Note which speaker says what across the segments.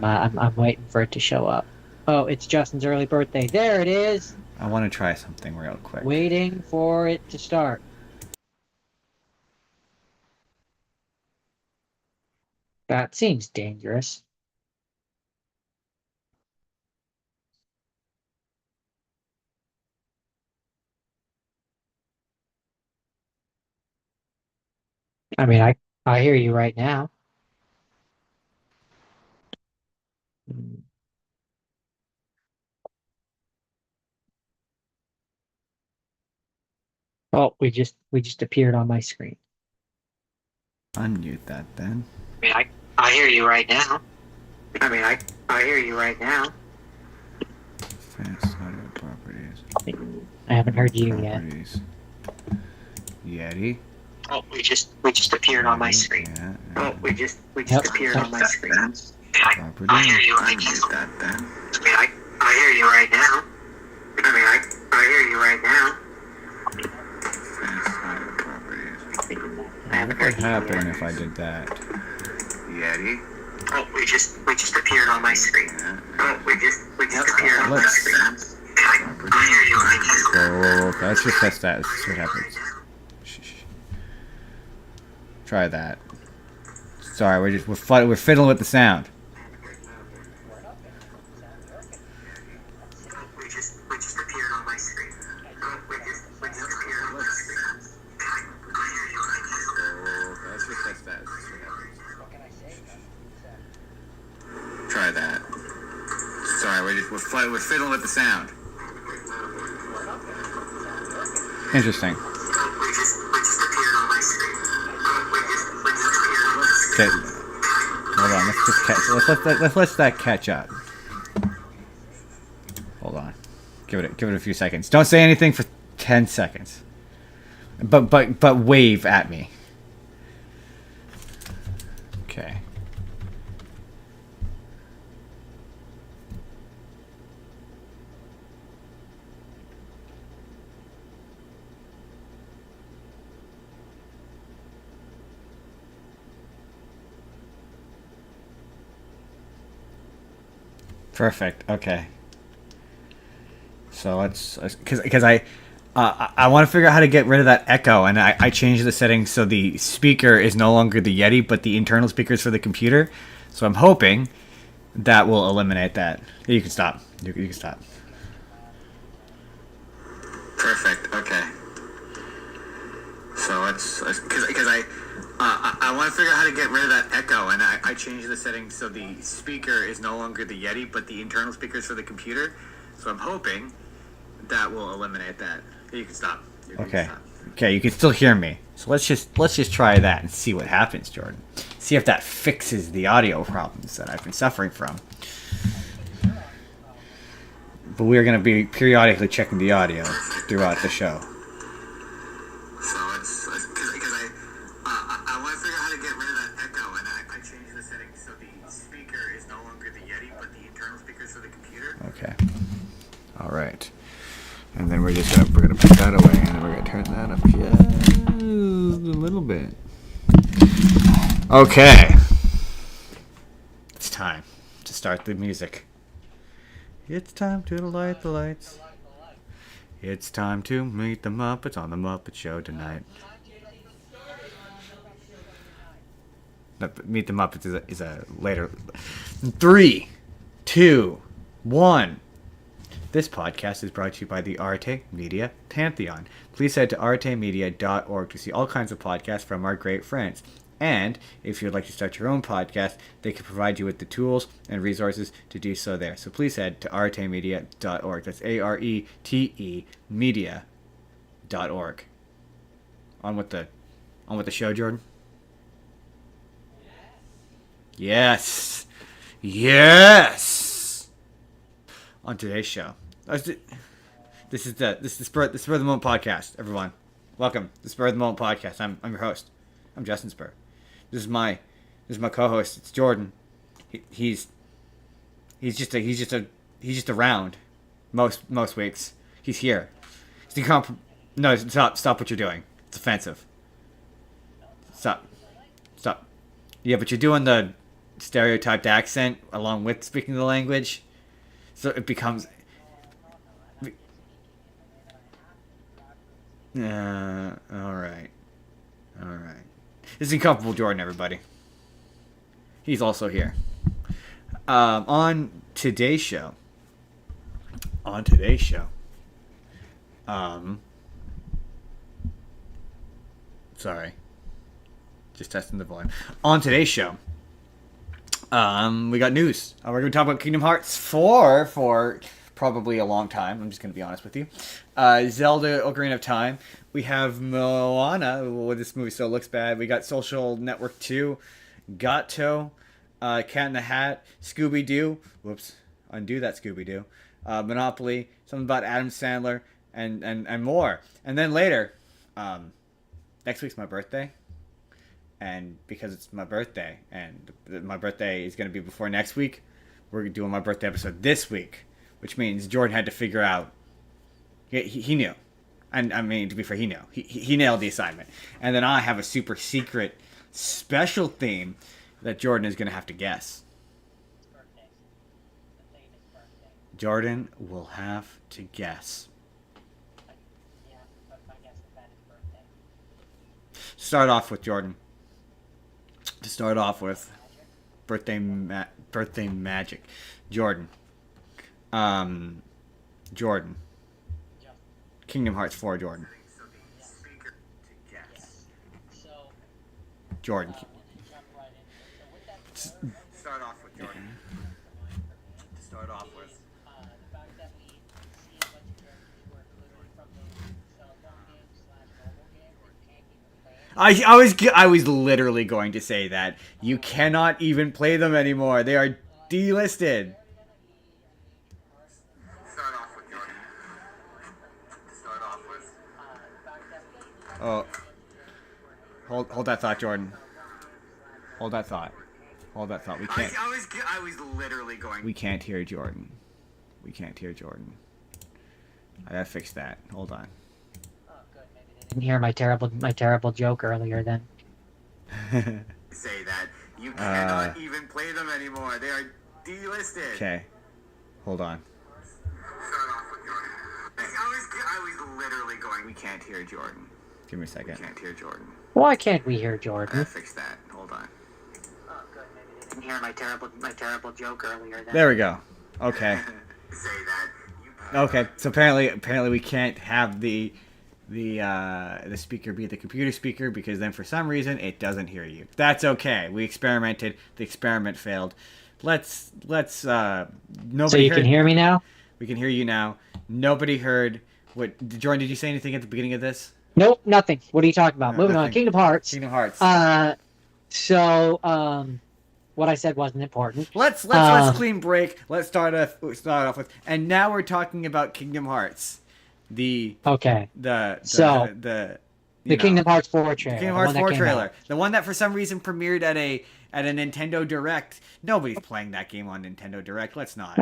Speaker 1: I'm waiting for it to show up. Oh, it's Justin's early birthday. There it is.
Speaker 2: I want to try something real quick.
Speaker 1: Waiting for it to start. That seems dangerous. I mean, I hear you right now. Oh, we just appeared on my screen.
Speaker 2: Unmute that then.
Speaker 1: I mean, I hear you right now. I mean, I hear you right now.
Speaker 2: Advanced audio properties.
Speaker 1: I haven't heard you yet.
Speaker 2: Properties. Yeti.
Speaker 1: Oh, we just appeared on my screen.
Speaker 2: Yeah.
Speaker 1: Oh, we just appeared on my screen.
Speaker 2: Properties.
Speaker 1: I hear you right now.
Speaker 2: That then.
Speaker 1: I mean, I hear you right now. I mean, I hear you right now.
Speaker 2: Advanced audio properties.
Speaker 1: I haven't
Speaker 2: What would
Speaker 1: heard you
Speaker 2: happen
Speaker 1: yet.
Speaker 2: if I did that? Yeti.
Speaker 1: Oh, we just appeared on my screen. Oh, we just appeared on my
Speaker 2: Let's-
Speaker 1: screen. I hear you right now.
Speaker 2: Whoa. Let's just test that. Let's see what happens. Shh. Try that. Sorry, we're fiddling with the sound.
Speaker 1: We just appeared on my screen. Oh, we just appeared on my screen. I hear you right now.
Speaker 2: Let's just test that. Let's see what happens. Try that. Sorry, we're fiddling with the sound. Interesting.
Speaker 1: We just appeared on my screen. We just appeared on my screen.
Speaker 2: Okay. Hold on. Let's let that catch up. Hold on. Give it a few seconds. Don't say anything for 10 seconds. But wave at me. Okay. Perfect. Okay. So let's because I want to figure out how to get rid of that echo, and I changed the settings so the speaker is no longer the Yeti, but the internal speakers for the computer. So I'm hoping that will eliminate that. You can stop. You can stop. Perfect. Okay. So let's because I want to figure out how to get rid of that echo, and I changed the settings so the speaker is no longer the Yeti, but the internal speakers for the computer. So I'm hoping that will eliminate that. You can stop. Okay. Okay, you can still hear me. So let's just try that and see what happens, Jordan. See if that fixes the audio problems that I've been suffering from. But we're going to be periodically checking the audio throughout the show. So it's because I want to figure out how to get rid of that echo, and I changed the settings so the speaker is no longer the Yeti, but the internal speakers for the computer. Okay. All right. And then we're gonna put that away, and then we're gonna turn that up just a little bit. Okay. It's time to start the music. It's time to light the lights. It's time to meet the Muppets on the Muppet Show tonight. No, Meet the Muppets is a later. 3, 2, 1. This podcast is brought to you by the Arte Media Pantheon. Please head to artemedia.org to see all kinds of podcasts from our great friends. And if you'd like to start your own podcast, they can provide you with the tools and resources to do so there. So please head to artemedia.org. That's ARETE media.org. On with the show, Jordan. Yes. Yes. On today's show. This is the Spur of the Moment podcast, everyone. Welcome to the Spur of the Moment podcast. I'm your host. I'm Justin Spurr. This is my co-host. It's Jordan. He's just around most weeks. He's here. No, stop what you're doing. It's offensive. Stop. Yeah, but you're doing the stereotyped accent along with speaking the language, so it becomes. All right. This is Incomparable Jordan, everybody. He's also here. On today's show. Sorry. Just testing the volume. On today's show, we got news. We're going to talk about Kingdom Hearts 4 for probably a long time. I'm just going to be honest with you. Zelda Ocarina of Time. We have Moana. Well, this movie still looks bad. We got Social Network 2. Gatto. Cat in the Hat. Scooby-Doo. Whoops. Undo that Scooby-Doo. Monopoly. Something about Adam Sandler. And more. And then later, next week's my birthday. And because it's my birthday, and my birthday is going to be before next week, we're doing my birthday episode this week. Which means Jordan had to figure out. He knew. And I mean, to be fair, he knew. He nailed the assignment. And then I have a super secret special theme that Jordan is going to have to guess. Jordan will have to guess. Start off with Jordan. To start off with, birthday magic. Jordan. Jordan. Kingdom Hearts 4, Jordan. Jordan. Start off with Jordan. Start off with. I was literally going to say that. You cannot even play them anymore. They are delisted. Oh. Hold that thought, Jordan. Hold that thought. We can't. I was literally going. We can't hear Jordan. I gotta fix that. Hold on.
Speaker 3: Didn't hear my terrible joke earlier then.
Speaker 2: Say that. You cannot even play them anymore. They are delisted. Okay. Hold on. I was literally going. We can't hear Jordan. Give me a second. We can't hear Jordan.
Speaker 3: Why can't we hear Jordan?
Speaker 2: I'll fix that. Hold on.
Speaker 3: Oh, good. Maybe they didn't hear my terrible joke earlier then.
Speaker 2: There we go. Okay. Say that. Okay. So apparently we can't have the speaker be the computer speaker because then for some reason it doesn't hear you. That's okay. We experimented. The experiment failed. Let's nobody.
Speaker 3: So you can hear me now?
Speaker 2: We can hear you now. Nobody heard what Jordan, did you say anything at the beginning of this?
Speaker 3: Nope, nothing. What are you talking about? Moving on. Kingdom Hearts. So what I said wasn't important.
Speaker 2: Let's clean break. Let's start off with, and now we're talking about Kingdom Hearts. The Kingdom
Speaker 3: Hearts 4 trailer.
Speaker 2: Kingdom Hearts 4 trailer. The one that for some reason premiered at a Nintendo Direct. Nobody's playing that game on Nintendo Direct. Let's not.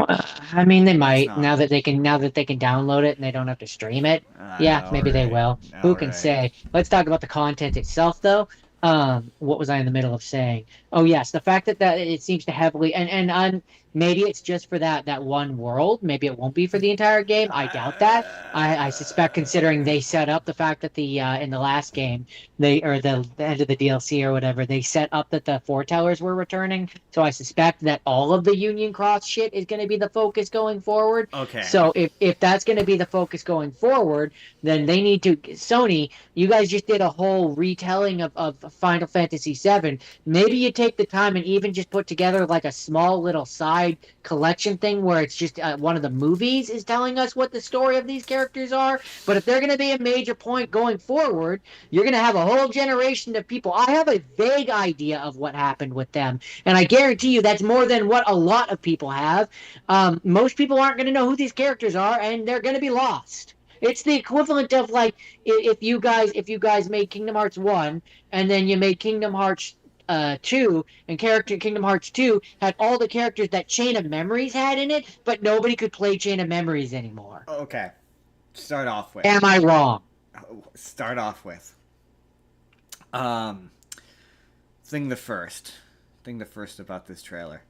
Speaker 3: I mean, they might now that they can download it and they don't have to stream it. Yeah, maybe they will. Who can say? Let's talk about the content itself, though. What was I in the middle of saying? Oh yes, the fact that it seems to heavily and maybe it's just for that one world. Maybe it won't be for the entire game. I doubt that. I suspect, considering they set up the fact that the in the last game the end of the DLC or whatever, they set up that the foretellers were returning. So I suspect that all of the Union Cross shit is going to be the focus going forward.
Speaker 2: Okay.
Speaker 3: So if that's going to be the focus going forward, then they need to. Sony, you guys just did a whole retelling of Final Fantasy VII. Maybe you take the time and even just put together like a small little side collection thing where it's just one of the movies is telling us what the story of these characters are. But if they're going to be a major point going forward, you're going to have a whole generation of people. I have a vague idea of what happened with them, and I guarantee you that's more than what a lot of people have. Most people aren't going to know who these characters are, and they're going to be lost. It's the equivalent of like if you guys made Kingdom Hearts 1 and then you made Kingdom Hearts 2, and Kingdom Hearts 2 had all the characters that Chain of Memories had in it, but nobody could play Chain of Memories anymore.
Speaker 2: Okay. Start off with.
Speaker 3: Am I wrong?
Speaker 2: Start off with. Thing the first. thing the first about this trailer.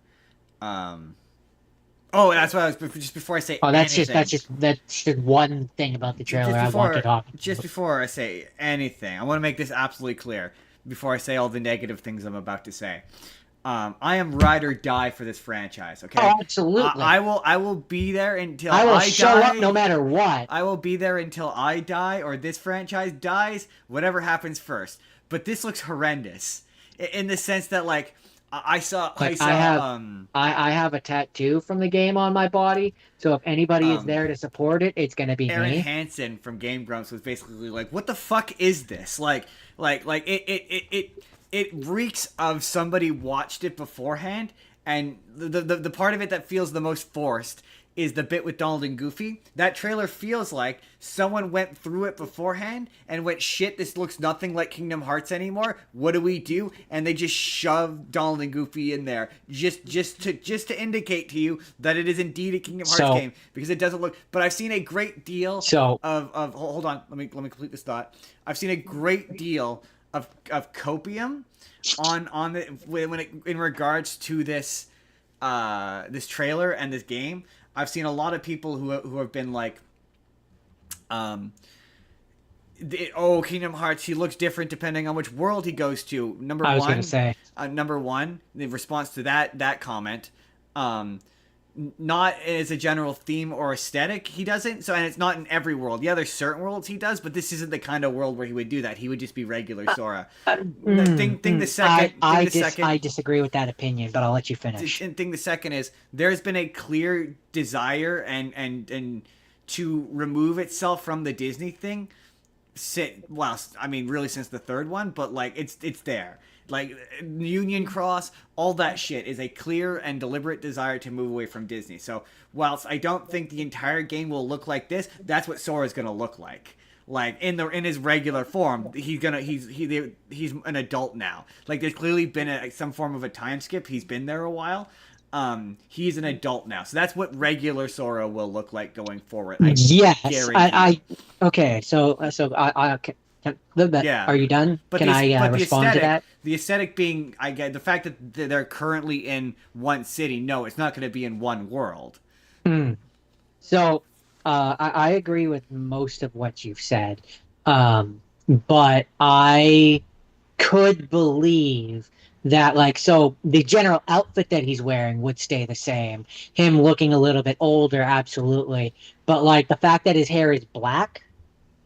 Speaker 2: Oh, that's what I was just before I say.
Speaker 3: Oh, that's
Speaker 2: anything,
Speaker 3: just one thing about the trailer I want to talk about.
Speaker 2: Just before I say anything, I want to make this absolutely clear before I say all the negative things I'm about to say. I am ride or die for this franchise. Okay.
Speaker 3: Oh, absolutely.
Speaker 2: I will be there until
Speaker 3: I will
Speaker 2: die.
Speaker 3: show up no matter what.
Speaker 2: I will be there until I die or this franchise dies. Whatever happens first. But this looks horrendous in the sense that like. I
Speaker 3: have a tattoo from the game on my body, so if anybody is there to support it, it's gonna be
Speaker 2: Aaron
Speaker 3: me.
Speaker 2: Hansen from Game Grumps was basically like, "What the fuck is this?" Like it reeks of somebody watched it beforehand, and the part of it that feels the most forced is the bit with Donald and Goofy. That trailer feels like someone went through it beforehand and went, shit, this looks nothing like Kingdom Hearts anymore. What do we do? And they just shoved Donald and Goofy in there just to indicate to you that it is indeed a Kingdom Hearts game, because it doesn't look. But I've seen a great deal of hold on, let me complete this thought. I've seen a great deal of copium on the when it in regards to this this trailer and this game. I've seen a lot of people who have been like, Kingdom Hearts, he looks different depending on which world he goes to. Number one, the response to that comment, not as a general theme or aesthetic, he doesn't. So, and it's not in every world. Yeah, there's certain worlds he does, but this isn't the kind of world where he would do that. He would just be regular Sora.
Speaker 3: I disagree with that opinion, but I'll let you finish.
Speaker 2: The second is there's been a clear desire and to remove itself from the Disney thing. Really since the third one, but like it's there. Like Union Cross, all that shit is a clear and deliberate desire to move away from Disney. So whilst I don't think the entire game will look like this, that's what Sora's gonna look like. Like in his regular form, he's an adult now. Like there's clearly been some form of a time skip. He's been there a while. He's an adult now, so that's what regular Sora will look like going forward.
Speaker 3: Okay. So are you done? Can I respond to that?
Speaker 2: The aesthetic being, I get the fact that they're currently in one city. No, it's not going to be in one world.
Speaker 3: So, I agree with most of what you've said, but I could believe that, like, so the general outfit that he's wearing would stay the same. Him looking a little bit older, absolutely, but like the fact that his hair is black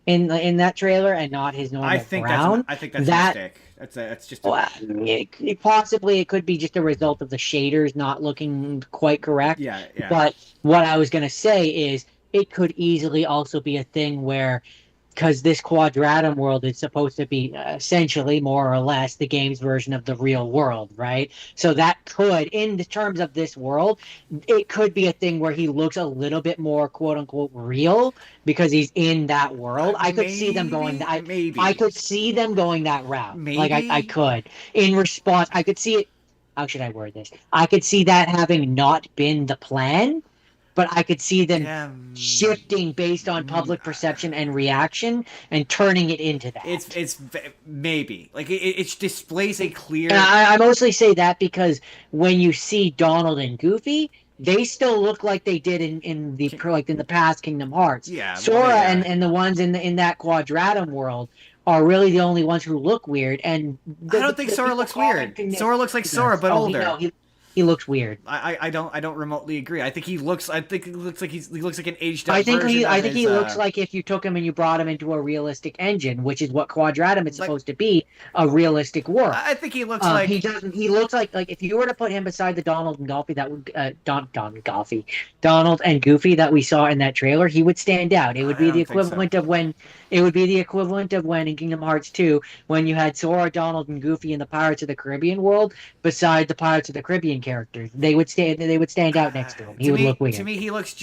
Speaker 3: in that trailer and not his normal brown.
Speaker 2: I think that's a mistake. That's just.
Speaker 3: Possibly it could be just a result of the shaders not looking quite correct.
Speaker 2: Yeah.
Speaker 3: But what I was gonna say is it could easily also be a thing where, because this Quadratum world is supposed to be essentially more or less the game's version of the real world, right? So that could, in the terms of this world, it could be a thing where he looks a little bit more quote unquote real because he's in that world. I could see them going. I could see them going that route.
Speaker 2: Maybe.
Speaker 3: Like I could. In response, I could see it. How should I word this? I could see that having not been the plan. But I could see them shifting based on public perception and reaction and turning it into that.
Speaker 2: It's maybe like it displays a clear.
Speaker 3: And I mostly say that because when you see Donald and Goofy, they still look like they did in the past Kingdom Hearts.
Speaker 2: Yeah,
Speaker 3: Sora and the ones in that Quadratum world are really the only ones who look weird. And
Speaker 2: I don't think Sora looks weird. Sora looks like Sora, but older.
Speaker 3: He looks weird.
Speaker 2: I don't remotely agree. I think he looks like he looks like an aged up
Speaker 3: I think
Speaker 2: version
Speaker 3: he looks like if you took him and you brought him into a realistic engine, which is what Quadratum is supposed to be, a realistic world.
Speaker 2: I think he looks like
Speaker 3: he looks like if you were to put him beside the Donald and Goofy Donald and Goofy that we saw in that trailer, he would stand out. It would be the equivalent of when in Kingdom Hearts 2 when you had Sora, Donald, and Goofy in the Pirates of the Caribbean world beside the Pirates of the Caribbean characters. They would stand out next to him. He would look weird.
Speaker 2: To me, he looks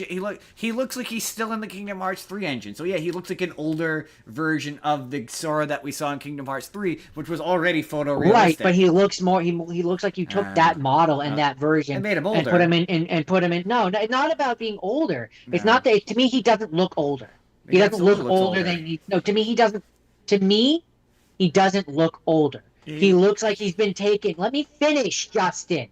Speaker 2: like he's still in the Kingdom Hearts 3 engine. So yeah, he looks like an older version of the Sora that we saw in Kingdom Hearts 3, which was already photorealistic. Right,
Speaker 3: but he looks more. He looks like you took that model and that version
Speaker 2: and made him older
Speaker 3: and put him in. No, not about being older. No. It's not that. To me, he doesn't look older. He doesn't look older than he. No, to me, he doesn't. To me, he doesn't look older. He looks like he's been taken. Let me finish, Justin.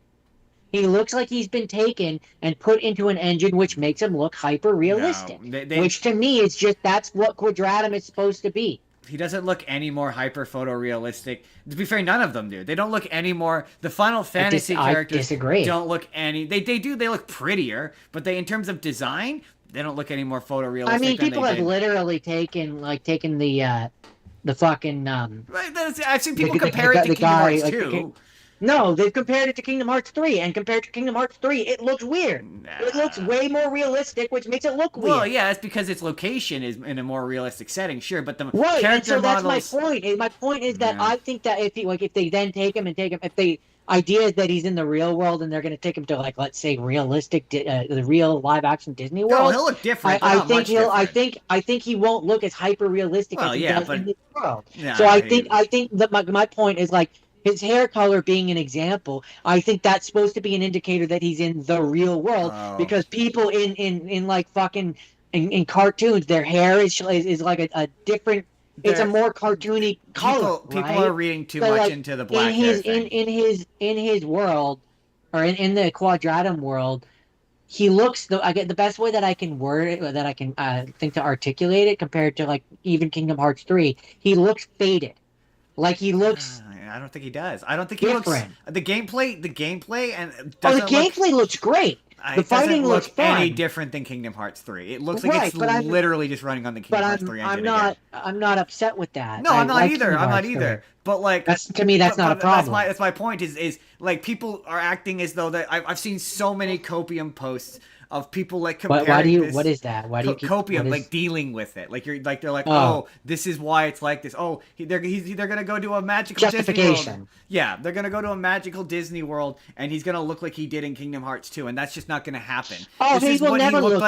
Speaker 3: He looks like he's been taken and put into an engine which makes him look hyper realistic.
Speaker 2: No,
Speaker 3: Which to me is just that's what Quadratum is supposed to be.
Speaker 2: he doesn't look any more hyper photorealistic. To be fair, none of them do. They don't look any more. The Final Fantasy characters
Speaker 3: disagree.
Speaker 2: don't look any. They do. They look prettier, but they in terms of design, they don't look any more photorealistic.
Speaker 3: I mean, people have
Speaker 2: did.
Speaker 3: literally taken the fucking
Speaker 2: I've seen people compare it to Kingdom Hearts 2.
Speaker 3: No, they've compared it to Kingdom Hearts 3, and compared to Kingdom Hearts 3, it looks weird. It looks way more realistic, which makes it look weird.
Speaker 2: Well, yeah, that's because its location is in a more realistic setting, sure, but the
Speaker 3: right,
Speaker 2: character
Speaker 3: and so
Speaker 2: models...
Speaker 3: that's my point. And my point is that I think that if they then take him, if the idea is that he's in the real world and they're going to take him to let's say realistic, the real live action Disney world,
Speaker 2: No, he'll look different.
Speaker 3: I think he won't look as hyper realistic as he does in this world.
Speaker 2: Yeah,
Speaker 3: so I think that my point is his hair color being an example, I think that's supposed to be an indicator that he's in the real world because people in like fucking in cartoons, their hair is like a different. It's a more cartoony color.
Speaker 2: People are reading too much into the black hair thing.
Speaker 3: In his world, or in the Quadratum world, he looks. I get the best way that I can word it, or that I can think to articulate it, compared to even Kingdom Hearts 3. He looks faded. Like he looks.
Speaker 2: I don't think he does. I don't think he looks. The gameplay and
Speaker 3: the gameplay looks great. The fighting looks fun.
Speaker 2: Any different than Kingdom Hearts 3. It looks like it's literally just running on the Kingdom Hearts 3 engine.
Speaker 3: I'm not upset with that.
Speaker 2: No, I'm not either. I'm not either. But
Speaker 3: to me, that's not a problem.
Speaker 2: That's my point. Is people are acting as though that I've seen so many copium posts of people comparing.
Speaker 3: What is that? Why do you keep
Speaker 2: copium dealing with it? They're like, oh, this is why it's like this. Oh, they're gonna go to a magical
Speaker 3: justification.
Speaker 2: Disney world. Yeah, they're gonna go to a magical Disney world, and he's gonna look like he did in Kingdom Hearts 2, and that's just not gonna happen.
Speaker 3: Oh, he will never look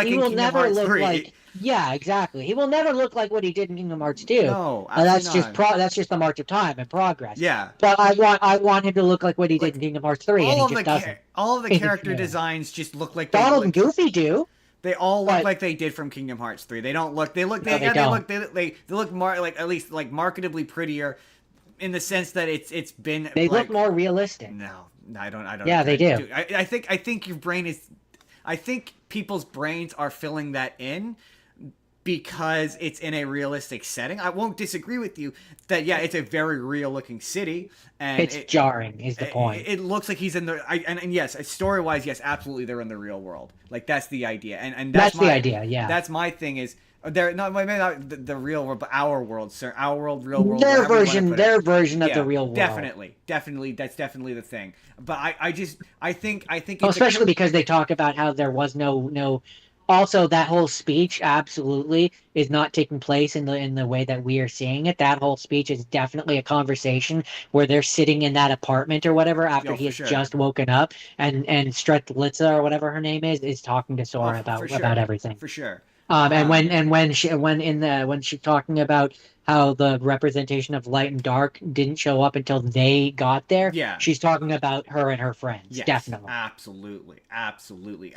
Speaker 3: like. Yeah, exactly. He will never look like what he did in Kingdom Hearts 2.
Speaker 2: No,
Speaker 3: that's just the march of time and progress.
Speaker 2: Yeah,
Speaker 3: but I want him to look like what he did in Kingdom Hearts 3, and he just doesn't.
Speaker 2: All of the character designs just look like
Speaker 3: Donald and Goofy do.
Speaker 2: They all look like they did from Kingdom Hearts 3. They don't look. They look more at least marketably prettier, in the sense that it's been.
Speaker 3: They look more realistic.
Speaker 2: No, I don't.
Speaker 3: Yeah, they do.
Speaker 2: I think your brain is. I think people's brains are filling that in because it's in a realistic setting. I won't disagree with you that it's a very real looking city, and
Speaker 3: it's jarring is the point.
Speaker 2: It looks like he's in the and yes, story wise, yes, absolutely, they're in the real world. That's the idea, and that's
Speaker 3: the idea. Yeah,
Speaker 2: that's my thing is. They're maybe not the real world, but our world, sir. Our world, real world.
Speaker 3: Their version of the real world.
Speaker 2: Definitely, that's definitely the thing. But I think.
Speaker 3: Especially because they talk about how there was no. Also, that whole speech absolutely is not taking place in the way that we are seeing it. That whole speech is definitely a conversation where they're sitting in that apartment or whatever after he has just woken up, and Stretlitza or whatever her name is talking to Sora about everything.
Speaker 2: For sure.
Speaker 3: And when she's talking about how the representation of light and dark didn't show up until they got there, she's talking about her and her friends.
Speaker 2: Yes,
Speaker 3: definitely.
Speaker 2: Absolutely.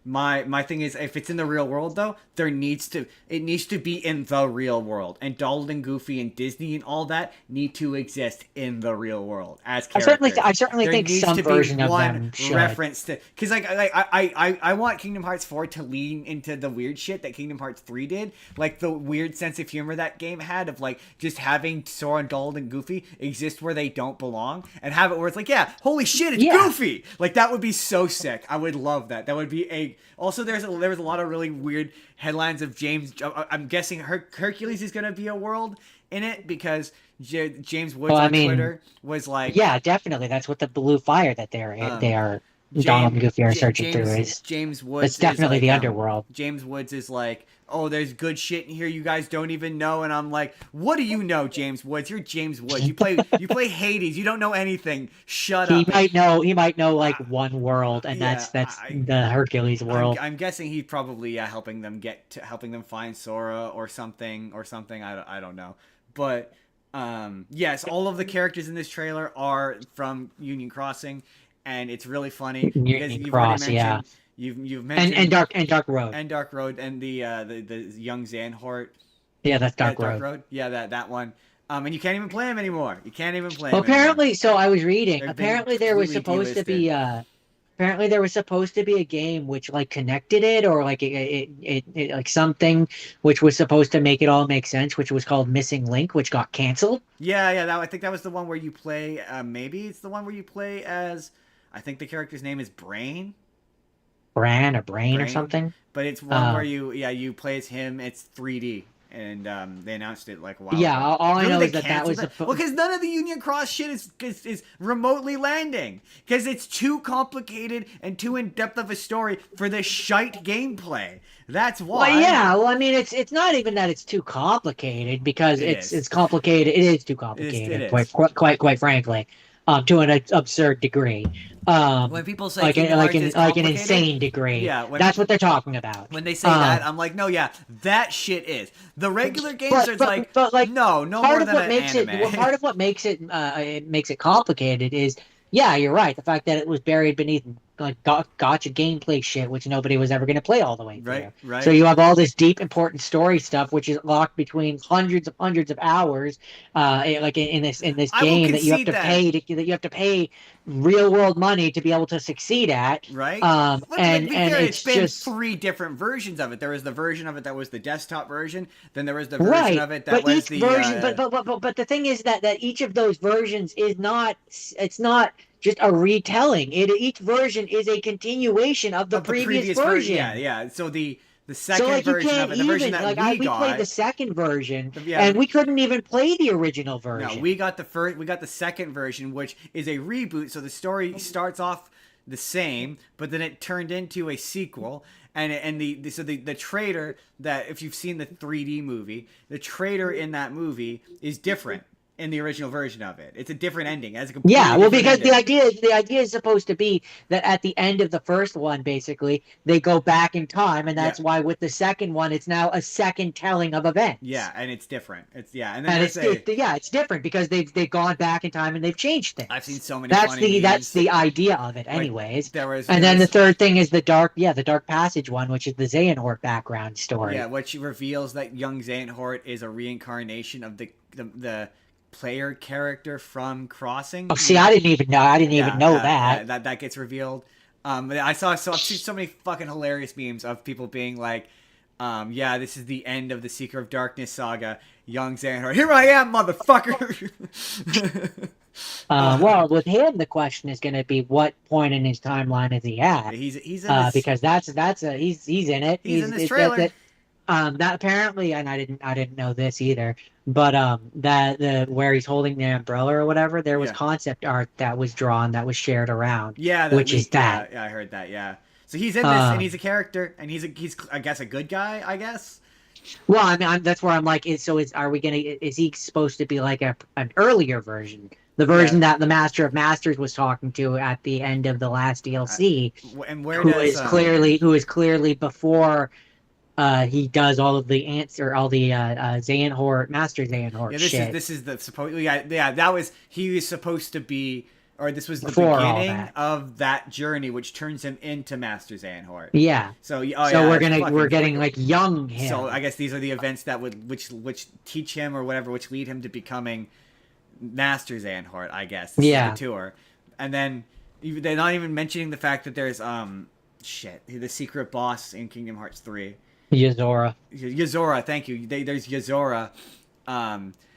Speaker 2: My thing is, if it's in the real world, though, it needs to be in the real world, and Donald and Goofy and Disney and all that need to exist in the real world as characters.
Speaker 3: I certainly think some version of them should.
Speaker 2: Reference to, because I want Kingdom Hearts 4 to lean into the weird shit that Kingdom Hearts 3 did, like the weird sense of humor that game had of just having Sora and Donald and Goofy exist where they don't belong, and have it where it's holy shit, it's Goofy. That would be so sick. I would love that. That would be also, there was a lot of really weird headlines of James. I'm guessing Hercules is going to be a world in it because James Woods on Twitter was like,
Speaker 3: yeah, definitely. That's what the blue fire that they are Donald and Goofy are searching through is.
Speaker 2: James Woods.
Speaker 3: It's definitely the underworld.
Speaker 2: James Woods is like, oh, there's good shit in here you guys don't even know, and I'm like, what do you know, James Woods? You're James Woods. You play Hades. You don't know anything. Shut up.
Speaker 3: He might know one world, and that's the Hercules world.
Speaker 2: I'm guessing he's probably helping them find Sora or something. I don't know, but yes, all of the characters in this trailer are from Union Crossing, and it's really funny because you've already mentioned. You've mentioned
Speaker 3: and Dark Road
Speaker 2: and the young Zanhort.
Speaker 3: Yeah, that's Dark Road.
Speaker 2: Yeah, that one. And you can't even play them anymore. You can't even play
Speaker 3: Well,
Speaker 2: them anymore.
Speaker 3: apparently, so I was reading.
Speaker 2: They've been
Speaker 3: Apparently, there was
Speaker 2: completely
Speaker 3: supposed to
Speaker 2: delisted.
Speaker 3: be apparently there was supposed to be a game which like connected it, or like it like something which was supposed to make it all make sense, which was called Missing Link, which got canceled.
Speaker 2: Yeah. I think that was the one where you play. Maybe it's the one where you play as. I think the character's name is Brain.
Speaker 3: Bran or Brain or
Speaker 2: Brain.
Speaker 3: something.
Speaker 2: But it's one where you play as him. It's 3D. And they announced it like a while
Speaker 3: Yeah,
Speaker 2: ago.
Speaker 3: all I know
Speaker 2: they
Speaker 3: is that
Speaker 2: canceled
Speaker 3: was
Speaker 2: it? Well, because none of the Union Cross shit is remotely landing. Because it's too complicated and too in depth of a story for the shite gameplay. That's why.
Speaker 3: Well, yeah. Well, I mean, it's not even that it's too complicated because it's complicated. It is too complicated,
Speaker 2: It is.
Speaker 3: quite frankly, to an absurd degree.
Speaker 2: When people say
Speaker 3: like
Speaker 2: Kingdom Hearts is
Speaker 3: like an
Speaker 2: complicated,
Speaker 3: insane degree.
Speaker 2: yeah,
Speaker 3: That's what they're talking about.
Speaker 2: When they say that, I'm like, no, yeah, that shit is. The regular games are like, no more than an anime.
Speaker 3: Part of what makes it complicated is, yeah, you're right. The fact that it was buried beneath like gotcha gameplay shit, which nobody was ever going to play all the way through.
Speaker 2: Right.
Speaker 3: So you have all this deep, important story stuff, which is locked between hundreds of hours, like in this game that you have to pay that you have to pay real world money to be able to succeed at.
Speaker 2: Right.
Speaker 3: And
Speaker 2: it's been
Speaker 3: just
Speaker 2: 3 different versions of it. There was the version of it that was the desktop version. Then there was the version
Speaker 3: right.
Speaker 2: of it that
Speaker 3: but
Speaker 2: was
Speaker 3: each
Speaker 2: the
Speaker 3: version. But the thing is that each of those versions is not. It's not just a retelling. Each version is a continuation of the previous version.
Speaker 2: Yeah. So the second version of it, the version that we got,
Speaker 3: played the second version,
Speaker 2: yeah,
Speaker 3: and we couldn't even play the original version.
Speaker 2: No, we got the second version, which is a reboot. So the story starts off the same, but then it turned into a sequel. And the traitor that, if you've seen the 3D movie, the traitor in that movie is different in the original version of it. It's a different ending. It has a completely
Speaker 3: because
Speaker 2: ending.
Speaker 3: the idea is supposed to be that at the end of the first one, basically, they go back in time, and that's why with the second one, it's now a second telling of events.
Speaker 2: Yeah, and it's different. It's
Speaker 3: it's different because they've gone back in time and they've changed things.
Speaker 2: I've seen so many. That's
Speaker 3: the idea of it, anyways.
Speaker 2: Like,
Speaker 3: then the third thing is the dark passage one, which is the Xehanort background story.
Speaker 2: Yeah, which reveals that young Xehanort is a reincarnation of the player character from Crossing.
Speaker 3: Oh, see, I didn't even know that.
Speaker 2: That gets revealed. I've seen so many fucking hilarious memes of people being like, this is the end of the Seeker of Darkness saga. Young Xehanort, here I am, motherfucker.
Speaker 3: Well, with him, the question is going to be what point in his timeline is he at?
Speaker 2: He's in
Speaker 3: because he's in it.
Speaker 2: He's in this trailer.
Speaker 3: That apparently, and I didn't know this either, but that where he's holding the umbrella or whatever, there was concept art that was drawn that was shared around.
Speaker 2: Yeah,
Speaker 3: which is that.
Speaker 2: Yeah, I heard that. Yeah, so he's in this, and he's a character, and he's I guess a good guy. I guess.
Speaker 3: Well, I mean, that's where I'm like, is he supposed to be like an earlier version? The version that the Master of Masters was talking to at the end of the last DLC,
Speaker 2: and where
Speaker 3: who is clearly before he does all of the Xehanort, Master Xehanort shit.
Speaker 2: This is the that was he was supposed to be, or this was the
Speaker 3: before
Speaker 2: beginning of that journey, which turns him into Master Xehanort.
Speaker 3: Yeah.
Speaker 2: So
Speaker 3: we're getting like young him.
Speaker 2: So I guess these are the events that which teach him or whatever, which lead him to becoming Master Xehanort, I guess. This is the tour. And then they're not even mentioning the fact that there's the secret boss in Kingdom Hearts 3. Yozora, thank you. There's Yozora.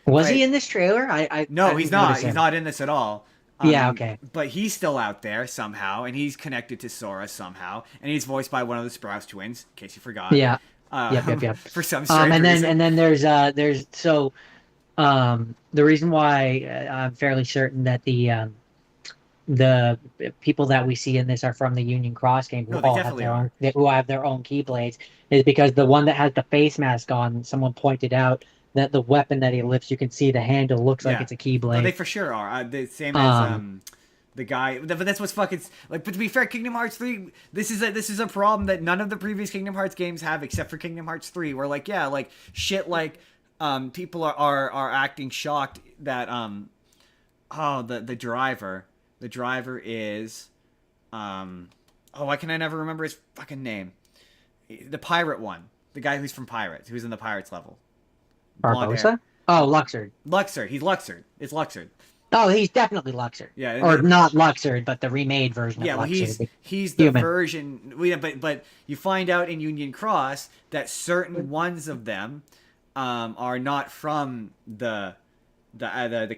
Speaker 3: Was he in this trailer?
Speaker 2: No, he's not. He's not in this at all.
Speaker 3: Okay.
Speaker 2: But he's still out there somehow, and he's connected to Sora somehow, and he's voiced by one of the Sprouse twins, in case you forgot.
Speaker 3: Yeah. Yep.
Speaker 2: For some strange reason.
Speaker 3: And then there's the reason why I'm fairly certain that the people that we see in this are from the Union Cross game, who have their own Keyblades, is because the one that has the face mask on, someone pointed out that the weapon that he lifts, you can see the handle looks like it's a Keyblade.
Speaker 2: No, they for sure are. The same as the guy. But that's what's fucking like. But to be fair, Kingdom Hearts 3, this is a problem that none of the previous Kingdom Hearts games have, except for Kingdom Hearts 3, where people are acting shocked that the driver. The driver is, why can I never remember his fucking name? The pirate one. The guy who's from Pirates, who's in the Pirates level.
Speaker 3: Barbosa? Oh, Luxord.
Speaker 2: Luxord. He's Luxord. It's Luxord.
Speaker 3: Oh, he's definitely Luxord.
Speaker 2: Yeah.
Speaker 3: Or not Luxord, but the remade version
Speaker 2: Yeah,
Speaker 3: of
Speaker 2: well,
Speaker 3: Luxord.
Speaker 2: he's the
Speaker 3: Human.
Speaker 2: version. But you find out in Union Cross that certain ones of them are not from the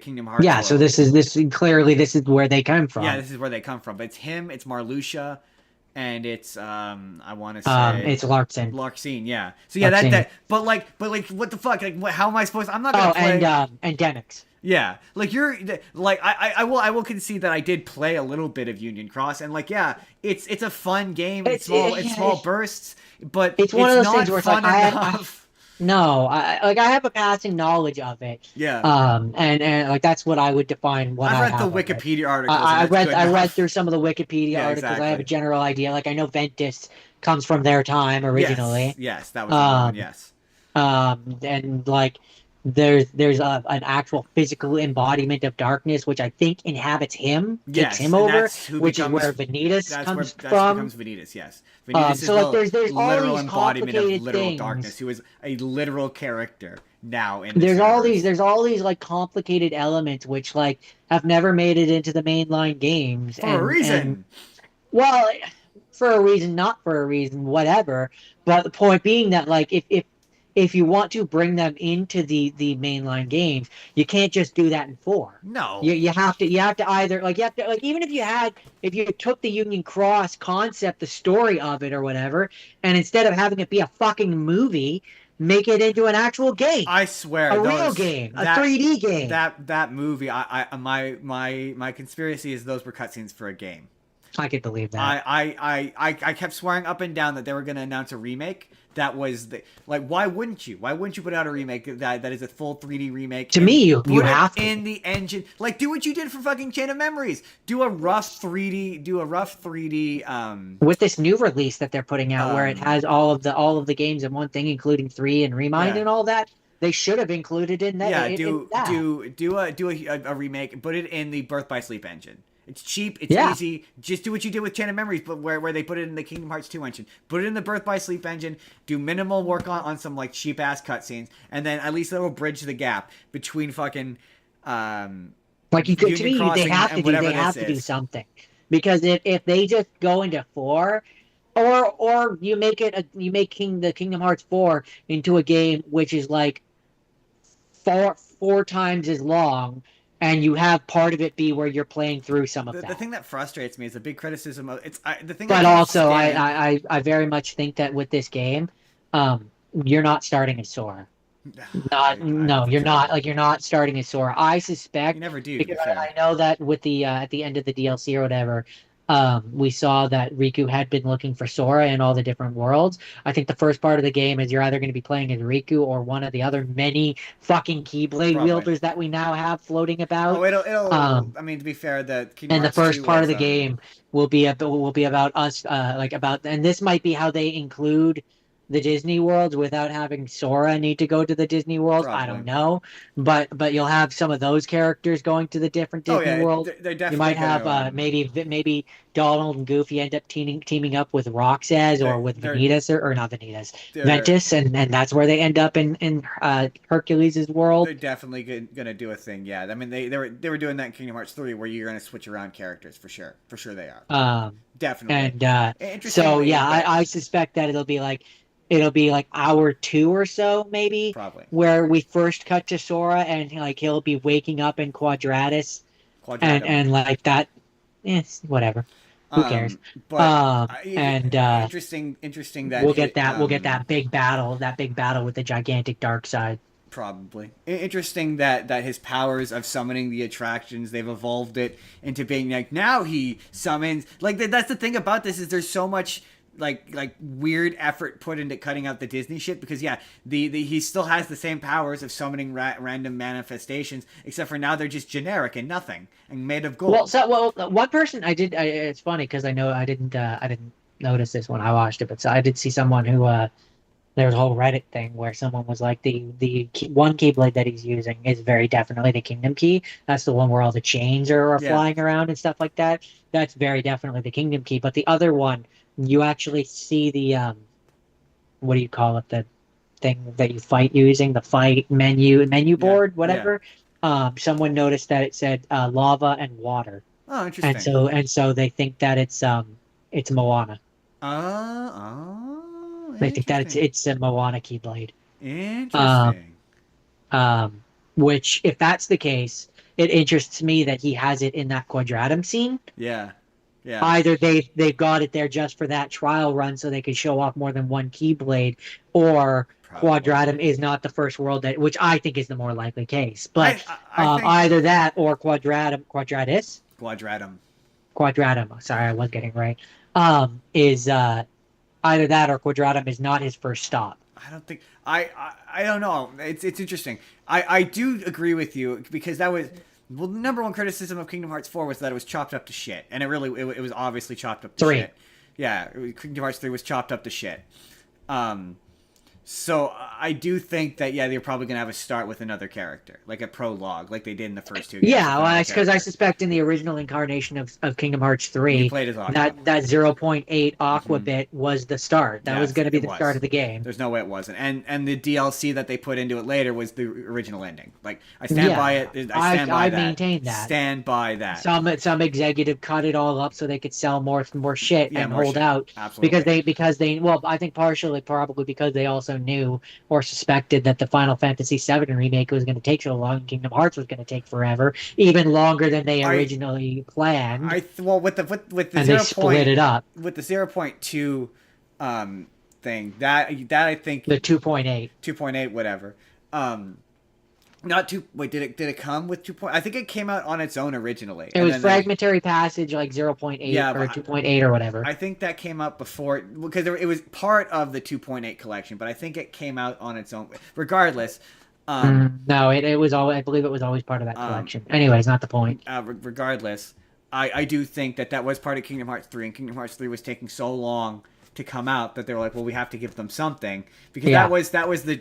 Speaker 2: Kingdom Hearts
Speaker 3: Yeah,
Speaker 2: world.
Speaker 3: so this is clearly this is where they come from.
Speaker 2: Yeah, this is where they come from. But it's him, it's Marluxia, and it's I want to say
Speaker 3: It's Larkson.
Speaker 2: Larxene. Yeah. So yeah,
Speaker 3: Larxene.
Speaker 2: but like what the fuck? Like how am I supposed? I'm not gonna
Speaker 3: Oh,
Speaker 2: play.
Speaker 3: and Demix.
Speaker 2: Yeah, like you're like I will concede that I did play a little bit of Union Cross, and like yeah, it's a fun game. It's small bursts, but
Speaker 3: it's one of those
Speaker 2: not
Speaker 3: things where it's
Speaker 2: fun
Speaker 3: like
Speaker 2: enough.
Speaker 3: No, I have a passing knowledge of it.
Speaker 2: Yeah.
Speaker 3: And like that's what I would define what
Speaker 2: I've
Speaker 3: I
Speaker 2: read
Speaker 3: have
Speaker 2: the
Speaker 3: of it.
Speaker 2: Wikipedia articles.
Speaker 3: I
Speaker 2: and that's good
Speaker 3: read
Speaker 2: enough.
Speaker 3: through some of the Wikipedia
Speaker 2: Yeah,
Speaker 3: articles. I have a
Speaker 2: exactly.
Speaker 3: general idea. Like I know Ventus comes from their time originally.
Speaker 2: Yes, that was another one. Yes.
Speaker 3: And like there's an actual physical embodiment of darkness which I think inhabits him, takes him
Speaker 2: and
Speaker 3: over,
Speaker 2: that's who
Speaker 3: which
Speaker 2: becomes,
Speaker 3: is where Vanitas
Speaker 2: that's
Speaker 3: comes
Speaker 2: where
Speaker 3: from.
Speaker 2: becomes Vanitas. Yes, Vanitas
Speaker 3: So
Speaker 2: is
Speaker 3: like
Speaker 2: the
Speaker 3: there's all
Speaker 2: literal
Speaker 3: these
Speaker 2: embodiment of
Speaker 3: complicated
Speaker 2: literal
Speaker 3: things.
Speaker 2: darkness, who is a literal character now in
Speaker 3: There's
Speaker 2: universe.
Speaker 3: all these like complicated elements which like have never made it into the mainline games
Speaker 2: For a reason.
Speaker 3: well, for a reason, not for a reason, whatever. But the point being that like if you want to bring them into the mainline games, you can't just do that in 4.
Speaker 2: No.
Speaker 3: You have to either like you have to like even if you took the Union Cross concept, the story of it or whatever, and instead of having it be a fucking movie, make it into an actual game.
Speaker 2: I swear,
Speaker 3: a real game, a 3D game.
Speaker 2: That movie, my conspiracy is those were cutscenes for a game.
Speaker 3: I could believe that.
Speaker 2: I kept swearing up and down that they were going to announce a remake. That was like, why wouldn't you? Why wouldn't you put out a remake that is a full 3D remake?
Speaker 3: To me, you
Speaker 2: put
Speaker 3: have
Speaker 2: it in the engine. Like, do what you did for fucking Chain of Memories. Do a rough 3D.
Speaker 3: With this new release that they're putting out, where it has all of the games in one thing, including 3 and Remind and all that. They should have included in that.
Speaker 2: Yeah,
Speaker 3: in that.
Speaker 2: do a remake. Put it in the Birth by Sleep engine. It's cheap. It's easy. Just do what you did with Chain of Memories, but where they put it in the Kingdom Hearts 2 engine. Put it in the Birth by Sleep engine. Do minimal work on some like cheap ass cutscenes, and then at least it'll bridge the gap between fucking.
Speaker 3: Like you could, to me, they have to do something, because if they just go into 4, or you make the Kingdom Hearts 4 into a game which is like four times as long. And you have part of it be where you're playing through some of that.
Speaker 2: The thing that frustrates me is a big criticism of it's the thing.
Speaker 3: But also, I very much think that with this game, you're not starting as Sora. You're not. Like you're not starting as Sora. I suspect
Speaker 2: you never do.
Speaker 3: Because I know that with the at the end of the DLC or whatever, we saw that Riku had been looking for Sora in all the different worlds. I think the first part of the game is you're either going to be playing as Riku or one of the other many fucking Keyblade wielders that we now have floating about.
Speaker 2: Oh, it'll. I mean, to be fair, the
Speaker 3: Kingdom Hearts the first part of the game will be about us, and this might be how they include the Disney worlds without having Sora need to go to the Disney worlds. I don't know, but you'll have some of those characters going to the different Disney worlds.
Speaker 2: They're definitely
Speaker 3: you might have maybe Donald and Goofy end up teaming up with Roxas or with Vanitas or not Vanitas, Ventus, and that's where they end up in Hercules' world.
Speaker 2: They're definitely gonna do a thing. Yeah, I mean they were doing that in Kingdom Hearts 3 where you're gonna switch around characters for sure they are. Definitely.
Speaker 3: And so yeah, I suspect that it'll be like hour 2 or so, maybe.
Speaker 2: Probably.
Speaker 3: Where we first cut to Sora and like he'll be waking up in Quadratus. And like that. Whatever. Who cares?
Speaker 2: But interesting that
Speaker 3: we'll get that big battle with the gigantic dark side.
Speaker 2: Probably. Interesting that his powers of summoning the attractions, they've evolved it into being like now he summons like that's the thing about this is there's so much like weird effort put into cutting out the Disney shit because he still has the same powers of summoning random manifestations except for now they're just generic and nothing and made of gold.
Speaker 3: One person it's funny because I didn't notice this when I watched it, but so I did see someone who there was a whole Reddit thing where someone was like the one Keyblade that he's using is very definitely the Kingdom Key. That's the one where all the chains are flying around and stuff like that. That's very definitely the Kingdom Key. But the other one, you actually see the what do you call it? thing that you fight using, the fight menu board,
Speaker 2: yeah.
Speaker 3: whatever. Someone noticed that it said lava and water,
Speaker 2: Oh,
Speaker 3: and
Speaker 2: interesting.
Speaker 3: so they think that it's Moana. They think that
Speaker 2: Interesting.
Speaker 3: it's a Moana Keyblade. Um,
Speaker 2: Interesting.
Speaker 3: um, which, if that's the case, it interests me that he has it in that Quadratum scene.
Speaker 2: Yeah. Yeah.
Speaker 3: Either they've got it there just for that trial run so they can show off more than one Keyblade, or
Speaker 2: Probably.
Speaker 3: Quadratum is not the first world that, which I think is the more likely case. But
Speaker 2: I think
Speaker 3: either that or
Speaker 2: Quadratum.
Speaker 3: Quadratum. Sorry, I was getting right. Is either that or Quadratum is not his first stop.
Speaker 2: I don't think I don't know. It's interesting. I do agree with you because that was well the number one criticism of Kingdom Hearts 4 was that it was chopped up to shit. And it was obviously chopped up to
Speaker 3: 3.
Speaker 2: shit. Yeah, Kingdom Hearts 3 was chopped up to shit. So I do think that yeah, they're probably gonna have a start with another character, like a prologue, like they did in the first two games.
Speaker 3: Yeah, well, it's because I suspect in the original incarnation of Kingdom Hearts 3,
Speaker 2: he played as Aqua.
Speaker 3: that 0.8 Aqua bit was the start. That was going to be the start of the game.
Speaker 2: There's no way it wasn't. And the DLC that they put into it later was the original ending. Like I stand by it. I
Speaker 3: maintain that.
Speaker 2: Stand by that.
Speaker 3: Some executive cut it all up so they could sell more shit and
Speaker 2: more
Speaker 3: hold
Speaker 2: shit.
Speaker 3: out.
Speaker 2: Absolutely.
Speaker 3: Because they well, I think partially probably because they also knew or suspected that the Final Fantasy VII remake was going to take so long, and Kingdom Hearts was going to take forever, even longer than they originally planned.
Speaker 2: With the
Speaker 3: and they split it up
Speaker 2: with the 0.2 thing that I think
Speaker 3: the 2.8
Speaker 2: whatever. Not two. Wait, did it come with 2. I think it came out on its own originally.
Speaker 3: It was Fragmentary Passage like 0.8 or 2.8 or whatever.
Speaker 2: I think that came out before because it was part of the 2.8 collection, but I think it came out on its own. Regardless,
Speaker 3: no, it was all. I believe it was always part of that collection. Anyways, not the point.
Speaker 2: Regardless, I do think that was part of Kingdom Hearts 3, and Kingdom Hearts 3 was taking so long to come out that they were like, well, we have to give them something because that was the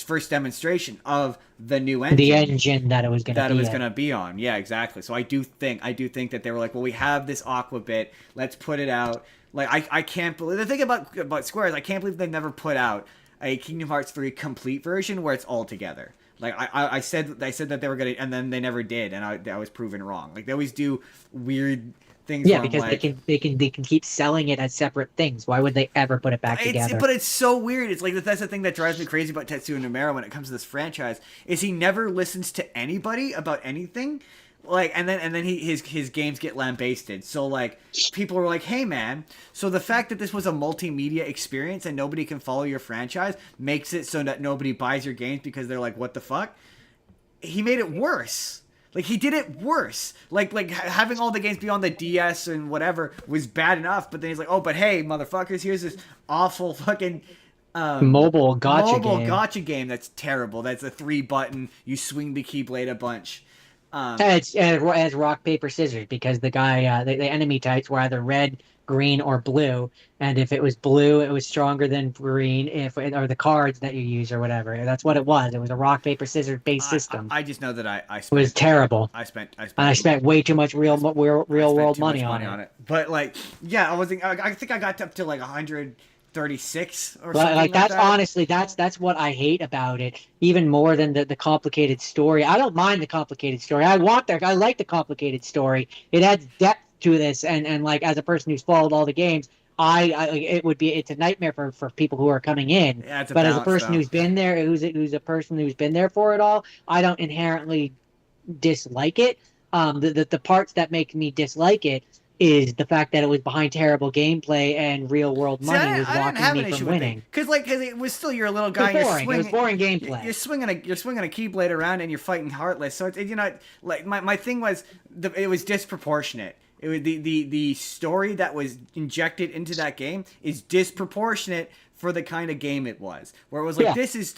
Speaker 2: first demonstration of the new engine,
Speaker 3: the engine that it was going
Speaker 2: to be on. Yeah, exactly. So I do think that they were like, well, we have this Aqua bit, let's put it out. Like I can't believe the thing about Square is I can't believe they never put out a Kingdom Hearts 3 complete version where it's all together. Like I said that they were gonna, and then they never did, and I was proven wrong. Like they always do weird things.
Speaker 3: Yeah, because they can keep selling it as separate things. Why would they ever put it back together?
Speaker 2: But it's so weird. It's like that's the thing that drives me crazy about Tetsuya Nomura when it comes to this franchise is he never listens to anybody about anything. Like and then his games get lambasted. So like people are like, hey man, so the fact that this was a multimedia experience and nobody can follow your franchise makes it so that nobody buys your games because they're like, what the fuck? He made it worse. Like he did it worse. Like having all the games be on the DS and whatever was bad enough, but then he's like, oh, but hey, motherfuckers, here's this awful fucking
Speaker 3: mobile gotcha
Speaker 2: game that's terrible. That's a 3-button. You swing the keyblade a bunch.
Speaker 3: It's rock paper scissors because the guy the enemy types were either red, green, or blue, and if it was blue, it was stronger than green. Or the cards that you use or whatever, that's what it was. It was a rock paper scissors based system.
Speaker 2: I just know that I spent,
Speaker 3: it was terrible.
Speaker 2: I
Speaker 3: spent way too much real world money on it.
Speaker 2: But like, yeah, I think I got up to like 136 or something
Speaker 3: like that's
Speaker 2: that.
Speaker 3: Honestly, that's what I hate about it even more than the complicated story. I don't mind the complicated story. I like the complicated story. It adds depth to this, and like as a person who's followed all the games, it's a nightmare for people who are coming in.
Speaker 2: Yeah,
Speaker 3: but as a person who's been there, who's a person who's been there for it all, I don't inherently dislike it. The parts that make me dislike it is the fact that it was behind terrible gameplay and real world money was blocking me from winning.
Speaker 2: Because it was still you're a little guy.
Speaker 3: It was boring gameplay.
Speaker 2: You're swinging a keyblade around and you're fighting Heartless. So like my thing was it was disproportionate. It was the story that was injected into that game is disproportionate for the kind of game it was. Where it was like this is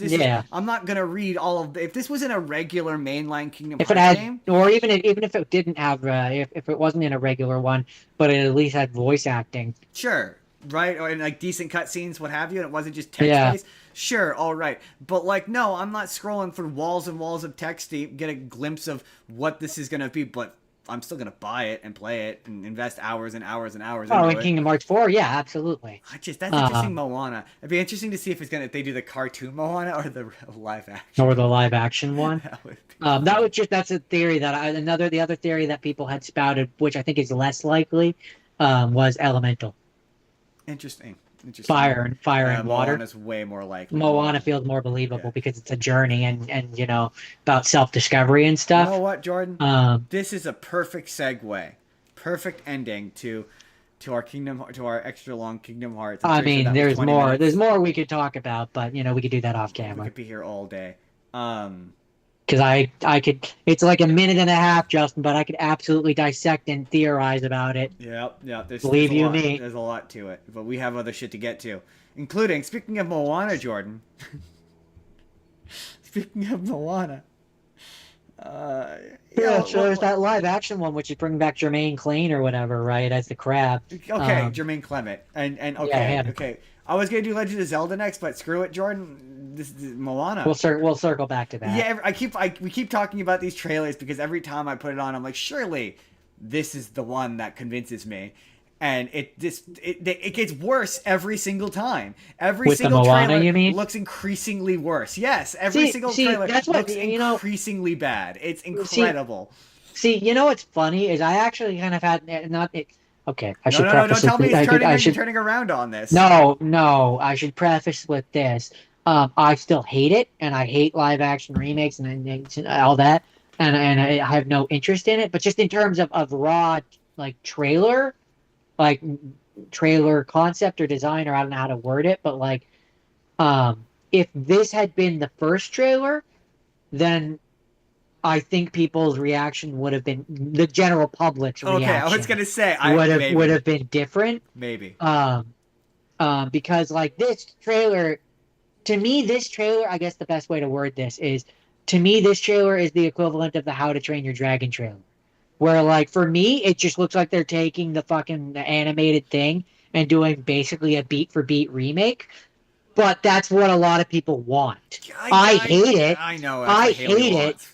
Speaker 2: I'm not gonna read all of if this was in a regular mainline Kingdom Hearts game,
Speaker 3: or even if it didn't have if it wasn't in a regular one, but it at least had voice acting.
Speaker 2: Sure, right, or in like decent cutscenes, what have you, and it wasn't just text based. Sure, all right, but like no, I'm not scrolling through walls and walls of text to get a glimpse of what this is gonna be, but I'm still gonna buy it and play it and invest hours and hours and hours
Speaker 3: Oh,
Speaker 2: into
Speaker 3: in
Speaker 2: it.
Speaker 3: Kingdom Hearts 4, yeah, absolutely.
Speaker 2: That's interesting. Moana. It'd be interesting to see if they do the cartoon Moana or the live action.
Speaker 3: Or the live action one.
Speaker 2: That would be
Speaker 3: That's a theory that the other theory that people had spouted, which I think is less likely, was elemental.
Speaker 2: interesting.
Speaker 3: Fire and water.
Speaker 2: Moana's way more likely.
Speaker 3: Moana feels more believable
Speaker 2: Yeah.
Speaker 3: because it's a journey and about self-discovery and
Speaker 2: You
Speaker 3: stuff.
Speaker 2: know what, Jordan?
Speaker 3: Um,
Speaker 2: This is a perfect segue, perfect ending to our extra long Kingdom Hearts.
Speaker 3: I mean,
Speaker 2: that was
Speaker 3: there's
Speaker 2: 20
Speaker 3: more.
Speaker 2: minutes.
Speaker 3: There's more we could talk about, but we could do that off
Speaker 2: We
Speaker 3: camera.
Speaker 2: could be here all day.
Speaker 3: Because I could. It's like a minute and a half, Justin, but I could absolutely dissect and theorize about it.
Speaker 2: Yeah.
Speaker 3: Believe
Speaker 2: there's a
Speaker 3: you
Speaker 2: lot,
Speaker 3: me.
Speaker 2: There's a lot to it, but we have other shit to get to, including speaking of Moana, Jordan. Speaking of Moana.
Speaker 3: Yeah, so there's that live action one, which is bringing back Jermaine Clean or whatever, right? As the crab.
Speaker 2: Okay, Jermaine Clement, and okay,
Speaker 3: yeah,
Speaker 2: okay. I was gonna do Legend of Zelda next, but screw it, Jordan. This is Moana.
Speaker 3: We'll circle back to that.
Speaker 2: Yeah, we keep talking about these trailers because every time I put it on, I'm like, surely this is the one that convinces me, and it gets worse every single time. Every
Speaker 3: With the
Speaker 2: single
Speaker 3: Moana,
Speaker 2: trailer
Speaker 3: you mean?
Speaker 2: looks increasingly worse. Yes, every single trailer
Speaker 3: that's what,
Speaker 2: looks increasingly bad. It's incredible.
Speaker 3: See, what's funny is I actually kind of had Okay, I should
Speaker 2: No,
Speaker 3: preface
Speaker 2: don't tell me
Speaker 3: you're
Speaker 2: turning around on this.
Speaker 3: No, I should preface with this. I still hate it, and I hate live action remakes and all that, and I have no interest in it. But just in terms of raw trailer, trailer concept or design, or I don't know how to word it, but if this had been the first trailer, then I think people's reaction would have been the general public's reaction.
Speaker 2: Okay, I was gonna say
Speaker 3: would have been different.
Speaker 2: Maybe.
Speaker 3: Because this trailer, to me, I guess the best way to word this is, to me, this trailer is the equivalent of the How to Train Your Dragon trailer, where for me, it just looks like they're taking the fucking animated thing and doing basically a beat for beat remake. But that's what a lot of people want. I hate it.
Speaker 2: I know.
Speaker 3: I hate it.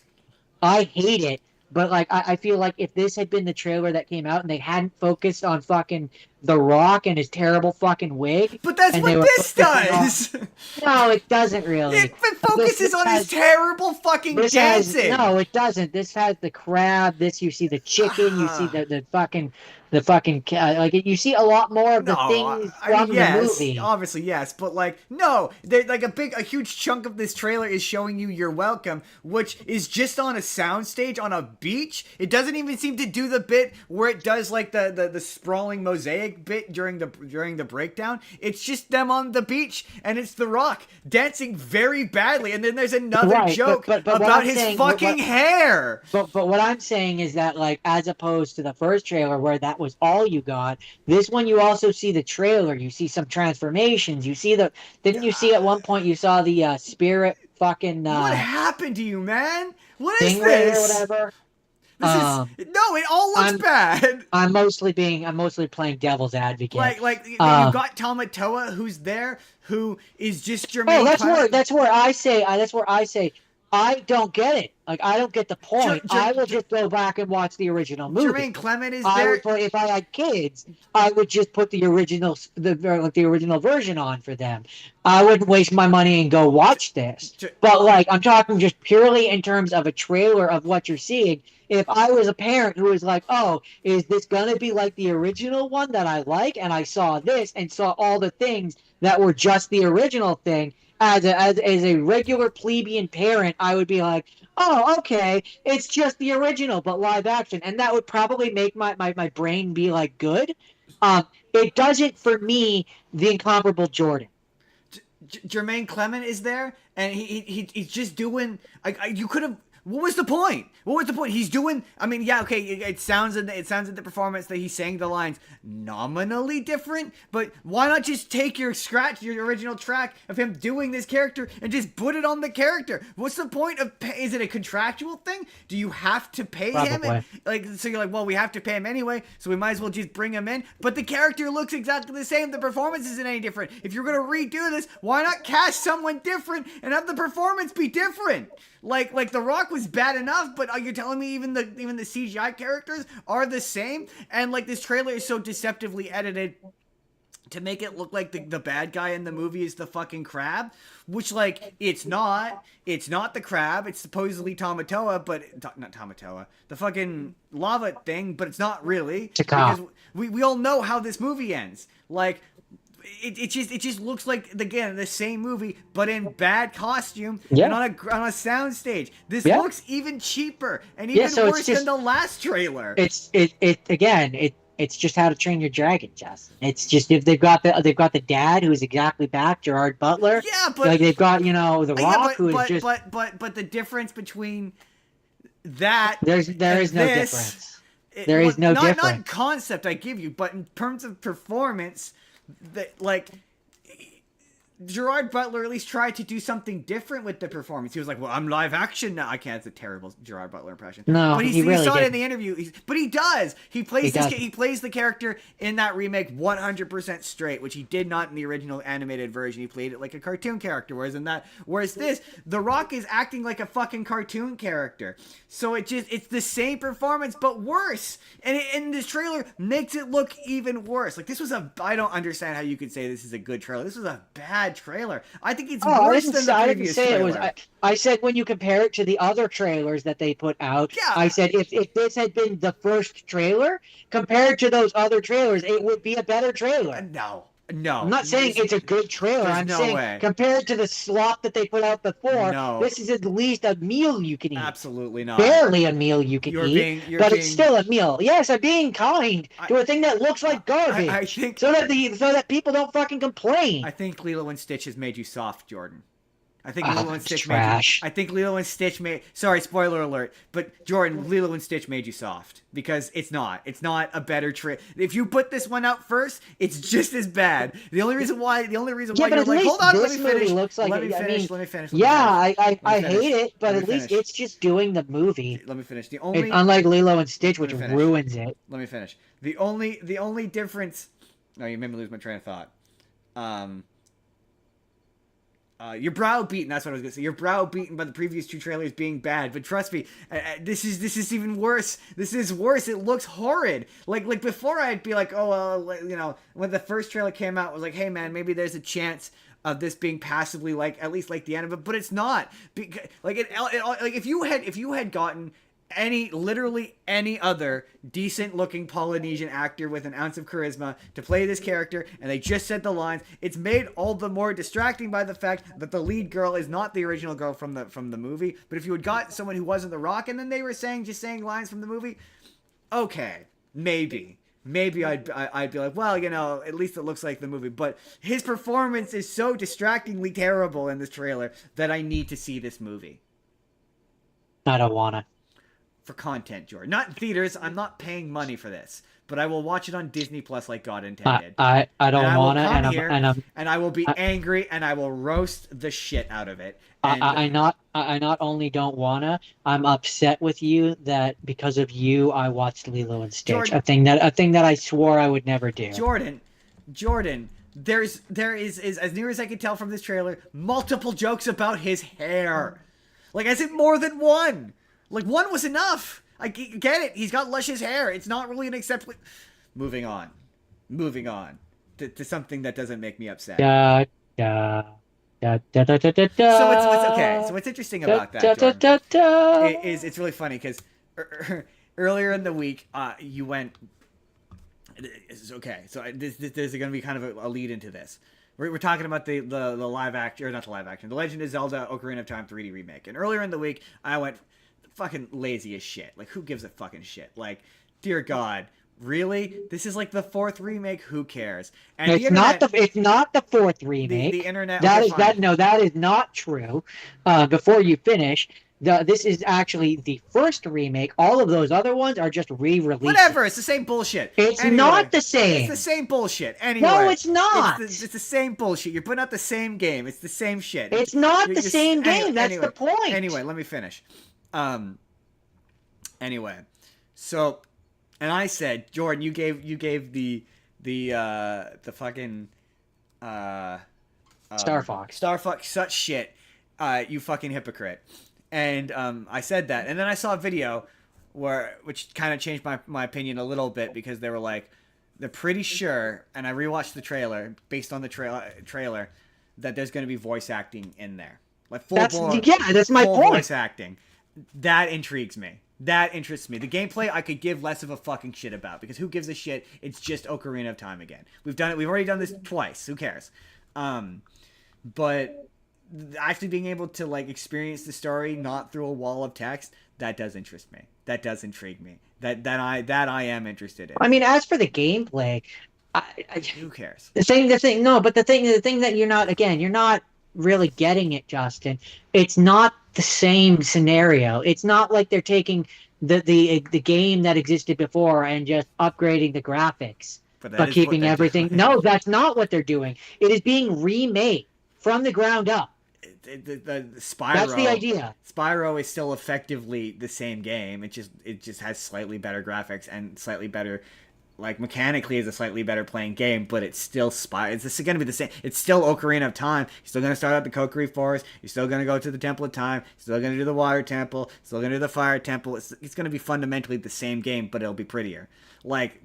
Speaker 3: I hate it, but I feel like if this had been the trailer that came out and they hadn't focused on fucking The Rock and his terrible fucking wig,
Speaker 2: but that's what this does.
Speaker 3: No, it doesn't really.
Speaker 2: It focuses on his terrible fucking dancing.
Speaker 3: No, it doesn't. This has the crab. You see the chicken. You see the fucking you see a lot more of the things from the movie.
Speaker 2: Obviously, yes, but no, a huge chunk of this trailer is showing you "You're Welcome," which is just on a soundstage on a beach. It doesn't even seem to do the bit where it does the sprawling mosaic bit during the breakdown. It's just them on the beach, and it's The Rock dancing very badly, and then there's another joke
Speaker 3: but
Speaker 2: about his fucking hair.
Speaker 3: But what I'm saying is that as opposed to the first trailer where that was all you got, this one you also see the trailer, you see some transformations, you see didn't you see at one point you saw the spirit fucking
Speaker 2: what happened to you, man? What is
Speaker 3: this or whatever?
Speaker 2: It all looks bad.
Speaker 3: I'm mostly playing devil's advocate.
Speaker 2: You got Tamatoa who's there, who is just Jermaine.
Speaker 3: That's where I say I don't get it. I don't get the point. I will just go back and watch the original movie.
Speaker 2: Jermaine Clement is there.
Speaker 3: If I had kids, I would just put the original version on for them. I wouldn't waste my money and go watch this. But I'm talking just purely in terms of a trailer of what you're seeing. If I was a parent who was like, oh, is this gonna be like the original one that I like, and I saw this and saw all the things that were just the original thing, as a regular plebeian parent, I would be like, oh, okay, it's just the original, but live action. And that would probably make my brain be good. It doesn't for me, the incomparable Jordan.
Speaker 2: Jermaine Clement is there, and he's just doing. You could have. What was the point? He's doing. I mean, yeah, okay. It sounds in the performance that he's saying the lines nominally different, but why not just take your original track of him doing this character and just put it on the character? What's the point of? Is it a contractual thing? Do you have to pay him? So you're like, well, we have to pay him anyway, so we might as well just bring him in. But the character looks exactly the same. The performance isn't any different. If you're gonna redo this, why not cast someone different and have the performance be different? Like The Rock was bad enough, but you're telling me even the CGI characters are the same, and like this trailer is so deceptively edited to make it look like the bad guy in the movie is the fucking crab, which, like, it's not the crab, it's supposedly Tamatoa, but not Tamatoa, the fucking lava thing, but it's not really, because we all know how this movie ends. Like, it just looks like, again, the same movie, but in bad costume and on a sound stage. This looks even cheaper and even worse than the last trailer.
Speaker 3: It's just How to Train Your Dragon, Justin. It's just, if they've got the dad who's exactly back, Gerard Butler.
Speaker 2: Yeah, but
Speaker 3: like they've got, the Rock, who is just.
Speaker 2: But the difference between that
Speaker 3: there is no difference. There is no difference.
Speaker 2: Not in concept, I give you, but in terms of performance, that, like, Gerard Butler at least tried to do something different with the performance. He was like, well, I'm live action now. I can't. It's a terrible Gerard Butler impression.
Speaker 3: No,
Speaker 2: but
Speaker 3: he really
Speaker 2: saw it
Speaker 3: didn't.
Speaker 2: in the interview. But he does. He plays the character in that remake 100% straight, which he did not in the original animated version. He played it like a cartoon character, whereas this, The Rock is acting like a fucking cartoon character. So it's the same performance, but worse. And this trailer makes it look even worse. Like, this was I don't understand how you could say this is a good trailer. This was a bad trailer. I think it's worse than the previous trailer.
Speaker 3: I said when you compare it to the other trailers that they put out, I said if this had been the first trailer compared to those other trailers, it would be a better trailer.
Speaker 2: No.
Speaker 3: I'm not saying it's a good trailer. I'm saying compared to the slop that they put out before, this is at least a meal you can eat.
Speaker 2: Absolutely not.
Speaker 3: Barely a meal you can eat, but it's still a meal. Yes, I'm being kind to a thing that looks like garbage.
Speaker 2: I think
Speaker 3: so that people don't fucking complain.
Speaker 2: I think Lilo and Stitch has made you soft, Jordan. I think Lilo and Stitch made. Sorry, spoiler alert. But Jordan, Lilo and Stitch made you soft because it's not. It's not a better trailer. If you put this one out first, it's just as bad. The only reason why you're like, hold on, let me finish. Let me finish.
Speaker 3: Yeah, I hate it, but at least it's just doing the movie.
Speaker 2: Let me finish.
Speaker 3: Unlike Lilo and Stitch, which ruins it.
Speaker 2: Let me finish. The only difference. No, you made me lose my train of thought. You're browbeaten. That's what I was gonna say. You're browbeaten by the previous two trailers being bad, but trust me, this is even worse. This is worse. It looks horrid. Like before, I'd be like, oh well, when the first trailer came out, I was like, hey man, maybe there's a chance of this being passively at least like the end of it, but it's not. Because if you had gotten literally any other decent looking Polynesian actor with an ounce of charisma to play this character, and they just said the lines, it's made all the more distracting by the fact that the lead girl is not the original girl from the movie. But if you had got someone who wasn't The Rock and then they were saying lines from the movie, okay, maybe I'd be like, well, at least it looks like the movie. But his performance is so distractingly terrible in this trailer that I need to see this movie.
Speaker 3: I don't wanna.
Speaker 2: For content, Jordan. Not in theaters. I'm not paying money for this, but I will watch it on Disney Plus like God intended.
Speaker 3: I don't want to,
Speaker 2: and I will be angry, and I will roast the shit out of it.
Speaker 3: I not only don't wanna, I'm upset with you that because of you I watched Lilo and Stitch, Jordan, a thing that I swore I would never do.
Speaker 2: Jordan. There is as near as I can tell from this trailer, multiple jokes about his hair. Like, as if more than one. Like, one was enough. I get it. He's got luscious hair. It's not really an acceptable... Moving on. To something that doesn't make me upset.
Speaker 3: So
Speaker 2: what's okay. So what's interesting about that, Jordan, is it's really funny because earlier in the week, you went... Okay, so there's going to be kind of a lead into this. We're talking about the live action, or not the live action, The Legend of Zelda Ocarina of Time 3D remake. And earlier in the week, I went... fucking lazy as shit. Like, who gives a fucking shit? Like, dear God, really? This is like the fourth remake. Who cares? And
Speaker 3: it's not the fourth remake.
Speaker 2: The internet.
Speaker 3: That is not true. Before you finish, this is actually the first remake. All of those other ones are just re-releases.
Speaker 2: Whatever. It's the same bullshit.
Speaker 3: It's not the same.
Speaker 2: It's the same bullshit. Anyway.
Speaker 3: No, it's not.
Speaker 2: It's the same bullshit. You're putting out the same game. It's the same shit.
Speaker 3: It's not the same game. That's the point.
Speaker 2: Anyway, let me finish. Anyway, so, and I said, Jordan, you gave the fucking
Speaker 3: Star Fox
Speaker 2: such shit. You fucking hypocrite. And I said that, and then I saw a video which kind of changed my opinion a little bit, because they were like, they're pretty sure, and I rewatched the trailer based on the trailer, that there's going to be voice acting in there, like
Speaker 3: That's my
Speaker 2: full
Speaker 3: point.
Speaker 2: voice acting. That intrigues me. That interests me. The gameplay I could give less of a fucking shit about, because who gives a shit? It's just Ocarina of Time again. We've done it. We've already done this twice. Who cares? But actually being able to like experience the story not through a wall of text, that does interest me. That does intrigue me. That I am interested in.
Speaker 3: I mean, as for the gameplay,
Speaker 2: Who cares?
Speaker 3: The thing that you're not really getting it, Justin. It's not the same scenario. It's not like they're taking the game that existed before and just upgrading the graphics, but keeping everything. No, that's not what they're doing. It is being remade from the ground up.
Speaker 2: The Spyro.
Speaker 3: That's the idea.
Speaker 2: Spyro is still effectively the same game. It just has slightly better graphics and slightly better, like mechanically, is a slightly better playing game. But it's still Spyro. It's going to be the same. It's still Ocarina of Time. You're still going to start out the Kokiri Forest. You're still going to go to the Temple of Time. You're still going to do the Water Temple. Still going to do the Fire Temple. It's going to be fundamentally the same game, but it'll be prettier. Like.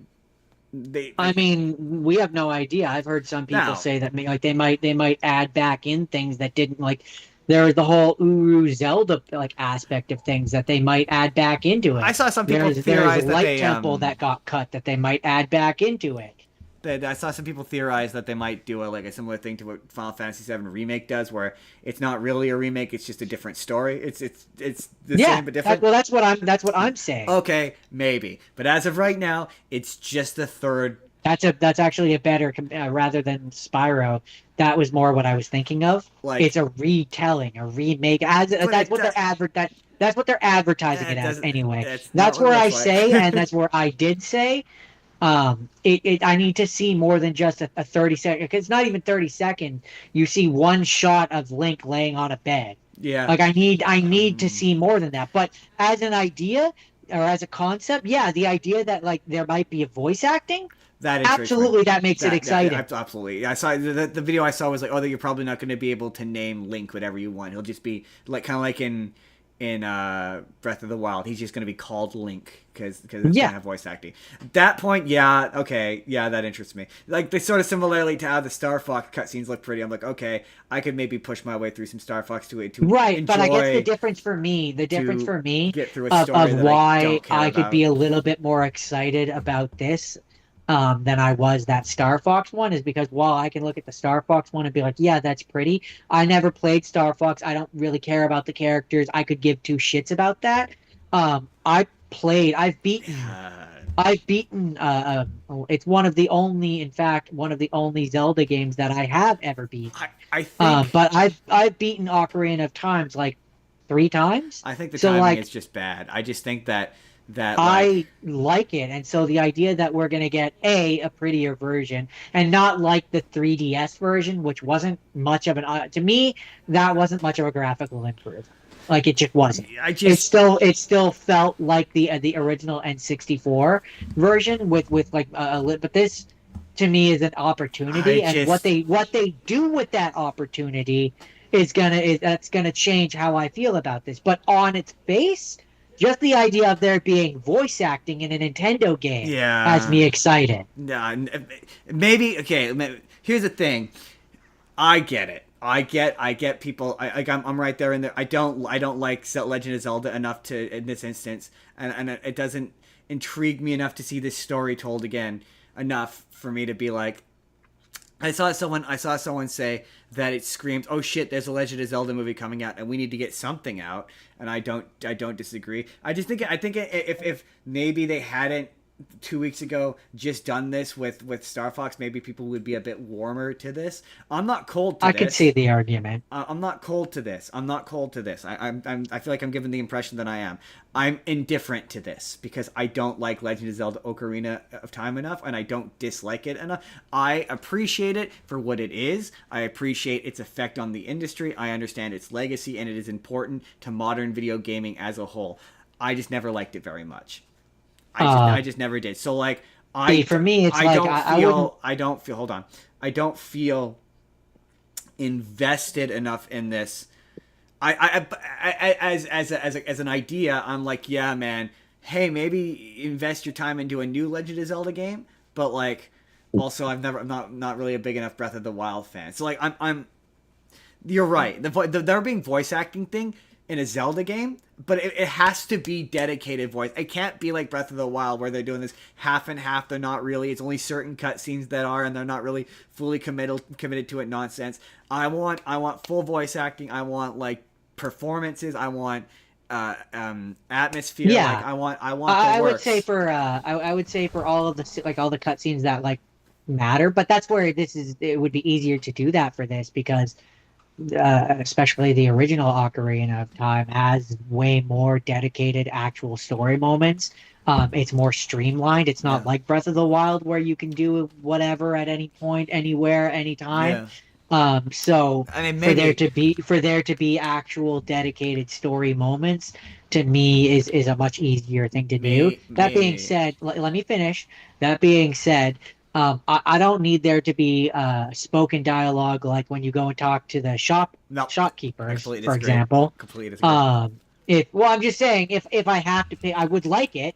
Speaker 3: I mean, we have no idea. I've heard some people say that like they might add back in things that didn't, like there was the whole Uru Zelda like aspect of things that they might add back into it.
Speaker 2: I saw some people theorize that
Speaker 3: Light Temple that got cut that they might add back into it.
Speaker 2: I saw some people theorize that they might do a similar thing to what Final Fantasy VII Remake does, where it's not really a remake; it's just a different story. It's the same but different.
Speaker 3: That's what I'm saying.
Speaker 2: Okay, maybe, but as of right now, it's just the third.
Speaker 3: That's actually a better rather than Spyro. That was more what I was thinking of. Like, it's a retelling, a remake. That's what they're advertising it as anyway. That's where I say, and that's where I did say. I need to see more than just a 30-second, because it's not even 30 seconds. You see one shot of Link laying on a bed.
Speaker 2: Yeah.
Speaker 3: Like I need to see more than that. But as an idea or as a concept, yeah, the idea that like there might be a voice acting, absolutely, that makes it exciting.
Speaker 2: Absolutely. I saw the video I saw was like, oh, that you're probably not going to be able to name Link whatever you want. He'll just be like kind of like in Breath of the Wild, he's just going to be called Link because it's going to have voice acting. At that point, that interests me. Like, they sort of similarly to how the Star Fox cutscenes look pretty. I'm like, okay, I could maybe push my way through some Star Fox to
Speaker 3: right,
Speaker 2: enjoy,
Speaker 3: but I guess the difference for me
Speaker 2: get through a story
Speaker 3: of why I could be a little bit more excited about this than I was that Star Fox one is because while I can look at the Star Fox one and be like, yeah, that's pretty. I never played Star Fox. I don't really care about the characters. I could give two shits about that. I've beaten it's one of the only Zelda games that I have ever beat.
Speaker 2: I think
Speaker 3: but I've beaten Ocarina of Time like 3 times.
Speaker 2: I think the timing is just bad. I just think that
Speaker 3: I like it, and so the idea that we're gonna get a prettier version and not like the 3DS version, which wasn't much of to me, that wasn't much of a graphical improvement. Like, it just wasn't. It still felt like the original N64 version with like but this to me is an opportunity, what they do with that opportunity is gonna change how I feel about this. But on its face, just the idea of there being voice acting in a Nintendo game has me excited.
Speaker 2: Maybe, okay, here's the thing. I get it. I get people. I'm right there in there. I don't like Legend of Zelda enough to, in this instance, and it doesn't intrigue me enough to see this story told again enough for me to be like. I saw someone say that it screamed, "Oh shit! There's a Legend of Zelda movie coming out, and we need to get something out." And I don't disagree. I think if maybe they hadn't 2 weeks ago just done this with Star Fox, maybe people would be a bit warmer to this. I'm not cold to this.
Speaker 3: I could see the argument.
Speaker 2: I'm not cold to this. I feel like I'm giving the impression that I am. I'm indifferent to this because I don't like Legend of Zelda Ocarina of Time enough, and I don't dislike it enough. I appreciate it for what it is. I appreciate its effect on the industry. I understand its legacy, and it is important to modern video gaming as a whole. I just never liked it very much. I just never did. So like,
Speaker 3: for me, it's I
Speaker 2: don't feel invested enough in this as an idea, I'm like, yeah, man. Hey, maybe invest your time into a new Legend of Zelda game, but like, also I'm not really a big enough Breath of the Wild fan. So like, I'm you're right. There being voice acting thing in a Zelda game, but it has to be dedicated voice. It can't be like Breath of the Wild where they're doing this half and half. They're not really. It's only certain cutscenes that are, and they're not really fully committed to it. Nonsense. I want full voice acting. I want like performances. I want atmosphere.
Speaker 3: Yeah.
Speaker 2: Like, I want.
Speaker 3: I would say for I would say for all of the like all the cutscenes that like matter, but that's where it would be easier to do that for this because especially the original Ocarina of Time has way more dedicated actual story moments. It's more streamlined. It's not like Breath of the Wild where you can do whatever at any point, anywhere, anytime. So
Speaker 2: I mean,
Speaker 3: for there to be actual dedicated story moments to me is a much easier thing to do. That being said, let me finish. That being said, I don't need there to be spoken dialogue like when you go and talk to the shopkeepers, for example.
Speaker 2: Completely disagree.
Speaker 3: I'm just saying if I have to pick, I would like it,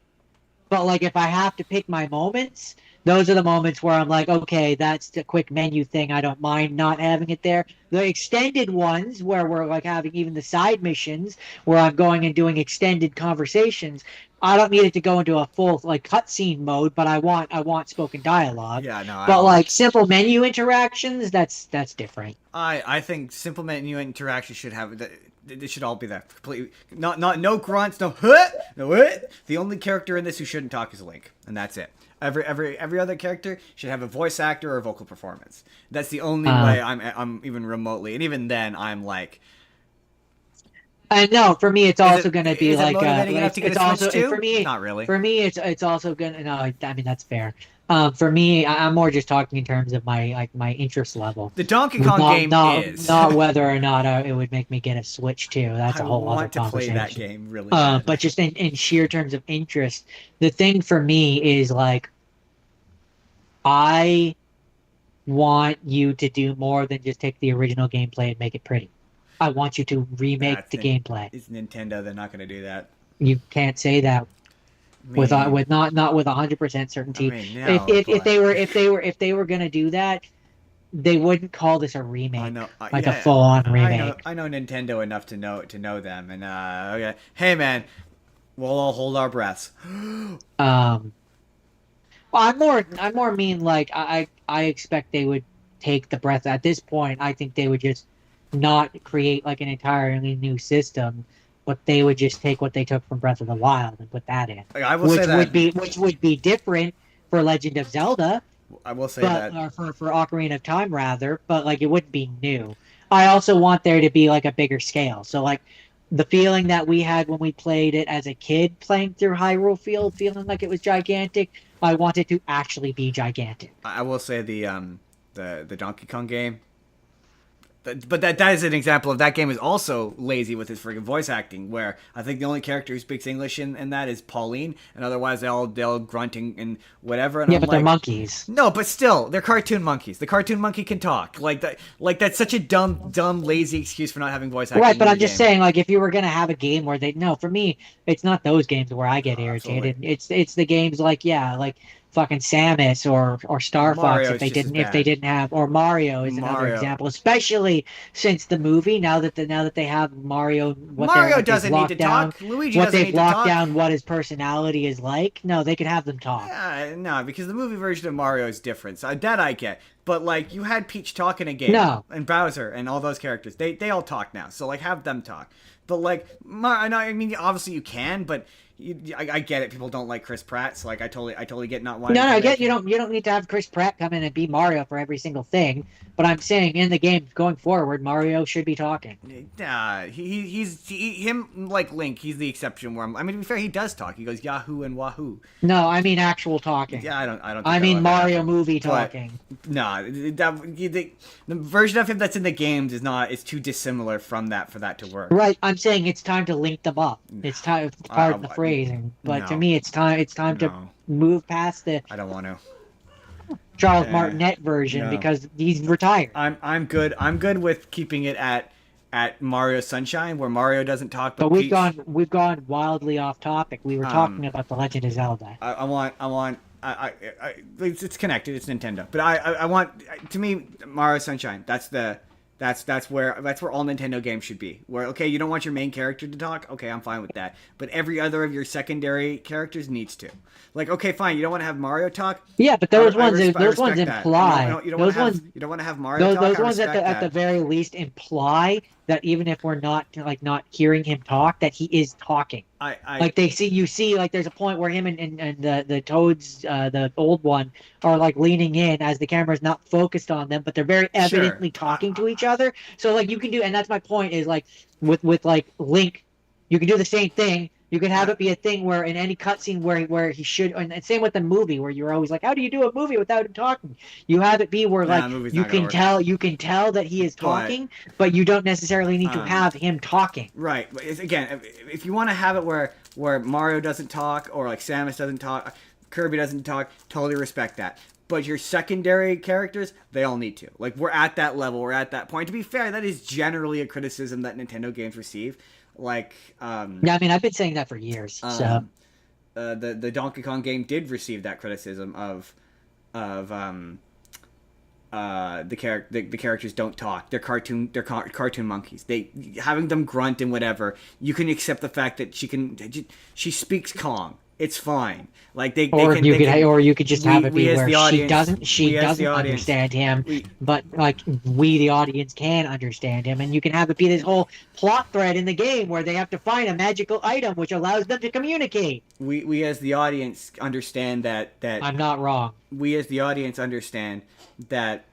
Speaker 3: but like if I have to pick my moments, those are the moments where I'm like, okay, that's the quick menu thing. I don't mind not having it there. The extended ones where we're like having even the side missions where I'm going and doing extended conversations. I don't need it to go into a full like cutscene mode, but I want spoken dialogue.
Speaker 2: Yeah, no.
Speaker 3: But like simple menu interactions, that's different.
Speaker 2: I think simple menu interactions should have. It should all be that completely. No grunts, no what. The only character in this who shouldn't talk is Link, and that's it. Every other character should have a voice actor or a vocal performance. That's the only way I'm even remotely, and even then I'm like.
Speaker 3: And no, for me, it's also going to be like
Speaker 2: it's also for me. Not really.
Speaker 3: For me, it's also going to. No, I mean that's fair. For me, I'm more just talking in terms of my interest level.
Speaker 2: The Donkey Kong game is
Speaker 3: not whether or not it would make me get a Switch too. That's a whole other conversation.
Speaker 2: I want to play that game really bad.
Speaker 3: But just in sheer terms of interest, the thing for me is like, I want you to do more than just take the original gameplay and make it pretty. I want you to remake the gameplay.
Speaker 2: It's Nintendo. They're not going to do that.
Speaker 3: You can't say that. With not with 100% certainty. If they were gonna do that, they wouldn't call this a remake, a full-on remake.
Speaker 2: I know Nintendo enough to know them, and okay. Hey man, we'll all hold our breaths.
Speaker 3: Well, I'm more mean like I expect they would take the breath at this point. I think they would just not create like an entirely new system. But they would just take what they took from Breath of the Wild and put that in.
Speaker 2: I will say that.
Speaker 3: Which would be different for Legend of Zelda.
Speaker 2: I will say that.
Speaker 3: Or for Ocarina of Time, rather. But, like, it wouldn't be new. I also want there to be, like, a bigger scale. So, like, the feeling that we had when we played it as a kid, playing through Hyrule Field, feeling like it was gigantic, I want it to actually be gigantic.
Speaker 2: I will say the Donkey Kong game. But that is an example of that game is also lazy with his freaking voice acting, where I think the only character who speaks English in that is Pauline, and otherwise they're all grunting and whatever. And
Speaker 3: yeah, but they're monkeys.
Speaker 2: No, but still, they're cartoon monkeys. The cartoon monkey can talk. Like that's such a dumb, lazy excuse for not having voice acting.
Speaker 3: Right, but I'm just saying, like, if you were gonna have a game where for me, it's not those games where I get irritated. Absolutely. It's the games like fucking Samus or Star Fox if they didn't have, or Mario is another example, especially since the movie now that they have Mario
Speaker 2: doesn't need to talk. Luigi doesn't need to talk. What they've locked down what his personality is like. No, they could have them talk. No, because the movie version of Mario is different. So that I get. But like you had Peach talk in a game, and Bowser and all those characters, they all talk now. So like have them talk. But like I mean obviously you can, but I get it. People don't like Chris Pratt, so like I totally get not wanting.
Speaker 3: No, I get you don't need to have Chris Pratt come in and be Mario for every single thing. But I'm saying in the game going forward, Mario should be talking.
Speaker 2: He's him like Link. He's the exception. Where I mean, to be fair, he does talk. He goes Yahoo and Wahoo.
Speaker 3: No, I mean actual talking.
Speaker 2: Yeah, I don't. Think
Speaker 3: I mean Mario movie talking.
Speaker 2: The version of him that's in the games is not. It's too dissimilar from that for that to work.
Speaker 3: Right. I'm saying it's time to link them up. It's time. Pardon the phrasing, but to me, it's time to move past the.
Speaker 2: I don't want to.
Speaker 3: Charles Martinet version because he's retired.
Speaker 2: I'm good. I'm good with keeping it at at Mario Sunshine, where Mario doesn't talk,
Speaker 3: But
Speaker 2: Peach.
Speaker 3: we've gone wildly off topic. We were talking about The Legend of Zelda.
Speaker 2: I want. It's connected. It's Nintendo, but I want. To me, Mario Sunshine. That's where all Nintendo games should be. Where okay, you don't want your main character to talk. Okay, I'm fine with that. But every other of your secondary characters needs to. Like, okay, fine. You don't want to have Mario talk.
Speaker 3: Yeah, but those ones
Speaker 2: respect
Speaker 3: imply.
Speaker 2: You don't want to have Mario talk.
Speaker 3: Those ones at the very least imply that even if we're not hearing him talk, that he is talking. Like you see like there's a point where him and the Toads, the old one, are like leaning in as the camera's not focused on them, but they're very evidently talking to each other. So like you can do, and that's my point, is like with like Link, you can do the same thing. You can have it be a thing where in any cutscene where he should, and same with the movie where you're always like, how do you do a movie without him talking? You have it be where like you can tell that he is talking, but you don't necessarily need to have him talking.
Speaker 2: Right. Again, if you want to have it where Mario doesn't talk or like Samus doesn't talk, Kirby doesn't talk, totally respect that. But your secondary characters, they all need to. Like we're at that level, we're at that point. To be fair, that is generally a criticism that Nintendo games receive. Like
Speaker 3: yeah, I mean I've been saying that for years. So
Speaker 2: the Donkey Kong game did receive that criticism of the characters don't talk. They're cartoon monkeys. They having them grunt and whatever. You can accept the fact that she speaks Kong. It's fine. Like
Speaker 3: or you could just have it be where she doesn't understand him, but like we the audience can understand him, and you can have it be this whole plot thread in the game where they have to find a magical item which allows them to communicate.
Speaker 2: We as the audience understand that
Speaker 3: I'm not wrong.
Speaker 2: We as the audience understand that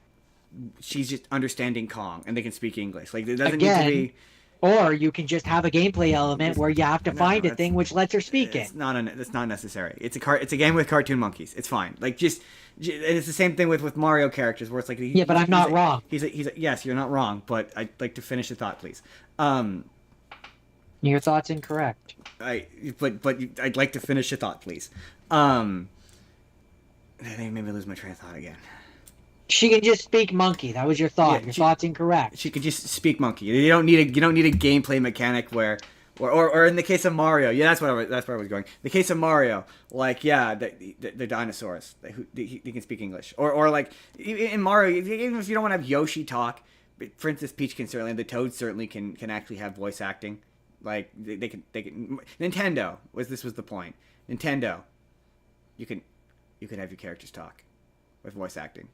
Speaker 2: she's just understanding Kong and they can speak English. Like it doesn't need to be.
Speaker 3: Or you can just have a gameplay element where you have to find a thing which lets her speak it.
Speaker 2: That's not necessary. It's a game with cartoon monkeys. It's fine. Like it's the same thing with Mario characters where it's like
Speaker 3: but I'm not wrong.
Speaker 2: Yes, you're not wrong. But I'd like to finish the thought, please.
Speaker 3: Your thought's incorrect.
Speaker 2: But I'd like to finish the thought, please. That made me lose my train of thought again.
Speaker 3: She can just speak monkey. That was your thought. Your thought's incorrect.
Speaker 2: She could just speak monkey. You don't need a gameplay mechanic where, or in the case of Mario, that's where I was going. In the case of Mario, like the dinosaurs, they can speak English, or like in Mario, even if you don't want to have Yoshi talk, for instance, Peach can certainly, and the Toad certainly can actually have voice acting. Like they can. Nintendo was the point. Nintendo, you can have your characters talk with voice acting.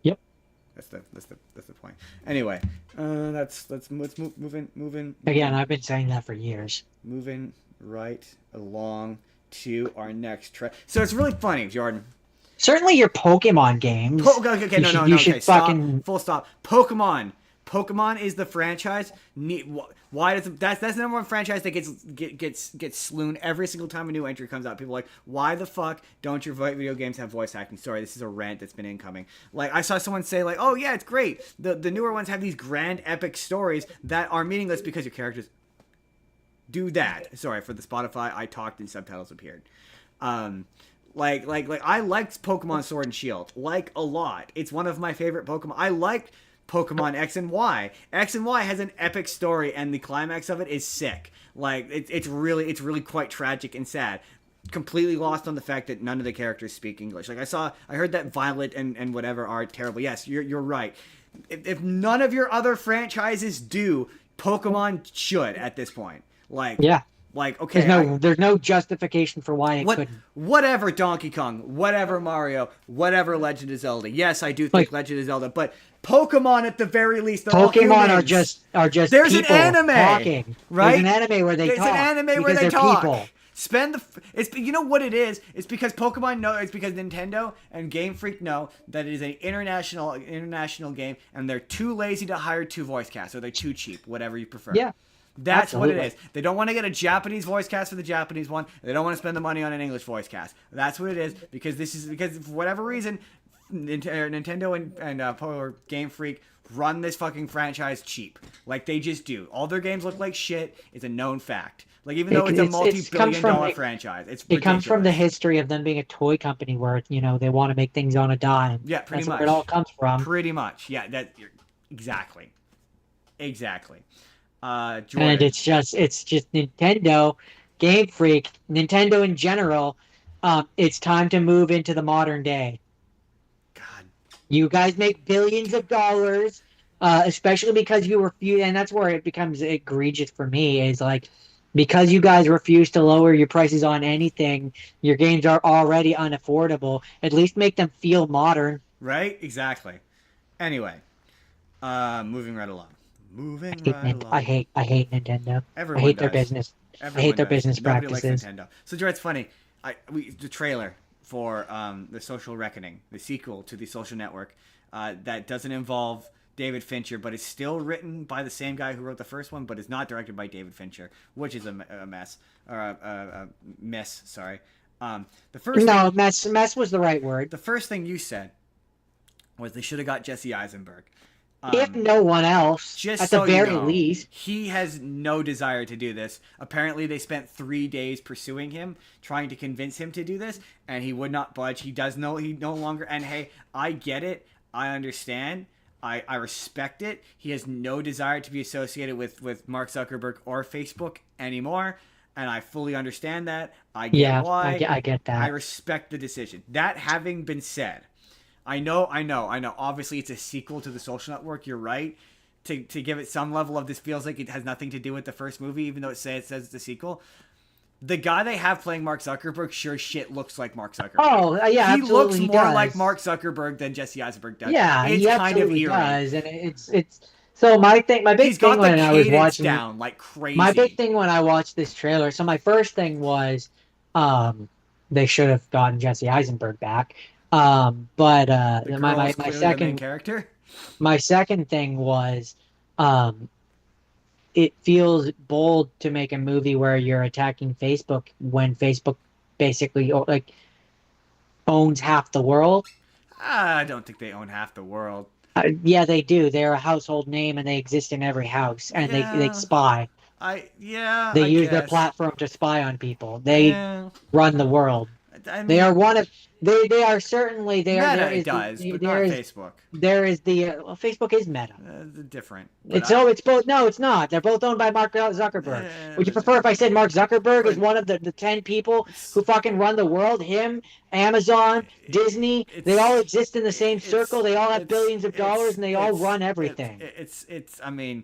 Speaker 3: Yep.
Speaker 2: That's the point. Anyway, let's moving.
Speaker 3: Again, I've been saying that for years.
Speaker 2: Moving right along to our next track. So it's really funny, Jordan.
Speaker 3: Certainly, your Pokemon games.
Speaker 2: Okay, no.
Speaker 3: You should fucking
Speaker 2: full stop. Pokemon is the franchise. Why does that's the number one franchise that gets sloon every single time a new entry comes out? People are like, why the fuck don't your video games have voice acting? Sorry, this is a rant that's been incoming. Like I saw someone say like, oh yeah, it's great. The newer ones have these grand epic stories that are meaningless because your characters do that. Sorry for the Spotify. I talked and subtitles appeared. Like I liked Pokemon Sword and Shield like a lot. It's one of my favorite Pokemon. I liked Pokemon X and Y. X and Y has an epic story, and the climax of it is sick. Like it's really quite tragic and sad. Completely lost on the fact that none of the characters speak English. Like I heard that Violet and whatever are terrible. Yes, you're right. If none of your other franchises do, Pokemon should at this point. Like
Speaker 3: yeah.
Speaker 2: Like, okay,
Speaker 3: there's no justification for why it couldn't.
Speaker 2: Whatever Donkey Kong, whatever Mario, whatever Legend of Zelda. Yes, I do think Legend of Zelda, but Pokemon at the very least,
Speaker 3: Pokemon are just
Speaker 2: There's
Speaker 3: people
Speaker 2: an anime
Speaker 3: talking.
Speaker 2: Right?
Speaker 3: There's an anime where they talk.
Speaker 2: There's an anime where they talk.
Speaker 3: People.
Speaker 2: It's you know what it is? It's because Pokemon know. It's because Nintendo and Game Freak know that it is an international game, and they're too lazy to hire 2 voice casts, or they're too cheap, whatever you prefer.
Speaker 3: Yeah.
Speaker 2: That's Absolutely. What it is. They don't want to get a Japanese voice cast for the Japanese one. They don't want to spend the money on an English voice cast. That's what it is. Because for whatever reason, Nintendo and or Game Freak run this fucking franchise cheap. Like they just do. All their games look like shit. It's a known fact. Like even though it's a multi-billion-dollar franchise, it's ridiculous.
Speaker 3: It comes from the history of them being a toy company where they want to make things on a dime.
Speaker 2: Yeah, pretty much.
Speaker 3: That's where it all comes from.
Speaker 2: Pretty much. Yeah, exactly. Jordan.
Speaker 3: And it's just Nintendo, Game Freak, Nintendo in general. It's time to move into the modern day.
Speaker 2: God.
Speaker 3: You guys make billions of dollars, especially because you refuse, and that's where it becomes egregious for me, is like, because you guys refuse to lower your prices on anything, your games are already unaffordable. At least make them feel modern.
Speaker 2: Right? Exactly. Anyway, moving right along.
Speaker 3: I hate Nintendo.
Speaker 2: Everyone
Speaker 3: I hate
Speaker 2: does.
Speaker 3: their business.
Speaker 2: Everyone
Speaker 3: I hate their
Speaker 2: does.
Speaker 3: business
Speaker 2: Nobody
Speaker 3: practices.
Speaker 2: likes Nintendo. So, Jared, it's funny. The trailer for The Social Reckoning, the sequel to The Social Network, that doesn't involve David Fincher, but is still written by the same guy who wrote the first one, but is not directed by David Fincher, which is a mess. Or a miss, sorry.
Speaker 3: Mess was the right word.
Speaker 2: The first thing you said was they should have got Jesse Eisenberg.
Speaker 3: If no one else,
Speaker 2: just
Speaker 3: at
Speaker 2: so
Speaker 3: the very
Speaker 2: you know,
Speaker 3: least.
Speaker 2: he has no desire to do this. Apparently, they spent 3 days pursuing him, trying to convince him to do this, and he would not budge. He no longer. And hey, I get it. I understand. I respect it. He has no desire to be associated with Mark Zuckerberg or Facebook anymore, and I fully understand that. I get why.
Speaker 3: I get that.
Speaker 2: I respect the decision. That having been said, I know. Obviously, it's a sequel to The Social Network. You're right. To give it some level of this feels like it has nothing to do with the first movie, even though it says it's a sequel. The guy they have playing Mark Zuckerberg sure shit looks like Mark Zuckerberg.
Speaker 3: Oh, yeah,
Speaker 2: he looks
Speaker 3: absolutely
Speaker 2: more
Speaker 3: does.
Speaker 2: like Mark Zuckerberg than Jesse Eisenberg does.
Speaker 3: Yeah,
Speaker 2: it's
Speaker 3: he
Speaker 2: kind of
Speaker 3: absolutely
Speaker 2: eerie.
Speaker 3: does, and it's. So my big
Speaker 2: He's got
Speaker 3: thing
Speaker 2: the
Speaker 3: when I was
Speaker 2: cadence
Speaker 3: watching
Speaker 2: down like crazy.
Speaker 3: my big thing when I watched this trailer. So my first thing was, they should have gotten Jesse Eisenberg back. But
Speaker 2: The girl
Speaker 3: my
Speaker 2: is clearly the main
Speaker 3: second
Speaker 2: character.
Speaker 3: my second thing was, it feels bold to make a movie where you're attacking Facebook when Facebook basically owns half the world.
Speaker 2: I don't think they own half the world.
Speaker 3: Yeah, they do. They're a household name, and they exist in every house, and they spy.
Speaker 2: They
Speaker 3: use their platform to spy on people. They run the world.
Speaker 2: I mean,
Speaker 3: They are one of. They are certainly there.
Speaker 2: Meta
Speaker 3: There is
Speaker 2: does,
Speaker 3: the,
Speaker 2: but
Speaker 3: there
Speaker 2: not
Speaker 3: is,
Speaker 2: Facebook.
Speaker 3: There is the Facebook is Meta.
Speaker 2: Different.
Speaker 3: It's both. No, it's not. They're both owned by Mark Zuckerberg. Would you prefer if I said Mark Zuckerberg is one of the 10 people who fucking run the world? Him, Amazon, Disney, they all exist in the same circle. They all have billions of dollars, and they all run everything.
Speaker 2: I mean,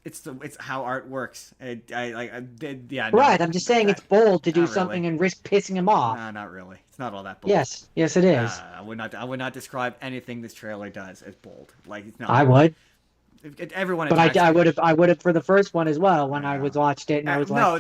Speaker 2: it's how art works. Yeah. No,
Speaker 3: Right. I'm just saying it's bold to do
Speaker 2: not
Speaker 3: something
Speaker 2: really.
Speaker 3: and risk pissing him off.
Speaker 2: No, not really. It's not all that bold.
Speaker 3: Yes, it is.
Speaker 2: I would not describe anything this trailer does as bold. Like it's not.
Speaker 3: I would.
Speaker 2: Everyone.
Speaker 3: But I would have for the first one as well when I watched it, and I was like,
Speaker 2: no,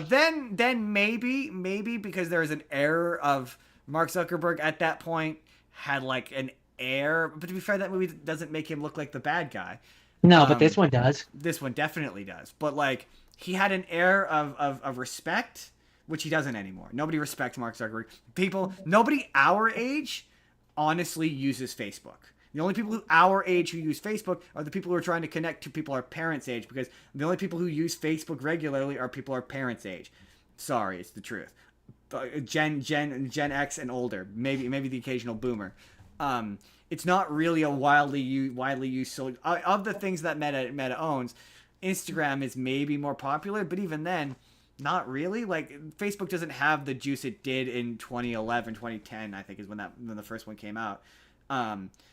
Speaker 2: then maybe because there was an air of Mark Zuckerberg at that point had like an air. But to be fair, that movie doesn't make him look like the bad guy.
Speaker 3: no, but this one does.
Speaker 2: This one definitely does. But like he had an air of respect, which he doesn't anymore. Nobody respects Mark Zuckerberg. Nobody our age honestly uses Facebook. The only people our age who use Facebook are the people who are trying to connect to people our parents' age, because the only people who use Facebook regularly are people our parents' age. Sorry, it's the truth. Gen X and older, maybe the occasional boomer. It's not really a widely used. So of the things that Meta owns, Instagram is maybe more popular, but even then, not really. Like Facebook doesn't have the juice it did in 2011, 2010. I think is when the first one came out.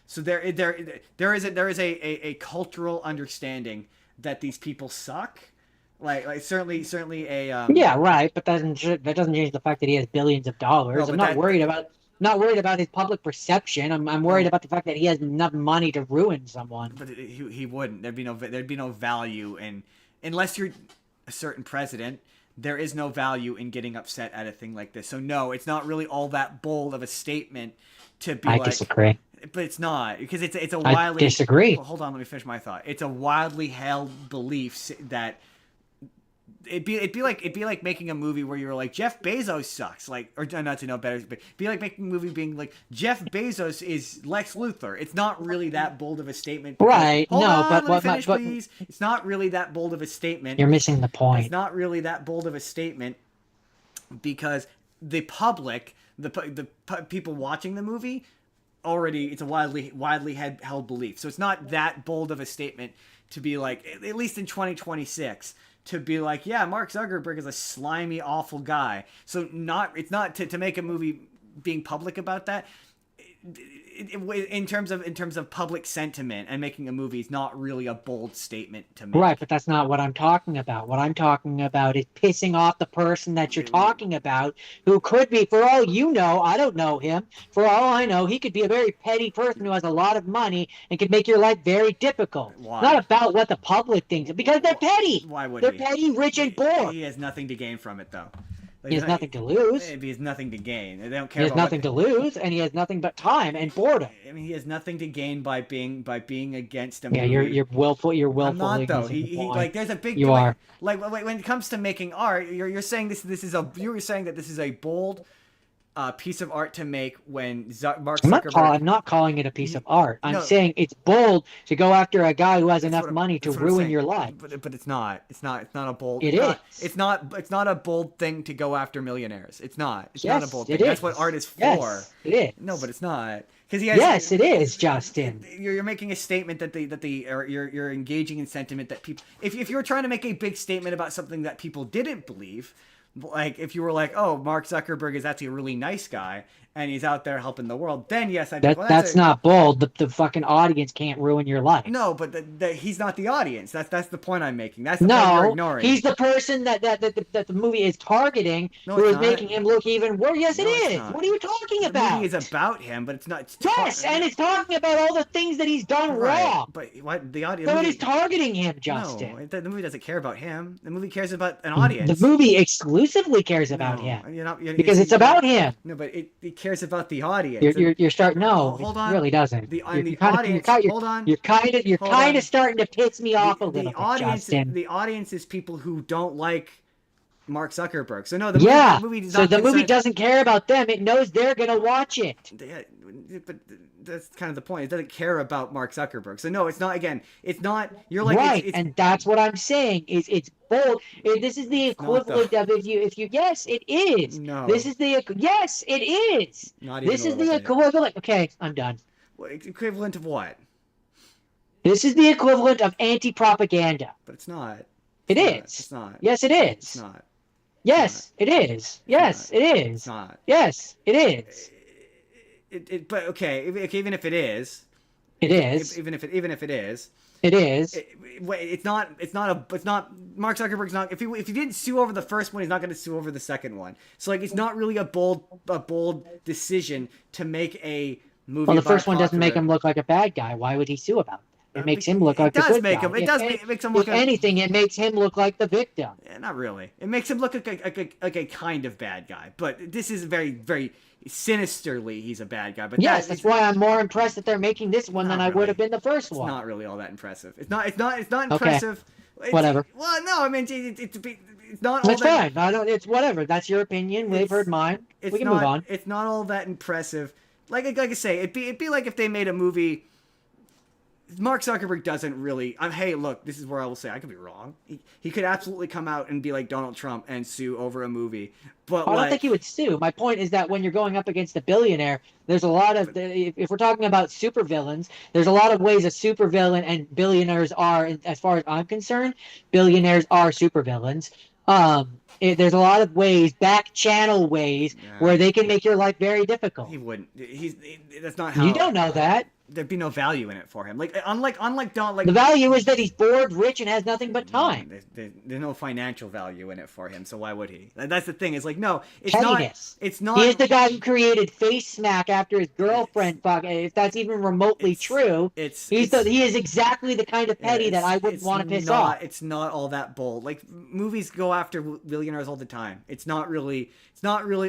Speaker 2: So there is a cultural understanding that these people suck. Like certainly a
Speaker 3: yeah, right. But that doesn't change the fact that he has billions of dollars.
Speaker 2: No,
Speaker 3: I'm not worried about his public perception. I'm worried about the fact that he has enough money to ruin someone.
Speaker 2: But he wouldn't. There'd be no value in, unless you're a certain president. There is no value in getting upset at a thing like this. So no, it's not really all that bold of a statement to be
Speaker 3: I
Speaker 2: like.
Speaker 3: disagree.
Speaker 2: But it's not, because it's a widely.
Speaker 3: I disagree.
Speaker 2: Well, hold on, let me finish my thought. It's a widely held belief that it'd be like making a movie where you were like Jeff Bezos sucks, like, or not to know better, but it'd be like making a movie being like Jeff Bezos is Lex Luthor. It's not really that bold of a statement. Because,
Speaker 3: Right?
Speaker 2: hold
Speaker 3: No,
Speaker 2: on,
Speaker 3: but
Speaker 2: let me finish, please. It's not really that bold of a statement.
Speaker 3: you're missing the point.
Speaker 2: It's not really that bold of a statement because the public, the people watching the movie, already it's a widely held belief. So it's not that bold of a statement to be like, at least in 2026, to be like, yeah, Mark Zuckerberg is a slimy, awful guy. So it's not to make a movie being public about that. In terms of public sentiment and making a movie is not really a bold statement to make.
Speaker 3: Right, but that's not what I'm talking about. What I'm talking about is pissing off the person that you're talking about, who could be, for all you know, I don't know him, for all I know, he could be a very petty person who has a lot of money and could make your life very difficult.
Speaker 2: Why?
Speaker 3: Not about what the public thinks, because they're petty.
Speaker 2: Why would
Speaker 3: they're
Speaker 2: he?
Speaker 3: petty, rich, and bored.
Speaker 2: He has nothing to gain from it, though. Like,
Speaker 3: He has nothing to lose.
Speaker 2: He has nothing to gain. They don't
Speaker 3: He
Speaker 2: care.
Speaker 3: has nothing to lose, and he has nothing but time and boredom.
Speaker 2: I mean, he has nothing to gain by being against a
Speaker 3: Yeah,
Speaker 2: movie.
Speaker 3: you're willful. You're
Speaker 2: I'm
Speaker 3: willful.
Speaker 2: not though. He like there's a big.
Speaker 3: You are.
Speaker 2: Like when it comes to making art, you're saying this is a you were saying that this is a bold piece of art to make when Mark Zuckerberg.
Speaker 3: I'm not calling it a piece of art. I'm
Speaker 2: No.
Speaker 3: saying it's bold to go after a guy who has enough money to
Speaker 2: That's what I'm
Speaker 3: ruin
Speaker 2: saying.
Speaker 3: your life.
Speaker 2: But it's not. It's not a bold.
Speaker 3: It
Speaker 2: It's not a bold thing to go after millionaires. It's not. It's not a
Speaker 3: Yes,
Speaker 2: bold
Speaker 3: it
Speaker 2: thing. That's
Speaker 3: is.
Speaker 2: what art is for.
Speaker 3: Yes, it is.
Speaker 2: No, but it's not. Because he has.
Speaker 3: Yes, it is, Justin.
Speaker 2: You're making a statement or you're engaging in sentiment that people. If you were trying to make a big statement about something that people didn't believe, like if you were like, oh, Mark Zuckerberg is actually a really nice guy and he's out there helping the world, then yes, I'd be like, well,
Speaker 3: That's not bold. The fucking audience can't ruin your life.
Speaker 2: No, but he's not the audience. That's the point I'm making. That's the point you're ignoring.
Speaker 3: He's the person that the movie is targeting,
Speaker 2: No,
Speaker 3: who
Speaker 2: it's
Speaker 3: is
Speaker 2: not.
Speaker 3: making him look even worse. Yes,
Speaker 2: No,
Speaker 3: it
Speaker 2: it's
Speaker 3: is.
Speaker 2: not.
Speaker 3: What are you talking
Speaker 2: The
Speaker 3: about?
Speaker 2: movie is about him, but it's not.
Speaker 3: Yes, and it's talking about all the things that he's done wrong.
Speaker 2: But what the audience?
Speaker 3: So it is targeting him, Justin.
Speaker 2: No, the movie doesn't care about him. The movie cares about an audience.
Speaker 3: The movie exclusively cares about
Speaker 2: No,
Speaker 3: him
Speaker 2: you're
Speaker 3: because it's about him.
Speaker 2: No, but it cares about the audience.
Speaker 3: You're starting. No,
Speaker 2: Hold
Speaker 3: it
Speaker 2: on.
Speaker 3: really doesn't.
Speaker 2: The
Speaker 3: You're
Speaker 2: audience. Hold on.
Speaker 3: You're kind
Speaker 2: Hold on.
Speaker 3: of starting to piss me off a little
Speaker 2: The
Speaker 3: bit,
Speaker 2: audience.
Speaker 3: Justin.
Speaker 2: The audience is people who don't like Mark Zuckerberg. So no,
Speaker 3: Yeah.
Speaker 2: the movie is
Speaker 3: So
Speaker 2: not
Speaker 3: the movie
Speaker 2: concerned-
Speaker 3: doesn't care about them. It knows they're gonna watch it.
Speaker 2: Yeah, but that's kind of the point. It doesn't care about Mark Zuckerberg. So no, it's not. Again, it's not. You're like
Speaker 3: Right,
Speaker 2: it's
Speaker 3: and that's what I'm saying. Is it's bold. This is the
Speaker 2: not,
Speaker 3: equivalent of if you. Yes, it is.
Speaker 2: No.
Speaker 3: This is the. Yes, it is.
Speaker 2: Not even
Speaker 3: This
Speaker 2: a
Speaker 3: is
Speaker 2: little
Speaker 3: the
Speaker 2: bit.
Speaker 3: equivalent. Okay, I'm done.
Speaker 2: equivalent of what?
Speaker 3: This is the equivalent of anti-propaganda.
Speaker 2: But it's not.
Speaker 3: It
Speaker 2: not.
Speaker 3: is.
Speaker 2: It's not.
Speaker 3: Yes, it
Speaker 2: It's
Speaker 3: is.
Speaker 2: not.
Speaker 3: Yes, it is. Yes, it is.
Speaker 2: It's not.
Speaker 3: Yes, it is.
Speaker 2: But okay, even if it is,
Speaker 3: It is.
Speaker 2: even if it is,
Speaker 3: It is.
Speaker 2: it's not. Mark Zuckerberg's not. If he didn't sue over the first one, he's not going to sue over the second one. So like, it's not really a bold decision to make a movie.
Speaker 3: Well, the
Speaker 2: about
Speaker 3: first one doesn't make
Speaker 2: popular-
Speaker 3: him look like a bad guy. Why would he sue about it? It makes him look like a good guy.
Speaker 2: It makes him look.
Speaker 3: If anything, it makes him look like the victim.
Speaker 2: Not really. It makes him look like a kind of bad guy. But this is very, very sinisterly. He's a bad guy. But
Speaker 3: Yes, that's why I'm more impressed that they're making this one than I
Speaker 2: Not
Speaker 3: would
Speaker 2: really.
Speaker 3: have been the first
Speaker 2: It's
Speaker 3: one.
Speaker 2: not really all that impressive. It's not impressive. It's-
Speaker 3: Whatever.
Speaker 2: Well, no, I mean it's not all
Speaker 3: That's
Speaker 2: that.
Speaker 3: fine. I don't. It's whatever. That's your opinion. We've heard mine. We can move on.
Speaker 2: It's not all that impressive. Like I say, it'd be like if they made a movie. Mark Zuckerberg doesn't really. Hey, look, this is where I will say I could be wrong. He could absolutely come out and be like Donald Trump and sue over a movie, but
Speaker 3: I don't think he would sue. My point is that when you're going up against a billionaire, there's a lot of. If we're talking about supervillains, there's a lot of ways a supervillain and billionaires are. As far as I'm concerned, billionaires are supervillains. There's a lot of ways, back channel ways, where they can make your life very difficult.
Speaker 2: He wouldn't. That's not how.
Speaker 3: You don't know that.
Speaker 2: There'd be no value in it for him. Like unlike
Speaker 3: The value is that he's bored, rich, and has nothing but time.
Speaker 2: There's no financial value in it for him, so why would he? That's the thing. It's like no, it's
Speaker 3: Pettiness.
Speaker 2: not. It's not.
Speaker 3: He is the guy who created Face Smack after his girlfriend fuck. If that's even remotely true, he is exactly the kind of petty that I wouldn't want to piss off.
Speaker 2: It's not all that bold. Like movies go after billionaires all the time. It's not really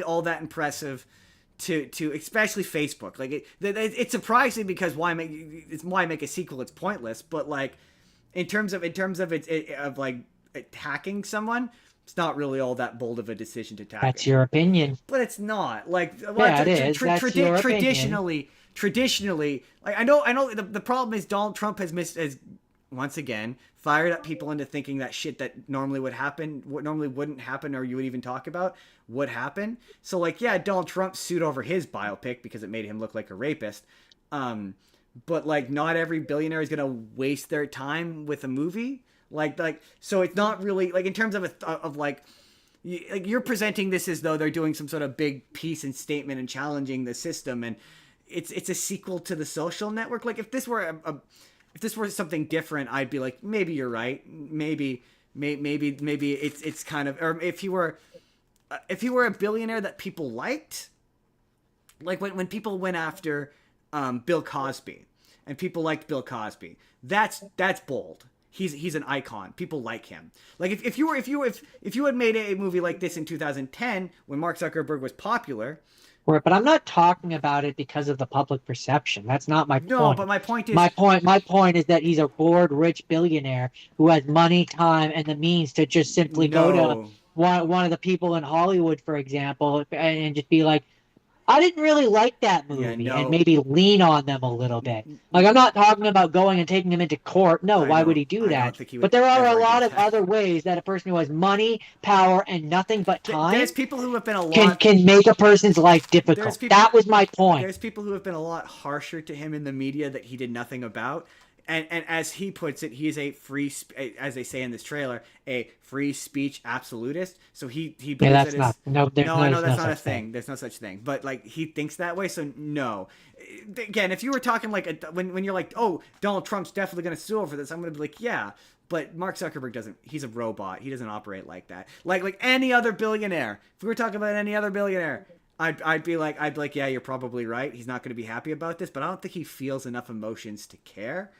Speaker 2: all that impressive. To especially Facebook, like it's surprising because why make a sequel? It's pointless. But like in terms of attacking someone, it's not really all that bold of a decision to attack.
Speaker 3: That's your opinion.
Speaker 2: But it's not like
Speaker 3: Yeah, it is. That's your
Speaker 2: traditionally. Like I know the problem is Donald Trump has once again fired up people into thinking that shit that normally would happen, what normally wouldn't happen, or you would even talk about, would happen. So like, yeah, Donald Trump sued over his biopic because it made him look like a rapist. But like, not every billionaire is gonna waste their time with a movie. Like so it's not really like in terms of like you're presenting this as though they're doing some sort of big piece and statement and challenging the system, and it's a sequel to The Social Network. Like if this were if this were something different, I'd be like, maybe you're right. Maybe it's kind of, or if he were a billionaire that people liked, like when people went after Bill Cosby, and people liked Bill Cosby, that's bold. He's an icon. People like him. Like if you had made a movie like this in 2010 when Mark Zuckerberg was popular.
Speaker 3: Right, but I'm not talking about it because of the public perception. That's not my point.
Speaker 2: No, but my point is...
Speaker 3: My point is that he's a bored, rich billionaire who has money, time, and the means to just simply go to one of the people in Hollywood, for example, and just be like, I didn't really like that movie, and maybe lean on them a little bit. Like, I'm not talking about going and taking him into court. No, why would he do that? But there are a lot of other ways that a person who has money, power, and nothing but time
Speaker 2: there's people who have been a lot
Speaker 3: can make a person's life difficult. That was my point.
Speaker 2: There's people who have been a lot harsher to him in the media that he did nothing about. And as he puts it, he is a as they say in this trailer, a free speech absolutist. So he believes
Speaker 3: that's not,
Speaker 2: I know that's not a thing. There's no such thing. But like he thinks that way. So no. Again, if you were talking like when you're like, oh, Donald Trump's definitely going to sue over this, I'm going to be like, yeah. But Mark Zuckerberg doesn't. He's a robot. He doesn't operate like that. Like any other billionaire. If we were talking about any other billionaire, I'd be like, yeah, you're probably right. He's not going to be happy about this. But I don't think he feels enough emotions to care.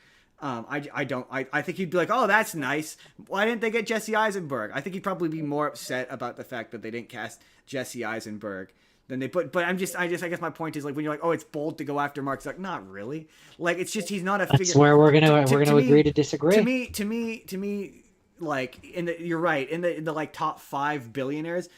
Speaker 2: I think he'd be like, oh, that's nice. Why didn't they get Jesse Eisenberg? I think he'd probably be more upset about the fact that they didn't cast Jesse Eisenberg than they put. But I guess my point is like when you're like, oh, it's bold to go after Mark Zuckerberg. Not really. Like it's just he's not a figure.
Speaker 3: That's where we're gonna agree to disagree.
Speaker 2: To me, like you're right in the like top 5 billionaires.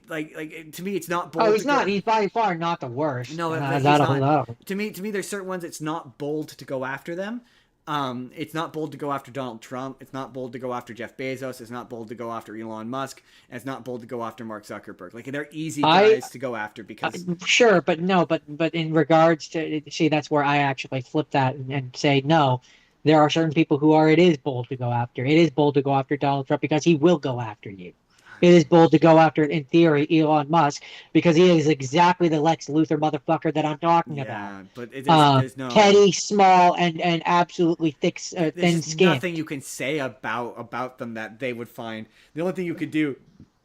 Speaker 2: Like to me, it's not bold.
Speaker 3: Oh, he's not. He's by far not the worst.
Speaker 2: No, he's not. To me, there's certain ones. It's not bold to go after them. It's not bold to go after Donald Trump. It's not bold to go after Jeff Bezos. It's not bold to go after Elon Musk. And it's not bold to go after Mark Zuckerberg. Like they're easy guys to go after because
Speaker 3: sure, but in regards to see, that's where I actually flip that and say no. There are certain people who it is bold to go after. It is bold to go after Donald Trump because he will go after you. It is bold to go after, in theory, Elon Musk because he is exactly the Lex Luthor motherfucker that I'm talking about.
Speaker 2: But there's no
Speaker 3: petty, small, and absolutely thin-skinned.
Speaker 2: There's nothing you can say about them that they would find. The only thing you could do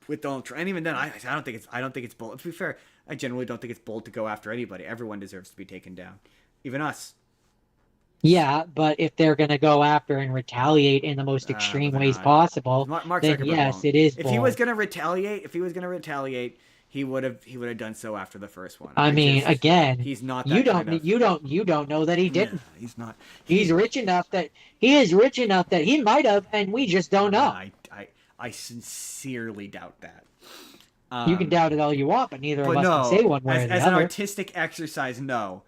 Speaker 2: with Donald Trump, and even then, I don't think it's bold. To be fair, I generally don't think it's bold to go after anybody. Everyone deserves to be taken down, even us.
Speaker 3: Yeah, but if they're going to go after and retaliate in the most extreme ways possible,
Speaker 2: Mark
Speaker 3: then yes, won't. It is bold.
Speaker 2: If he was going to retaliate, he would have done so after the first one.
Speaker 3: Again,
Speaker 2: he's not.
Speaker 3: You don't know that he didn't.
Speaker 2: No, he's not.
Speaker 3: He's rich enough that he might have, and we just don't know.
Speaker 2: I sincerely doubt that.
Speaker 3: You can doubt it all you want, but neither of us can say one way or the other.
Speaker 2: As an artistic exercise, no.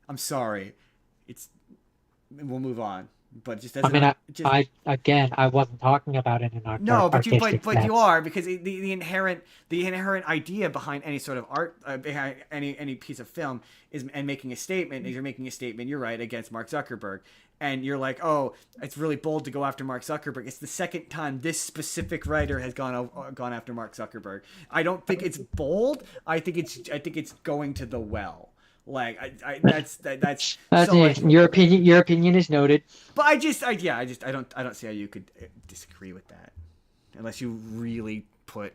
Speaker 2: I'm sorry. We'll move on, but just as
Speaker 3: I wasn't talking about it in our
Speaker 2: but you are because the inherent idea behind any sort of art, behind any piece of film is and making a statement. You're making a statement. You're right against Mark Zuckerberg, and you're like, oh, it's really bold to go after Mark Zuckerberg. It's the second time this specific writer has gone after Mark Zuckerberg. I don't think it's bold. I think it's going to the well. Like that's so
Speaker 3: it. Your opinion is noted.
Speaker 2: But I don't see how you could disagree with that unless you really put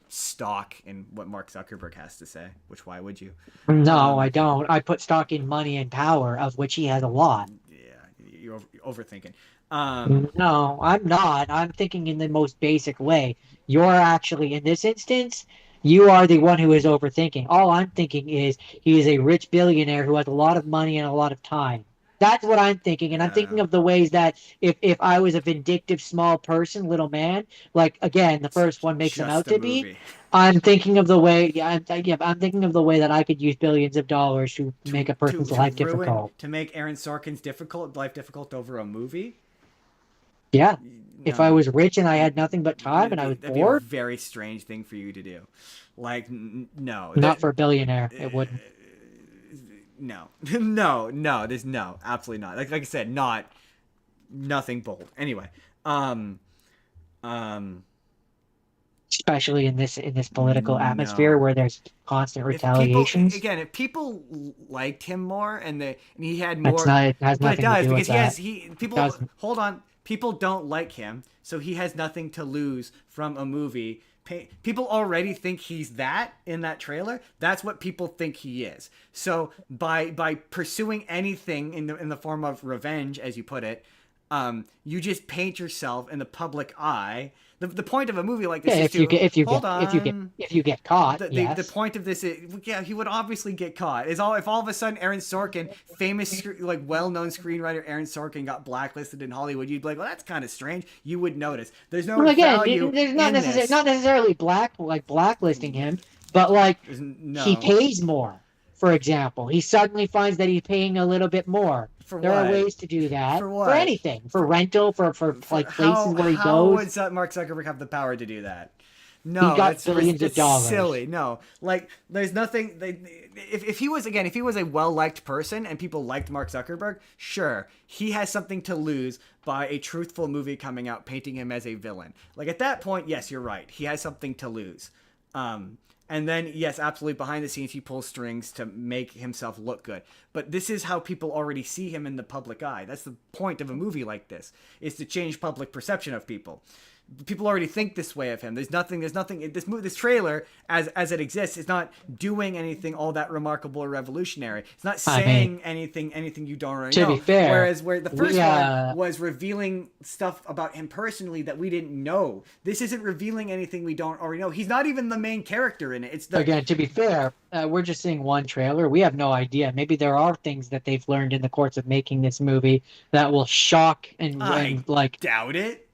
Speaker 2: stock in what Mark Zuckerberg has to say. Which why would you?
Speaker 3: No, I don't. I put stock in money and power, of which he has a lot.
Speaker 2: Yeah, you're overthinking.
Speaker 3: No, I'm not. I'm thinking in the most basic way. You're actually in this instance. You are the one who is overthinking. All I'm thinking is he is a rich billionaire who has a lot of money and a lot of time. That's what I'm thinking, and I'm thinking
Speaker 2: Yeah.
Speaker 3: of the ways that if I was a vindictive small person, little man, like again, the first one makes him out
Speaker 2: Just a
Speaker 3: to be.
Speaker 2: movie.
Speaker 3: I'm thinking of the way, I'm thinking of the way that I could use billions of dollars to make a person's
Speaker 2: To
Speaker 3: life
Speaker 2: ruin
Speaker 3: difficult.
Speaker 2: to make Aaron Sorkin's life difficult over a movie.
Speaker 3: Yeah, if I
Speaker 2: No,
Speaker 3: was rich and I had nothing but time and I was
Speaker 2: that'd be a
Speaker 3: bored,
Speaker 2: very strange thing for you to do. Like no,
Speaker 3: not for a billionaire, it wouldn't.
Speaker 2: no, no. There's no, absolutely not. Like I said, nothing bold. Anyway, um, um,
Speaker 3: Especially in this political atmosphere
Speaker 2: no.
Speaker 3: where there's constant
Speaker 2: If people
Speaker 3: retaliations.
Speaker 2: again, if people liked him more and he had
Speaker 3: That's
Speaker 2: more,
Speaker 3: not. It has
Speaker 2: but it
Speaker 3: nothing to
Speaker 2: does
Speaker 3: do with
Speaker 2: because
Speaker 3: that.
Speaker 2: he
Speaker 3: It
Speaker 2: people
Speaker 3: doesn't.
Speaker 2: hold on, people don't like him, so he has nothing to lose from a movie. People already think he's that in that trailer. That's what people think he is. So by pursuing anything in the form of revenge, as you put it, you just paint yourself in the public eye. The point of a movie like this
Speaker 3: Yeah,
Speaker 2: is to hold
Speaker 3: if you get caught,
Speaker 2: the
Speaker 3: yes.
Speaker 2: point of this is, yeah, he would obviously get caught. Is all if all of a sudden Aaron Sorkin, famous like well-known screenwriter Aaron Sorkin, got blacklisted in Hollywood, you'd be like, well, that's kind of strange. You would notice. There's no
Speaker 3: Well, again,
Speaker 2: value
Speaker 3: there's not
Speaker 2: in this.
Speaker 3: not necessarily blacklisting him, but like he
Speaker 2: No,
Speaker 3: pays more. For example, he suddenly finds that he's paying a little bit more.
Speaker 2: for
Speaker 3: There are
Speaker 2: what?
Speaker 3: ways to do that
Speaker 2: For what?
Speaker 3: for anything, for rental, for like places where he
Speaker 2: How
Speaker 3: goes.
Speaker 2: would Mark Zuckerberg have the power to do that? No,
Speaker 3: He got
Speaker 2: that's
Speaker 3: billions of dollars.
Speaker 2: silly. No, like there's nothing. If he was if he was a well liked person and people liked Mark Zuckerberg, sure, he has something to lose by a truthful movie coming out painting him as a villain. Like at that point, yes, you're right. He has something to lose. And then, yes, absolutely, behind the scenes, he pulls strings to make himself look good. But this is how people already see him in the public eye. That's the point of a movie like this, is to change public perception of people. People already think this way of him. There's nothing. This trailer, as it exists, is not doing anything all that remarkable or revolutionary. It's not saying anything you don't already know.
Speaker 3: To be fair,
Speaker 2: whereas where the first one was revealing stuff about him personally that we didn't know. This isn't revealing anything we don't already know. He's not even the main character in it. It's the
Speaker 3: again, to be fair, we're just seeing one trailer. We have no idea. Maybe there are things that they've learned in the course of making this movie that will shock and like
Speaker 2: doubt it.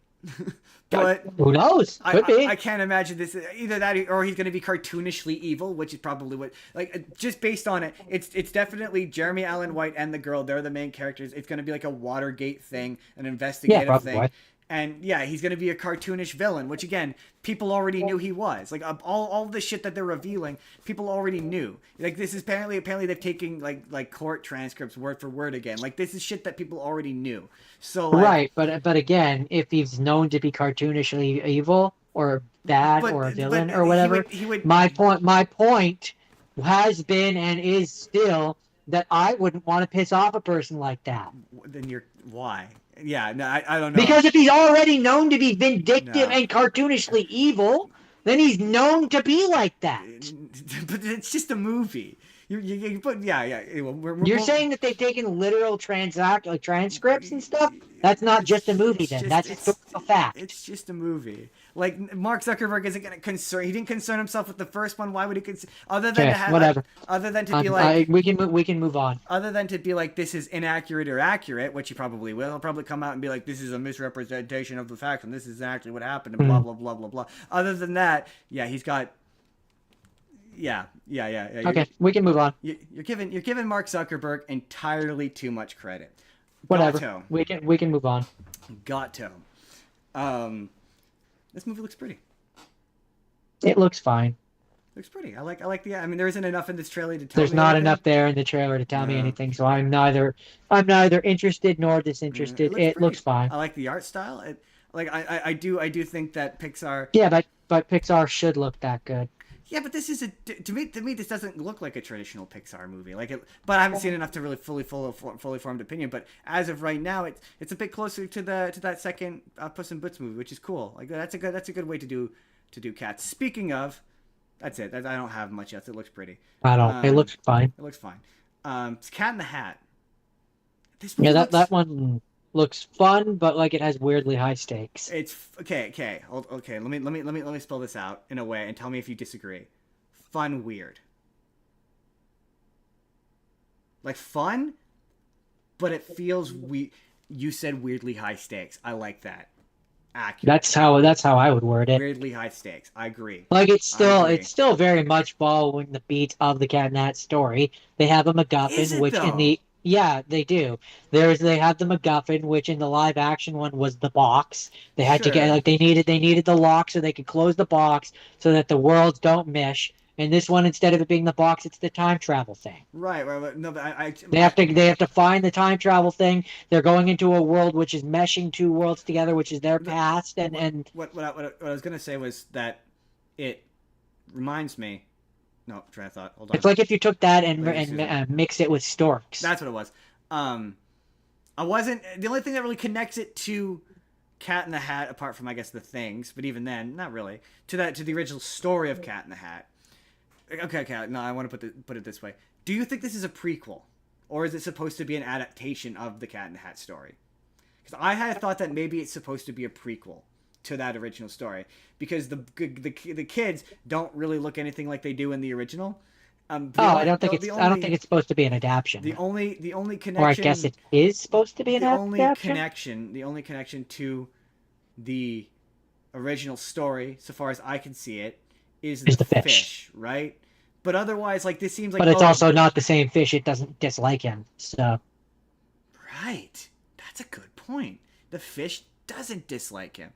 Speaker 2: But
Speaker 3: who knows? Could be.
Speaker 2: I can't imagine this either that or he's going to be cartoonishly evil, which is probably what just based on it. It's definitely Jeremy Allen White and the girl. They're the main characters. It's going to be like a Watergate thing, an investigative thing. And yeah, he's going to be a cartoonish villain, which again, people already knew he was. Like all the shit that they're revealing, people already knew. Like this is apparently they've taken like court transcripts word for word again. Like this is shit that people already knew. So
Speaker 3: right, but again, if he's known to be cartoonishly evil or bad or a villain or whatever,
Speaker 2: he would.
Speaker 3: My point has been and is still that I wouldn't want to piss off a person like that.
Speaker 2: Then why? Yeah, no, I don't know.
Speaker 3: Because if he's already known to be vindictive and cartoonishly evil, then he's known to be like that.
Speaker 2: But it's just a movie. You put
Speaker 3: You're saying that they've taken literal transcripts and stuff? That's not just a movie then. That's historical fact.
Speaker 2: It's just a movie. Like Mark Zuckerberg isn't going to concern. He didn't concern himself with the first one. Why would he concern? Other than to have
Speaker 3: whatever.
Speaker 2: Other than to be like
Speaker 3: we can move on.
Speaker 2: Other than to be like this is inaccurate or accurate, which he probably will. He'll probably come out and be like this is a misrepresentation of the facts and this is actually what happened and blah blah blah blah blah. Other than that, yeah, he's got. Yeah.
Speaker 3: Okay, we can move on.
Speaker 2: You're giving Mark Zuckerberg entirely too much credit.
Speaker 3: Whatever.
Speaker 2: Gatto.
Speaker 3: We can move on.
Speaker 2: Gatto. This movie looks pretty.
Speaker 3: It looks fine.
Speaker 2: Looks pretty. I like the. I mean, there isn't enough in this trailer to tell
Speaker 3: There's
Speaker 2: me.
Speaker 3: not
Speaker 2: anything.
Speaker 3: enough there in the trailer to tell me anything, so I'm neither interested nor disinterested. It looks fine.
Speaker 2: I like the art style. I do think that Pixar.
Speaker 3: Yeah, but Pixar should look that good.
Speaker 2: Yeah, but this is to me this doesn't look like a traditional Pixar movie. But I haven't seen enough to really fully formed opinion. But as of right now, it's a bit closer to that second Puss in Boots movie, which is cool. Like that's a good way to do Cats. Speaking of, that's it. I don't have much else. It looks pretty.
Speaker 3: I don't. It looks fine.
Speaker 2: It looks fine. It's Cat in the Hat.
Speaker 3: That one looks fun, but like it has weirdly high stakes.
Speaker 2: It's okay. Okay. Let me spell this out in a way and tell me if you disagree. Fun, weird. Like fun, but it feels you said weirdly high stakes. I like that. Accurate.
Speaker 3: That's how I would word it.
Speaker 2: Weirdly high stakes. I agree.
Speaker 3: Like
Speaker 2: I agree.
Speaker 3: it's still very much following the beats of the Cat in the Hat story. They have a
Speaker 2: Is
Speaker 3: MacGuffin,
Speaker 2: it
Speaker 3: which in the
Speaker 2: though?
Speaker 3: yeah, they do. They have the MacGuffin, which in the live action one was the box. They had to get
Speaker 2: Sure.
Speaker 3: like they needed the lock so they could close the box so that the worlds don't mesh. And this one, instead of it being the box, it's the time travel thing.
Speaker 2: Right. No, but
Speaker 3: They have to find the time travel thing. They're going into a world which is meshing two worlds together, which is their past, and
Speaker 2: what I was gonna say was that it reminds me. No, train of thought. Hold on.
Speaker 3: it's like if you took that
Speaker 2: Like, excuse me.
Speaker 3: mixed it with storks.
Speaker 2: That's what it was. I wasn't the only thing that really connects it to Cat in the Hat, apart from I guess the things, but even then, not really to the original story of Cat in the Hat. Okay. No, I want to put it this way. Do you think this is a prequel, or is it supposed to be an adaptation of the Cat in the Hat story? Because I had thought that maybe it's supposed to be a prequel to that original story, because the kids don't really look anything like they do in the original.
Speaker 3: I don't think it's supposed to be an adaptation.
Speaker 2: The only connection,
Speaker 3: or I guess it is supposed to be an adaptation.
Speaker 2: The only connection to the original story, so far as I can see it, is the fish, right? But otherwise, like this seems like.
Speaker 3: But it's also not the same fish. It doesn't dislike him. So.
Speaker 2: Right, that's a good point. The fish doesn't dislike him,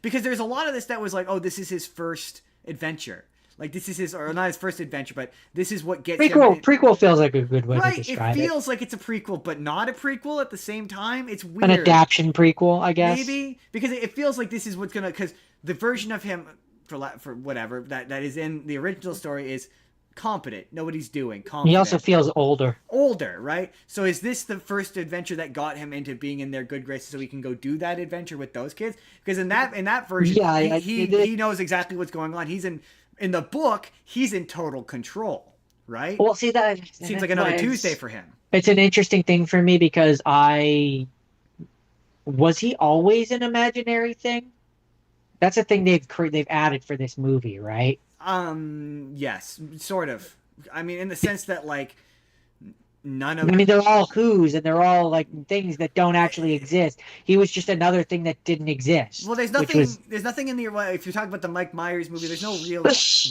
Speaker 2: because there's a lot of this that was like, oh, this is his first adventure. Like this is his, or not his first adventure, but this is what gets
Speaker 3: prequel feels like a good way
Speaker 2: right,
Speaker 3: to describe it.
Speaker 2: It feels like it's a prequel, but not a prequel at the same time. It's weird.
Speaker 3: An adaptation prequel, I guess.
Speaker 2: Maybe because it feels like this is what's gonna, because the version of him for whatever that is in the original story is competent. Know what he's doing. Competent.
Speaker 3: He also feels older.
Speaker 2: Older, right? So is this the first adventure that got him into being in their good graces, so he can go do that adventure with those kids? Because in that version,
Speaker 3: yeah,
Speaker 2: he knows exactly what's going on. He's in the book, he's in total control, right?
Speaker 3: Well, see that
Speaker 2: seems like another Tuesday for him.
Speaker 3: It's an interesting thing for me because was he always an imaginary thing? That's a thing they've added for this movie, right?
Speaker 2: Yes, sort of. I mean, in the sense that like none of.
Speaker 3: I mean, they're all who's and they're all like things that don't actually exist. He was just another thing that didn't exist.
Speaker 2: Well, there's nothing. There's nothing in the. If you're talking about the Mike Myers movie, there's no real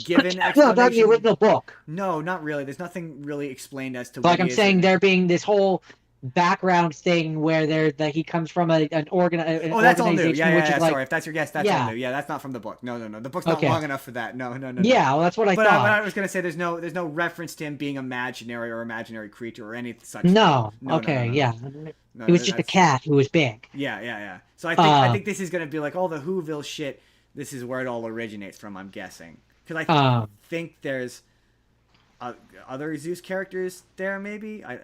Speaker 2: given explanation.
Speaker 3: No, not the original book.
Speaker 2: No, not really. There's nothing really explained as to.
Speaker 3: Like I'm saying, there being this whole background thing where he comes from an
Speaker 2: that's
Speaker 3: organization.
Speaker 2: all new. Yeah,
Speaker 3: which is like,
Speaker 2: sorry, if that's your guess, that's all new. Yeah, that's not from the book. No. The book's not long enough for that. No.
Speaker 3: Yeah, well, that's what I thought.
Speaker 2: But I was gonna say there's no reference to him being imaginary or imaginary creature or any such.
Speaker 3: No. Yeah. He was just a cat who was big.
Speaker 2: Yeah. So I think this is gonna be like all the Whoville shit. This is where it all originates from. I'm guessing because I think there's. Other Zeus characters there, maybe. I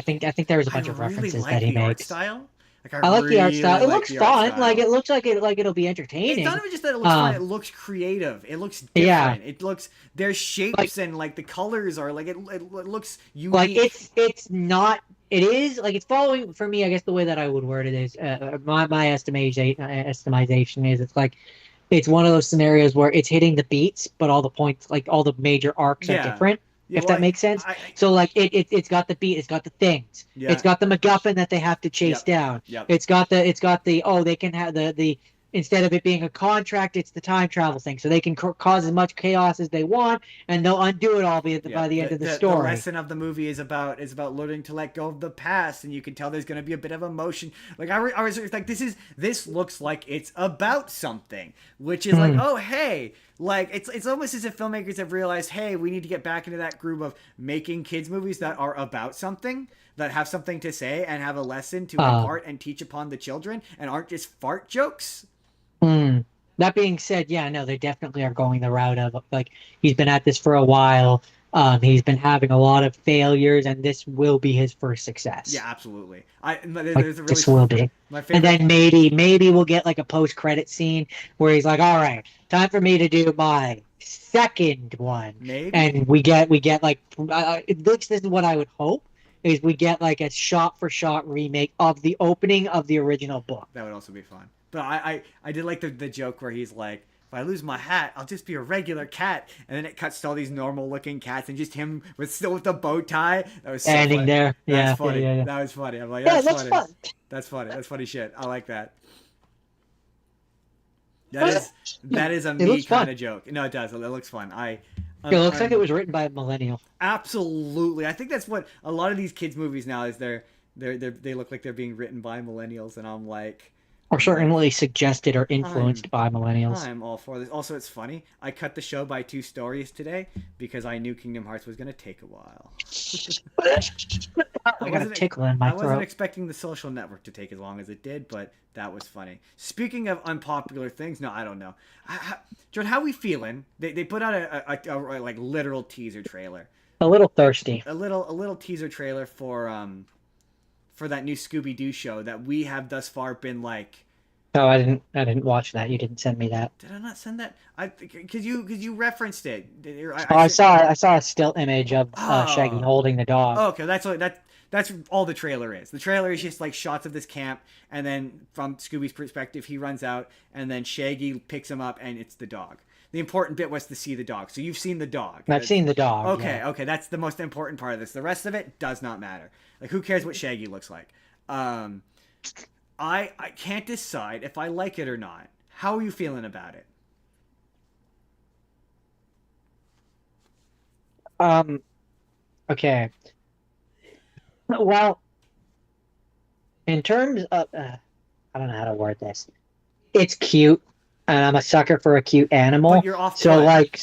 Speaker 3: think there was a bunch of references that he makes.
Speaker 2: Style.
Speaker 3: Like I like the art style. It looks fun. Like it looks like it'll be entertaining.
Speaker 2: It's not even just that it looks fun. It looks creative. It looks different. Yeah. It looks. There's shapes and like the colors are like it looks unique.
Speaker 3: Like it's not. It is like it's following for me. I guess the way that I would word it is my estimation is it's like. It's one of those scenarios where it's hitting the beats, but all the points, like all the major arcs are different. If that makes sense. So like it's got the beat, it's got the things, it's got the MacGuffin that they have to chase down. It's got the they can have the instead of it being a contract, it's the time travel thing, so they can cause as much chaos as they want, and they'll undo it all by the end of the story.
Speaker 2: The lesson of the movie is about learning to let go of the past, and you can tell there's going to be a bit of emotion. Like I was like, this looks like it's about something, which is like, oh hey, like it's almost as if filmmakers have realized, hey, we need to get back into that groove of making kids movies that are about something, that have something to say and have a lesson to impart and teach upon the children, and aren't just fart jokes.
Speaker 3: That being said, they definitely are going the route of like he's been at this for a while. He's been having a lot of failures, and this will be his first success.
Speaker 2: Yeah, absolutely.
Speaker 3: This will be. And then maybe we'll get like a post-credit scene where he's like, "All right, time for me to do my second one."
Speaker 2: Maybe.
Speaker 3: And we get like this is what I would hope is we get like a shot-for-shot remake of the opening of the original book.
Speaker 2: That would also be fun. But I did like the joke where he's like, if I lose my hat, I'll just be a regular cat. And then it cuts to all these normal looking cats and just him still with the bow tie. That was so
Speaker 3: Standing
Speaker 2: funny.
Speaker 3: there.
Speaker 2: That's
Speaker 3: Yeah,
Speaker 2: funny.
Speaker 3: yeah.
Speaker 2: That was funny. I'm like,
Speaker 3: Yeah,
Speaker 2: that's
Speaker 3: that's
Speaker 2: funny.
Speaker 3: fun.
Speaker 2: That's funny. That's funny shit. I like that. That is a
Speaker 3: It
Speaker 2: me
Speaker 3: looks fun.
Speaker 2: kind of joke. No, it does. It looks fun.
Speaker 3: It looks like it was written by a millennial.
Speaker 2: Absolutely. I think that's what a lot of these kids movies now is. They look like they're being written by millennials, and I'm like,
Speaker 3: Or certainly suggested or influenced by millennials.
Speaker 2: I'm all for this. Also, it's funny. I cut the show by 2 stories today because I knew Kingdom Hearts was going to take a while.
Speaker 3: I got a tickle in my
Speaker 2: I wasn't
Speaker 3: throat.
Speaker 2: expecting the Social Network to take as long as it did, but that was funny. Speaking of unpopular things, no, I don't know. Jordan, how we feeling? They put out a like literal teaser trailer.
Speaker 3: A little thirsty.
Speaker 2: A little teaser trailer for that new Scooby-Doo show that we have thus far been like.
Speaker 3: No, I didn't watch that. You didn't send me that.
Speaker 2: Did I not send that? Because you referenced it.
Speaker 3: I saw a still image of Shaggy holding the dog.
Speaker 2: Oh, okay, that's all the trailer is. The trailer is just like shots of this camp, and then from Scooby's perspective, he runs out, and then Shaggy picks him up, and it's the dog. The important bit was to see the dog. So you've seen the dog.
Speaker 3: I've seen the dog.
Speaker 2: Okay,
Speaker 3: yeah.
Speaker 2: okay, that's the most important part of this. The rest of it does not matter. Like, who cares what Shaggy looks like? I can't decide if I like it or not. How are you feeling about it?
Speaker 3: Okay. Well, in terms of, I don't know how to word this. It's cute, and I'm a sucker for a cute animal.
Speaker 2: But you're off.
Speaker 3: So like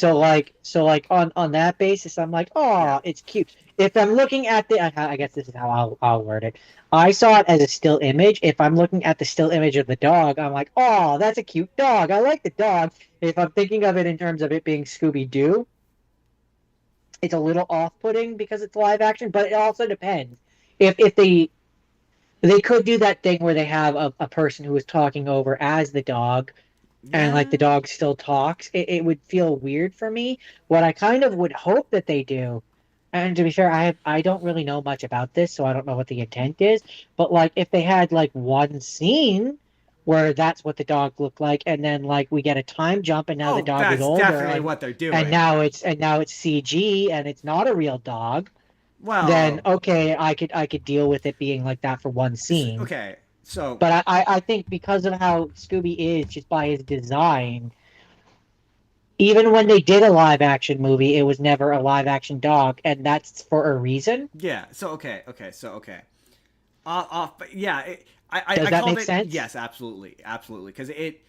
Speaker 3: on that basis, I'm like, oh, yeah. It's cute. If I'm looking at I guess this is how I'll word it. I saw it as a still image. If I'm looking at the still image of the dog, I'm like, oh, that's a cute dog. I like the dog. If I'm thinking of it in terms of it being Scooby-Doo, it's a little off-putting because it's live action, but it also depends. If they could do that thing where they have a person who is talking over as the dog, and like the dog still talks, it would feel weird for me. What I kind of would hope that they do, and to be fair, I don't really know much about this, so I don't know what the intent is, but like if they had like one scene where that's what the dog looked like, and then like we get a time jump, and now the dog is older.
Speaker 2: That's definitely what they're doing.
Speaker 3: And now it's CG, and it's not a real dog.
Speaker 2: Well,
Speaker 3: then okay, I could deal with it being like that for one scene.
Speaker 2: Okay, so.
Speaker 3: But I think because of how Scooby is, just by his design, even when they did a live action movie, it was never a live action dog, and that's for a reason.
Speaker 2: Yeah. So okay. But yeah.
Speaker 3: Does
Speaker 2: I
Speaker 3: that
Speaker 2: called
Speaker 3: make
Speaker 2: it,
Speaker 3: sense?
Speaker 2: Yes, absolutely, because it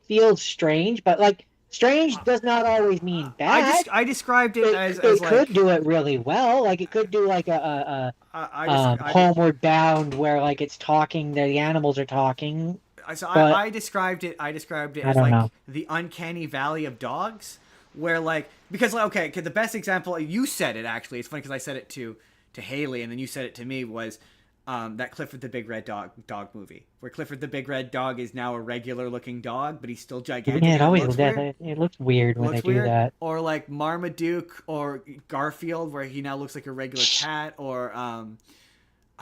Speaker 3: feels strange, but like strange does not always mean bad.
Speaker 2: I described it as
Speaker 3: it
Speaker 2: like,
Speaker 3: could do it really well. Like it could do like a Homeward Bound where like it's talking, the animals are talking.
Speaker 2: I described it as like the uncanny valley of dogs, where like because like okay, the best example you said it actually. It's funny because I said it to Haley and then you said it to me was. That Clifford the Big Red Dog movie, where Clifford the Big Red Dog is now a regular looking dog, but he's still gigantic.
Speaker 3: Yeah, it looks weird when they do that.
Speaker 2: Or like Marmaduke or Garfield, where he now looks like a regular cat. Or I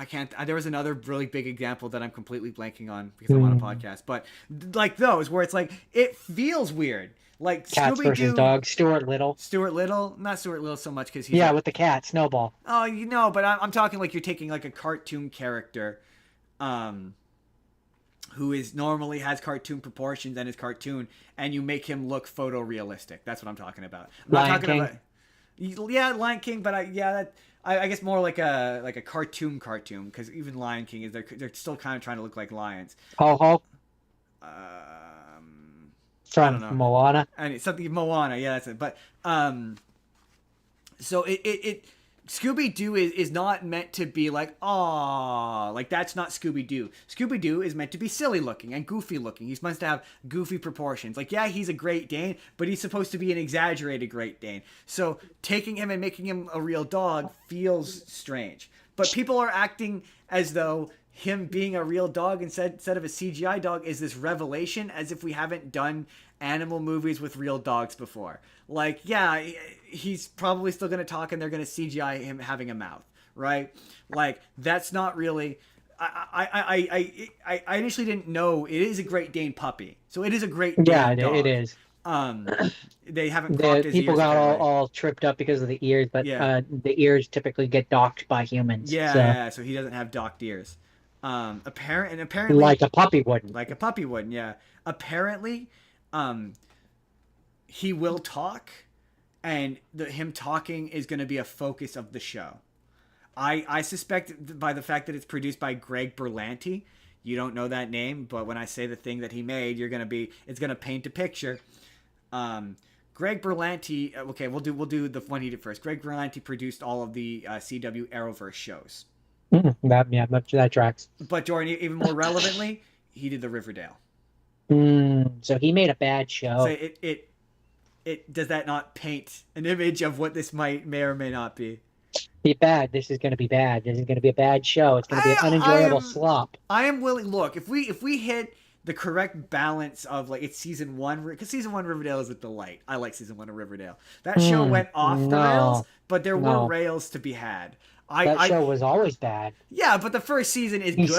Speaker 2: can't. There was another really big example that I'm completely blanking on because I'm on a podcast. But like those, where it's like it feels weird. Like
Speaker 3: Cats
Speaker 2: Scooby-Doo
Speaker 3: versus dogs. Stuart Little,
Speaker 2: not Stuart Little so much because he's
Speaker 3: with the cat Snowball.
Speaker 2: Oh, but I'm talking like you're taking like a cartoon character, who is normally has cartoon proportions and is cartoon, and you make him look photorealistic. That's what I'm talking about.
Speaker 3: Lion King.
Speaker 2: Lion King, but I guess more like a cartoon because even Lion King is they're still kind of trying to look like lions.
Speaker 3: Ho. From Moana.
Speaker 2: And it's something Moana, yeah, that's it. But so it Scooby-Doo is not meant to be like, aw, like that's not Scooby-Doo. Scooby-Doo is meant to be silly looking and goofy looking. He's meant to have goofy proportions. Like, yeah, he's a Great Dane, but he's supposed to be an exaggerated Great Dane. So taking him and making him a real dog feels strange. But people are acting as though him being a real dog instead of a CGI dog is this revelation, as if we haven't done animal movies with real dogs before. Like, yeah, he's probably still going to talk and they're going to CGI him having a mouth, right? Like, that's not really... I initially didn't know it is a Great Dane puppy, so it is a Great Dane
Speaker 3: Yeah,
Speaker 2: dog.
Speaker 3: it is.
Speaker 2: They haven't cropped
Speaker 3: The
Speaker 2: his
Speaker 3: people
Speaker 2: ears.
Speaker 3: got
Speaker 2: Apparently.
Speaker 3: all tripped up because of the ears, but
Speaker 2: Yeah.
Speaker 3: the ears typically get docked by humans.
Speaker 2: Yeah,
Speaker 3: So
Speaker 2: yeah, so he doesn't have docked ears.
Speaker 3: like
Speaker 2: Apparently,
Speaker 3: a puppy wouldn't.
Speaker 2: like a puppy would. Yeah. Apparently, um, he will talk, and him talking is going to be a focus of the show. I suspect by the fact that it's produced by Greg Berlanti. You don't know that name, but when I say the thing that he made, it's gonna paint a picture. Greg Berlanti. Okay, we'll do the one he did first. Greg Berlanti produced all of the CW Arrowverse shows.
Speaker 3: That tracks.
Speaker 2: But Jordan, even more relevantly, he did the Riverdale.
Speaker 3: So he made a bad show.
Speaker 2: So it does that not paint an image of what this may or may not be?
Speaker 3: Be bad. This is going to be bad. This is going to be a bad show. It's going to be an unenjoyable slop.
Speaker 2: I am willing. Look, if we hit the correct balance of like it's season 1, because season 1 Riverdale is a delight. I like season 1 of Riverdale. That show went off the rails, but there were rails to be had.
Speaker 3: That show was always bad.
Speaker 2: Yeah, but the first season is
Speaker 3: he
Speaker 2: good.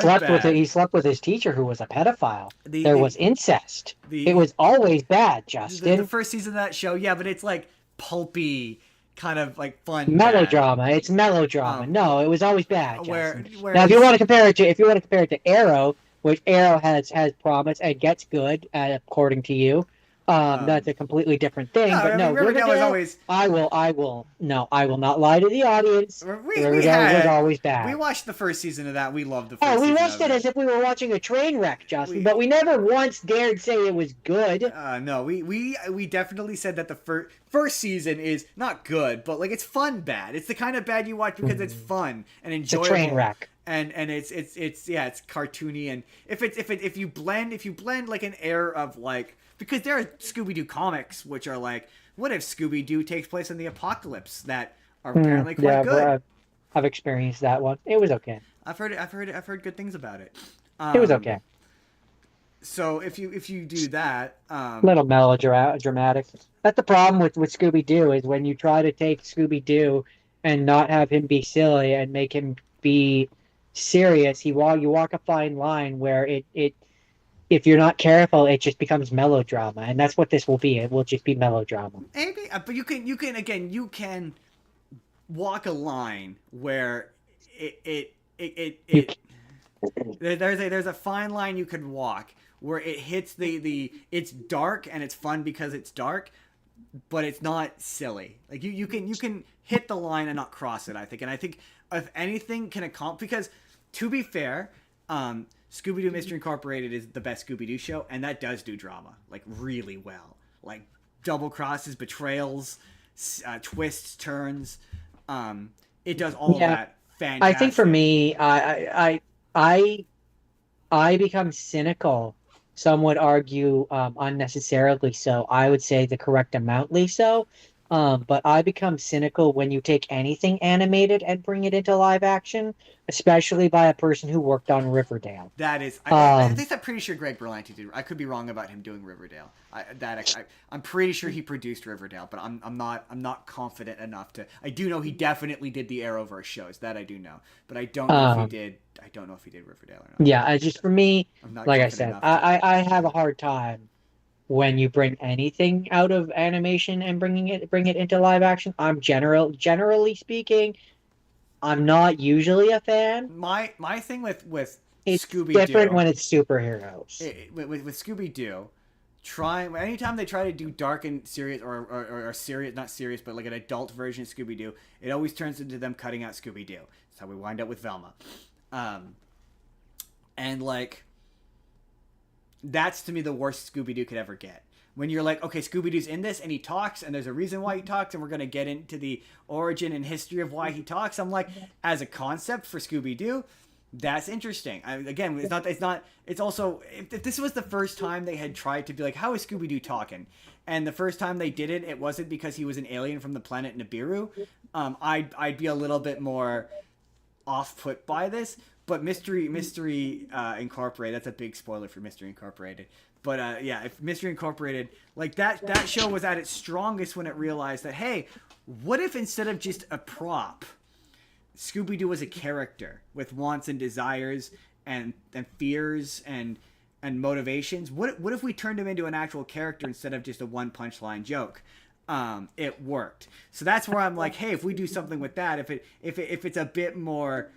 Speaker 3: He slept with his teacher, who was a pedophile. There was incest. It was always bad, Justin.
Speaker 2: The first season of that show, yeah, but it's like pulpy, kind of like fun
Speaker 3: melodrama.
Speaker 2: Bad.
Speaker 3: It's melodrama. No, it was always bad.
Speaker 2: Where
Speaker 3: now, if you want to compare it to Arrow, which Arrow has promise and gets good, according to you. That's a completely different thing.
Speaker 2: No,
Speaker 3: but no,
Speaker 2: Riverdale was always.
Speaker 3: I will not lie to the audience. Riverdale was always bad.
Speaker 2: We watched the first season of that. We loved the first season.
Speaker 3: We watched it as if we were watching a train wreck, Justin. But we never once dared say it was good.
Speaker 2: No, we definitely said that the first season is not good, but like it's fun bad. It's the kind of bad you watch because it's fun and enjoyable.
Speaker 3: It's a train wreck.
Speaker 2: And it's cartoony, and if you blend like an air of like, because there are Scooby-Doo comics which are like, what if Scooby-Doo takes place in the apocalypse, that are apparently quite good.
Speaker 3: I've experienced that one. It was okay.
Speaker 2: I've heard good things about it.
Speaker 3: It was okay.
Speaker 2: So if you do that,
Speaker 3: little melodramatic. That's the problem with Scooby-Doo, is when you try to take Scooby-Doo and not have him be silly and make him be serious, you walk a fine line where it if you're not careful, it just becomes melodrama, and that's what this will be. It will just be melodrama.
Speaker 2: Maybe, but you can walk a line where there's a fine line you could walk where it hits it's dark and it's fun because it's dark, but it's not silly. Like you can hit the line and not cross it, I think. And I think if anything can accomplish, because to be fair, Scooby-Doo Mystery Incorporated is the best Scooby-Doo show, and that does do drama like really well, like double crosses, betrayals, twists, turns. It does all of that fantastic.
Speaker 3: I think for me, I become cynical. Some would argue unnecessarily so. I would say the correct amountly so. But I become cynical when you take anything animated and bring it into live action, especially by a person who worked on Riverdale.
Speaker 2: That is, at least I'm pretty sure Greg Berlanti did. I could be wrong about him doing Riverdale. I'm pretty sure he produced Riverdale, but I'm not confident enough to. I do know he definitely did the Arrowverse shows. That I do know, but I don't know if he did. I don't know if he did Riverdale or not.
Speaker 3: Yeah, just for me, like I said, I have a hard time when you bring anything out of animation and bring it into live action. I'm generally speaking, I'm not usually a fan.
Speaker 2: My thing with
Speaker 3: it's
Speaker 2: Scooby-Doo,
Speaker 3: different when it's superheroes.
Speaker 2: With Scooby-Doo, anytime they try to do dark and serious or serious, not serious, but like an adult version of Scooby-Doo, it always turns into them cutting out Scooby-Doo. That's how we wind up with Velma. And like, that's to me the worst Scooby-Doo could ever get. When you're like, okay, Scooby-Doo's in this and he talks and there's a reason why he talks and we're going to get into the origin and history of why he talks. I'm like, as a concept for Scooby-Doo, that's interesting. It's also, if this was the first time they had tried to be like, how is Scooby-Doo talking? And the first time they did it, it wasn't because he was an alien from the planet Nibiru. I'd be a little bit more off-put by this. But Mystery Incorporated, that's a big spoiler for Mystery Incorporated. But if Mystery Incorporated, like that show was at its strongest when it realized that, hey, what if instead of just a prop, Scooby-Doo was a character with wants and desires and fears and motivations. What if we turned him into an actual character instead of just a one punchline joke? It worked. So that's where I'm like, hey, if we do something with that, if it's a bit more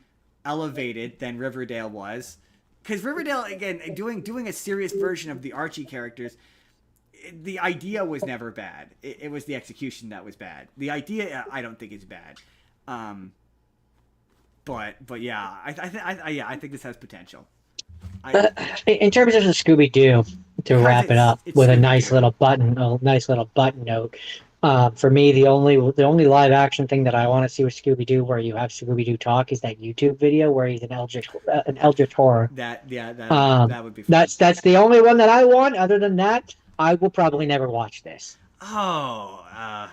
Speaker 2: elevated than Riverdale was, because Riverdale, again, doing a serious version of the Archie characters, the idea was never bad. It was the execution that was bad. The idea, I don't think is bad. But yeah, I think this has potential.
Speaker 3: In terms of the Scooby-Doo, to wrap it up
Speaker 2: it's
Speaker 3: with a
Speaker 2: Scooby-Doo.
Speaker 3: nice little button note. For me, the only live action thing that I want to see with Scooby-Doo, where you have Scooby-Doo talk, is that YouTube video where he's an eldritch horror.
Speaker 2: That would be fun.
Speaker 3: That's the only one that I want. Other than that, I will probably never watch this.
Speaker 2: Oh,
Speaker 3: I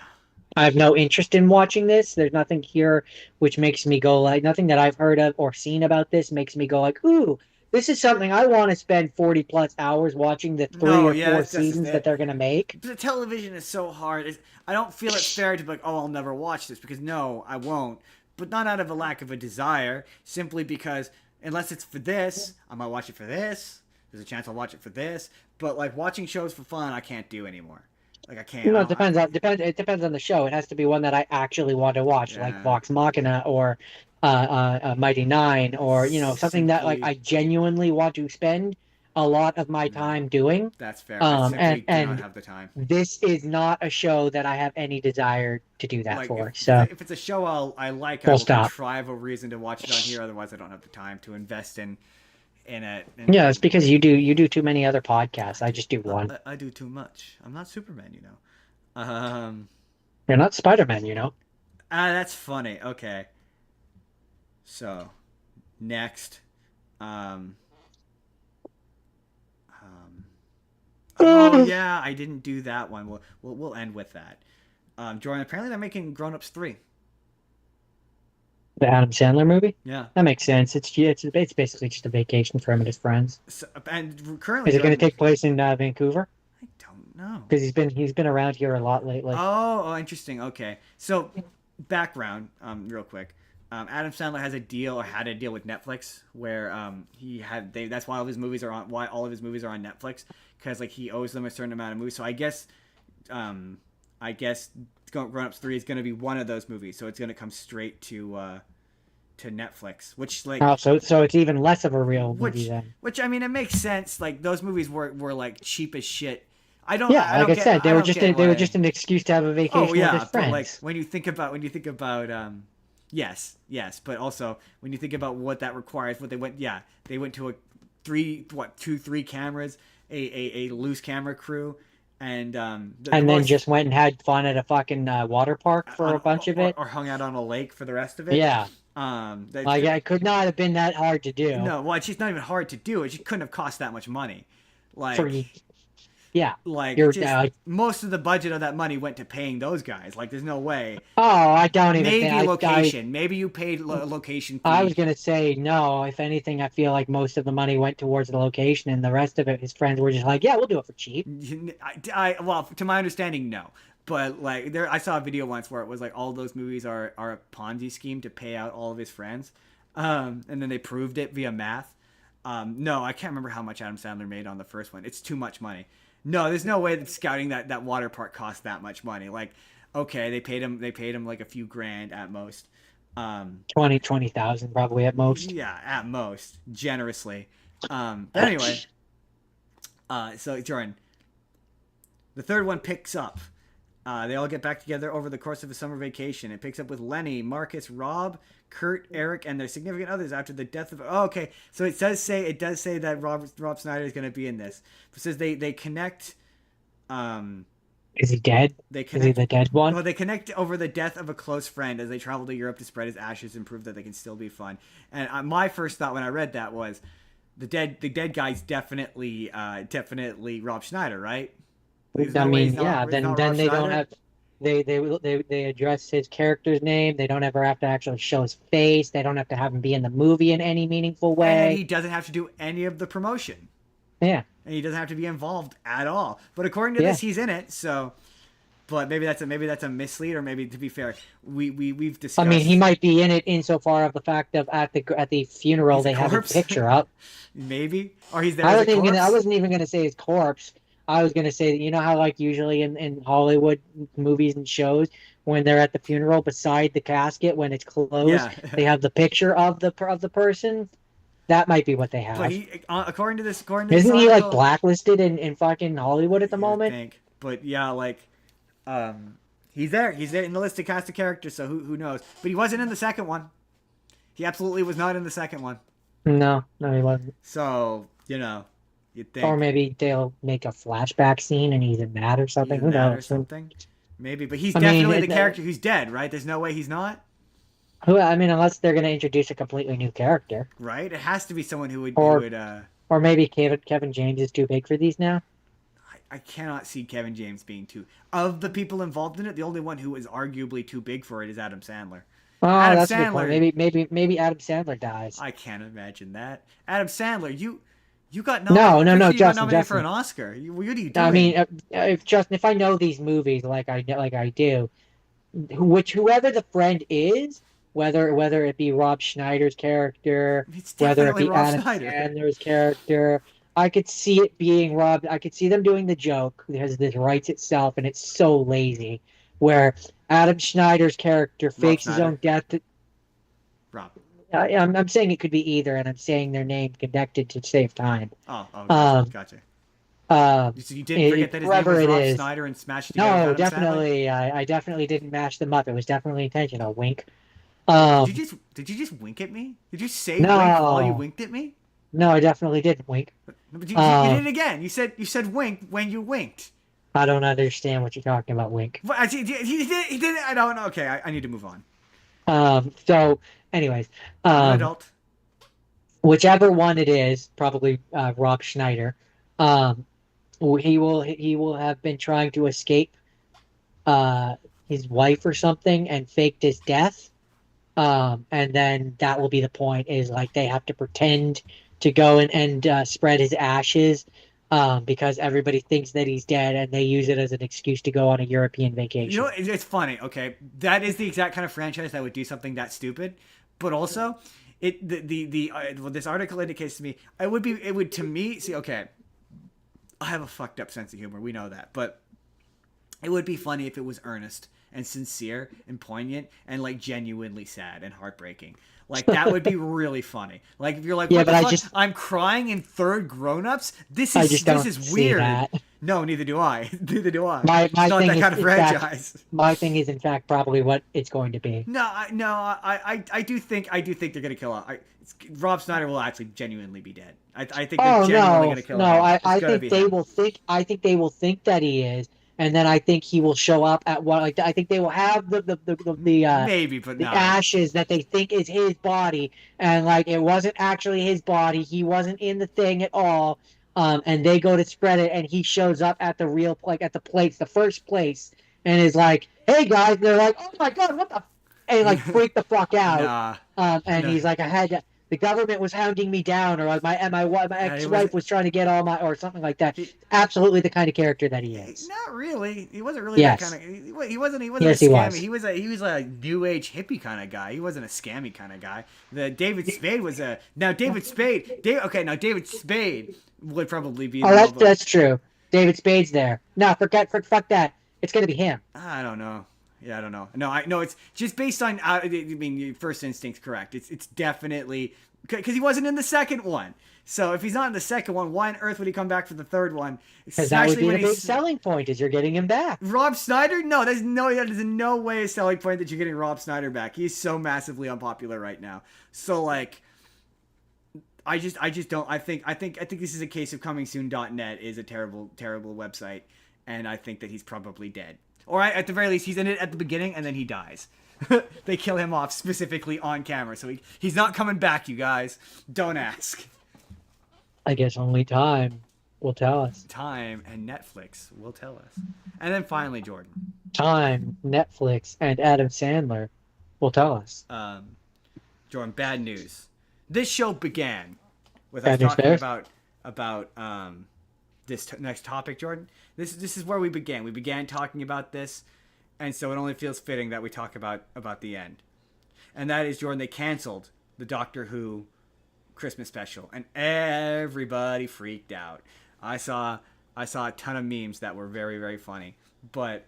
Speaker 3: have no interest in watching this. There's nothing here which makes me go like, nothing that I've heard of or seen about this makes me go like, ooh, this is something I want to spend 40 plus hours watching the 4 seasons that they're going to make.
Speaker 2: The television is so hard. I don't feel it's fair to be like, oh, I'll never watch this, because no, I won't. But not out of a lack of a desire, simply because unless it's for this, I might watch it for this. There's a chance I'll watch it for this. But like watching shows for fun, I can't do anymore. Like I can't.
Speaker 3: No, it depends on the show. It has to be one that I actually want to watch, like Vox Machina or Mighty Nine, or something that like I genuinely want to spend a lot of my time doing.
Speaker 2: That's fair. I
Speaker 3: and
Speaker 2: do not have the time.
Speaker 3: This is not a show that I have any desire to do that for.
Speaker 2: If it's a show I will contrive a reason to watch it on here. Otherwise, I don't have the time to invest in it.
Speaker 3: Yeah, it's because you do too many other podcasts. I just do one.
Speaker 2: I do too much. I'm not Superman,
Speaker 3: You're not Spider-Man,
Speaker 2: That's funny. Okay. So, next. Oh yeah, I didn't do that one. We'll end with that. Jordan, apparently they're making Grown Ups 3.
Speaker 3: The Adam Sandler movie?
Speaker 2: Yeah.
Speaker 3: That makes sense. It's basically just a vacation for him and his friends.
Speaker 2: So, and currently,
Speaker 3: is it going to take place in Vancouver?
Speaker 2: I don't know.
Speaker 3: Because he's been around here a lot lately.
Speaker 2: Oh, interesting. Okay. So, background, real quick. Adam Sandler had a deal with Netflix where that's why all of his movies are on Netflix, because like he owes them a certain amount of movies. So I guess Grown Ups 3 is going to be one of those movies. So it's going to come straight to Netflix, which like
Speaker 3: so it's even less of a real movie then.
Speaker 2: Which I mean, it makes sense. Like those movies were like cheap as shit. They were just an excuse to have a vacation with his friends. But like when you think about yes, but also when you think about what that requires, they went to 3 cameras, a loose camera crew, and then
Speaker 3: just went and had fun at a fucking water park for a bunch of it,
Speaker 2: or hung out on a lake for the rest of it.
Speaker 3: Yeah. It could not have been that hard to do.
Speaker 2: No, well, it's just not even hard to do. It just couldn't have cost that much money.
Speaker 3: Yeah.
Speaker 2: Like, most of the budget of that money went to paying those guys. Like, there's no way.
Speaker 3: Oh, I don't even
Speaker 2: Maybe location. Maybe you paid location fee.
Speaker 3: I was going to say, no. If anything, I feel like most of the money went towards the location, and the rest of it, his friends were just like, yeah, we'll do it for cheap.
Speaker 2: Well, to my understanding, no. But, like, I saw a video once where it was like all those movies are a Ponzi scheme to pay out all of his friends. And then they proved it via math. No, I can't remember how much Adam Sandler made on the first one. It's too much money. No, there's no way that scouting that water park cost that much money. Like, okay, they paid him like a few grand at most.
Speaker 3: 20,000 probably at most.
Speaker 2: Yeah, at most, generously. But anyway, so Jordan, the third one picks up. They all get back together over the course of a summer vacation. It picks up with Lenny, Marcus, Rob, Kurt, Eric, and their significant others after the death of... Oh, okay. So it does say that Rob Schneider is going to be in this. It says they connect...
Speaker 3: Is he dead? Is he the dead one?
Speaker 2: Well, they connect over the death of a close friend as they travel to Europe to spread his ashes and prove that they can still be fun. And my first thought when I read that was, the dead guy's definitely Rob Schneider, right?
Speaker 3: Then they don't have... They address his character's name. They don't ever have to actually show his face. They don't have to have him be in the movie in any meaningful way.
Speaker 2: And he doesn't have to do any of the promotion.
Speaker 3: Yeah.
Speaker 2: And he doesn't have to be involved at all. But according to this, he's in it. So But maybe that's a mislead, or maybe, to be fair, we've
Speaker 3: I
Speaker 2: discussed.
Speaker 3: mean, he might be in it insofar of the fact of at the funeral
Speaker 2: He's a
Speaker 3: they have his
Speaker 2: corpse?
Speaker 3: picture up.
Speaker 2: Maybe, or he's there as a corpse.
Speaker 3: I wasn't even gonna say his corpse. I was gonna say that you know how like usually in Hollywood movies and shows when they're at the funeral beside the casket when it's closed,
Speaker 2: Yeah.
Speaker 3: they have the picture of the person. That might be what they have.
Speaker 2: But according to this
Speaker 3: Isn't he like
Speaker 2: article,
Speaker 3: blacklisted in fucking Hollywood at the
Speaker 2: you would
Speaker 3: moment?
Speaker 2: think. But yeah, like, he's there. He's there in the list of cast of characters. So who knows? But he wasn't in the second one. He absolutely was not in the second one.
Speaker 3: No, he wasn't.
Speaker 2: So you'd think.
Speaker 3: Or maybe they'll make a flashback scene and he's in that or something. Who knows?
Speaker 2: Or something. Maybe, but he's
Speaker 3: I mean,
Speaker 2: definitely the character who's dead, right? There's no way he's not.
Speaker 3: I mean, unless they're going to introduce a completely new character,
Speaker 2: right? It has to be someone who would.
Speaker 3: Or maybe Kevin James is too big for these now.
Speaker 2: I cannot see Kevin James being too. Of the people involved in it, the only one who is arguably too big for it is Adam Sandler.
Speaker 3: Oh,
Speaker 2: Adam
Speaker 3: that's
Speaker 2: Sandler.
Speaker 3: a good point. Maybe Adam Sandler dies.
Speaker 2: I can't imagine that. Adam Sandler, you got
Speaker 3: nominated. No,
Speaker 2: you got
Speaker 3: Justin,
Speaker 2: nominated for an Oscar. What are you doing?
Speaker 3: I mean, if I know these movies like I do, whoever the friend is, whether it be Rob Schneider's character, whether it be Adam Sandler's character, I could see it being Rob. I could see them doing the joke because this writes itself, and it's so lazy. Where Adam Schneider's character fakes his own death.
Speaker 2: Rob.
Speaker 3: I'm saying it could be either, and I'm saying their name connected to save time.
Speaker 2: Oh, gotcha.
Speaker 3: So
Speaker 2: you didn't forget that his name was Rob Schneider and smashed together.
Speaker 3: No, definitely. I definitely didn't mash them up. It was definitely intentional. Wink.
Speaker 2: Did you just wink at me? Did you say wink while you winked at me?
Speaker 3: No, I definitely didn't wink.
Speaker 2: But you did it again. You said wink when you winked.
Speaker 3: I don't understand what you're talking about, wink.
Speaker 2: He did it. I don't know. Okay, I need to move on.
Speaker 3: So, anyways,
Speaker 2: adult.
Speaker 3: Whichever one it is, probably Rob Schneider. He will have been trying to escape his wife or something and faked his death. And then that will be the point. Is like they have to pretend to go and spread his ashes. Because everybody thinks that he's dead, and they use it as an excuse to go on a European vacation.
Speaker 2: You know, it's funny. Okay, that is the exact kind of franchise that would do something that stupid. But also, this article indicates to me it would to me. See, okay, I have a fucked up sense of humor. We know that, but it would be funny if it was earnest and sincere and poignant and like genuinely sad and heartbreaking. Like that would be really funny. Like if you're like, what the fuck? I'm crying in third grown-ups. This is weird. That. No, neither do I. Neither do I.
Speaker 3: My
Speaker 2: it's not
Speaker 3: thing
Speaker 2: that kind of franchise.
Speaker 3: My thing is, in fact, probably what it's going to be.
Speaker 2: I do think they're gonna kill off. Rob Schneider will actually genuinely be dead. I think they're genuinely gonna kill him.
Speaker 3: No, I think they will think. I think they will think that he is. And then I think he will show up at what like I think they will have the
Speaker 2: maybe, but
Speaker 3: the ashes that they think is his body, and like it wasn't actually his body. He wasn't in the thing at all. And they go to spread it, and he shows up at the real at the first place, and is like, "Hey guys!" And they're like, "Oh my god, what the?" And like freak the fuck out. He's like, "I had to." The government was hounding me down, or like my ex-wife was trying to get all my, or something like that. Absolutely the kind of character that he is.
Speaker 2: Not really. He wasn't really that kind of. He wasn't.
Speaker 3: Yes,
Speaker 2: a scammy. He was a new age hippie kind of guy. He wasn't a scammy kind of guy. David Spade was a. Now David Spade. David Spade would probably be.
Speaker 3: Oh, that's true. David Spade's there. No, fuck that. It's gonna be him.
Speaker 2: I don't know. Yeah, I don't know. No, it's just based on. I mean, your first instinct's correct. It's definitely because he wasn't in the second one. So if he's not in the second one, why on earth would he come back for the third one?
Speaker 3: Because that would be the big selling point is you're getting him back.
Speaker 2: Rob Schneider? No, that is no way a selling point that you're getting Rob Schneider back. He's so massively unpopular right now. So like, I just don't. I think this is a case of comingsoon.net is a terrible website, and I think that he's probably dead. Or at the very least, he's in it at the beginning, and then he dies. They kill him off specifically on camera, so he's not coming back, you guys. Don't ask.
Speaker 3: I guess only time will tell us.
Speaker 2: Time and Netflix will tell us. And then finally, Jordan.
Speaker 3: Time, Netflix, and Adam Sandler will tell us.
Speaker 2: Jordan, bad news. This show began with us talking about this next topic, Jordan. This is where we began. We began talking about this, and so it only feels fitting that we talk about the end. And that is, Jordan, they canceled the Doctor Who Christmas special, and everybody freaked out. I saw a ton of memes that were very, very funny, but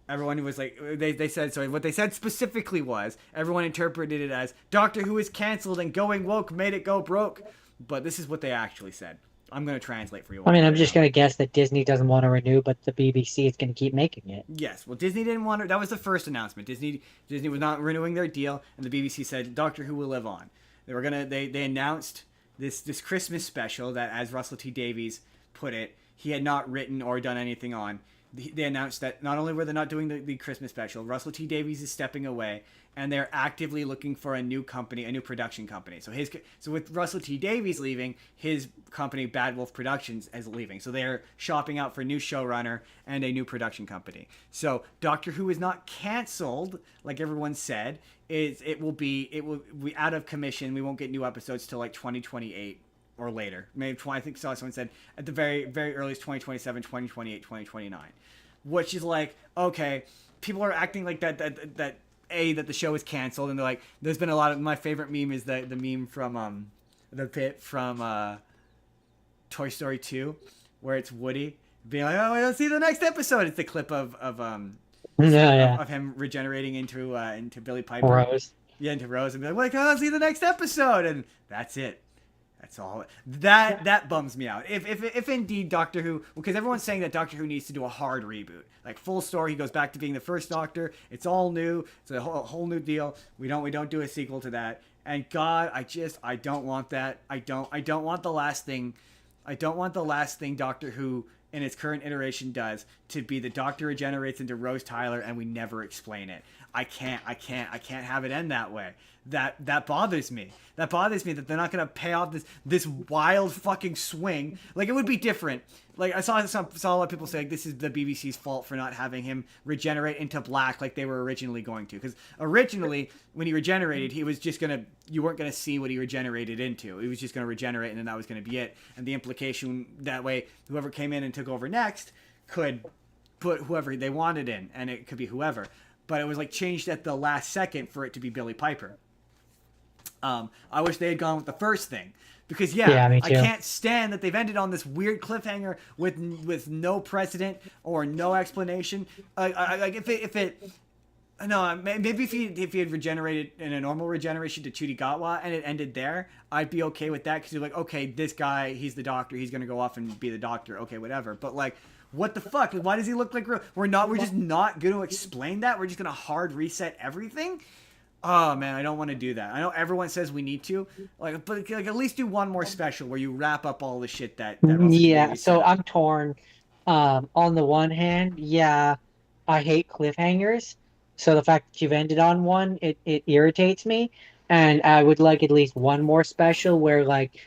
Speaker 2: everyone was like, they said, sorry, what they said specifically was, everyone interpreted it as Doctor Who is canceled and going woke made it go broke. But this is what they actually said. I'm going to translate for you.
Speaker 3: I mean, I'm just going to guess that Disney doesn't want to renew, but the BBC is going to keep making it.
Speaker 2: Yes. Well, Disney didn't want to. That was the first announcement. Disney was not renewing their deal, and the BBC said Doctor Who will live on. They announced this Christmas special that, as Russell T Davies put it, he had not written or done anything on. They announced that not only were they not doing the Christmas special, Russell T Davies is stepping away, and they're actively looking for a new company, a new production company. So with Russell T Davies leaving, his company Bad Wolf Productions is leaving. So they're shopping out for a new showrunner and a new production company. So Doctor Who is not canceled, like everyone said. It will be out of commission. We won't get new episodes till like 2028. Or later. Maybe I think someone said at the very, very earliest 2027, 2028, 2029. Which is like, okay, people are acting like that the show is canceled, and they're like, there's been a lot of, my favorite meme is the meme from the pit from Toy Story 2, where it's Woody being like, oh, I don't see the next episode. It's the clip of him regenerating into Billy Piper.
Speaker 3: Rose.
Speaker 2: Yeah, into Rose, and be like, well, I can't see the next episode, and that's it. That's all. That bums me out. If indeed Doctor Who, because everyone's saying that Doctor Who needs to do a hard reboot, like full story. He goes back to being the first Doctor. It's all new. It's a whole new deal. We don't do a sequel to that. And God, I don't want that. I don't want the last thing. I don't want the last thing Doctor Who in its current iteration does to be the Doctor regenerates into Rose Tyler and we never explain it. I can't have it end that way. That bothers me. That bothers me that they're not gonna pay off this wild fucking swing. Like, it would be different. Like, I saw a lot of people say, like, this is the BBC's fault for not having him regenerate into black like they were originally going to. Because originally, when he regenerated, he was just you weren't gonna see what he regenerated into. He was just gonna regenerate, and then that was gonna be it. And the implication that way, whoever came in and took over next could put whoever they wanted in, and it could be whoever. But it was like changed at the last second for it to be Billy Piper. I wish they had gone with the first thing, because I can't stand that they've ended on this weird cliffhanger with no precedent or no explanation. Like maybe if he had regenerated in a normal regeneration to Chudigatwa and it ended there, I'd be okay with that, because you're like, okay, this guy, he's the Doctor, he's gonna go off and be the Doctor, okay, whatever. But like, what the fuck? Why does he look like we're just not going to explain that? We're just going to hard reset everything? Oh man, I don't want to do that. I know everyone says we need to, but at least do one more special where you wrap up all the shit that
Speaker 3: yeah. So I'm torn. On the one hand, I hate cliffhangers. So the fact that you've ended on one, it irritates me, and I would like at least one more special where like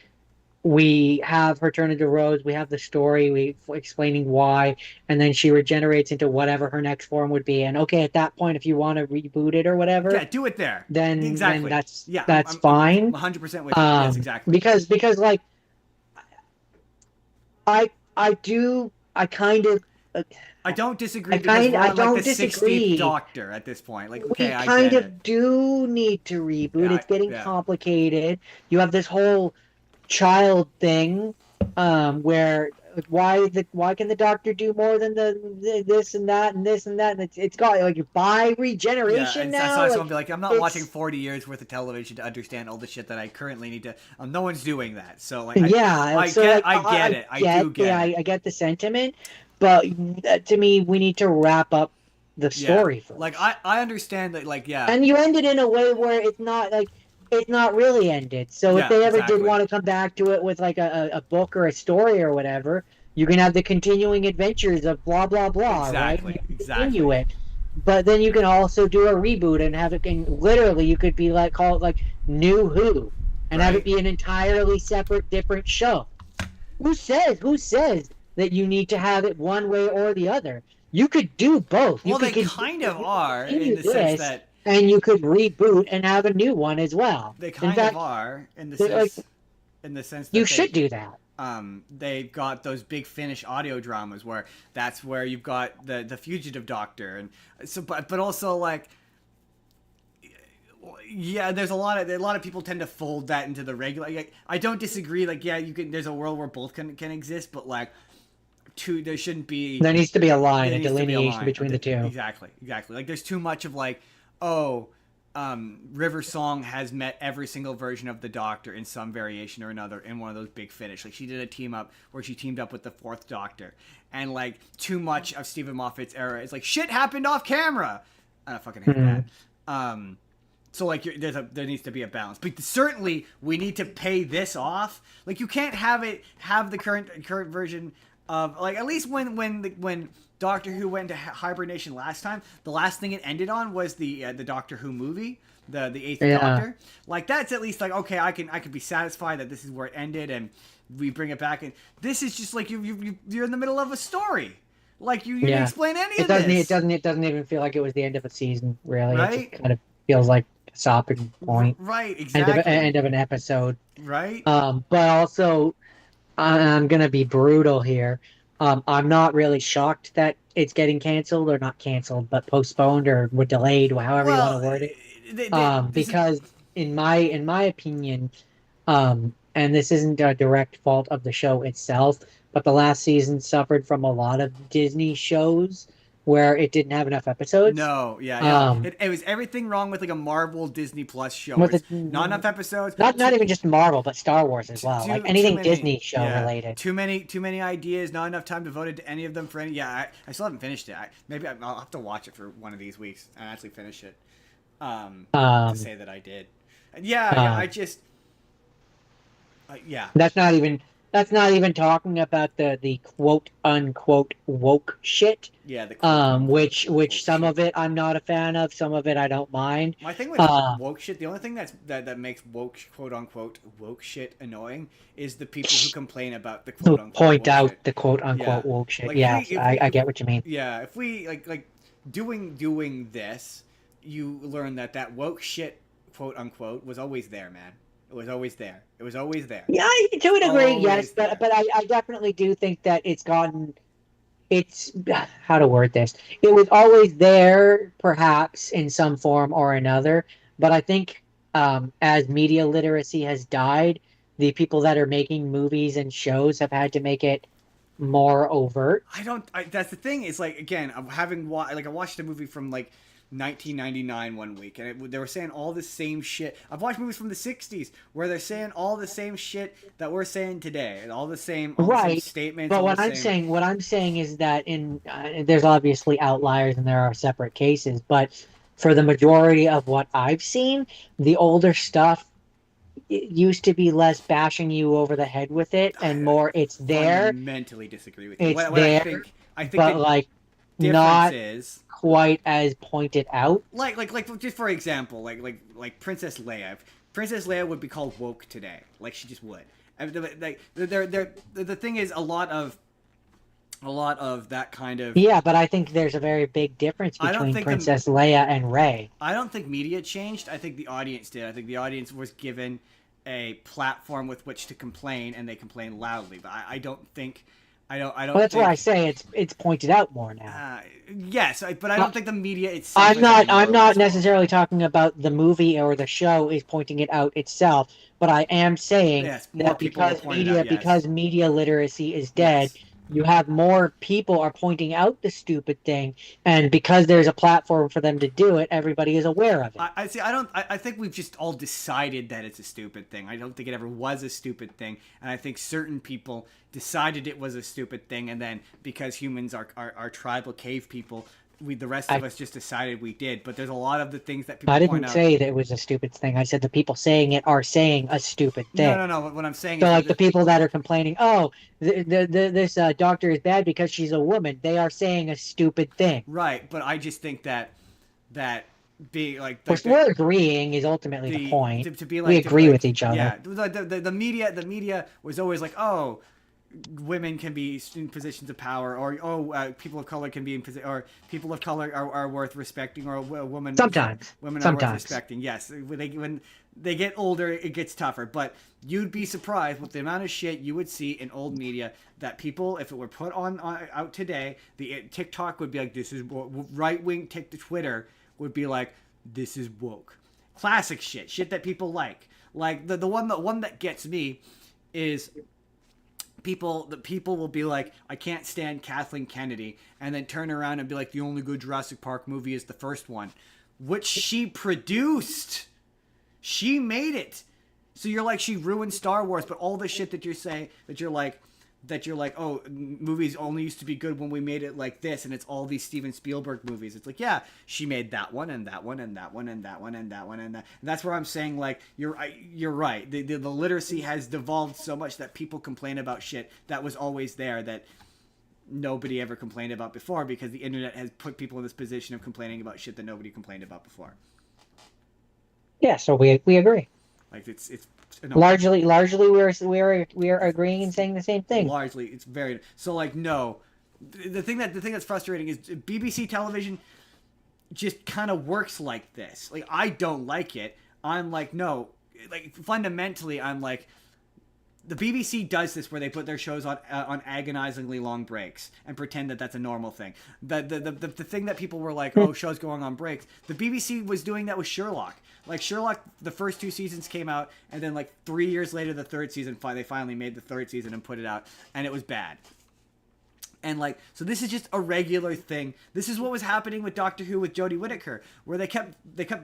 Speaker 3: we have her turn into Rose, we have the story, explaining why, and then she regenerates into whatever her next form would be. And okay, at that point, if you want to reboot it or whatever,
Speaker 2: do it there.
Speaker 3: Then that's
Speaker 2: I'm
Speaker 3: fine.
Speaker 2: 100% with you. Yes, exactly.
Speaker 3: Because like I
Speaker 2: don't disagree, because we're like the 16th Doctor at this point. Like, okay,
Speaker 3: we kind of do need to reboot. It's getting complicated. You have this whole child thing, where why can the Doctor do more than the this and that and this and that? And it's got like by regeneration now.
Speaker 2: I saw someone be like, I'm not watching 40 years worth of television to understand all the shit that I currently need to. No one's doing that. So like, I get it. I get
Speaker 3: the sentiment, but to me, we need to wrap up the story first.
Speaker 2: Like I understand that. Like
Speaker 3: and you end it in a way where it's not really ended. So if they ever did want to come back to it with like a book or a story or whatever, you can have the continuing adventures of blah blah blah, right? Continue it. But then you can also do a reboot and have it. And literally, you could be like call it like New Who, and have it be an entirely separate, different show. Who says that you need to have it one way or the other? You could do both.
Speaker 2: Well, they kind of are in the sense that.
Speaker 3: And you could reboot and have a new one as well.
Speaker 2: They kind of are in the sense that
Speaker 3: you should do that.
Speaker 2: they've got those big Finnish audio dramas where that's where you've got the fugitive doctor, and so but also like, yeah, there's a lot of people tend to fold that into the regular. Like, I don't disagree. Like, yeah, you can. There's a world where both can exist, but like, there shouldn't be.
Speaker 3: There needs to be a line,
Speaker 2: There
Speaker 3: a
Speaker 2: needs to be a
Speaker 3: delineation
Speaker 2: line.
Speaker 3: between the two.
Speaker 2: Exactly. Like, there's too much of like, oh, River Song has met every single version of the Doctor in some variation or another in one of those big Finish. Like, she did a team up where she teamed up with the Fourth Doctor, and like, too much of Stephen Moffat's era is like, shit happened off camera. I fucking hate that. So like, there needs to be a balance, but certainly we need to pay this off. Like, you can't have the current version of, like, at least when Doctor Who went into hibernation last time, the last thing it ended on was the Doctor Who movie, the Eighth Doctor. Like, that's at least like, okay, I can be satisfied that this is where it ended, and we bring it back. And this is just like you're in the middle of a story. Like, you didn't explain any of this.
Speaker 3: It doesn't even feel like it was the end of a season, really.
Speaker 2: Right?
Speaker 3: It just kind of feels like a stopping point.
Speaker 2: Right, exactly.
Speaker 3: End of an episode.
Speaker 2: Right.
Speaker 3: But also, I'm gonna be brutal here. I'm not really shocked that it's getting canceled, or not canceled, but postponed or delayed, however you want to word it. Because in my opinion, and this isn't a direct fault of the show itself, but the last season suffered from a lot of Disney shows where it didn't have enough episodes.
Speaker 2: No, yeah. It was everything wrong with like a Marvel Disney Plus show. Not enough episodes.
Speaker 3: Not even just Marvel, but Star Wars as well. Like anything Disney show related.
Speaker 2: Too many ideas. Not enough time devoted to any of them for any. Yeah, I still haven't finished it. Maybe I'll have to watch it for one of these weeks and actually finish it. To say that I did. I just. Yeah.
Speaker 3: That's not even talking about the quote unquote woke shit.
Speaker 2: Yeah, the
Speaker 3: which some of it I'm not a fan of, some of it I don't mind.
Speaker 2: My thing with woke shit, the only thing that makes woke quote unquote woke shit annoying is the people who complain about the quote unquote
Speaker 3: point out
Speaker 2: shit.
Speaker 3: The quote unquote woke shit.
Speaker 2: Like,
Speaker 3: yeah, I get what you mean.
Speaker 2: Yeah, if we like doing this, you learn that woke shit quote unquote was always there, man. It was always there.
Speaker 3: Yeah, to a degree, yes, but I definitely do think that it's how to word this. It was always there, perhaps in some form or another. But I think as media literacy has died, the people that are making movies and shows have had to make it more overt.
Speaker 2: That's the thing. It's like, again, I watched a movie from like 1999 one week, and they were saying all the same shit. I've watched movies from the 60s where they're saying all the same shit that we're saying today, and all the same statements.
Speaker 3: But what I'm saying is that there's obviously outliers and there are separate cases, but for the majority of what I've seen, the older stuff, it used to be less bashing you over the head with it and more it's there.
Speaker 2: I fundamentally disagree with you.
Speaker 3: It's there, I think but like not is quite as pointed out.
Speaker 2: Like just for example, like Princess Leia. Princess Leia would be called woke today. Like, she just would. Like, the thing is, a lot of that kind of...
Speaker 3: Yeah, but I think there's a very big difference between Princess Leia and Rey.
Speaker 2: I don't think media changed. I think the audience did. I think the audience was given a platform with which to complain, and they complained loudly. But I don't think... Well,
Speaker 3: that's why I say it's pointed out more now.
Speaker 2: Yes, but I don't think the media itself...
Speaker 3: I'm not necessarily talking about the movie or the show is pointing it out itself, but I am saying that because media literacy is dead, you have more people are pointing out the stupid thing, and because there's a platform for them to do it, everybody is aware of it.
Speaker 2: I think we've just all decided that it's a stupid thing. I don't think it ever was a stupid thing, and I think certain people decided it was a stupid thing, and then because humans are tribal cave people, the rest of us just decided we did. But there's a lot of the things that people point out.
Speaker 3: I didn't say that it was a stupid thing. I said the people saying it are saying a stupid thing.
Speaker 2: No. What I'm saying
Speaker 3: is... So, like, the people that are complaining, this doctor is bad because she's a woman, they are saying a stupid thing.
Speaker 2: Right, but I just think that being like...
Speaker 3: we're agreeing is ultimately the point.
Speaker 2: To be like,
Speaker 3: we agree with each other.
Speaker 2: Yeah, the media was always like, oh... women can be in positions of power, or people of color can be in position, or people of color are worth respecting, or women are worth respecting. Yes, when they get older, it gets tougher. But you'd be surprised with the amount of shit you would see in old media that people, if it were put on out today, the TikTok would be like, this is right wing. Twitter would be like, this is woke. Classic shit that people like. Like the one that gets me is people will be like, I can't stand Kathleen Kennedy, and then turn around and be like, the only good Jurassic Park movie is the first one, which she produced. She made it. So you're like, she ruined Star Wars, but all the shit that you're saying, that you're like, oh, movies only used to be good when we made it like this, and it's all these Steven Spielberg movies. It's like, yeah, she made that one and that one and that one and that one and that one and that. And that's where I'm saying, like, you're right. The literacy has devolved so much that people complain about shit that was always there that nobody ever complained about before, because the internet has put people in this position of complaining about shit that nobody complained about before.
Speaker 3: Yeah, so we agree.
Speaker 2: Like it's
Speaker 3: no, largely we're agreeing and saying the same thing.
Speaker 2: Largely, it's very so. Like, no, the thing that's frustrating is BBC television just kind of works like this. Like, I don't like it. I'm like, no, like fundamentally, I'm like, the BBC does this where they put their shows on agonizingly long breaks and pretend that that's a normal thing. The thing that people were like, oh, shows going on breaks. The BBC was doing that with Sherlock. Like, Sherlock, the first 2 seasons came out, and then like 3 years later, the third season, they finally made the third season and put it out, and it was bad. And like, so this is just a regular thing. This is what was happening with Doctor Who with Jodie Whittaker, where they kept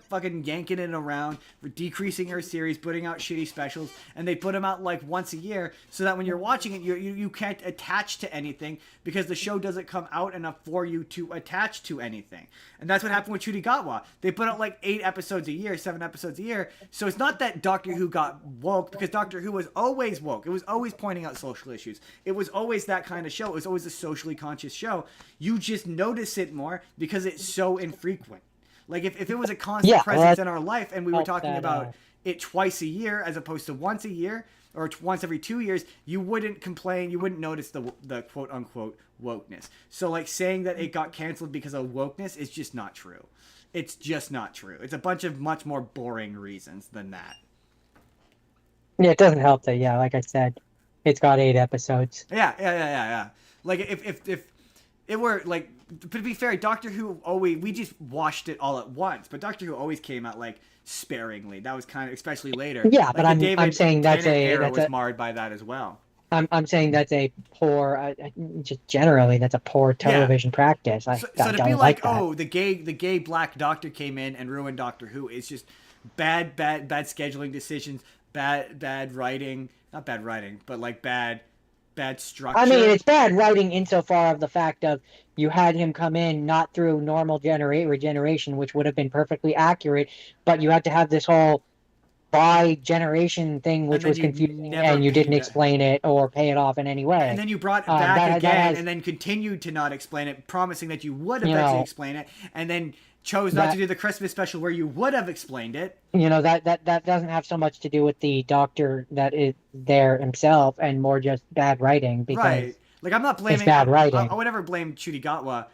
Speaker 2: fucking yanking it around, decreasing her series, putting out shitty specials, and they put them out like once a year, so that when you're watching it, you can't attach to anything, because the show doesn't come out enough for you to attach to anything. And that's what happened with Chudigatwa. They put out like 8 episodes a year, 7 episodes a year. So it's not that Doctor Who got woke, because Doctor Who was always woke. It was always pointing out social issues. It was always that kind of show. It was always a socially conscious show. You just notice it more because it's so infrequent. Like, if it was a constant presence in our life, and we were talking about it twice a year as opposed to once a year, or once every 2 years, you wouldn't complain. You wouldn't notice the quote unquote wokeness. So like, saying that it got canceled because of wokeness is just not true. It's just not true. It's a bunch of much more boring reasons than that.
Speaker 3: Yeah, it doesn't help that, yeah, like I said, it's got 8 episodes.
Speaker 2: Yeah. Like, if it were, like, to be fair, Doctor Who we just watched it all at once, but Doctor Who always came out, like, sparingly. That was kind of, especially later.
Speaker 3: Yeah,
Speaker 2: like,
Speaker 3: but I'm saying that's
Speaker 2: was marred by that as well.
Speaker 3: I'm saying that's a poor, just generally, that's a poor television practice.
Speaker 2: So to be like, oh, the gay black doctor came in and ruined Doctor Who, is just bad scheduling decisions, bad writing, not bad writing, but like bad structure.
Speaker 3: I mean, it's bad writing insofar of the fact of you had him come in not through normal regeneration, which would have been perfectly accurate, but you had to have this whole bi-generation thing, which was confusing, and you didn't explain it or pay it off in any way.
Speaker 2: And then you brought it back again, and then continued to not explain it, promising that you would eventually explain it, and then chose not to do the Christmas special where you would have explained it.
Speaker 3: You know, that doesn't have so much to do with the doctor that is there himself, and more just bad writing. Because
Speaker 2: right. Like, I'm not blaming
Speaker 3: bad writing.
Speaker 2: I would never blame Chudigatwa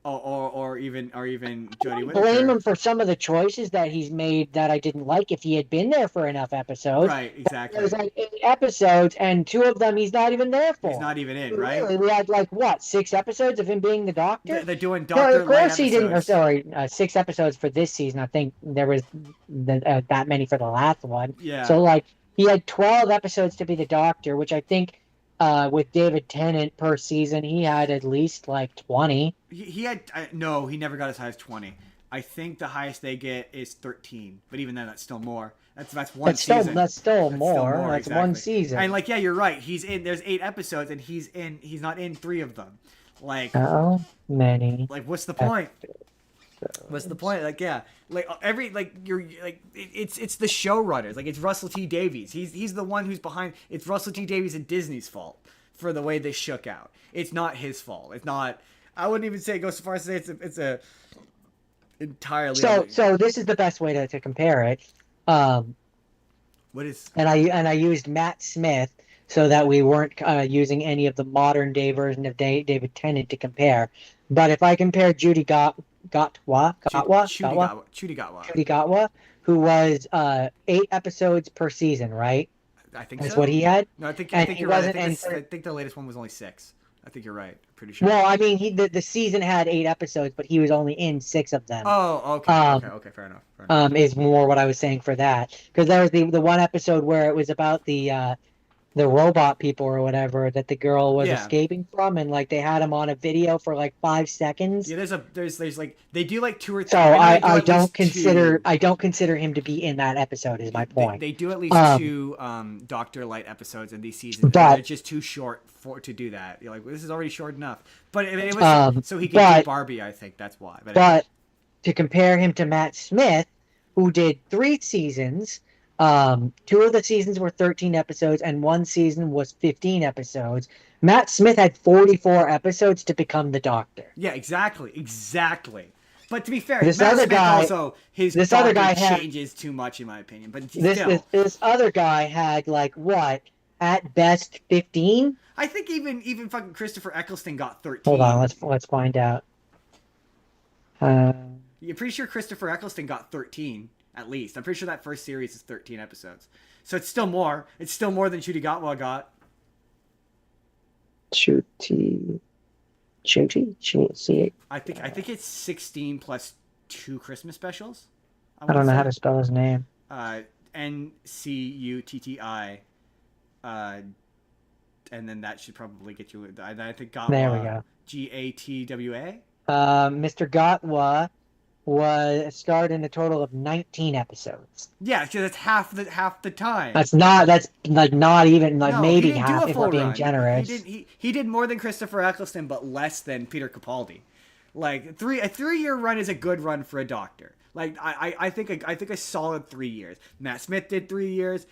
Speaker 2: or even Jodie Whittaker.
Speaker 3: Blame him for some of the choices that he's made that I didn't like if he had been there for enough episodes.
Speaker 2: Right, exactly.
Speaker 3: There's like 8 episodes, and 2 of them he's not even there for.
Speaker 2: He's not even in, right?
Speaker 3: Really, we had like, what, 6 episodes of him being the doctor?
Speaker 2: They're doing Doctor
Speaker 3: of course he didn't. Or, sorry, 6 episodes for this season. I think there was that many for the last one.
Speaker 2: Yeah.
Speaker 3: So like, he had 12 episodes to be the doctor, which I think with David Tennant per season, he had at least like 20.
Speaker 2: He had no, he never got as high as 20. I think the highest they get is 13, but even then, that's still more. That's one season.
Speaker 3: That's still more. That's
Speaker 2: exactly.
Speaker 3: One season.
Speaker 2: And like, yeah, you're right. He's in. There's 8 episodes, and he's not in 3 of them. Like,
Speaker 3: how many?
Speaker 2: Like, what's the point? What's the point? Like, yeah, like you're like, it's the showrunners. Like, it's Russell T Davies. He's the one who's behind. It's Russell T Davies and Disney's fault for the way they shook out. It's not his fault. It's not. I wouldn't even say go so far as to say it's a entirely.
Speaker 3: So this is the best way to compare it.
Speaker 2: What is?
Speaker 3: And I used Matt Smith, so that we weren't using any of the modern day version of David Tennant to compare. But if I compare
Speaker 2: Chudigatwa.
Speaker 3: Judy Gatwa, who was 8 episodes per season, right?
Speaker 2: I think
Speaker 3: That's
Speaker 2: so.
Speaker 3: what he had.
Speaker 2: No, I think
Speaker 3: And he
Speaker 2: you're right.
Speaker 3: wasn't.
Speaker 2: I think the latest one was only 6. I think you're right. Pretty sure.
Speaker 3: Well, I mean, the season had 8 episodes, but he was only in 6 of them.
Speaker 2: Oh, okay, okay. Fair enough.
Speaker 3: Is more what I was saying for that, because there was the one episode where it was about the robot people or whatever that the girl was escaping from, and like they had him on a video for like 5 seconds.
Speaker 2: Yeah, there's like they do like 2 or 3.
Speaker 3: So I don't consider him to be in that episode. Is my point.
Speaker 2: They do at least 2 Doctor Light episodes in these seasons.
Speaker 3: But
Speaker 2: they're just too short to do that. You're like, well, this is already short enough. But it was so he could do Barbie. I think that's why.
Speaker 3: But to compare him to Matt Smith, who did 3 seasons. 2 of the seasons were 13 episodes, and 1 season was 15 episodes. Matt Smith had 44 episodes to become the Doctor.
Speaker 2: Yeah, exactly. But to be fair,
Speaker 3: this
Speaker 2: Matt
Speaker 3: other
Speaker 2: Smith
Speaker 3: guy,
Speaker 2: also his
Speaker 3: this
Speaker 2: Doctor
Speaker 3: other guy
Speaker 2: changes too much in my opinion. But
Speaker 3: this other guy had like what at best 15.
Speaker 2: I think even fucking Christopher Eccleston got 13.
Speaker 3: Hold on, let's find out.
Speaker 2: You're pretty sure Christopher Eccleston got 13. At least. I'm pretty sure that first series is 13 episodes. So it's still more. It's still more than Chudigatwa got.
Speaker 3: Chuti.
Speaker 2: I think it's 16 plus 2 Christmas specials.
Speaker 3: I don't know how to spell his name.
Speaker 2: Ncutti. And then that should probably get you. I think Gatwa.
Speaker 3: There we go.
Speaker 2: Gatwa.
Speaker 3: Mr. Gatwa starred in a total of 19 episodes.
Speaker 2: Yeah, so that's half the time.
Speaker 3: That's like not even like
Speaker 2: no,
Speaker 3: maybe half if we're being
Speaker 2: run.
Speaker 3: generous.
Speaker 2: He did more than Christopher Eccleston, but less than Peter Capaldi. Like a 3-year run is a good run for a Doctor. Like I think a solid 3 years. Matt Smith did 3 years.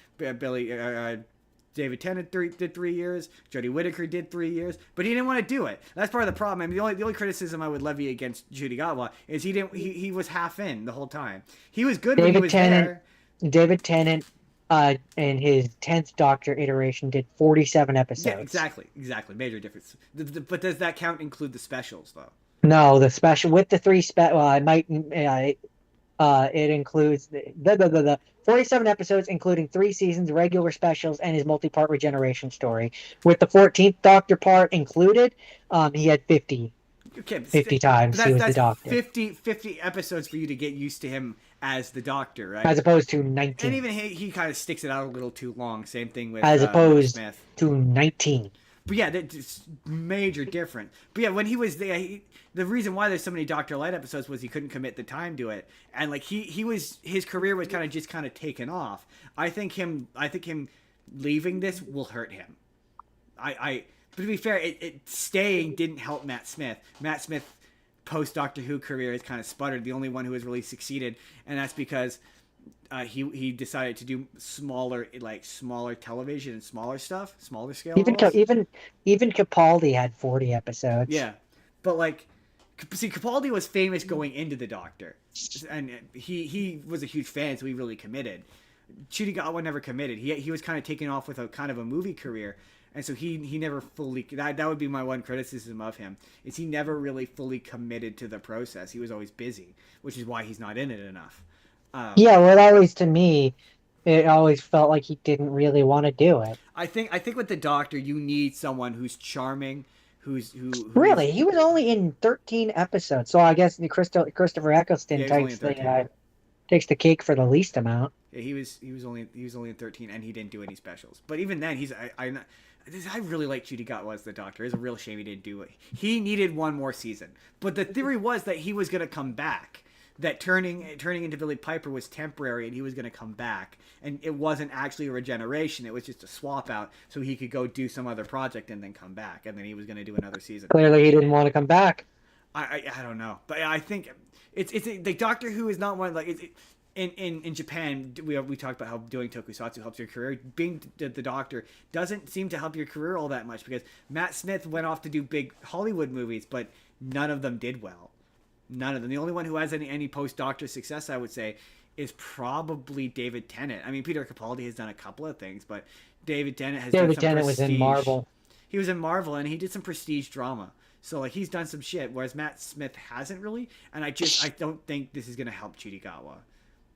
Speaker 2: David Tennant did 3 years. Jodie Whittaker did 3 years, but he didn't want to do it. That's part of the problem. I mean, the only criticism I would levy against Judy Gatwa is he was half in the whole time. He was good when he was there.
Speaker 3: David Tennant, in his 10th Doctor iteration, did 47 episodes.
Speaker 2: Yeah, exactly. Major difference. But does that count include the specials though?
Speaker 3: No, the special with the 3 Well, I might. It includes the 47 episodes, including 3 seasons, regular specials, and his multi-part regeneration story. With the 14th Doctor part included, he had 50 times he was the Doctor.
Speaker 2: 50 episodes for you to get used to him as the Doctor, right?
Speaker 3: As opposed to 19.
Speaker 2: And even he kind of sticks it out a little too long. Same thing with
Speaker 3: as opposed
Speaker 2: Smith.
Speaker 3: To 19.
Speaker 2: But yeah, that's major difference. But yeah, when he was there, the reason why there's so many Dr. Light episodes was he couldn't commit the time to it, and like his career was kind of taken off. I think him leaving this will hurt him. But to be fair, it staying didn't help Matt Smith. Matt Smith post Doctor Who career has kind of sputtered. The only one who has really succeeded, and that's because he decided to do smaller television and smaller stuff, smaller scale.
Speaker 3: Even Capaldi had 40 episodes.
Speaker 2: Yeah, but like, see, Capaldi was famous going into the Doctor, and he was a huge fan, so he really committed. Chudigatwa never committed. He was kind of taking off with a kind of a movie career, and so he never fully. That would be my one criticism of him, is he never really fully committed to the process. He was always busy, which is why he's not in it enough.
Speaker 3: To me, it always felt like he didn't really want to do it.
Speaker 2: I think with the Doctor, you need someone who's charming, who
Speaker 3: really, he was only in 13 episodes, so I guess Christopher Eccleston takes the cake for the least amount.
Speaker 2: Yeah, he was only in 13, and he didn't do any specials. But even then, I really like Chudigatwa as the Doctor. It's a real shame he didn't do it. He needed one more season, but the theory was that he was going to come back. That turning into Billy Piper was temporary, and he was going to come back, and it wasn't actually a regeneration. It was just a swap out, so he could go do some other project and then come back, and then he was going to do another season.
Speaker 3: Clearly, he didn't want to come back.
Speaker 2: I don't know, but I think it's the Doctor Who is not one like in Japan. We talked about how doing tokusatsu helps your career. Being the Doctor doesn't seem to help your career all that much, because Matt Smith went off to do big Hollywood movies, but none of them did well. None of them. The only one who has any post-Doctor success, I would say, is probably David Tennant. I mean, Peter Capaldi has done a couple of things, but David Tennant has done
Speaker 3: David
Speaker 2: some
Speaker 3: Tennant was in
Speaker 2: prestige.
Speaker 3: Marvel.
Speaker 2: He was in Marvel, and he did some prestige drama. So like he's done some shit, whereas Matt Smith hasn't really. And I don't think this is gonna help Judy Gatwa,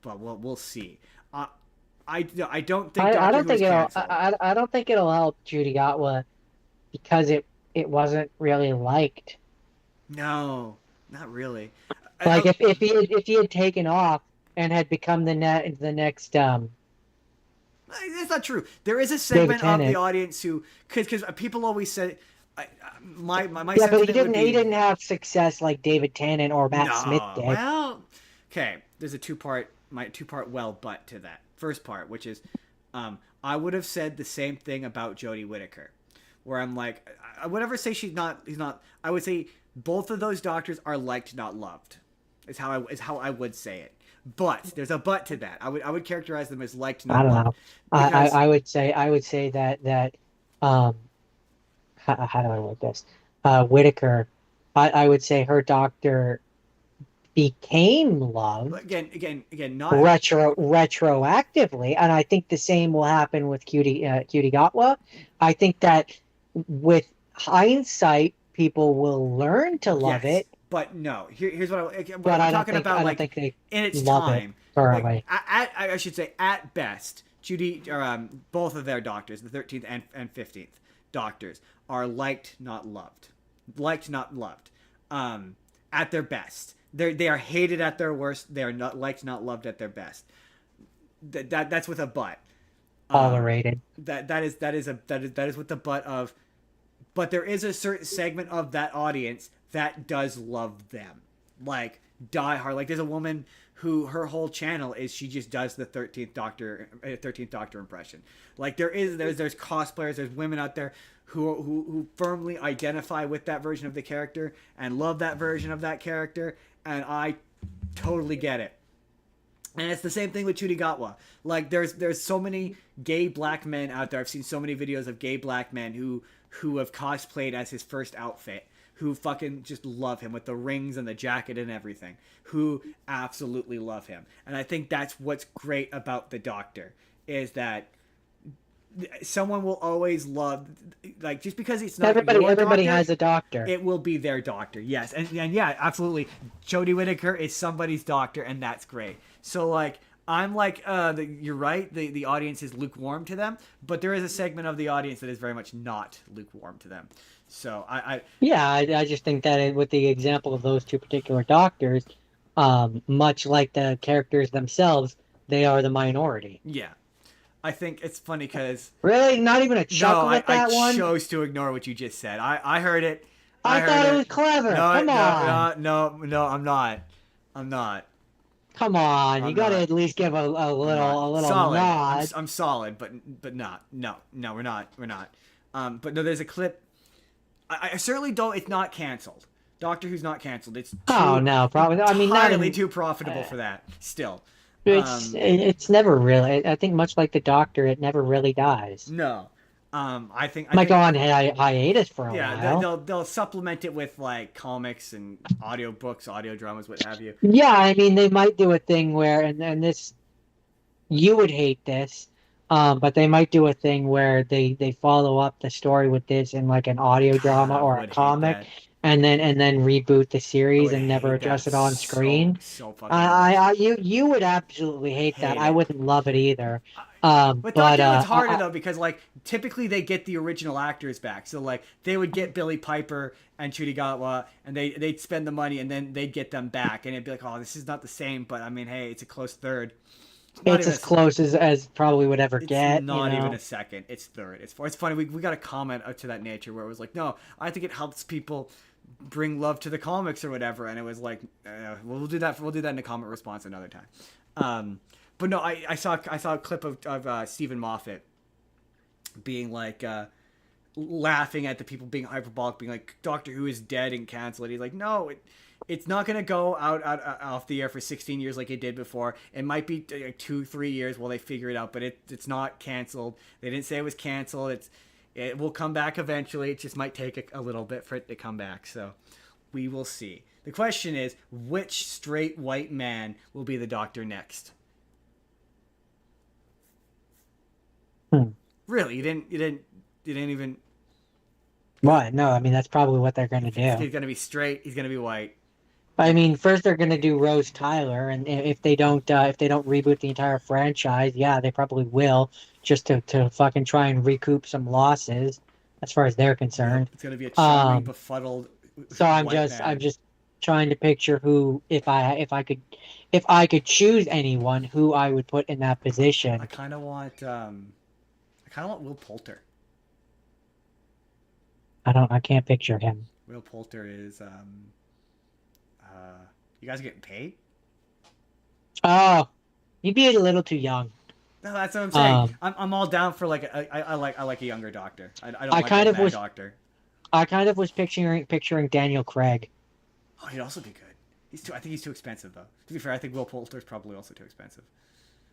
Speaker 2: but we'll see. I don't think
Speaker 3: I
Speaker 2: Doctor
Speaker 3: don't
Speaker 2: Who
Speaker 3: think
Speaker 2: is
Speaker 3: it'll.
Speaker 2: canceled.
Speaker 3: I don't think it'll help Judy Gatwa because it wasn't really liked.
Speaker 2: No, not really.
Speaker 3: Like if he had taken off and had become the next
Speaker 2: That's not true. There is a
Speaker 3: David
Speaker 2: segment of the
Speaker 3: Tennant.
Speaker 2: audience who, because people always say, my
Speaker 3: Yeah, but
Speaker 2: sentiment would be
Speaker 3: he didn't have success like David Tennant or Matt Smith
Speaker 2: no.
Speaker 3: did.
Speaker 2: Well, okay. There's a two part well but to that first part, which is, I would have said the same thing about Jodie Whittaker, where I'm like, I would never say he's not. I would say both of those doctors are liked, not loved. Is how I would say it. But there's a but to that. I would characterize them as liked,
Speaker 3: I
Speaker 2: not
Speaker 3: don't
Speaker 2: loved.
Speaker 3: know.
Speaker 2: Because
Speaker 3: I would say that how do I word this? Whitaker, I would say her doctor became loved
Speaker 2: again, not
Speaker 3: retroactively, and I think the same will happen with Cutie Gatwa. I think that with hindsight, people will learn to love
Speaker 2: yes,
Speaker 3: it,
Speaker 2: but no. Here's what
Speaker 3: but
Speaker 2: I'm talking about.
Speaker 3: I don't
Speaker 2: Like
Speaker 3: think they
Speaker 2: in its
Speaker 3: love
Speaker 2: time,
Speaker 3: it currently.
Speaker 2: like I should say at best, Judy or both of their doctors, the 13th and 15th doctors, are liked, not loved. Liked, not loved. At their best, they are hated at their worst. They are not liked, not loved at their best. That's with a but.
Speaker 3: Tolerated.
Speaker 2: That is with the but of. But there is a certain segment of that audience that does love them, like die hard. Like there's a woman who her whole channel is she just does the 13th Doctor impression. Like there's cosplayers, there's women out there who firmly identify with that version of the character and love that version of that character, and I totally get it. And it's the same thing with Judy Gatwa. Like there's so many gay black men out there. I've seen so many videos of gay black men who have cosplayed as his first outfit, who fucking just love him with the rings and the jacket and everything, who absolutely love him. And I think that's what's great about the Doctor, is that someone will always love, like, just because it's not
Speaker 3: Everybody
Speaker 2: doctor,
Speaker 3: has a doctor.
Speaker 2: it will be their doctor. Yes. And yeah, absolutely. Jodie Whittaker is somebody's doctor, and that's great. So like, I'm like, you're right. The audience is lukewarm to them, but there is a segment of the audience that is very much not lukewarm to them. So I
Speaker 3: just think that with the example of those two particular doctors, much like the characters themselves, they are the minority.
Speaker 2: yeah, I think it's funny because
Speaker 3: Really, not even a chuckle at that
Speaker 2: I
Speaker 3: one.
Speaker 2: chose to ignore what you just said. I heard it.
Speaker 3: I thought it was clever. Come on.
Speaker 2: No, I'm not.
Speaker 3: Come on, you got to
Speaker 2: not.
Speaker 3: at least give a little
Speaker 2: solid.
Speaker 3: nod.
Speaker 2: I'm solid, but not. No, we're not. But no, there's a clip. I certainly don't. It's not canceled. Doctor Who's not canceled. It's
Speaker 3: No, probably. I mean, not
Speaker 2: entirely too profitable for that. Still,
Speaker 3: it's never really. I think much like the Doctor, it never really dies.
Speaker 2: no. I think
Speaker 3: Might go on hiatus for a
Speaker 2: yeah,
Speaker 3: while.
Speaker 2: they'll supplement it with like comics and audio books, audio dramas, what have you.
Speaker 3: Yeah, I mean, they might do a thing where, and this, you would hate this, but they might do a thing where they follow up the story with this in like an audio drama or a comic, and then reboot the series and never address it on screen.
Speaker 2: So fucking
Speaker 3: you would absolutely hate that.
Speaker 2: Hate
Speaker 3: I
Speaker 2: it.
Speaker 3: wouldn't love it either.
Speaker 2: But Doctor Who's harder though, because like typically they get the original actors back. So like they would get Billy Piper and Judy Gatwa, and they'd spend the money, and then they'd get them back, and it'd be like, oh, this is not the same, but I mean, hey, it's a close third.
Speaker 3: It's as close as probably would ever get.
Speaker 2: Not even a second. It's third. It's funny. We got a comment to that nature where it was like, no, I think it helps people bring love to the comics or whatever, and it was like, we'll do that in a comment response another time. But no, I saw a clip of Stephen Moffat being like laughing at the people being hyperbolic, being like, Doctor Who is dead and canceled. He's like, no, it's not gonna go out off the air for 16 years like it did before. It might be 2-3 years while they figure it out, but it's not canceled. They didn't say it was canceled. It will come back eventually. It just might take a little bit for it to come back. So we will see. The question is, which straight white man will be the Doctor next?
Speaker 3: Hmm.
Speaker 2: Really, you didn't even.
Speaker 3: What? No, I mean that's probably what they're gonna do.
Speaker 2: He's gonna be straight. He's gonna be white.
Speaker 3: I mean, first they're gonna do Rose Tyler, and if they don't reboot the entire franchise, yeah, they probably will, just to fucking try and recoup some losses, as far as they're
Speaker 2: Yep,
Speaker 3: concerned.
Speaker 2: it's gonna be a charming,
Speaker 3: Um,
Speaker 2: befuddled
Speaker 3: so
Speaker 2: white
Speaker 3: I'm
Speaker 2: man.
Speaker 3: just trying to picture who, if I could choose anyone, who I would put in that
Speaker 2: I
Speaker 3: position.
Speaker 2: kind of want Will Poulter.
Speaker 3: I can't picture him.
Speaker 2: Will Poulter is you guys are getting paid?
Speaker 3: Oh, he'd be a little too young.
Speaker 2: No, that's what I'm saying.
Speaker 3: Um,
Speaker 2: I'm all down for like I like a younger doctor. I don't
Speaker 3: I
Speaker 2: like a
Speaker 3: kind of
Speaker 2: bad
Speaker 3: was
Speaker 2: doctor.
Speaker 3: I kind of was picturing Daniel Craig.
Speaker 2: Oh, he'd also be good. I think he's too expensive though. To be fair, I think Will Poulter's probably also too expensive.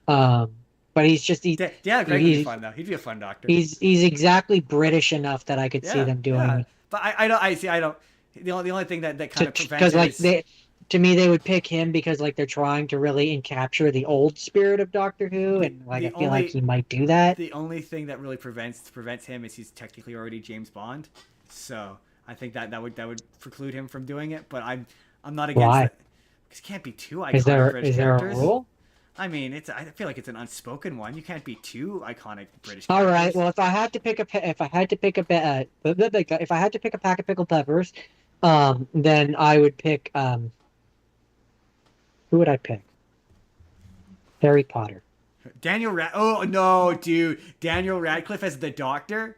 Speaker 3: Um, but he's just
Speaker 2: Yeah, Greg would be
Speaker 3: he's
Speaker 2: fun though. He'd be a fun doctor.
Speaker 3: he's exactly British enough that I could see
Speaker 2: Yeah,
Speaker 3: them
Speaker 2: yeah.
Speaker 3: doing.
Speaker 2: But I don't. I see. I don't. The only thing that kind of prevents
Speaker 3: Because
Speaker 2: it
Speaker 3: like
Speaker 2: is
Speaker 3: they, to me, they would pick him because like they're trying to really capture the old spirit of Doctor Who,
Speaker 2: the
Speaker 3: and like I
Speaker 2: the
Speaker 3: feel like
Speaker 2: only
Speaker 3: he might do that.
Speaker 2: the only thing that really prevents him is he's technically already James Bond. So I think that would preclude him from doing it. But I'm not against
Speaker 3: Why?
Speaker 2: it because it can't be too iconic British
Speaker 3: Is there a
Speaker 2: characters.
Speaker 3: rule?
Speaker 2: I mean, I feel like it's an unspoken one. You can't be too iconic British
Speaker 3: All right.
Speaker 2: characters.
Speaker 3: Well, if I had to pick if I had to pick if I had to pick a pack of pickled peppers, then I would pick who would I pick? Harry Potter.
Speaker 2: Oh no, dude! Daniel Radcliffe as the Doctor.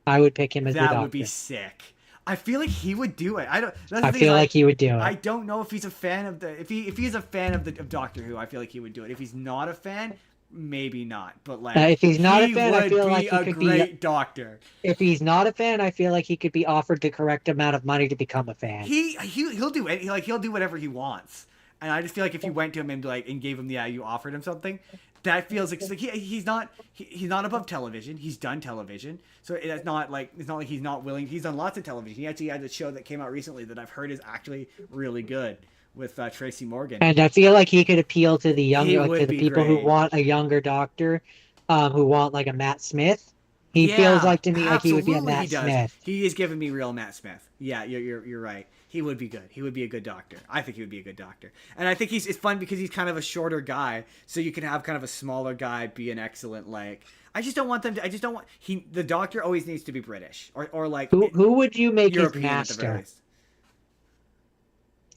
Speaker 3: I would pick him as the
Speaker 2: That would be
Speaker 3: Doctor.
Speaker 2: sick. I feel like he would do it. I don't. That's the
Speaker 3: I
Speaker 2: thing is
Speaker 3: feel like he would do
Speaker 2: I
Speaker 3: it.
Speaker 2: don't know if he's a fan of the. If he's a fan of Doctor Who, I feel like he would do it. If he's not a fan, maybe not. But like,
Speaker 3: If he's not a
Speaker 2: he
Speaker 3: fan, I
Speaker 2: would
Speaker 3: feel
Speaker 2: be
Speaker 3: like he
Speaker 2: a
Speaker 3: could
Speaker 2: great Doctor.
Speaker 3: if he's not a fan, I feel like he could be offered the correct amount of money to become a fan.
Speaker 2: He'll do it. He'll do whatever he wants. And I just feel like if you went to him and gave him you offered him something, that feels like he's not above television. He's done television, so it's not like he's not willing. He's done lots of television. He actually had a show that came out recently that I've heard is actually really good with Tracy Morgan.
Speaker 3: And I feel like he could appeal to the
Speaker 2: He
Speaker 3: younger, like
Speaker 2: would
Speaker 3: to the
Speaker 2: be
Speaker 3: people who
Speaker 2: great.
Speaker 3: want a younger Doctor, who want like a Matt Smith. He feels
Speaker 2: Yeah,
Speaker 3: like to me like he would be a
Speaker 2: absolutely he
Speaker 3: Matt
Speaker 2: does.
Speaker 3: Smith.
Speaker 2: He is giving me real Matt Smith. Yeah, you're right. He would be good. He would be a good doctor. I think he would be a good doctor. And I think it's fun because he's kind of a shorter guy, so you can have kind of a smaller guy be an excellent like. I just don't want them to. I just don't want the doctor always needs to be British or like
Speaker 3: Who would you make
Speaker 2: European
Speaker 3: his
Speaker 2: at the very
Speaker 3: master
Speaker 2: least.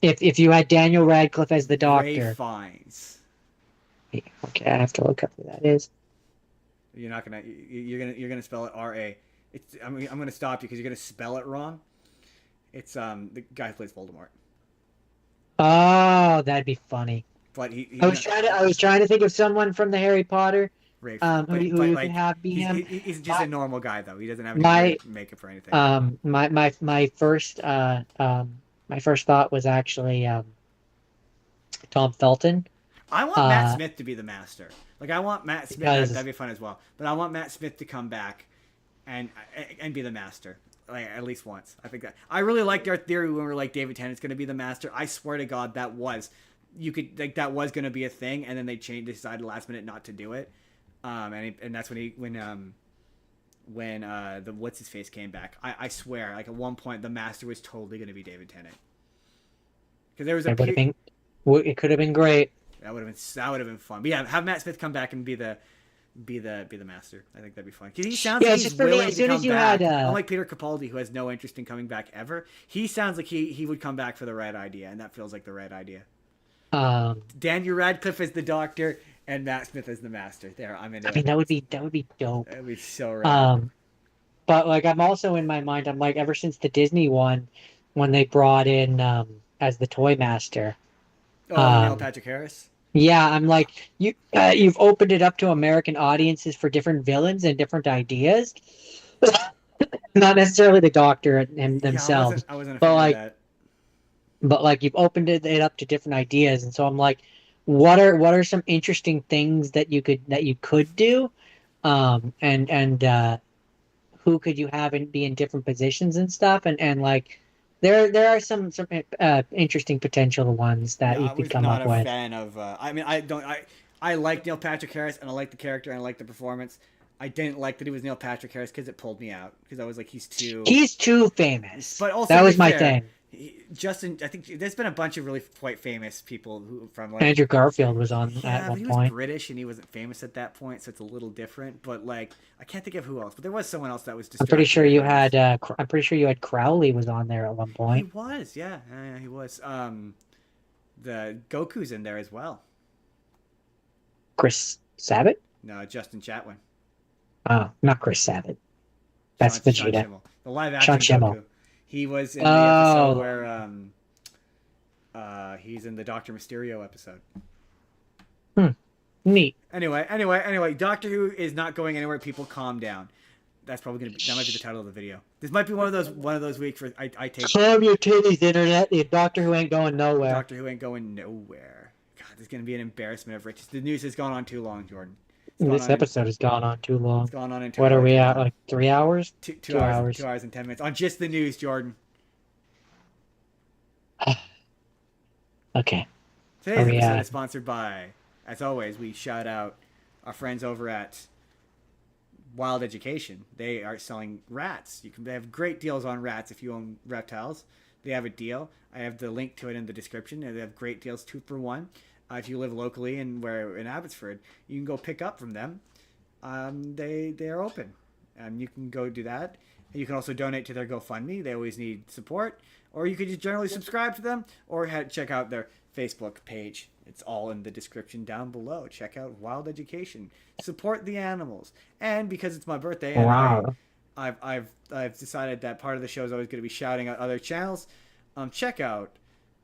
Speaker 3: if you had Daniel Radcliffe as the
Speaker 2: Ray
Speaker 3: Doctor?
Speaker 2: Fiennes.
Speaker 3: Okay, I have to look up who that is.
Speaker 2: You're gonna spell it R-A. I'm gonna stop you because you're gonna spell it wrong. It's the guy who plays Voldemort.
Speaker 3: Oh, that'd be funny.
Speaker 2: But he
Speaker 3: I was trying to think of someone from the Harry Potter,
Speaker 2: Ray,
Speaker 3: who you
Speaker 2: like
Speaker 3: could have be him.
Speaker 2: he's just a normal guy though. He doesn't have any
Speaker 3: My
Speaker 2: weird makeup or anything.
Speaker 3: my first thought was actually Tom Felton.
Speaker 2: I want Matt Smith to be the master. Like I want Matt Smith.
Speaker 3: Because-
Speaker 2: That'd be fun as well. But I want Matt Smith to come back and be the master. Like at least once. I think that I really liked our theory when we were like David Tennant's going to be the master. I swear to God that was going to be a thing, and then they decided last minute not to do it. And that's when the what's his face came back. I swear, like at one point the master was totally going to be David Tennant. Because there was
Speaker 3: It could have been great.
Speaker 2: That would have been fun. But yeah, have Matt Smith come back and be the master. I think that'd be fun. Because he sounds like he's willing to come back. Unlike Peter Capaldi, who has no interest in coming back ever, he sounds like he would come back for the right idea, and that feels like the right idea. Daniel Radcliffe as the Doctor and Matt Smith as the Master. There, I'm into.
Speaker 3: I mean, that would be dope.
Speaker 2: That'd be so rad.
Speaker 3: But like, I'm also in my mind, I'm like, ever since the Disney one, when they brought in as the Toy Master.
Speaker 2: Neil Patrick Harris.
Speaker 3: Yeah, I'm like, you've opened it up to American audiences for different villains and different ideas. Not necessarily the Doctor and themselves.
Speaker 2: I wasn't a
Speaker 3: but
Speaker 2: fan
Speaker 3: like,
Speaker 2: of that.
Speaker 3: But like, you've opened it up to different ideas, and so I'm like, what are some interesting things that you could do, and who could you have be in different positions and stuff, and like, there are some interesting potential ones that you could come up with.
Speaker 2: I was not a fan of. I mean, I like Neil Patrick Harris, and I like the character, and I like the performance. I didn't like that he was Neil Patrick Harris because it pulled me out because I was like, he's too
Speaker 3: famous.
Speaker 2: But also,
Speaker 3: That
Speaker 2: to be
Speaker 3: was my
Speaker 2: fair,
Speaker 3: thing.
Speaker 2: Justin, I think there's been a bunch of really quite famous people who from like
Speaker 3: Andrew Garfield was on at
Speaker 2: yeah, but
Speaker 3: one
Speaker 2: he was
Speaker 3: point.
Speaker 2: British and he wasn't famous at that point, so it's a little different. But like, I can't think of who else. But there was someone else that was
Speaker 3: I'm pretty sure
Speaker 2: distractingly
Speaker 3: you
Speaker 2: famous.
Speaker 3: had. I'm pretty sure you had Crowley was on there at one
Speaker 2: He
Speaker 3: point.
Speaker 2: was, yeah, he was. The Goku's in there as well.
Speaker 3: Chris Sabat?
Speaker 2: No, Justin Chatwin,
Speaker 3: Oh, not Chris Sabat. That's
Speaker 2: Sean
Speaker 3: Vegeta.
Speaker 2: Schimmel, the live
Speaker 3: Sean
Speaker 2: action
Speaker 3: Schimmel.
Speaker 2: Goku. He was in the episode
Speaker 3: Oh,
Speaker 2: where he's in the Doctor Mysterio episode.
Speaker 3: neat.
Speaker 2: Anyway, Doctor Who is not going anywhere. People, calm down. That's probably gonna be, that might be the title of the video. This might be one of those weeks where I take
Speaker 3: Calm your titties, internet. The Doctor Who ain't going nowhere.
Speaker 2: Doctor Who ain't going nowhere. God, this is gonna be an embarrassment of riches. The news has gone on too long, Jordan.
Speaker 3: This episode has gone on too long.
Speaker 2: It's gone on
Speaker 3: What are we at?
Speaker 2: long.
Speaker 3: Like 3 hours?
Speaker 2: Two hours. 2 hours and 10 minutes on just the news, Jordan.
Speaker 3: Okay.
Speaker 2: Today's episode is sponsored by, as always, we shout out our friends over at Wild Education. They are selling rats. They have great deals on rats if you own reptiles. They have a deal. I have the link to it in the description. They have great deals, 2 for 1. If you live locally and where in Abbotsford, you can go pick up from them. They are open, and you can go do that. You can also donate to their GoFundMe. They always need support. Or you could just generally subscribe to them, or check out their Facebook page. It's all in the description down below. Check out Wild Education. Support the animals. And because it's my birthday, and
Speaker 3: Wow.
Speaker 2: I've decided that part of the show is always going to be shouting out other channels. Check out.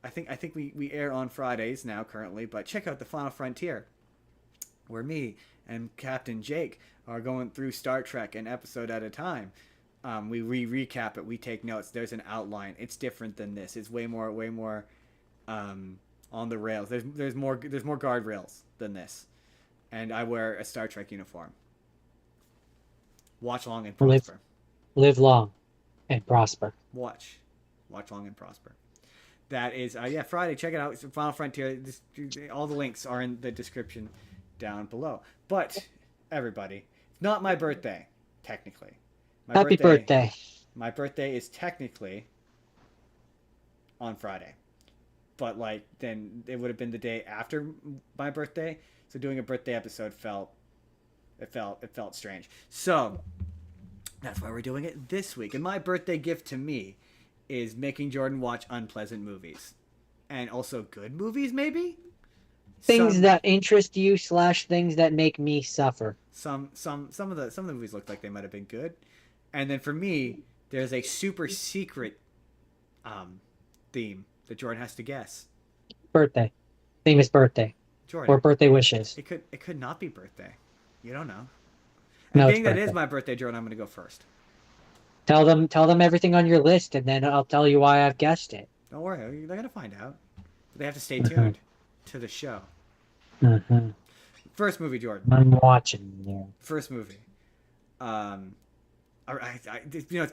Speaker 2: I think we air on Fridays now currently, but check out The Final Frontier, where me and Captain Jake are going through Star Trek an episode at a time. We recap it. We take notes. There's an outline. It's different than this. It's way more on the rails. There's more guardrails than this. And I wear a Star Trek uniform. Watch long and prosper.
Speaker 3: Live long and prosper.
Speaker 2: Watch long and prosper. That is Friday. Check it out. It's Final Frontier. All the links are in the description down below. But everybody, it's not my birthday technically.
Speaker 3: Happy birthday.
Speaker 2: My birthday is technically on Friday. But then it would have been the day after my birthday. So doing a birthday episode felt strange. So that's why we're doing it this week. And my birthday gift to me is making Jordan watch unpleasant movies. And also good movies, maybe?
Speaker 3: Things that interest you / things that make me suffer.
Speaker 2: Some of the movies looked like they might have been good. And then for me, there's a super secret theme that Jordan has to guess.
Speaker 3: Birthday. Famous birthday.
Speaker 2: Jordan.
Speaker 3: Or birthday wishes.
Speaker 2: It could not be birthday. You don't know.
Speaker 3: No,
Speaker 2: And
Speaker 3: it's
Speaker 2: being that it
Speaker 3: birthday.
Speaker 2: is my birthday, Jordan, I'm going to go first.
Speaker 3: Tell them everything on your list, and then I'll tell you why I've guessed it.
Speaker 2: Don't worry, they're going to find out. They have to stay tuned to the show.
Speaker 3: Mm-hmm.
Speaker 2: First movie, Jordan.
Speaker 3: I'm watching you.
Speaker 2: First movie. It's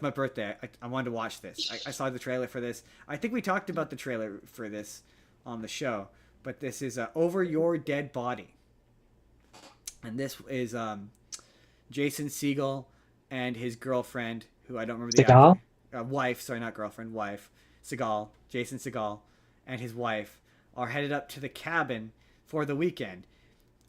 Speaker 2: my birthday. I wanted to watch this. I saw the trailer for this. I think we talked about the trailer for this on the show, but this is Over Your Dead Body. And this is Jason Segel and his girlfriend, who I don't remember the
Speaker 3: Seagal?
Speaker 2: wife. Sorry, not girlfriend, wife. Seagal, Jason Seagal, and his wife are headed up to the cabin for the weekend.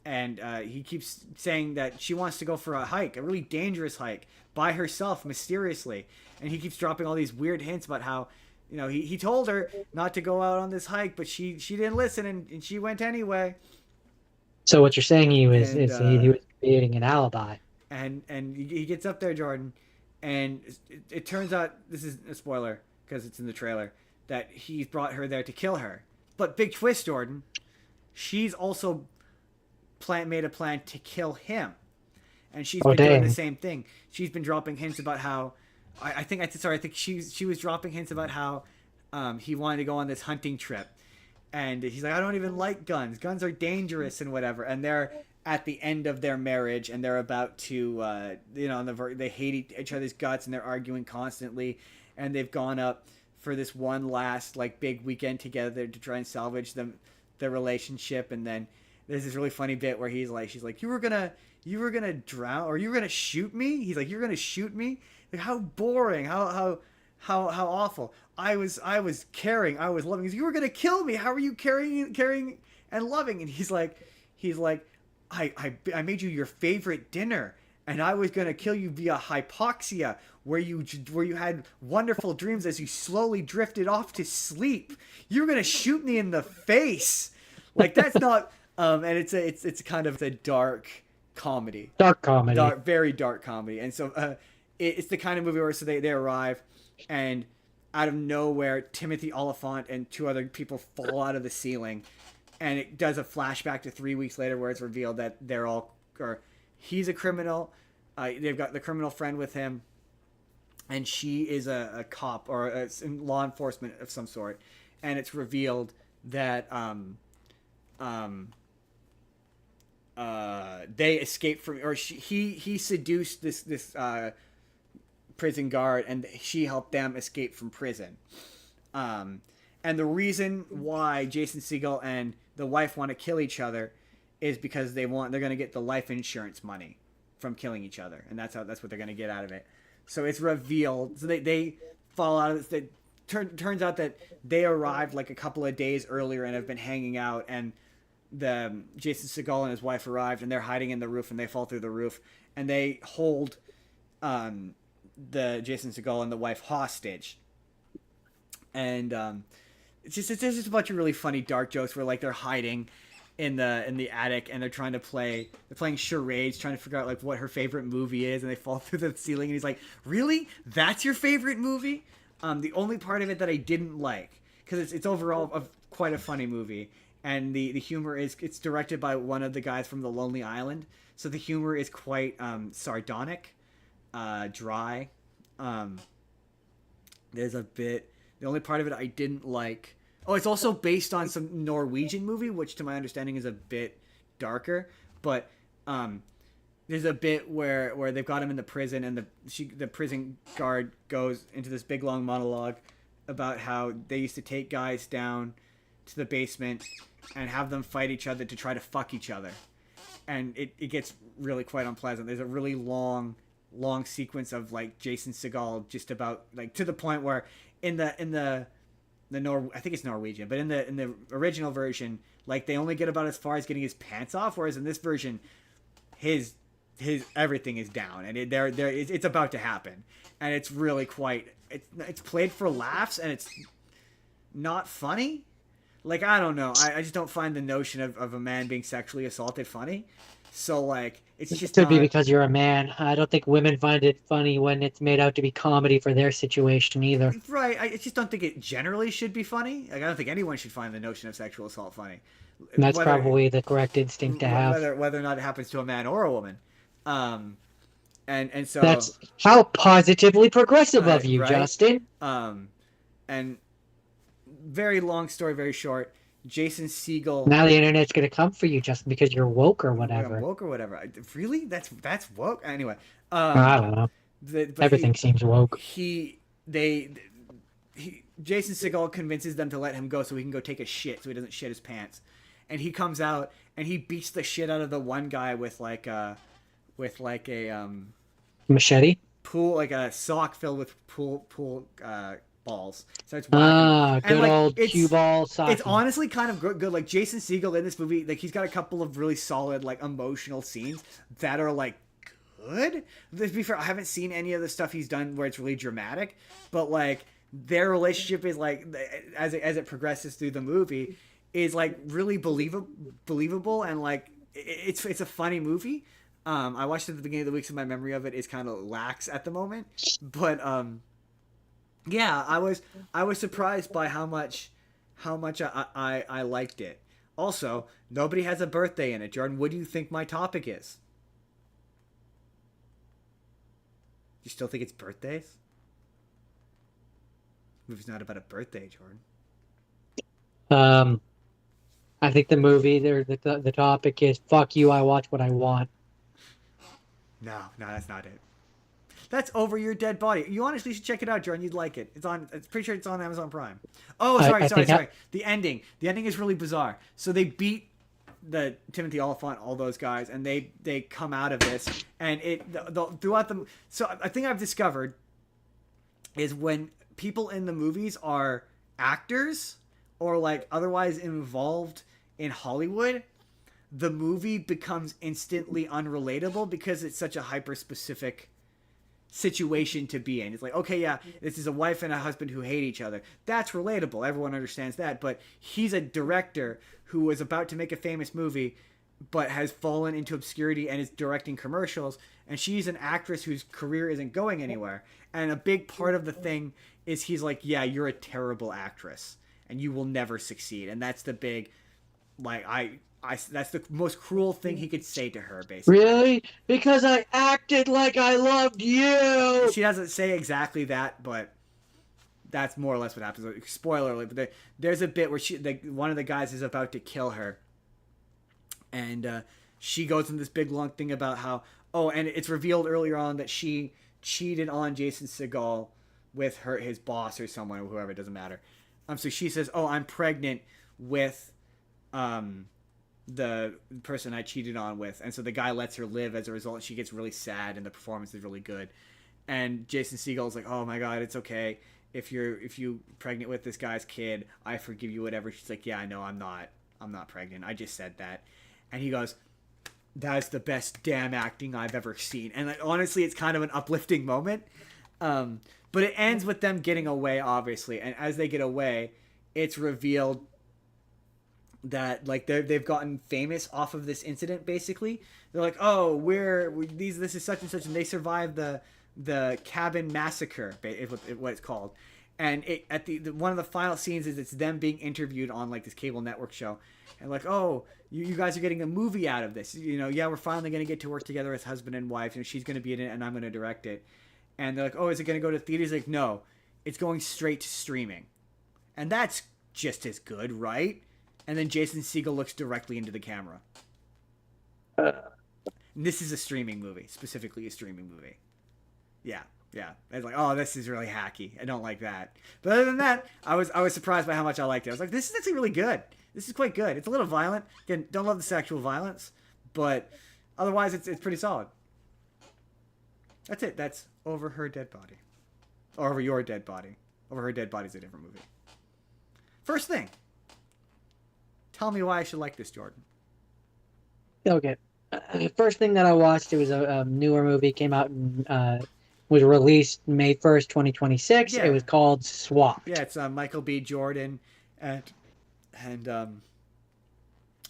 Speaker 2: And he keeps saying that she wants to go for a hike, a really dangerous hike, by herself, mysteriously. And he keeps dropping all these weird hints about how, he told her not to go out on this hike, but she didn't listen, and she went anyway.
Speaker 3: So what you're saying he was
Speaker 2: And,
Speaker 3: he was creating an alibi.
Speaker 2: And he gets up there, Jordan, and it turns out, this is a spoiler because it's in the trailer, that he's brought her there to kill her. But big twist, Jordan, she's also made a plan to kill him, and she's been doing the same thing. She's been dropping hints about how I think she was dropping hints about how he wanted to go on this hunting trip, and he's like, I don't even like guns. Guns are dangerous and whatever. And they're at the end of their marriage, and they're about to they hate each other's guts, and they're arguing constantly, and they've gone up for this one last big weekend together to try and salvage their relationship. And then there's this really funny bit where she's like, you were gonna you were gonna drown or you were gonna shoot me. He's like, you're gonna shoot me. Like, how boring. How awful. I was caring. I was loving. He's, you were gonna kill me. How are you caring and loving? And he's like, I made you your favorite dinner, and I was gonna kill you via hypoxia, where you had wonderful dreams as you slowly drifted off to sleep. You were gonna shoot me in the face. Like, that's not. And it's kind of a dark comedy. Very dark comedy. And so it's the kind of movie where they arrive, and out of nowhere, Timothy Oliphant and two other people fall out of the ceiling, and it does a flashback to 3 weeks later where it's revealed that he's a criminal. They've got the criminal friend with him, and she is a cop or in law enforcement of some sort, and it's revealed that they escaped from, or he seduced this prison guard, and she helped them escape from prison. And the reason why Jason Segel and the wife want to kill each other is because they're going to get the life insurance money from killing each other, and that's what they're going to get out of it. So it's revealed. So they fall out of this. Turns out that they arrived like a couple of days earlier and have been hanging out, and the Jason Segel and his wife arrived, and they're hiding in the roof, and they fall through the roof, and they hold the Jason Segel and the wife hostage. And it's just a bunch of really funny dark jokes where like they're hiding in the attic, and they're playing charades, trying to figure out like what her favorite movie is, and they fall through the ceiling, and he's like, really, that's your favorite movie? The only part of it that I didn't like, because it's overall quite a funny movie, and the humor it's directed by one of the guys from The Lonely Island, so the humor is quite sardonic, dry. There's a bit. The only part of it I didn't like. Oh, it's also based on some Norwegian movie, which to my understanding is a bit darker. But there's a bit where they've got him in the prison, and the prison guard goes into this big long monologue about how they used to take guys down to the basement and have them fight each other to try to fuck each other. And it gets really quite unpleasant. There's a really long sequence of like Jason Segel just about like to the point where in the I think it's Norwegian, but in the original version, like they only get about as far as getting his pants off, whereas in this version, his everything is down, and it's about to happen, and it's really quite it's played for laughs, and it's not funny. Like, I don't know, I just don't find the notion of a man being sexually assaulted funny. So like it's just
Speaker 3: could be because you're a man. I don't think women find it funny when it's made out to be comedy for their situation either.
Speaker 2: Right. I just don't think it generally should be funny. Like, I don't think anyone should find the notion of sexual assault funny.
Speaker 3: And that's probably the correct instinct to have.
Speaker 2: Whether or not it happens to a man or a woman. And so
Speaker 3: that's how positively progressive of you, right? Justin.
Speaker 2: And very long story, very short. Jason Segel.
Speaker 3: Now the internet's gonna come for you, Justin, because you're woke or whatever.
Speaker 2: Woke or whatever. Really? That's woke. Anyway.
Speaker 3: I don't know. Everything seems woke.
Speaker 2: Jason Segel convinces them to let him go so he can go take a shit, so he doesn't shit his pants. And he comes out and he beats the shit out of the one guy with like a
Speaker 3: machete.
Speaker 2: Pool, like a sock filled with pool balls. So it's
Speaker 3: good like, old cue ball sock.
Speaker 2: It's honestly kind of good. Like Jason Segel in this movie, like he's got a couple of really solid, like emotional scenes that are like good. To be fair, I haven't seen any of the stuff he's done where it's really dramatic, but like their relationship is like as it progresses through the movie is like really believable, and like it's a funny movie. I watched it at the beginning of the week, so my memory of it is kind of lax at the moment, but yeah, I was surprised by how much I liked it. Also, nobody has a birthday in it. Jordan, what do you think my topic is? You still think it's birthdays? The movie's not about a birthday, Jordan.
Speaker 3: I think the movie the topic is fuck you, I watch what I want.
Speaker 2: No, that's not it. That's Over Your Dead Body. You honestly should check it out, Jordan. You'd like it. It's pretty sure it's on Amazon Prime. Oh, sorry. The ending is really bizarre. So they beat the Timothy Oliphant, all those guys, and they come out of this, and throughout the. So I think I've discovered is when people in the movies are actors or like otherwise involved in Hollywood, the movie becomes instantly unrelatable because it's such a hyper specific situation to be in. It's like, okay, yeah, this is a wife and a husband who hate each other. That's relatable. Everyone understands that. But he's a director who was about to make a famous movie but has fallen into obscurity and is directing commercials. And she's an actress whose career isn't going anywhere. And a big part of the thing is he's like, yeah, you're a terrible actress and you will never succeed. And that's the big, like, that's the most cruel thing he could say to her, basically.
Speaker 3: Really? Because I acted like I loved you.
Speaker 2: She doesn't say exactly that, but that's more or less what happens. Spoiler alert! But there's a bit where one of the guys is about to kill her, and she goes in this big long thing about how and it's revealed earlier on that she cheated on Jason Segel with his boss or someone or whoever. It doesn't matter. So she says, I'm pregnant with the person I cheated on with, and so the guy lets her live. As a result, she gets really sad, and the performance is really good. And Jason Segel's like, "Oh my god, it's okay if you pregnant with this guy's kid. I forgive you, whatever." She's like, "Yeah, I know, I'm not pregnant. I just said that." And he goes, "That's the best damn acting I've ever seen." And like, honestly, it's kind of an uplifting moment. But it ends with them getting away, obviously, and as they get away, it's revealed that like they've gotten famous off of this incident. Basically, they're like, this is such and such, and they survived the cabin massacre, is what it's called. And at the one of the final scenes is it's them being interviewed on like this cable network show, and like, you guys are getting a movie out of this, we're finally going to get to work together as husband and wife, she's going to be in it and I'm going to direct it. And they're like, is it going to go to theaters? Like, no, it's going straight to streaming, and that's just as good, right? And then Jason Segel looks directly into the camera. And this is a streaming movie, specifically a streaming movie. Yeah. It's like, this is really hacky. I don't like that. But other than that, I was surprised by how much I liked it. I was like, this is actually really good. This is quite good. It's a little violent. Again, don't love the sexual violence, but otherwise, it's pretty solid. That's it. That's Over Her Dead Body. Or Over Your Dead Body. Over Her Dead Body is a different movie. First thing. Tell me why I should like this, Jordan.
Speaker 3: Okay. First thing that I watched, it was a newer movie, came out and was released May 1st, 2026.
Speaker 2: Yeah.
Speaker 3: It was called Swapped.
Speaker 2: Yeah, it's Michael B. Jordan and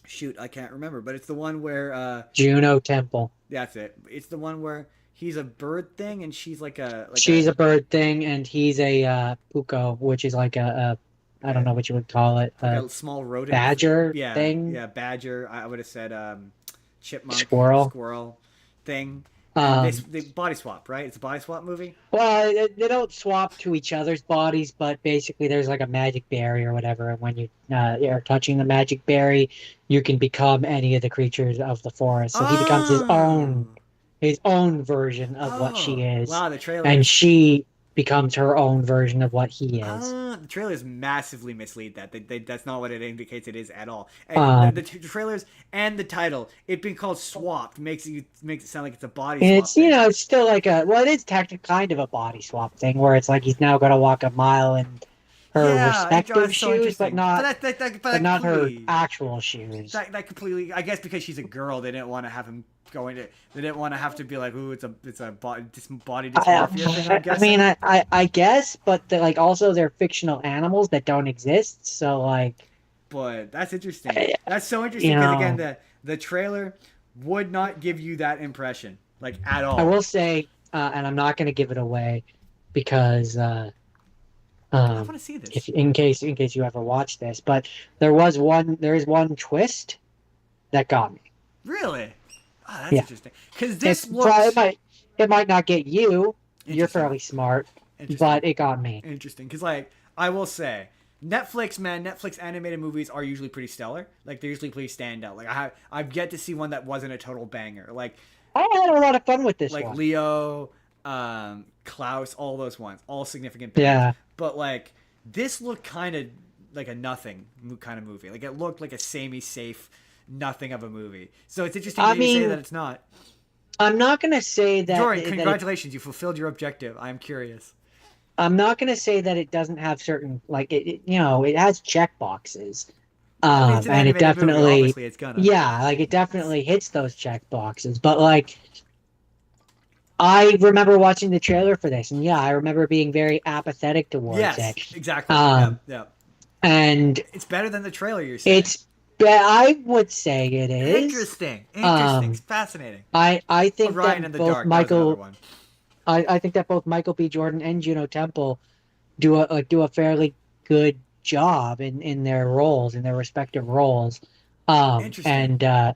Speaker 2: shoot, I can't remember, but it's the one where
Speaker 3: Juno Temple.
Speaker 2: That's it. It's the one where he's a bird thing and she's like a
Speaker 3: bird thing and he's a puko, which is like a I don't know what you would call it.
Speaker 2: Like a small rodent.
Speaker 3: Badger thing.
Speaker 2: Yeah, badger. I would have said chipmunk. Squirrel thing. They body swap, right? It's a body swap movie?
Speaker 3: Well, they don't swap to each other's bodies, but basically there's like a magic berry or whatever, and when you are touching the magic berry, you can become any of the creatures of the forest. So he becomes his own version of what she is.
Speaker 2: Wow, the trailer.
Speaker 3: And she becomes her own version of what he is.
Speaker 2: The trailers massively mislead that. That's not what it indicates it is at all. And the trailers and the title, it being called Swapped, makes it sound like it's a body swap.
Speaker 3: And it's, it's still like it is technically kind of a body swap thing, where it's like he's now going to walk a mile in her respective shoes, but not her actual shoes.
Speaker 2: That completely, I guess because she's a girl, they didn't want to have him they didn't want to have to be like, ooh, it's a body dysmorphia thing, I guess.
Speaker 3: I mean, I guess, but also they're fictional animals that don't exist, so like.
Speaker 2: But that's interesting. That's so interesting because again, the trailer would not give you that impression, like, at all.
Speaker 3: I will say, and I'm not going to give it away because I
Speaker 2: want to see this.
Speaker 3: In case you ever watch this, but there is one twist that got me.
Speaker 2: Really? Oh, that's interesting. Because this
Speaker 3: it might not get you. You're fairly smart, but it got me.
Speaker 2: Interesting. Because I will say, Netflix animated movies are usually pretty stellar. Like, they're usually pretty standout. Like, I've yet to see one that wasn't a total banger. Like,
Speaker 3: I had a lot of fun with this one.
Speaker 2: Like Leo, Klaus, all those ones, all significant bangers.
Speaker 3: Yeah.
Speaker 2: But like, this looked kind of like a nothing kind of movie. Like, it looked like a samey, safe nothing of a movie. So it's interesting
Speaker 3: I
Speaker 2: that you say
Speaker 3: mean,
Speaker 2: that it's not.
Speaker 3: I'm not gonna say that.
Speaker 2: Jordan,
Speaker 3: that
Speaker 2: congratulations, you fulfilled your objective. I'm curious.
Speaker 3: I'm not gonna say that it doesn't have certain like it has check boxes.
Speaker 2: I mean, it's an
Speaker 3: And it
Speaker 2: animated movie.
Speaker 3: definitely,
Speaker 2: Obviously, it's gonna.
Speaker 3: yeah, like it definitely hits those check boxes. But like, I remember watching the trailer for this, and yeah, I remember being very apathetic towards
Speaker 2: Yes,
Speaker 3: it.
Speaker 2: exactly. Yeah, yeah.
Speaker 3: And
Speaker 2: It's better than the trailer. You're saying.
Speaker 3: I would say it is
Speaker 2: Interesting. Interesting. Fascinating.
Speaker 3: I think
Speaker 2: Orion
Speaker 3: that
Speaker 2: in the
Speaker 3: both
Speaker 2: Dark. That was another one.
Speaker 3: I think that both Michael B. Jordan and Juno Temple do a fairly good job in their roles, in their respective roles.
Speaker 2: Interesting.
Speaker 3: And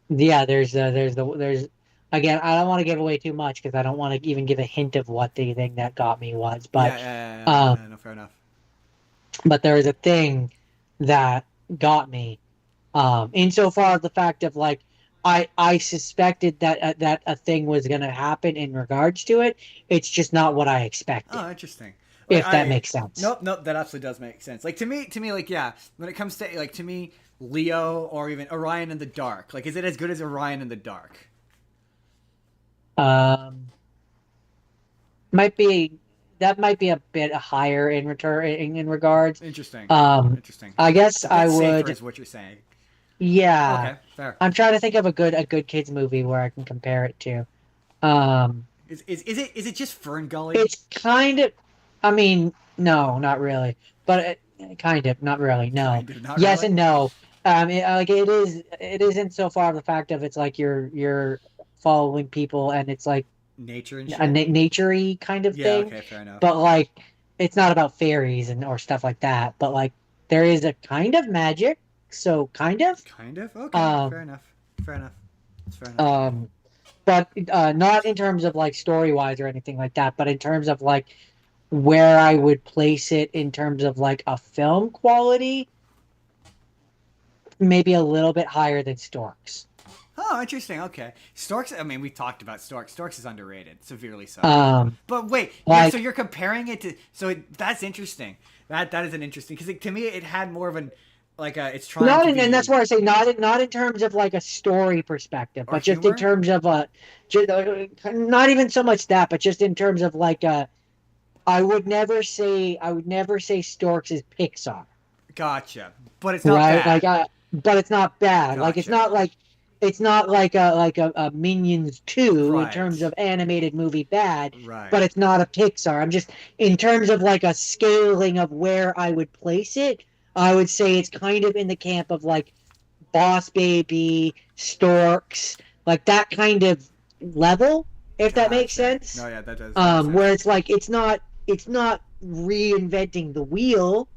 Speaker 3: yeah, there's again, I don't want to give away too much because I don't want to even give a hint of what the thing that got me was. But
Speaker 2: no, fair enough.
Speaker 3: but there is a thing that got me, insofar as the fact of like I suspected that that a thing was going to happen in regards to it. It's just not what I expected.
Speaker 2: Oh, interesting.
Speaker 3: If that makes sense.
Speaker 2: Nope, that absolutely does make sense. Like to me, like yeah, when it comes to like to me, Leo or even Orion in the Dark, like is it as good as Orion in the Dark?
Speaker 3: Might be a bit higher in return in regards.
Speaker 2: Interesting. Interesting.
Speaker 3: I guess I would.
Speaker 2: Is what you're saying.
Speaker 3: Yeah.
Speaker 2: Okay, fair.
Speaker 3: I'm trying to think of a good kids movie where I can compare it to.
Speaker 2: Is it just Fern Gully?
Speaker 3: It's kind of. I mean, no, not really. But kind of, not really. No.
Speaker 2: Kind of, not
Speaker 3: yes
Speaker 2: really?
Speaker 3: and no. Like it is. It isn't so far the fact of it's like you're following people and it's like
Speaker 2: nature and shit?
Speaker 3: a nature-y kind of thing.
Speaker 2: Okay, fair enough.
Speaker 3: But like, it's not about fairies or stuff like that. But like, there is a kind of magic. So kind of.
Speaker 2: Kind of. Okay. Fair enough. Fair enough. That's fair enough.
Speaker 3: But not in terms of like story-wise or anything like that. But in terms of like where I would place it in terms of like a film quality, maybe a little bit higher than Storks.
Speaker 2: Oh, interesting. Okay, Storks. I mean, we talked about Storks. Storks is underrated, severely so. But wait,
Speaker 3: like,
Speaker 2: so you're comparing it to? So that's interesting. That is an interesting because to me it had more of an like it's trying.
Speaker 3: Not
Speaker 2: to
Speaker 3: in,
Speaker 2: be,
Speaker 3: and that's why I say not in terms of like a story perspective, but just
Speaker 2: humor?
Speaker 3: in terms of not even so much that, but just in terms of like I would never say Storks is Pixar.
Speaker 2: Gotcha, but it's not
Speaker 3: right.
Speaker 2: bad.
Speaker 3: But it's not bad.
Speaker 2: Gotcha.
Speaker 3: Like it's not like a Minions 2
Speaker 2: right.
Speaker 3: in terms of animated movie bad.
Speaker 2: Right.
Speaker 3: But it's not a Pixar. I'm just in terms of like a scaling of where I would place it. I would say it's kind of in the camp of like Boss Baby, Storks, like that kind of level, if that makes sense.
Speaker 2: No, yeah, that does.
Speaker 3: Where it's like it's not reinventing the wheel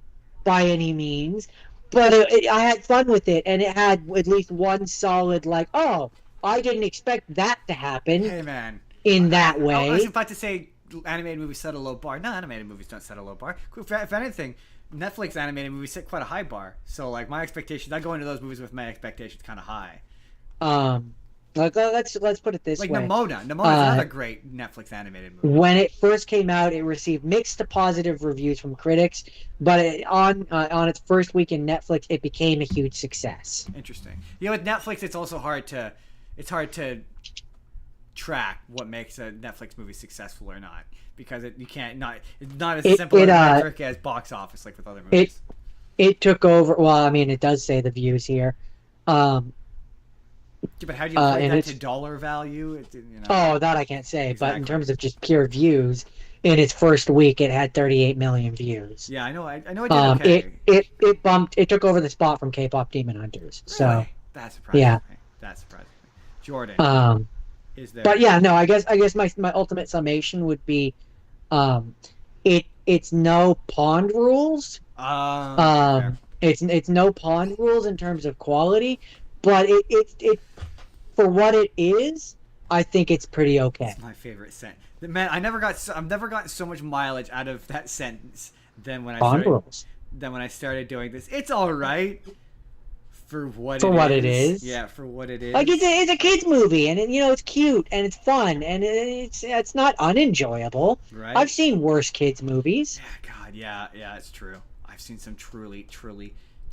Speaker 3: by any means, but I had fun with it, and it had at least one solid like, oh, I didn't expect that to happen.
Speaker 2: Hey man,
Speaker 3: in that way.
Speaker 2: I was about to say animated movies set a low bar. No, animated movies don't set a low bar. If anything, Netflix animated movies set quite a high bar. So like my expectations, I go into those movies with my expectations kind of high.
Speaker 3: Like let's put it this way.
Speaker 2: Like Moana is another great Netflix animated movie.
Speaker 3: When it first came out, it received mixed to positive reviews from critics, but on its first week in Netflix, it became a huge success.
Speaker 2: Interesting. With Netflix, it's also hard to track what makes a Netflix movie successful or not, because it's not as simple a metric as box office like with other movies.
Speaker 3: It took over. Well, I mean, it does say the views here.
Speaker 2: Yeah, but how do you equate that to dollar value?
Speaker 3: Oh, that I can't say.
Speaker 2: Exactly.
Speaker 3: But in terms of just pure views, in its first week, it had 38 million views.
Speaker 2: Yeah, I know. I know. It did okay.
Speaker 3: It bumped. It took over the spot from K-pop Demon Hunters.
Speaker 2: Really?
Speaker 3: So
Speaker 2: that surprises me. That surprises me. Jordan. Is there?
Speaker 3: But yeah, no. I guess my ultimate summation would be, it's no pond rules. It's no pond rules in terms of quality, but it for what it is, I think it's pretty okay.
Speaker 2: It's my favorite sentence. Man, I've never gotten so much mileage out of that sentence than when I started doing this. It's all right for what it is. Yeah, for what it is.
Speaker 3: Like it's a kids movie, and it's cute and it's fun and it's not unenjoyable.
Speaker 2: Right.
Speaker 3: I've seen worse kids movies.
Speaker 2: Yeah, God, yeah, it's true. I've seen some truly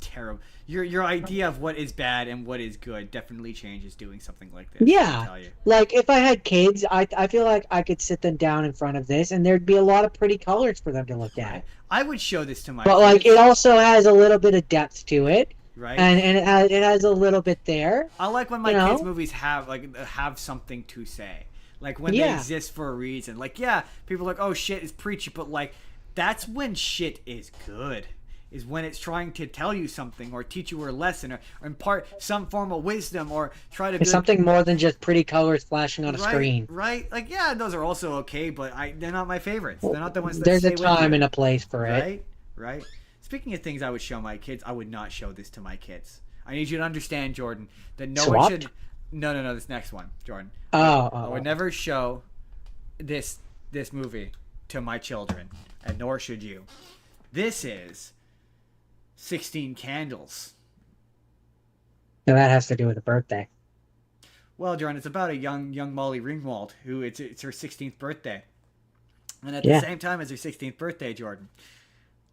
Speaker 2: terrible. Your idea of what is bad and what is good definitely changes doing something like this. I
Speaker 3: Yeah,
Speaker 2: tell you.
Speaker 3: like if I had kids, I feel like I could sit them down in front of this, and there'd be a lot of pretty colors for them to look
Speaker 2: Right.
Speaker 3: at.
Speaker 2: I would show this to my
Speaker 3: But
Speaker 2: kids.
Speaker 3: like, it also has a little bit of depth to it,
Speaker 2: Right.
Speaker 3: and it has a little bit there.
Speaker 2: I like when my
Speaker 3: You know?
Speaker 2: kids' movies have something to say. Like when they
Speaker 3: Yeah.
Speaker 2: exist for a reason. Like, yeah, people are like, oh shit is preachy, but like that's when shit is good. Is when it's trying to tell you something or teach you a lesson or impart some form of wisdom or try to
Speaker 3: It's
Speaker 2: be
Speaker 3: something more than just pretty colors flashing on a
Speaker 2: right,
Speaker 3: screen.
Speaker 2: Right? Like, yeah, those are also okay, but they're not my favorites. They're not the ones that
Speaker 3: There's
Speaker 2: stay
Speaker 3: a
Speaker 2: with
Speaker 3: time
Speaker 2: you.
Speaker 3: and a place for it.
Speaker 2: Right? Right? Speaking of things I would show my kids, I would not show this to my kids. I need you to understand, Jordan, that no one
Speaker 3: Swapped?
Speaker 2: should. No, this next one, Jordan.
Speaker 3: Oh,
Speaker 2: I would never show this movie to my children, and nor should you. This is 16 Candles.
Speaker 3: Now that has to do with a birthday.
Speaker 2: Well, Jordan, it's about a young Molly Ringwald who it's her 16th birthday, and at
Speaker 3: Yeah.
Speaker 2: the same time as her 16th birthday, Jordan.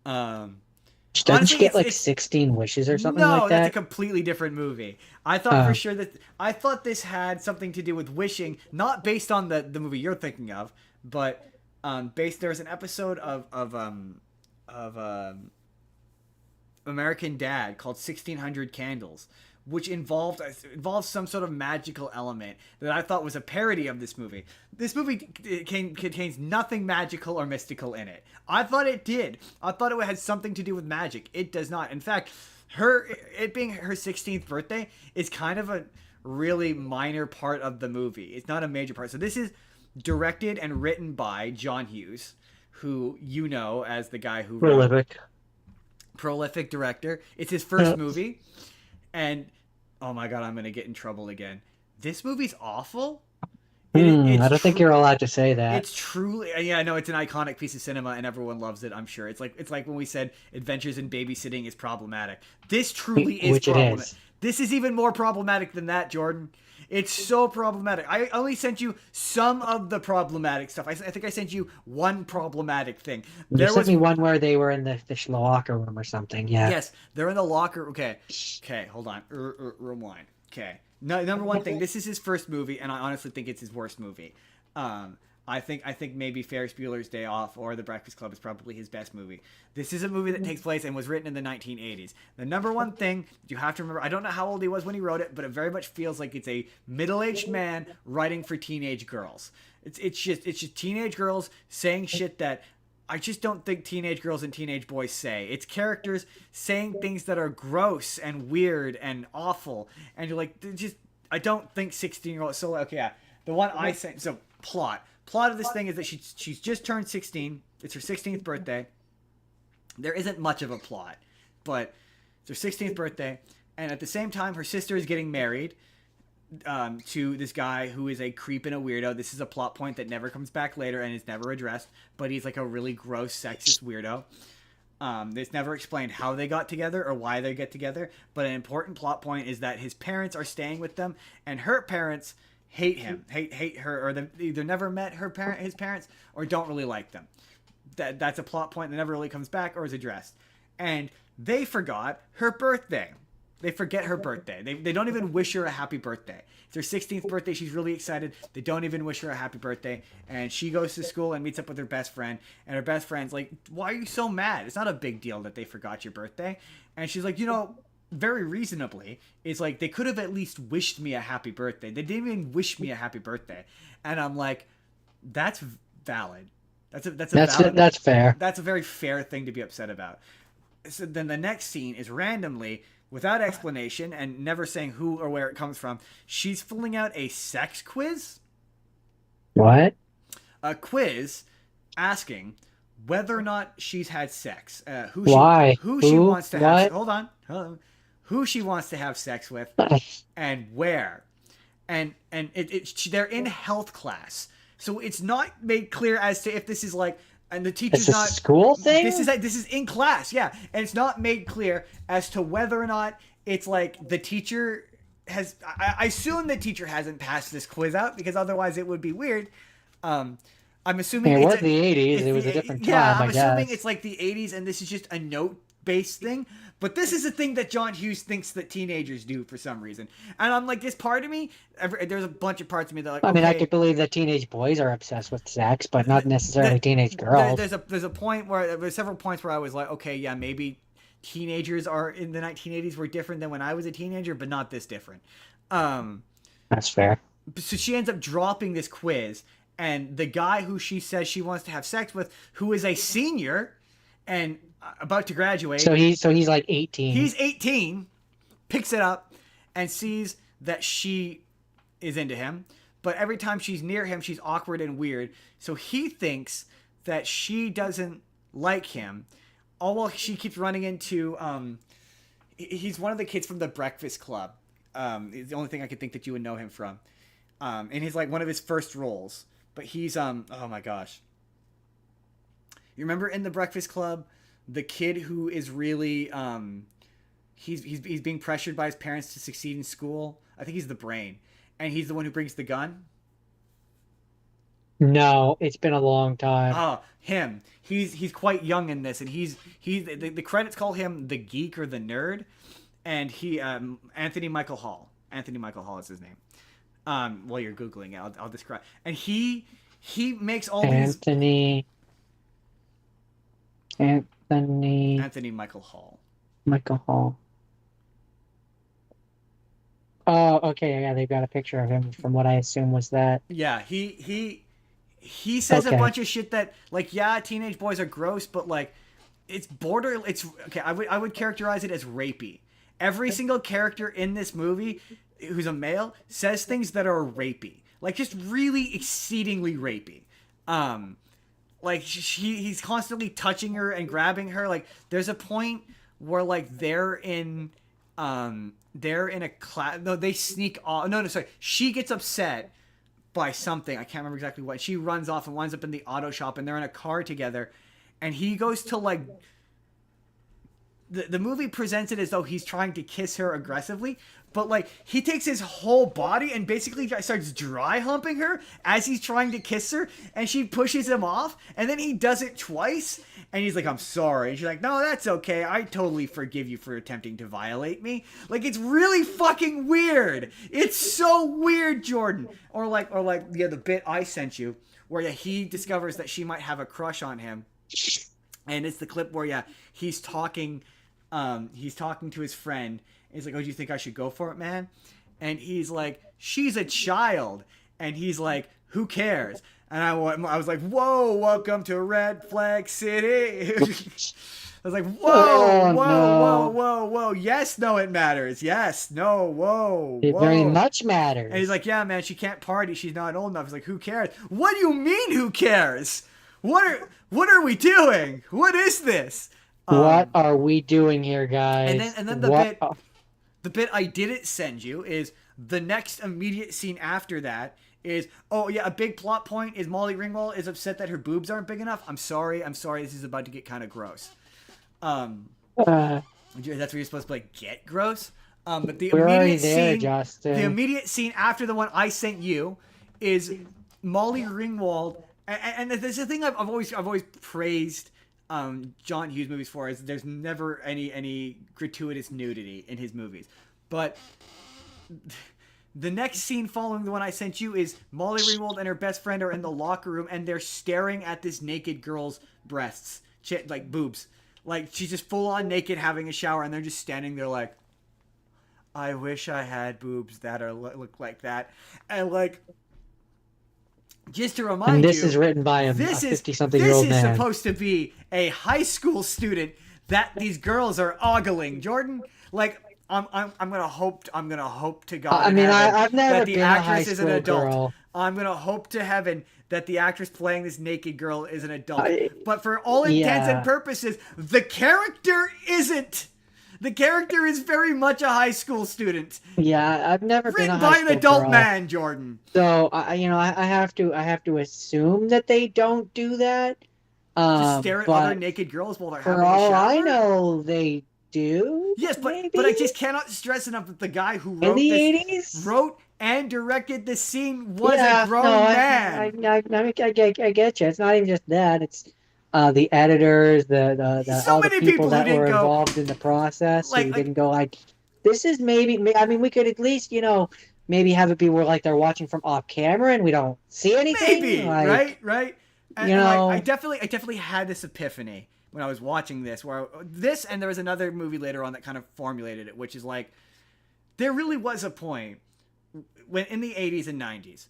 Speaker 3: Doesn't
Speaker 2: Honestly,
Speaker 3: she get
Speaker 2: it's-
Speaker 3: like
Speaker 2: it's-
Speaker 3: 16 wishes or something
Speaker 2: No,
Speaker 3: like
Speaker 2: that's a
Speaker 3: that?
Speaker 2: completely different movie. I thought for
Speaker 3: Oh.
Speaker 2: sure that I thought this had something to do with wishing, not based on the movie you're thinking of, but based. There was an episode of American Dad called 1600 Candles, which involved some sort of magical element that I thought was a parody of this movie. This movie contains nothing magical or mystical in it. I thought it did. I thought it had something to do with magic. It does not. In fact, it being her 16th birthday is kind of a really minor part of the movie. It's not a major part. So this is directed and written by John Hughes, who you know as the guy who wrote prolific director. It's his first movie, and oh my god, I'm gonna get in trouble again. This movie's awful.
Speaker 3: I don't think you're allowed to say that.
Speaker 2: It's truly, yeah, I know it's an iconic piece of cinema and everyone loves it. I'm sure it's like when we said Adventures in Babysitting is problematic. This truly is
Speaker 3: Which it
Speaker 2: problematic.
Speaker 3: is.
Speaker 2: This is even more problematic than that, Jordan. It's so problematic. I only sent you some of the problematic stuff. I think I sent you one problematic thing.
Speaker 3: You sent me one where they were in the locker room or something. Yeah.
Speaker 2: Yes, they're in the locker. Okay, hold on. Rewind. Okay. No, number one thing. This is his first movie, and I honestly think it's his worst movie. I think maybe Ferris Bueller's Day Off or The Breakfast Club is probably his best movie. This is a movie that takes place and was written in the 1980s. The number one thing you have to remember, I don't know how old he was when he wrote it, but it very much feels like it's a middle-aged man writing for teenage girls. It's just teenage girls saying shit that I just don't think teenage girls and teenage boys say. It's characters saying things that are gross and weird and awful, and you're like, I don't think 16-year-olds. So okay, yeah, the one I sent. So plot of this thing is that she's just turned 16. It's her 16th birthday. There isn't much of a plot, but it's her 16th birthday, and at the same time, her sister is getting married to this guy who is a creep and a weirdo. This is a plot point that never comes back later and is never addressed, but he's like a really gross, sexist weirdo. It's never explained how they got together or why they get together, but an important plot point is that his parents are staying with them, and her parents hate him, hate her, or they either never met his parents or don't really like them. That's a plot point that never really comes back or is addressed. And they forgot her birthday. They forget her birthday. They don't even wish her a happy birthday. It's her 16th birthday. She's really excited. They don't even wish her a happy birthday. And she goes to school and meets up with her best friend. And her best friend's like, why are you so mad? It's not a big deal that they forgot your birthday. And she's like, very reasonably, it's like, they could have at least wished me a happy birthday. They didn't even wish me a happy birthday. And I'm like, that's valid. That's
Speaker 3: fair.
Speaker 2: That's a very fair thing to be upset about. So then the next scene is randomly, without explanation and never saying who or where it comes from, she's filling out a sex quiz.
Speaker 3: What?
Speaker 2: A quiz asking whether or not she's had sex.
Speaker 3: Why?
Speaker 2: Who she wants to have.
Speaker 3: What?
Speaker 2: Hold on. Who she wants to have sex with and where. And they're in health class. So it's not made clear as to if this is like, and the teacher's
Speaker 3: It's a school thing?
Speaker 2: This is in class, yeah. And it's not made clear as to whether or not it's like the teacher has. I assume the teacher hasn't passed this quiz out because otherwise it would be weird. I'm assuming
Speaker 3: It was the 80s. It was a different time,
Speaker 2: yeah, I'm
Speaker 3: I
Speaker 2: assuming
Speaker 3: guess.
Speaker 2: it's like the 80s, and this is just a note based thing, but this is a thing that John Hughes thinks that teenagers do for some reason. And I'm like, this part of me, there's a bunch of parts of me that are like,
Speaker 3: I mean, I
Speaker 2: okay,
Speaker 3: could believe that teenage boys are obsessed with sex, but not necessarily teenage girls.
Speaker 2: there's a point where there's several points where I was like, okay, yeah, maybe teenagers are in the 1980s were different than when I was a teenager, but not this different.
Speaker 3: That's fair.
Speaker 2: So she ends up dropping this quiz, and the guy who she says she wants to have sex with, who is a senior and about to graduate.
Speaker 3: So he's like 18.
Speaker 2: He's 18, picks it up, and sees that she is into him. But every time she's near him, she's awkward and weird. So he thinks that she doesn't like him. All while she keeps running into, he's one of the kids from the Breakfast Club. It's the only thing I could think that you would know him from. And he's like one of his first roles. But he's, oh my gosh. You remember in the Breakfast Club, the kid who is really, he's being pressured by his parents to succeed in school? I think he's the brain. And he's the one who brings the gun?
Speaker 3: No, it's been a long time.
Speaker 2: Oh, him. He's quite young in this, and the credits call him the geek or the nerd, and he Anthony Michael Hall. Anthony Michael Hall is his name. While you're googling it, I'll describe. And he makes all
Speaker 3: Anthony
Speaker 2: Michael Hall.
Speaker 3: Michael Hall. Oh, okay, yeah, they've got a picture of him from what I assume was that.
Speaker 2: Yeah, he says a bunch of shit that, like, yeah, teenage boys are gross, but like it's okay, I would characterize it as rapey. Every single character in this movie who's a male says things that are rapey. Like, just really exceedingly rapey. Like, he's constantly touching her and grabbing her. Like, there's a point where, like, they're in a class. No, they sneak off. No, sorry. She gets upset by something. I can't remember exactly what. She runs off and winds up in the auto shop, and they're in a car together. And he goes to, like... The movie presents it as though he's trying to kiss her aggressively, but like he takes his whole body and basically starts dry humping her as he's trying to kiss her, and she pushes him off, and then he does it twice, and he's like, "I'm sorry," and she's like, "No, that's okay. I totally forgive you for attempting to violate me." Like, it's really fucking weird. It's so weird, Jordan. Or like the bit I sent you where he discovers that she might have a crush on him, and it's the clip where he's talking to his friend. He's like, "Oh, do you think I should go for it, man?" And he's like, "She's a child." And he's like, "Who cares?" And I was like, "Whoa, welcome to Red Flag City." I was like, whoa. Yes, no, it matters. Yes, no, whoa.
Speaker 3: It very much matters.
Speaker 2: And he's like, "Yeah, man, she can't party. She's not old enough." He's like, "Who cares?" What do you mean, who cares? What are we doing? What is this?
Speaker 3: What are we doing here, guys?
Speaker 2: And then the bit I didn't send you is the next immediate scene after that is, oh yeah, a big plot point is Molly Ringwald is upset that her boobs aren't big enough. I'm sorry, this is about to get kind of gross. That's where you're supposed to, like, get gross. But the immediate scene after the one I sent you is Molly Ringwald, and there's a thing I've always praised John Hughes movies for, is there's never any gratuitous nudity in his movies. But the next scene following the one I sent you is Molly Ringwald and her best friend are in the locker room, and they're staring at this naked girl's breasts, like boobs. Like, she's just full on naked having a shower, and they're just standing there like, "I wish I had boobs that look like that." And like, just to remind you,
Speaker 3: and this is written by a 50-something-year-old man.
Speaker 2: This is supposed to be a high school student that these girls are ogling, Jordan. Like, I'm gonna hope to God.
Speaker 3: I mean, I've never
Speaker 2: that the
Speaker 3: been
Speaker 2: actress
Speaker 3: a high
Speaker 2: is an
Speaker 3: school
Speaker 2: adult.
Speaker 3: girl.
Speaker 2: I'm gonna hope to heaven that the actress playing this naked girl is an adult. But for all intents and purposes, the character isn't. The character is very much a high school student.
Speaker 3: Yeah, I've never been a high school
Speaker 2: written by an adult
Speaker 3: girl.
Speaker 2: man, Jordan.
Speaker 3: So I have to assume that they don't do that.
Speaker 2: Just stare at other naked girls while they're having a
Speaker 3: shower. For all I
Speaker 2: know,
Speaker 3: they do.
Speaker 2: Yes, but
Speaker 3: maybe?
Speaker 2: I just cannot stress enough that the guy who wrote and directed the scene was a grown man.
Speaker 3: I get you. It's not even just that. It's the editors, the
Speaker 2: So
Speaker 3: all the
Speaker 2: many
Speaker 3: people
Speaker 2: people who
Speaker 3: that were
Speaker 2: didn't go
Speaker 3: involved in the process who
Speaker 2: like
Speaker 3: didn't go like, this is maybe. I mean, we could at least maybe have it be where like they're watching from off camera and we don't see anything.
Speaker 2: maybe,
Speaker 3: Like
Speaker 2: right?
Speaker 3: you
Speaker 2: And like I
Speaker 3: know,
Speaker 2: definitely had this epiphany when I was watching this, where this and there was another movie later on that kind of formulated it, which is like there really was a point when in the 80s and 90s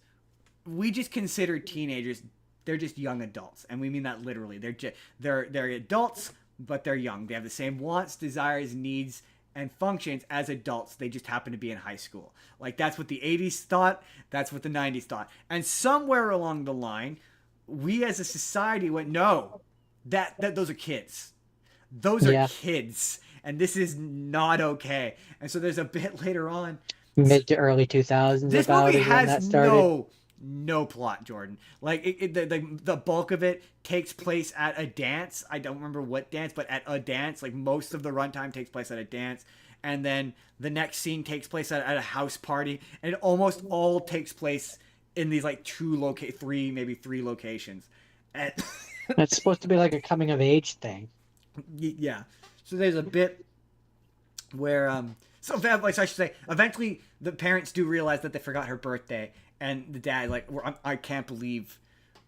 Speaker 2: we just considered teenagers, they're just young adults, and we mean that literally. They're adults, but they're young. They have the same wants, desires, needs, and functions as adults. They just happen to be in high school. Like that's what the 80s thought, that's what the 90s thought. And somewhere along the line, we as a society went, no, that those are kids. Those are kids, and this is not okay. And so there's a bit later on,
Speaker 3: mid to early 2000s
Speaker 2: this
Speaker 3: about
Speaker 2: movie
Speaker 3: is when that
Speaker 2: has
Speaker 3: started.
Speaker 2: no plot, Jordan. Like the bulk of it takes place at a dance. I don't remember what dance, but at a dance. Like most of the runtime takes place at a dance, and then the next scene takes place at a house party, and it almost all takes place in these like three locations. And
Speaker 3: It's supposed to be like a coming of age thing.
Speaker 2: yeah, so there's a bit where so like I should say, eventually the parents do realize that they forgot her birthday, and the dad like, I can't believe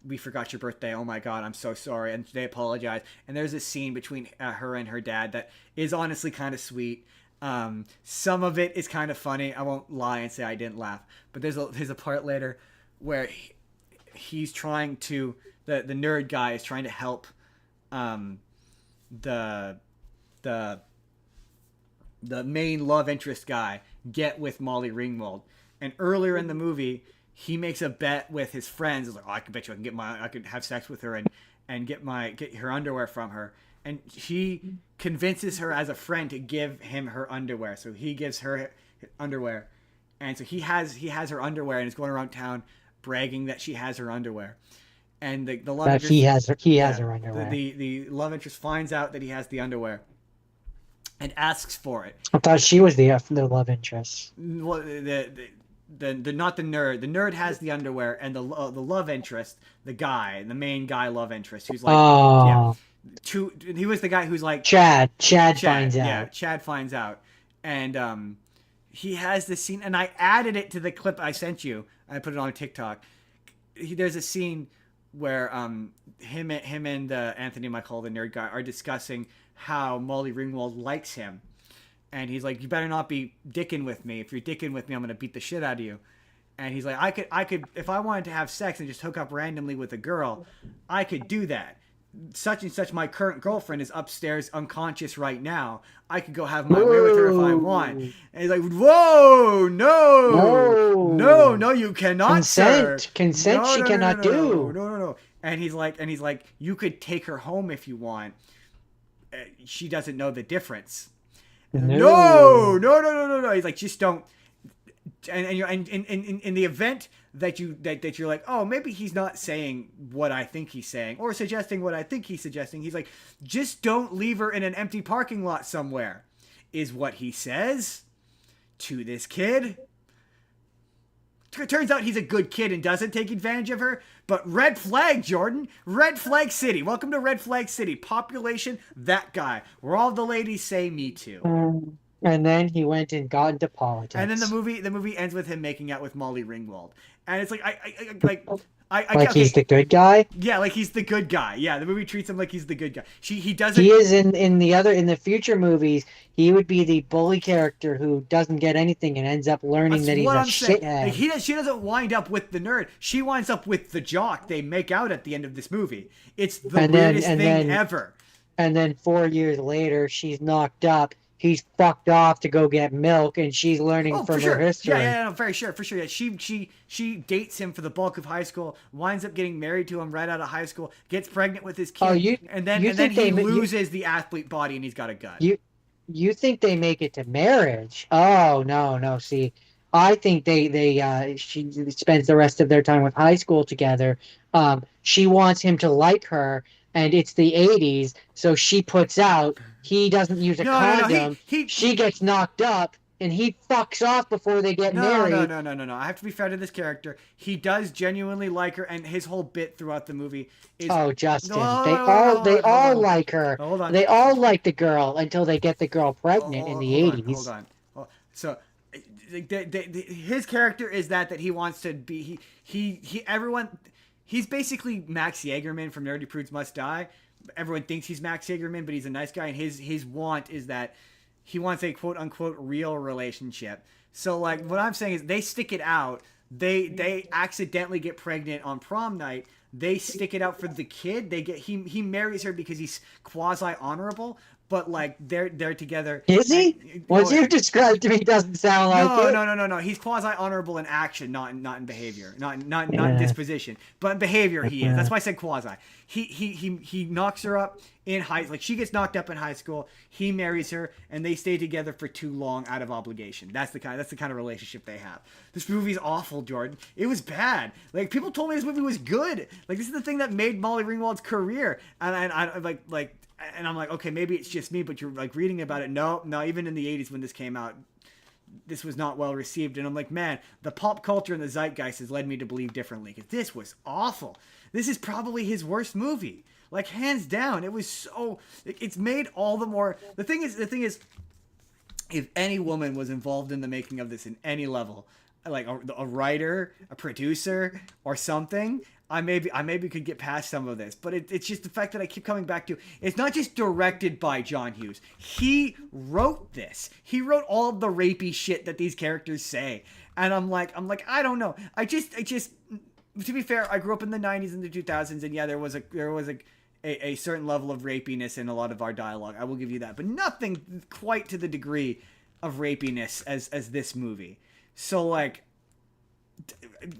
Speaker 2: we forgot your birthday. Oh my god, I'm so sorry. And they apologize. And there's a scene between her and her dad that is honestly kind of sweet. Some of it is kind of funny. I won't lie and say I didn't laugh, but there's a part later where he's trying to the nerd guy is trying to help the main love interest guy get with Molly Ringwald. And earlier in the movie, he makes a bet with his friends. He's like, oh, I bet you I could have sex with her and get her underwear from her. And he convinces her as a friend to give him her underwear. So he gives her underwear. And so he has her underwear and is going around town bragging that she has her underwear. And the love
Speaker 3: That
Speaker 2: interest,
Speaker 3: he has her underwear.
Speaker 2: The love interest finds out that he has the underwear and asks for it.
Speaker 3: I thought she was the love interest.
Speaker 2: Well, the not the nerd. The nerd has the underwear, and the love interest, the main guy love interest, who's like, he was the guy who's like
Speaker 3: Chad finds out.
Speaker 2: Yeah, Chad finds out, and he has this scene, and I added it to the clip I sent you. I put it on TikTok. There's a scene where him and Anthony Michael, the nerd guy, are discussing how Molly Ringwald likes him. And he's like, you better not be dicking with me. If you're dicking with me, I'm going to beat the shit out of you. And he's like, I could, if I wanted to have sex and just hook up randomly with a girl, I could do that. Such and such, my current girlfriend is upstairs unconscious right now. I could go have my way with her if I want. And he's like, whoa, no, you cannot, sir.
Speaker 3: Consent she cannot do.
Speaker 2: No. And he's like, you could take her home if you want. She doesn't know the difference. No. He's like, just don't. And you're in the event that you're like, oh, maybe he's not saying what I think he's saying or suggesting what I think he's suggesting. He's like, just don't leave her in an empty parking lot somewhere, is what he says to this kid. Turns out he's a good kid and doesn't take advantage of her. But red flag, Jordan. Red flag city. Welcome to Red Flag City. Population, that guy. Where all the ladies say me too.
Speaker 3: And then he went and got into politics.
Speaker 2: And then the movie ends with him making out with Molly Ringwald. And it's like
Speaker 3: he's the good guy.
Speaker 2: Yeah, like he's the good guy. Yeah, the movie treats him like he's the good guy. He doesn't.
Speaker 3: He is in the future movies. He would be the bully character who doesn't get anything and ends up learning that he's a shithead.
Speaker 2: Like she doesn't wind up with the nerd. She winds up with the jock. They make out at the end of this movie. It's the weirdest thing ever.
Speaker 3: And then 4 years later, she's knocked up. He's fucked off to go get milk, and she's learning from her history.
Speaker 2: Yeah, no, for sure. Yeah, she dates him for the bulk of high school, winds up getting married to him right out of high school, gets pregnant with his kid, and then he loses the athlete body, and he's got a gut.
Speaker 3: You think they make it to marriage? Oh no. See, I think she spends the rest of their time with high school together. She wants him to like her. And it's the 80s, so she puts out. He doesn't use a condom. She gets knocked up. and he fucks off before they get
Speaker 2: No, no,
Speaker 3: married.
Speaker 2: no, no, no, no. I have to be fair to this character. He does genuinely like her, and his whole bit throughout the movie is.
Speaker 3: Oh,
Speaker 2: No,
Speaker 3: Justin,
Speaker 2: hold on,
Speaker 3: they
Speaker 2: hold
Speaker 3: all
Speaker 2: on,
Speaker 3: like her.
Speaker 2: hold on.
Speaker 3: They all like the girl until they get the girl
Speaker 2: Hold
Speaker 3: pregnant in
Speaker 2: on,
Speaker 3: the
Speaker 2: hold on, hold
Speaker 3: 80s.
Speaker 2: on. So, his character is that he wants to be everyone. He's basically Max Jaegerman from Nerdy Prudes Must Die. Everyone thinks he's Max Jaegerman, but he's a nice guy, and his want is that he wants a quote unquote real relationship. So like what I'm saying is they stick it out. They accidentally get pregnant on prom night. They stick it out for the kid. He marries her because he's quasi honorable, but like they're together.
Speaker 3: Is he? What
Speaker 2: Oh,
Speaker 3: you described to me doesn't sound like
Speaker 2: no,
Speaker 3: it.
Speaker 2: no. He's quasi honorable in action, not in behavior, not
Speaker 3: Yeah.
Speaker 2: in disposition, but in behavior he is. That's why I said quasi. He knocks her up in she gets knocked up in high school. He marries her, and they stay together for too long out of obligation. That's the kind of relationship they have. This movie's awful, Jordan. It was bad. Like people told me this movie was good. Like this is the thing that made Molly Ringwald's career, and I like. And I'm like, okay, maybe it's just me, but you're like reading about it. No, even in the 80s when this came out, this was not well received. And I'm like, man, the pop culture and the zeitgeist has led me to believe differently. Because this was awful. This is probably his worst movie. Like, hands down. It was so... It's made all the more... The thing is, if any woman was involved in the making of this in any level, like a writer, a producer, or something... I maybe could get past some of this, but it's just the fact that I keep coming back to. It's not just directed by John Hughes. He wrote this. He wrote all of the rapey shit that these characters say, and I'm like, I don't know. I just. To be fair, I grew up in the '90s and the 2000s, and yeah, there was a certain level of rapiness in a lot of our dialogue. I will give you that, but nothing quite to the degree of rapiness as this movie. So like. I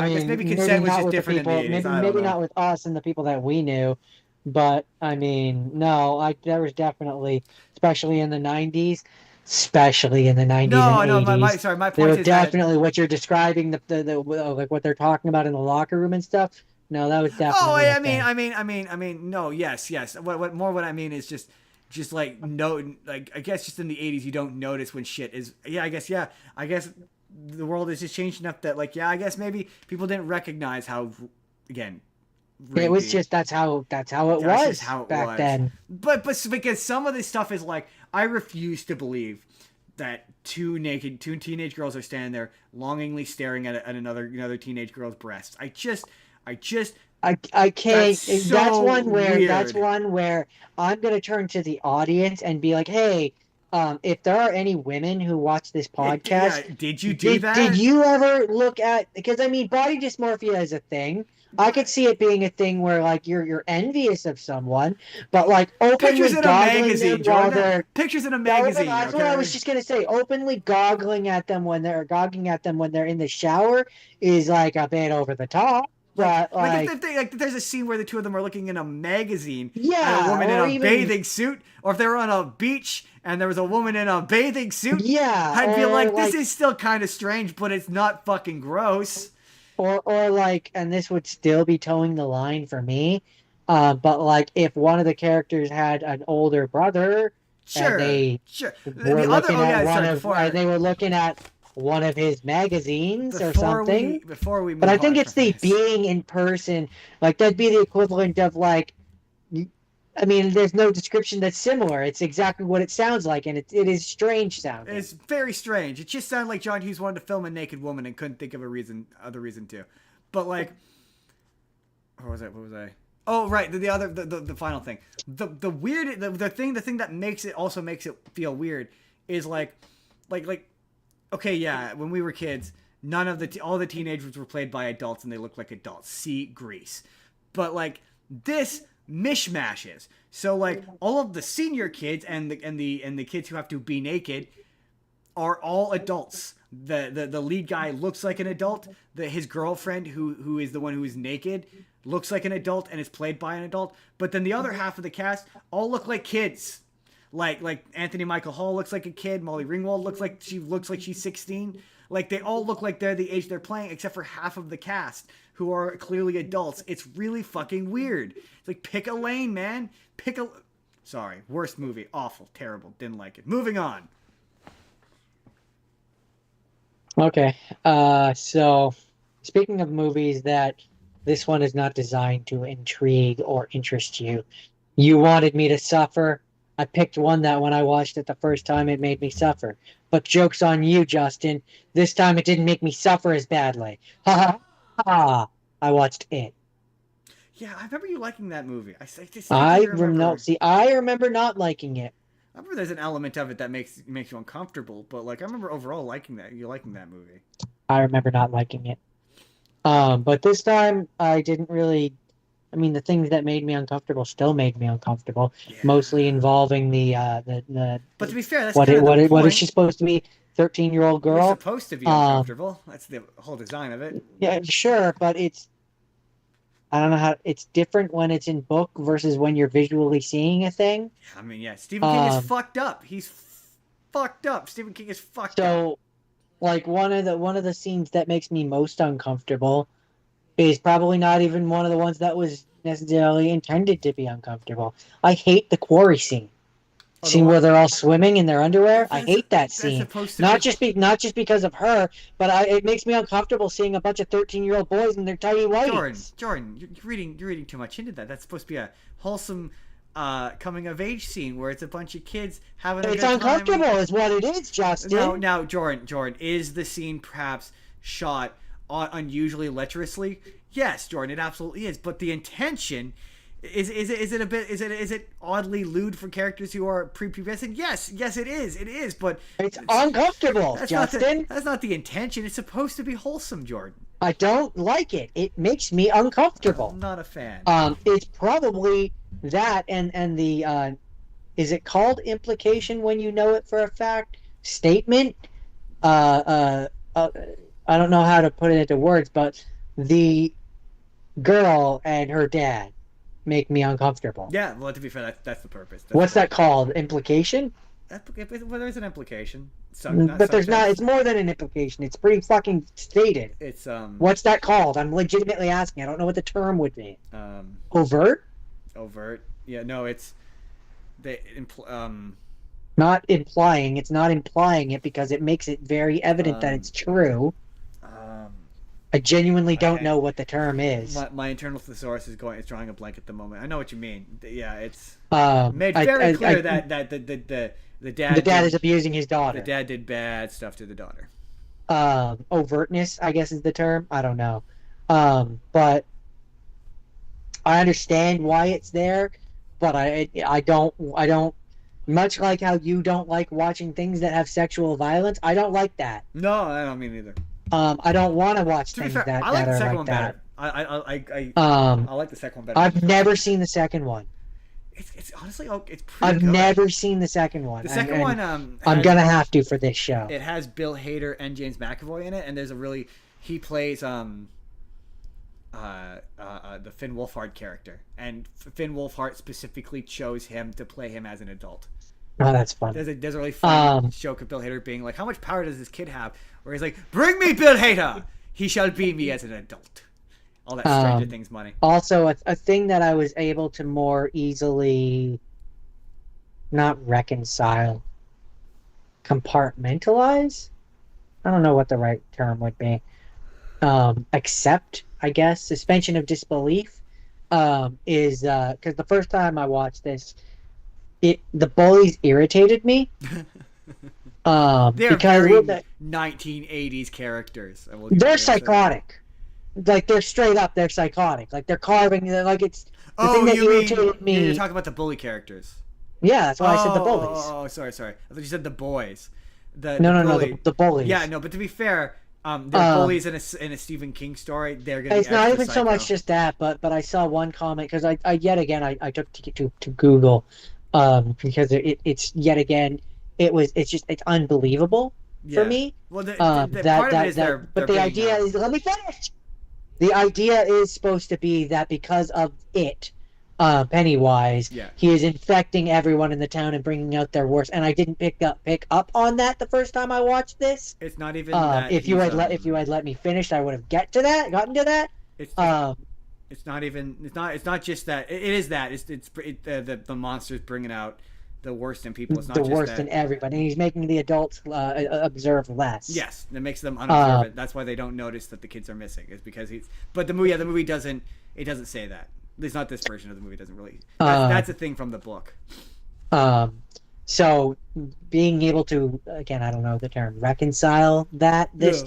Speaker 2: guess maybe consent was just different in the 80s.
Speaker 3: Maybe not with us and the people that we knew, but I mean, no, there was definitely, especially in the 90s, and
Speaker 2: No,
Speaker 3: 80s.
Speaker 2: my
Speaker 3: There
Speaker 2: point
Speaker 3: was
Speaker 2: is
Speaker 3: definitely what you're describing, the like what they're talking about in the locker room and stuff. No, that was definitely.
Speaker 2: Oh,
Speaker 3: a thing.
Speaker 2: I mean, no, yes. What I mean is just like no, like I guess just in the 80s you don't notice when shit is. I guess the world has just changed enough that like I guess maybe people didn't recognize how again.
Speaker 3: It was just that's how it was back then.
Speaker 2: But because some of this stuff is like I refuse to believe that two teenage girls are standing there longingly staring at another teenage girl's breasts. I
Speaker 3: can't. That's one
Speaker 2: weird.
Speaker 3: where I'm gonna turn to the audience and be like, hey. If there are any women who watch this podcast,
Speaker 2: did you do that?
Speaker 3: Did you ever look at? Because I mean, body dysmorphia is a thing. I could see it being a thing where like you're envious of someone, but like openly
Speaker 2: pictures in a magazine, Jordan. Pictures in a magazine.
Speaker 3: That's what I was just gonna say. Openly goggling at them when they're in the shower is like a bit over the top. But
Speaker 2: there's a scene where the two of them are looking in a magazine.
Speaker 3: Yeah,
Speaker 2: and a woman in a bathing suit, or if they were on a beach and there was a woman in a bathing suit.
Speaker 3: Yeah,
Speaker 2: I'd be like, this is still kind of strange, but it's not fucking gross.
Speaker 3: Or like, and this would still be towing the line for me. But like, if one of the characters had an older brother,
Speaker 2: sure,
Speaker 3: and they were looking at one of his magazines or something.
Speaker 2: Before we move
Speaker 3: but I think
Speaker 2: on
Speaker 3: it's the being in person. Like that'd be the equivalent of like. I mean, there's no description that's similar. It's exactly what it sounds like, and it is strange sounding.
Speaker 2: It's very strange. It just sounded like John Hughes wanted to film a naked woman and couldn't think of other reason to. But like, what was I? Oh, right. The final thing. The thing that makes it feel weird is like, okay, yeah, when we were kids, all the teenagers were played by adults and they looked like adults. See Grease. But like this mishmashes. So like all of the senior kids and the kids who have to be naked are all adults. The lead guy looks like an adult. His girlfriend who is the one who is naked looks like an adult and is played by an adult. But then the other half of the cast all look like kids. Like Anthony Michael Hall looks like a kid. Molly Ringwald looks like she's 16. Like they all look like they're the age they're playing, except for half of the cast who are clearly adults. It's really fucking weird. It's like pick a lane, man. Sorry, worst movie, awful, terrible, didn't like it. Moving on.
Speaker 3: Okay. So speaking of movies that this one is not designed to intrigue or interest you, you wanted me to suffer. I picked one that when I watched it the first time, it made me suffer. But joke's on you, Justin. This time it didn't make me suffer as badly. Ha ha ha! I watched it.
Speaker 2: Yeah, I remember you liking that movie. I distinctly
Speaker 3: No,
Speaker 2: remember.
Speaker 3: see, I remember not liking it.
Speaker 2: I remember there's an element of it that makes you uncomfortable, but like I remember overall liking that. You liking that movie.
Speaker 3: I remember not liking it. But this time I didn't really. I mean, the things that made me uncomfortable still made me uncomfortable.
Speaker 2: Yeah.
Speaker 3: Mostly involving
Speaker 2: But to be fair, that's
Speaker 3: what
Speaker 2: kind of the
Speaker 3: what is
Speaker 2: point.
Speaker 3: she supposed to be? 13-year-old
Speaker 2: You're
Speaker 3: girl.
Speaker 2: supposed to be
Speaker 3: Um,
Speaker 2: uncomfortable. That's the whole design of it.
Speaker 3: yeah, sure, but it's I don't know how it's different when it's in book versus when you're visually seeing a thing.
Speaker 2: I mean, yeah, Stephen King is
Speaker 3: Um,
Speaker 2: fucked up. He's fucked up. Stephen King is fucked up.
Speaker 3: so like one of the scenes that makes me most uncomfortable is probably not even one of the ones that was necessarily intended to be uncomfortable. I hate the quarry scene.
Speaker 2: Oh, the
Speaker 3: Scene
Speaker 2: one
Speaker 3: where they're all swimming in their underwear. I
Speaker 2: that's
Speaker 3: hate that
Speaker 2: that's
Speaker 3: scene.
Speaker 2: supposed to make
Speaker 3: Not just because of her, but it makes me uncomfortable seeing a bunch of 13-year-old boys in their tiny
Speaker 2: Jordan.
Speaker 3: whities.
Speaker 2: Jordan, you're reading too much into that. That's supposed to be a wholesome coming of age scene where it's a bunch of kids having a
Speaker 3: It's
Speaker 2: good time.
Speaker 3: uncomfortable, is what it is,
Speaker 2: Now,
Speaker 3: Justin.
Speaker 2: now, Jordan, is the scene perhaps shot unusually lecherously? Yes, Jordan, it absolutely is. But the intention is it a bit is it oddly lewd for characters who are prepubescent? Yes, it is. But
Speaker 3: It's uncomfortable,
Speaker 2: that's
Speaker 3: Justin.
Speaker 2: not the intention. It's supposed to be wholesome, Jordan.
Speaker 3: I don't like it. It makes me uncomfortable.
Speaker 2: I'm not a fan.
Speaker 3: It's probably that and the is it called implication when you know it for a fact? Statement? Uh, uh, uh, I don't know how to put it into words, but the girl and her dad make me uncomfortable.
Speaker 2: Yeah, well, to be fair, that's the purpose.
Speaker 3: What's that called? Implication?
Speaker 2: Well, there's an implication. Not
Speaker 3: But there's not.
Speaker 2: subtext.
Speaker 3: It's more than an implication. It's pretty fucking stated.
Speaker 2: It's
Speaker 3: What's that called? I'm legitimately asking. I don't know what the term would be.
Speaker 2: um
Speaker 3: Overt?
Speaker 2: overt. Yeah, no, it's they
Speaker 3: Not implying. It's not implying it because it makes it very evident that it's true.
Speaker 2: um
Speaker 3: I genuinely don't
Speaker 2: I-
Speaker 3: know what the term is.
Speaker 2: my internal thesaurus is drawing a blank at the moment. I know what you mean. Yeah, it's made
Speaker 3: I,
Speaker 2: very
Speaker 3: I,
Speaker 2: clear
Speaker 3: I,
Speaker 2: that the dad
Speaker 3: the dad
Speaker 2: did,
Speaker 3: is abusing his
Speaker 2: the
Speaker 3: daughter.
Speaker 2: dad did bad stuff to the daughter.
Speaker 3: Overtness, I guess, is the term. I don't know. But I understand why it's there, but I don't. Much like how you don't like watching things that have sexual violence, I don't like that.
Speaker 2: No, I don't mean either.
Speaker 3: I don't want to watch
Speaker 2: To be
Speaker 3: things
Speaker 2: fair,
Speaker 3: that
Speaker 2: I like the
Speaker 3: are
Speaker 2: second
Speaker 3: like
Speaker 2: one
Speaker 3: that.
Speaker 2: better. I
Speaker 3: Um,
Speaker 2: like the second one better.
Speaker 3: I've never seen the second one.
Speaker 2: It's honestly it's pretty
Speaker 3: I've
Speaker 2: good.
Speaker 3: never seen the second one.
Speaker 2: The second
Speaker 3: and
Speaker 2: one
Speaker 3: I'm
Speaker 2: has-
Speaker 3: gonna have to for this show.
Speaker 2: it has Bill Hader and James McAvoy in it, and there's a really he plays the Finn Wolfhard character, and Finn Wolfhard specifically chose him to play him as an adult.
Speaker 3: Oh, that's fun.
Speaker 2: There's a really funny joke of Bill Hader being like, "How much power does this kid have?" Where he's like, "Bring me Bill Hader. He shall be me as an adult." All that Stranger Things money.
Speaker 3: Also, a thing that I was able to more easily not reconcile, compartmentalize. I don't know what the right term would be. Accept, I guess, suspension of disbelief. Is because the first time I watched this, the bullies irritated me.
Speaker 2: They're
Speaker 3: Because
Speaker 2: very 1980s characters.
Speaker 3: they're psychotic. Like they're straight up, they're psychotic. Like they're carving. Like it's the thing that irritated me.
Speaker 2: You're talking about the bully characters.
Speaker 3: Yeah, that's why I said the bullies.
Speaker 2: Oh, sorry. I thought you said the boys.
Speaker 3: No,
Speaker 2: bully.
Speaker 3: the bullies.
Speaker 2: Yeah, no, but to be fair, they're bullies in a Stephen King story. They're gonna.
Speaker 3: It's
Speaker 2: be
Speaker 3: not
Speaker 2: extra
Speaker 3: even so much
Speaker 2: psycho.
Speaker 3: just that, but I saw one comment because I yet again I took to Google, because it's yet again it's unbelievable for
Speaker 2: Yeah.
Speaker 3: me.
Speaker 2: Well, the
Speaker 3: That
Speaker 2: part of it is
Speaker 3: but the idea is, let me finish. The idea is supposed to be that because of it, Pennywise,
Speaker 2: Yeah.
Speaker 3: he is infecting everyone in the town and bringing out their worst. And I didn't pick up on that the first time I watched this.
Speaker 2: It's not even that.
Speaker 3: If you had let me finish, I would have gotten to that.
Speaker 2: It's
Speaker 3: Um,
Speaker 2: it's not even. It's not just that. It is that. The monsters bringing out the worst in people. It's not
Speaker 3: the
Speaker 2: just
Speaker 3: worst
Speaker 2: that,
Speaker 3: in everybody. And he's making the adults observe less.
Speaker 2: Yes, that makes them unobservant. That's why they don't notice that the kids are missing. Is because he's. But the movie doesn't. It doesn't say that. At least not this version of the movie doesn't really. That's a thing from the book.
Speaker 3: So being able to, again, I don't know the term, reconcile that this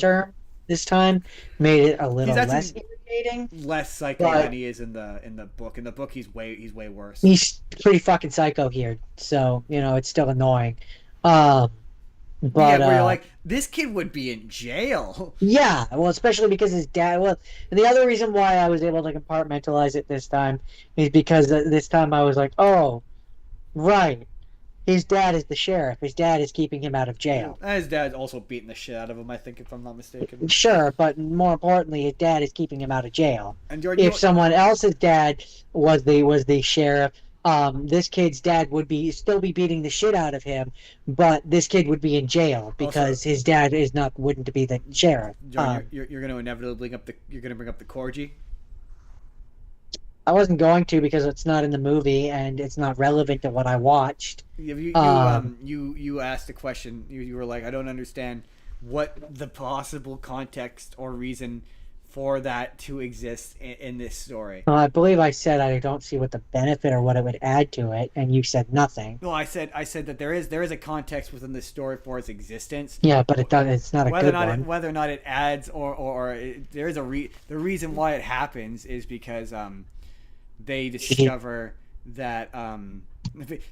Speaker 3: time made it a little less irritating.
Speaker 2: Less psycho than he is in the book. In the book, he's way worse.
Speaker 3: He's pretty fucking psycho here, so it's still annoying. But
Speaker 2: where you're like, this kid would be in jail.
Speaker 3: Yeah, well, especially because his dad. Well, and the other reason why I was able to compartmentalize it this time is because this time I was like, oh, right. His dad is the sheriff. His dad is keeping him out of jail.
Speaker 2: And his dad's also beating the shit out of him, I think, if I'm not mistaken.
Speaker 3: Sure, but more importantly, his dad is keeping him out of jail.
Speaker 2: And
Speaker 3: if someone else's dad was the sheriff, this kid's dad would still be beating the shit out of him, but this kid would be in jail because his dad wouldn't be the sheriff.
Speaker 2: John, you're going to inevitably bring up the corgi.
Speaker 3: I wasn't going to because it's not in the movie and it's not relevant to what I watched.
Speaker 2: You asked a question. You were like, I don't understand what the possible context or reason for that to exist in this story.
Speaker 3: Well, I believe I said I don't see what the benefit or what it would add to it, and you said nothing.
Speaker 2: Well, I said that there is a context within this story for its existence.
Speaker 3: Yeah, but it's not a good one.
Speaker 2: Whether or not it adds or there is the reason why it happens is because they discover that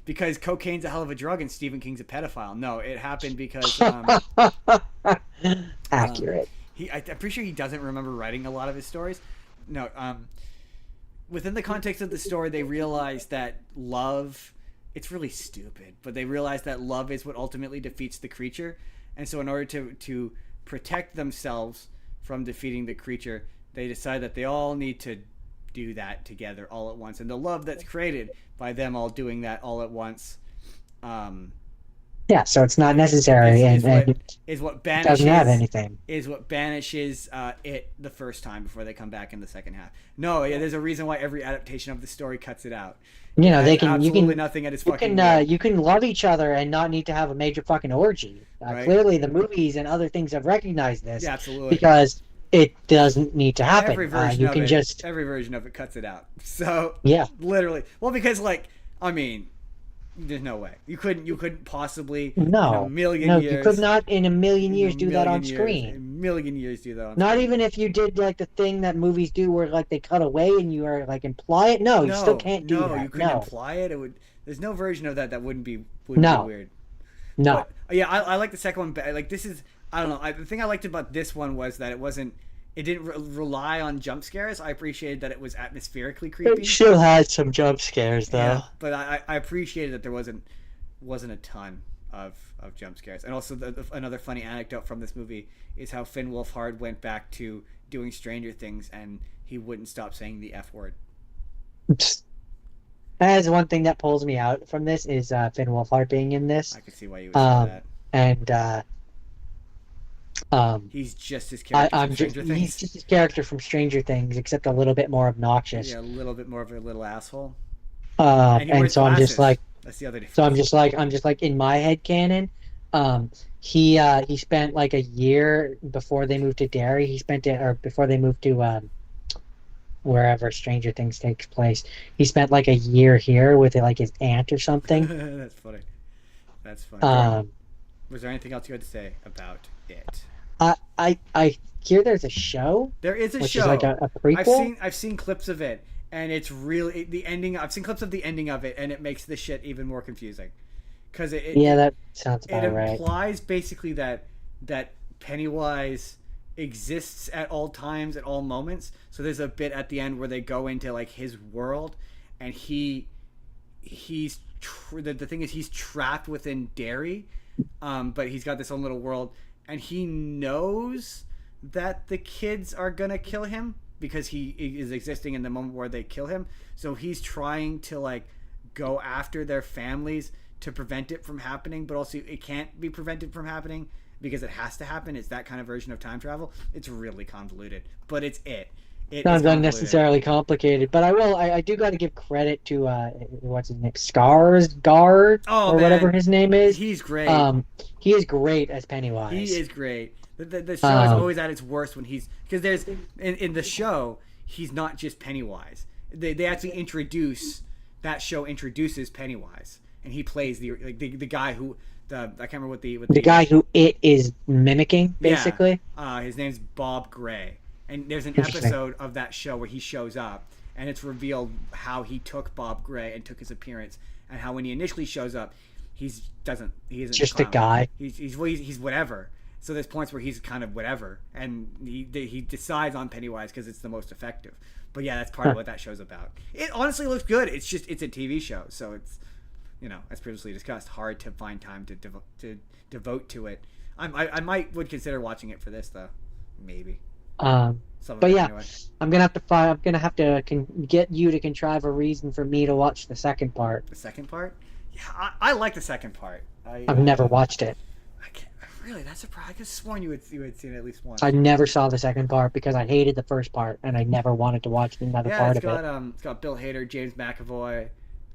Speaker 2: because cocaine's a hell of a drug and Stephen King's a pedophile. No, it happened because
Speaker 3: accurate.
Speaker 2: I'm pretty sure he doesn't remember writing a lot of his stories. No, within the context of the story, they realize that love, it's really stupid, but they realize that love is what ultimately defeats the creature. And so in order to protect themselves from defeating the creature, they decide that they all need to do that together all at once. And the love that's created by them all doing that all at once,
Speaker 3: yeah, so it's not necessary,
Speaker 2: is what banishes,
Speaker 3: doesn't have anything.
Speaker 2: Is what banishes it the first time before they come back in the second half. No, yeah, there's a reason why every adaptation of the story cuts it out.
Speaker 3: They can
Speaker 2: absolutely nothing at its fucking.
Speaker 3: You can love each other and not need to have a major fucking orgy.
Speaker 2: Right.
Speaker 3: Clearly, the movies and other things have recognized this.
Speaker 2: Yeah, absolutely.
Speaker 3: Because it doesn't need to happen.
Speaker 2: Every version of it cuts it out. So
Speaker 3: yeah,
Speaker 2: literally. Well, because there's no way you couldn't possibly
Speaker 3: in a million years. You could not in a million years do that on screen.
Speaker 2: A million years do that on
Speaker 3: not
Speaker 2: screen.
Speaker 3: Even if you did like the thing that movies do where like they cut away and you are like imply it. No, you still can't do that.
Speaker 2: No, you couldn't imply it. It would. There's no version of that wouldn't be weird.
Speaker 3: No.
Speaker 2: But, yeah, I like the second one. Like this is I don't know. The thing I liked about this one was that it didn't rely on jump scares. I appreciated that it was atmospherically creepy.
Speaker 3: It still had some jump scares, though. Yeah,
Speaker 2: but I appreciated that there wasn't a ton of jump scares. And also, another funny anecdote from this movie is how Finn Wolfhard went back to doing Stranger Things, and he wouldn't stop saying the F word. That is one thing that pulls me out from this is Finn Wolfhard being in this. I can see why you would say that. And he's just his character from Stranger Things. He's just his character from Stranger Things, except a little bit more obnoxious. Yeah, a little bit more of a little asshole. And so I'm just like, that's the other difference. So I'm just like in my head canon, he spent like a year before they moved to Derry. Before they moved to wherever Stranger Things takes place. He spent like a year here with like his aunt or something. That's funny. Was there anything else you had to say about it? I hear there's a show. There is a show. Is like a prequel. I've seen clips of it, and it's really the ending. I've seen clips of the ending of it, and it makes the shit even more confusing. Because that sounds about right. It implies basically that Pennywise exists at all times, at all moments. So there's a bit at the end where they go into like his world, and the thing is he's trapped within Derry. But he's got this own little world, and he knows that the kids are gonna kill him because he is existing in the moment where they kill him. So he's trying to like go after their families to prevent it from happening, but also it can't be prevented from happening because it has to happen. It's that kind of version of time travel. It's really convoluted, but it's it. It is
Speaker 3: Sounds
Speaker 2: convoluted.
Speaker 3: unnecessarily complicated, but I do got to give credit to what's his name, Skarsgård
Speaker 2: Oh
Speaker 3: or
Speaker 2: man,
Speaker 3: whatever his name is.
Speaker 2: he's great.
Speaker 3: He is great as Pennywise.
Speaker 2: He is great. The show is
Speaker 3: Um,
Speaker 2: always at its worst when he's, because there's in the show he's not just Pennywise. They actually introduce, that show introduces Pennywise, and he plays the guy who I can't remember what the
Speaker 3: guy who it is mimicking, basically.
Speaker 2: Yeah. His name's Bob Gray, and there's an
Speaker 3: Interesting.
Speaker 2: episode of that show where he shows up, and it's revealed how he took Bob Gray and took his appearance, and how when he initially shows up, he isn't
Speaker 3: Just a
Speaker 2: clown.
Speaker 3: guy.
Speaker 2: He's whatever. So there's points where he's kind of whatever, and he decides on Pennywise because it's the most effective. But yeah, that's part of what that show's about. It honestly looks good. It's just it's a TV show, so it's, as previously discussed, hard to find time to devote to it. I would consider watching it for this though, maybe. Some of
Speaker 3: But
Speaker 2: it
Speaker 3: yeah,
Speaker 2: anyway.
Speaker 3: I'm gonna have to get you to contrive a reason for me to watch the second part.
Speaker 2: The second part, yeah, I like the second part.
Speaker 3: I've never watched it.
Speaker 2: I can't, really, that's a surprise. I could have sworn you had seen it at least once.
Speaker 3: I never saw the second part because I hated the first part and I never wanted to watch another part of it.
Speaker 2: It's got Bill Hader, James McAvoy.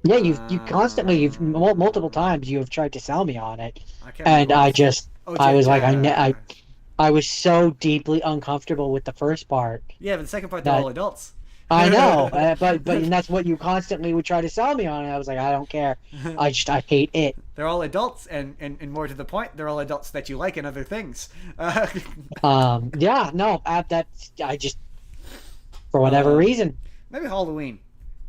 Speaker 3: Yeah, you've multiple times you have tried to sell me on it,
Speaker 2: I can't
Speaker 3: and
Speaker 2: remember
Speaker 3: I
Speaker 2: what-
Speaker 3: just
Speaker 2: Oh,
Speaker 3: I was like
Speaker 2: yeah.
Speaker 3: I was so deeply uncomfortable with the first part.
Speaker 2: Yeah, but the second part, they're
Speaker 3: That-
Speaker 2: all adults.
Speaker 3: I know, but and that's what you constantly would try to sell me on. And I was like, I don't care. I hate it.
Speaker 2: They're all adults, and more to the point, they're all adults that you like in other things.
Speaker 3: Yeah, no, that's I just for whatever reason,
Speaker 2: Maybe Halloween.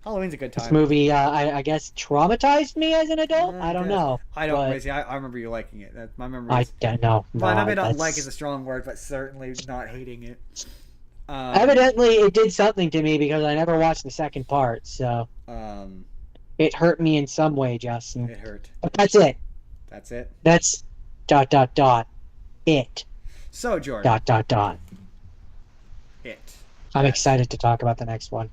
Speaker 2: Halloween's a good time.
Speaker 3: this movie I guess traumatized me as an adult. I don't know.
Speaker 2: I don't.
Speaker 3: but
Speaker 2: Crazy. I remember you liking it. My memory.
Speaker 3: I
Speaker 2: Is,
Speaker 3: don't know.
Speaker 2: well,
Speaker 3: No,
Speaker 2: I mean, not
Speaker 3: that's-
Speaker 2: like is a strong word, but certainly not hating it.
Speaker 3: Evidently, it did something to me because I never watched the second part, so it hurt me in some way, Justin.
Speaker 2: It hurt.
Speaker 3: But that's it.
Speaker 2: That's it.
Speaker 3: That's ... it ...
Speaker 2: So Jordan, it.
Speaker 3: I'm excited to talk about the next one.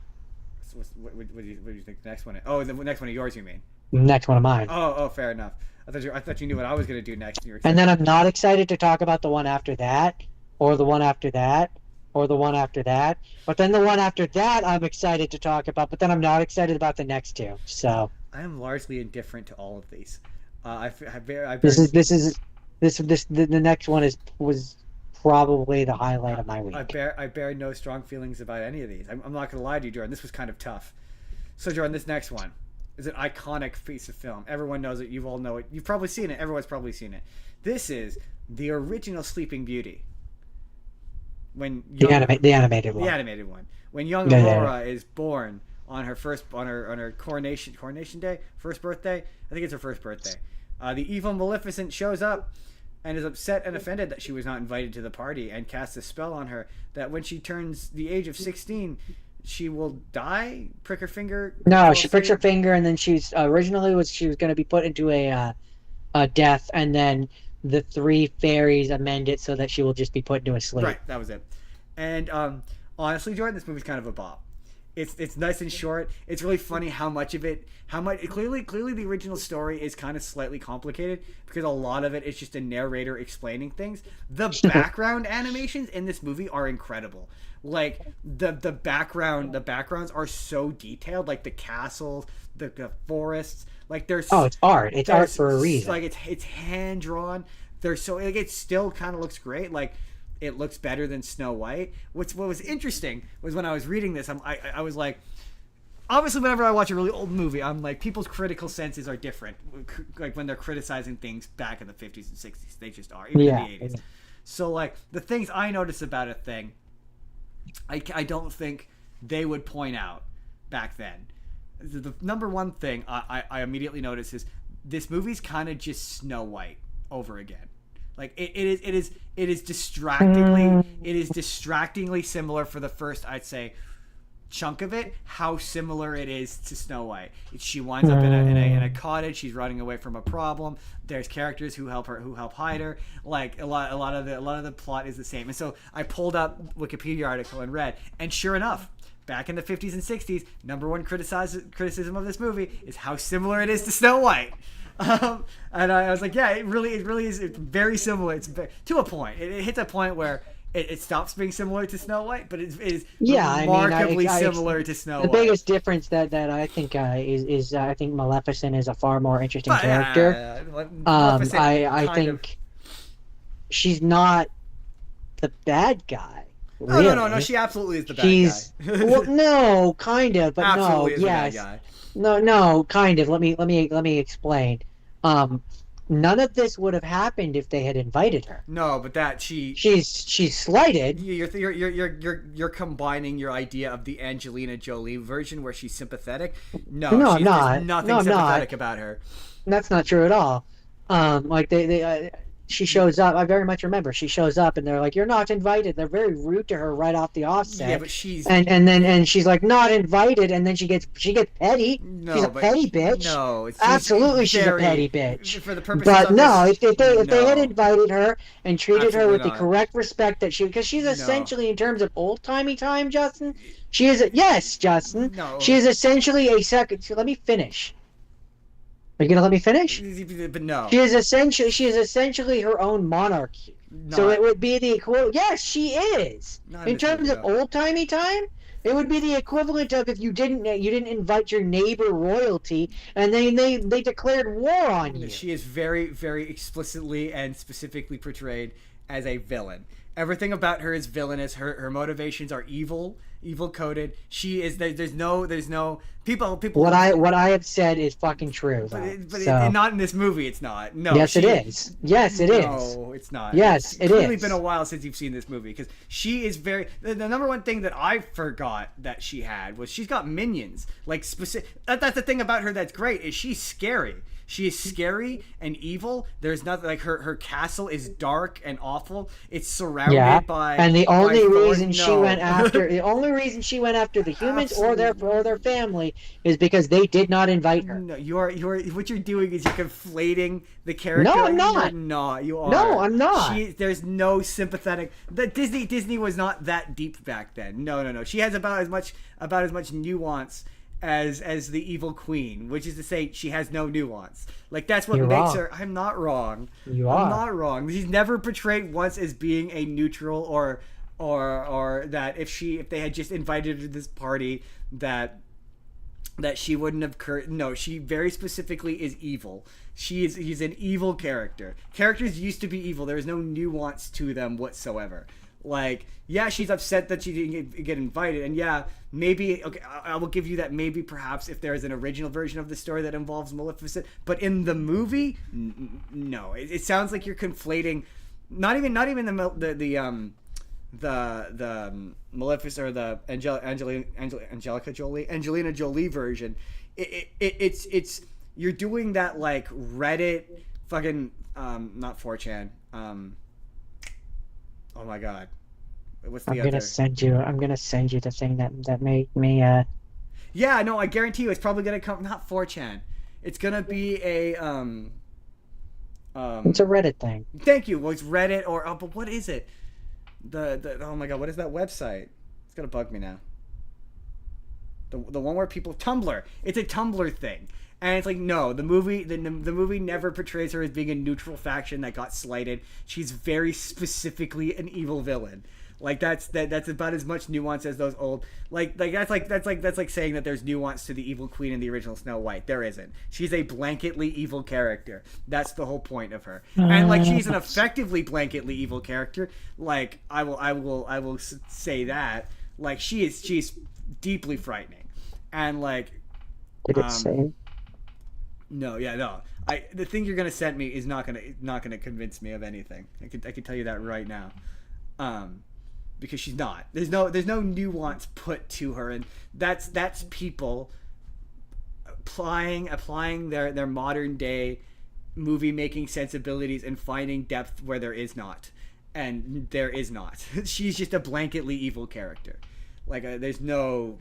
Speaker 2: What do you think the next one is? Oh, the next one of yours, you mean?
Speaker 3: The next one of mine.
Speaker 2: Oh, fair enough. I thought you knew what I was gonna do next. And you were
Speaker 3: And then I'm not excited to talk about the one after that, or the one after that, or the one after that. But then the one after that, I'm excited to talk about. But then I'm not excited about the next two. So
Speaker 2: I am largely indifferent to all of these. The
Speaker 3: next one was probably the highlight of my week.
Speaker 2: I bear no strong feelings about any of these. I'm not gonna lie to you, Jordan. This was kind of tough. So Jordan, this next one is an iconic piece of film. Everyone knows it. You all know it. You've probably seen it. Everyone's probably seen it. This is the original Sleeping Beauty. When
Speaker 3: The animated one.
Speaker 2: the animated one. When young
Speaker 3: Yeah,
Speaker 2: Aurora is born on her coronation day, first birthday. I think it's her first birthday. The evil Maleficent shows up and is upset and offended that she was not invited to the party, and casts a spell on her that when she turns the age of 16, she will die. Prick her finger.
Speaker 3: No, she pricks her finger, and then she was going to be put into a death, and then the three fairies amend it so that she will just be put into a sleep.
Speaker 2: Right, that was it. And honestly, Jordan, this movie's kind of a bop. It's nice and short. It's really funny how much clearly the original story is kind of slightly complicated because a lot of it is just a narrator explaining things. The background animations in this movie are incredible. Like the backgrounds are so detailed, like the castles, the forests, like there's
Speaker 3: it's art. It's art for a reason.
Speaker 2: Like it's hand drawn. They're so like it still kind of looks great. Like it looks better than Snow White. What was interesting was when I was reading this, I was like, obviously whenever I watch a really old movie, I'm like, people's critical senses are different. Like when they're criticizing things back in the 50s and 60s, they just are, even in the 80s.
Speaker 3: Yeah.
Speaker 2: So like the things I notice about a thing, I don't think they would point out back then. The number one thing I immediately notice is this movie's kind of just Snow White over again. Like it is distractingly similar for the first, I'd say, chunk of it. How similar it is to Snow White. She winds up in a cottage. She's running away from a problem. There's characters who help hide her. Like a lot of the plot is the same. And so I pulled up Wikipedia article and read, and sure enough, back in the 50s and 60s, number one criticism of this movie is how similar it is to Snow White. And I was like, yeah, it really is. It's very similar. It's to a point. It hits a point where it stops being similar to Snow White, but it is
Speaker 3: Yeah,
Speaker 2: remarkably similar to Snow
Speaker 3: the
Speaker 2: White.
Speaker 3: biggest difference that I think is I think Maleficent is a far more interesting
Speaker 2: But,
Speaker 3: character.
Speaker 2: Maleficent
Speaker 3: I
Speaker 2: kind of-
Speaker 3: think she's not the bad guy.
Speaker 2: No,
Speaker 3: Really.
Speaker 2: no. She absolutely is the bad
Speaker 3: She's
Speaker 2: guy.
Speaker 3: well, no, kind of, but
Speaker 2: Absolutely
Speaker 3: no,
Speaker 2: is the
Speaker 3: yes,
Speaker 2: bad guy.
Speaker 3: no, kind of. Let me explain. None of this would have happened if they had invited her.
Speaker 2: No, but
Speaker 3: She's slighted.
Speaker 2: You're combining your idea of the Angelina Jolie version where she's sympathetic. No,
Speaker 3: No, I'm not.
Speaker 2: There's nothing
Speaker 3: No, I'm
Speaker 2: sympathetic
Speaker 3: not.
Speaker 2: about her.
Speaker 3: That's not true at all. Like she shows up. I very much remember she shows up, and they're like, "You're not invited." They're very rude to her right off the offset.
Speaker 2: Yeah, but she's
Speaker 3: and she's like, "Not invited," and then she gets petty.
Speaker 2: no,
Speaker 3: she's a
Speaker 2: but
Speaker 3: petty bitch.
Speaker 2: No,
Speaker 3: Absolutely, she's a
Speaker 2: very-
Speaker 3: petty bitch.
Speaker 2: For the purposes
Speaker 3: But
Speaker 2: of
Speaker 3: no,
Speaker 2: this,
Speaker 3: if they had
Speaker 2: no.
Speaker 3: invited her and treated her with
Speaker 2: Absolutely
Speaker 3: the
Speaker 2: not.
Speaker 3: correct respect that because she's
Speaker 2: No.
Speaker 3: essentially, in terms of old timey time, Justin, she is yes, Justin,
Speaker 2: No.
Speaker 3: she is essentially a second. So let me finish. Are you gonna let me finish?
Speaker 2: But no.
Speaker 3: She is essentially her own monarchy. So it would be the equivalent. Yes, she is.
Speaker 2: Not
Speaker 3: In
Speaker 2: this
Speaker 3: terms
Speaker 2: movie,
Speaker 3: of old timey time, it would be the equivalent of if you didn't invite your neighbor royalty and they declared war on you.
Speaker 2: She is very, very explicitly and specifically portrayed as a villain. Everything about her is villainous. Her motivations are evil coded. She is there's no people.
Speaker 3: What I have said is fucking true.
Speaker 2: But
Speaker 3: So-
Speaker 2: not in this movie. It's not. No.
Speaker 3: yes, it is. Yes, it is.
Speaker 2: No, it's not.
Speaker 3: Yes,
Speaker 2: it's
Speaker 3: it
Speaker 2: clearly
Speaker 3: is.
Speaker 2: been a while since you've seen this movie because she is very. The number one thing that I forgot that she had was she's got minions. Like specific. That's the thing about her that's great is she's scary. She is scary and evil. There's nothing like her castle is dark and awful. It's surrounded by
Speaker 3: and the only reason she
Speaker 2: No.
Speaker 3: went after the humans or their family is because they did not invite her.
Speaker 2: No, you're what you're doing is you're conflating the character.
Speaker 3: No, I'm not.
Speaker 2: You're not. You are.
Speaker 3: No, I'm not.
Speaker 2: There's no sympathetic. Disney was not that deep back then. No. She has about as much nuance as the evil queen, which is to say she has no nuance. Like that's what
Speaker 3: You're
Speaker 2: makes
Speaker 3: wrong.
Speaker 2: her. I'm not wrong.
Speaker 3: You
Speaker 2: I'm
Speaker 3: are.
Speaker 2: not wrong. She's never portrayed once as being a neutral or that if they had just invited her to this party that she wouldn't have no, she very specifically is evil. He's an evil character. Characters used to be evil. There is no nuance to them whatsoever. Like, yeah, she's upset that she didn't get invited, and yeah, maybe okay, I will give you that. Maybe perhaps if there is an original version of the story that involves Maleficent, but in the movie, no. It sounds like you're conflating. Not even the Maleficent or the Angelina Jolie version. It's you're doing that like Reddit fucking not 4chan. Oh my god. What's the
Speaker 3: I'm
Speaker 2: other?
Speaker 3: gonna send you the thing that made me
Speaker 2: Yeah, no, I guarantee you it's probably gonna come not 4chan. It's gonna be a
Speaker 3: it's a Reddit thing.
Speaker 2: Thank you. Well, it's Reddit or but what is it? The oh my god, what is that website? It's gonna bug me now. The one where people Tumblr. It's a Tumblr thing. And it's like, no, the movie never portrays her as being a neutral faction that got slighted. She's very specifically an evil villain. Like that's about as much nuance as those old that's like saying that there's nuance to the evil queen in the original Snow White. There isn't. She's a blanketly evil character. That's the whole point of her. And like she's an effectively blanketly evil character. Like I will say that. Like she's deeply frightening. And like
Speaker 3: Did it say?
Speaker 2: no. The thing you're gonna send me is not gonna convince me of anything. I can tell you that right now, because she's not. There's no nuance put to her, and that's people applying their modern day movie making sensibilities and finding depth where there is not, and there is not. She's just a blanketly evil character. Like there's no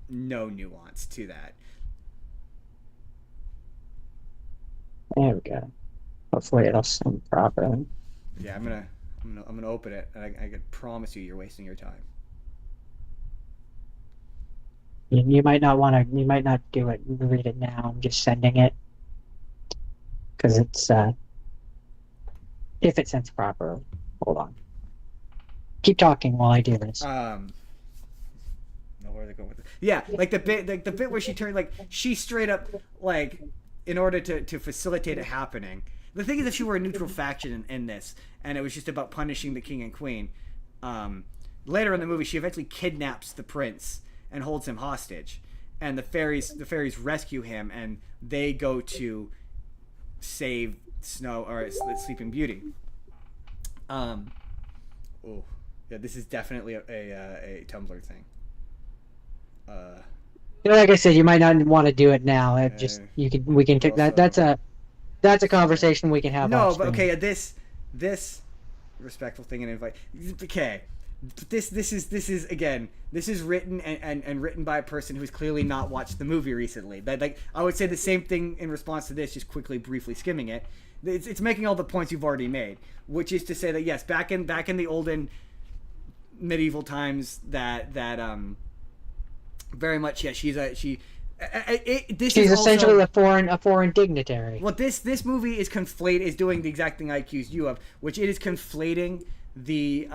Speaker 2: nuance to that.
Speaker 3: There we go. Hopefully it'll send properly.
Speaker 2: Yeah, I'm gonna open it, and I can promise you're wasting your time.
Speaker 3: You might not want to. You might not do it. Read it now. I'm just sending it because it's if it sends properly. Hold on. Keep talking while I do this.
Speaker 2: No, where are they going with it? Yeah, like the bit where she turned, like, she straight up, like, in order to facilitate it happening. The thing is, if she were a neutral faction in this, and it was just about punishing the king and queen, later in the movie, she eventually kidnaps the prince and holds him hostage, and the fairies rescue him, and they go to save Snow or Sleeping Beauty. Oh, yeah, this is definitely a Tumblr thing.
Speaker 3: Like I said, you might not want to do it now. We can take that. That's a conversation we can have.
Speaker 2: No, but okay, this respectful thing and invite. Okay, this is again, this is written and written by a person who's clearly not watched the movie recently. That, like, I would say the same thing in response to this, just briefly skimming it. It's making all the points you've already made, which is to say that yes, back in the olden medieval times, that very much, yeah, she's
Speaker 3: essentially a foreign dignitary.
Speaker 2: Well, this movie is doing the exact thing I accused you of, which it is conflating the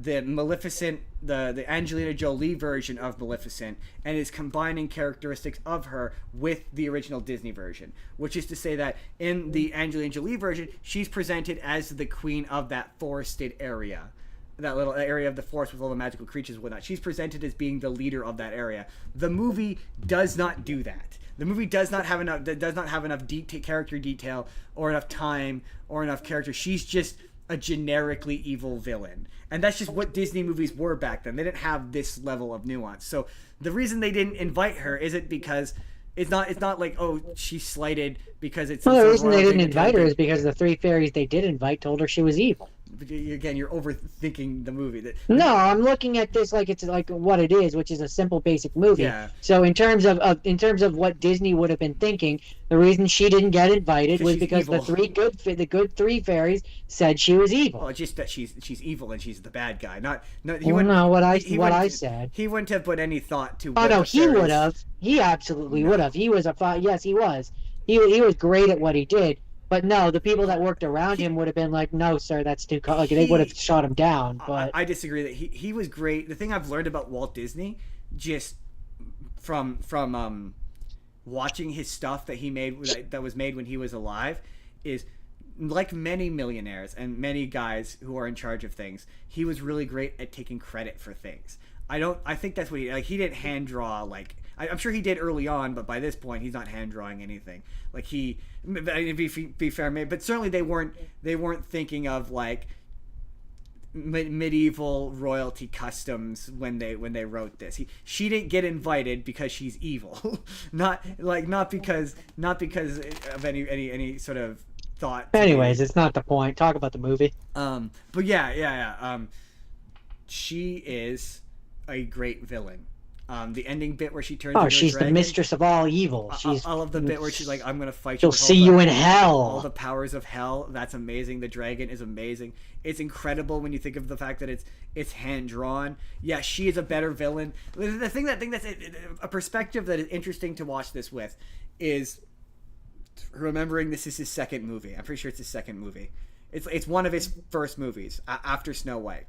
Speaker 2: Maleficent, the Angelina Jolie version of Maleficent, and is combining characteristics of her with the original Disney version, which is to say that in the Angelina Jolie version, she's presented as the queen of that forested area, that little area of the forest with all the magical creatures and whatnot. She's presented as being the leader of that area. The movie does not do that. The movie does not have enough character detail or enough time or enough character. She's just a generically evil villain. And that's just what Disney movies were back then. They didn't have this level of nuance. So the reason they didn't invite her isn't because it's not like, oh, she's slighted because it's...
Speaker 3: Well, the reason they didn't invite her is because the three fairies they did invite told her she was evil.
Speaker 2: Again, you're overthinking the movie.
Speaker 3: No, I'm looking at this like it's like what it is, which is a simple, basic movie.
Speaker 2: Yeah.
Speaker 3: So in terms of what Disney would have been thinking, the reason she didn't get invited was because
Speaker 2: evil.
Speaker 3: the good three fairies said she was evil.
Speaker 2: Well, just that she's evil and she's the bad guy.
Speaker 3: I said.
Speaker 2: He wouldn't have put any thought to.
Speaker 3: Oh no, he would have. He absolutely would have. He was yes, he was. He was great at what he did. But no, the people that worked around him would have been like, "No, sir, that's too." They would have shot him down. But
Speaker 2: I disagree that he was great. The thing I've learned about Walt Disney, just from watching his stuff that he made that was made when he was alive, is like many millionaires and many guys who are in charge of things. He was really great at taking credit for things. I think that's what he didn't hand draw like. I'm sure he did early on, but by this point, he's not hand drawing anything. Like be fair, but certainly they weren't thinking of like medieval royalty customs when they wrote this. She didn't get invited because she's evil, not because of any sort of thought.
Speaker 3: Anyways, it's not the point. Talk about the movie.
Speaker 2: But yeah. She is a great villain. The ending bit where she turns into
Speaker 3: she's
Speaker 2: a dragon,
Speaker 3: the mistress of all evil.
Speaker 2: I love the bit where she's like, I'm going to fight you.
Speaker 3: She'll see you in hell.
Speaker 2: All the powers of hell. That's amazing. The dragon is amazing. It's incredible when you think of the fact that it's hand-drawn. Yeah, she is a better villain. The thing that's a perspective that is interesting to watch this with is remembering this is his second movie. I'm pretty sure it's his second movie. It's one of his first movies after Snow White.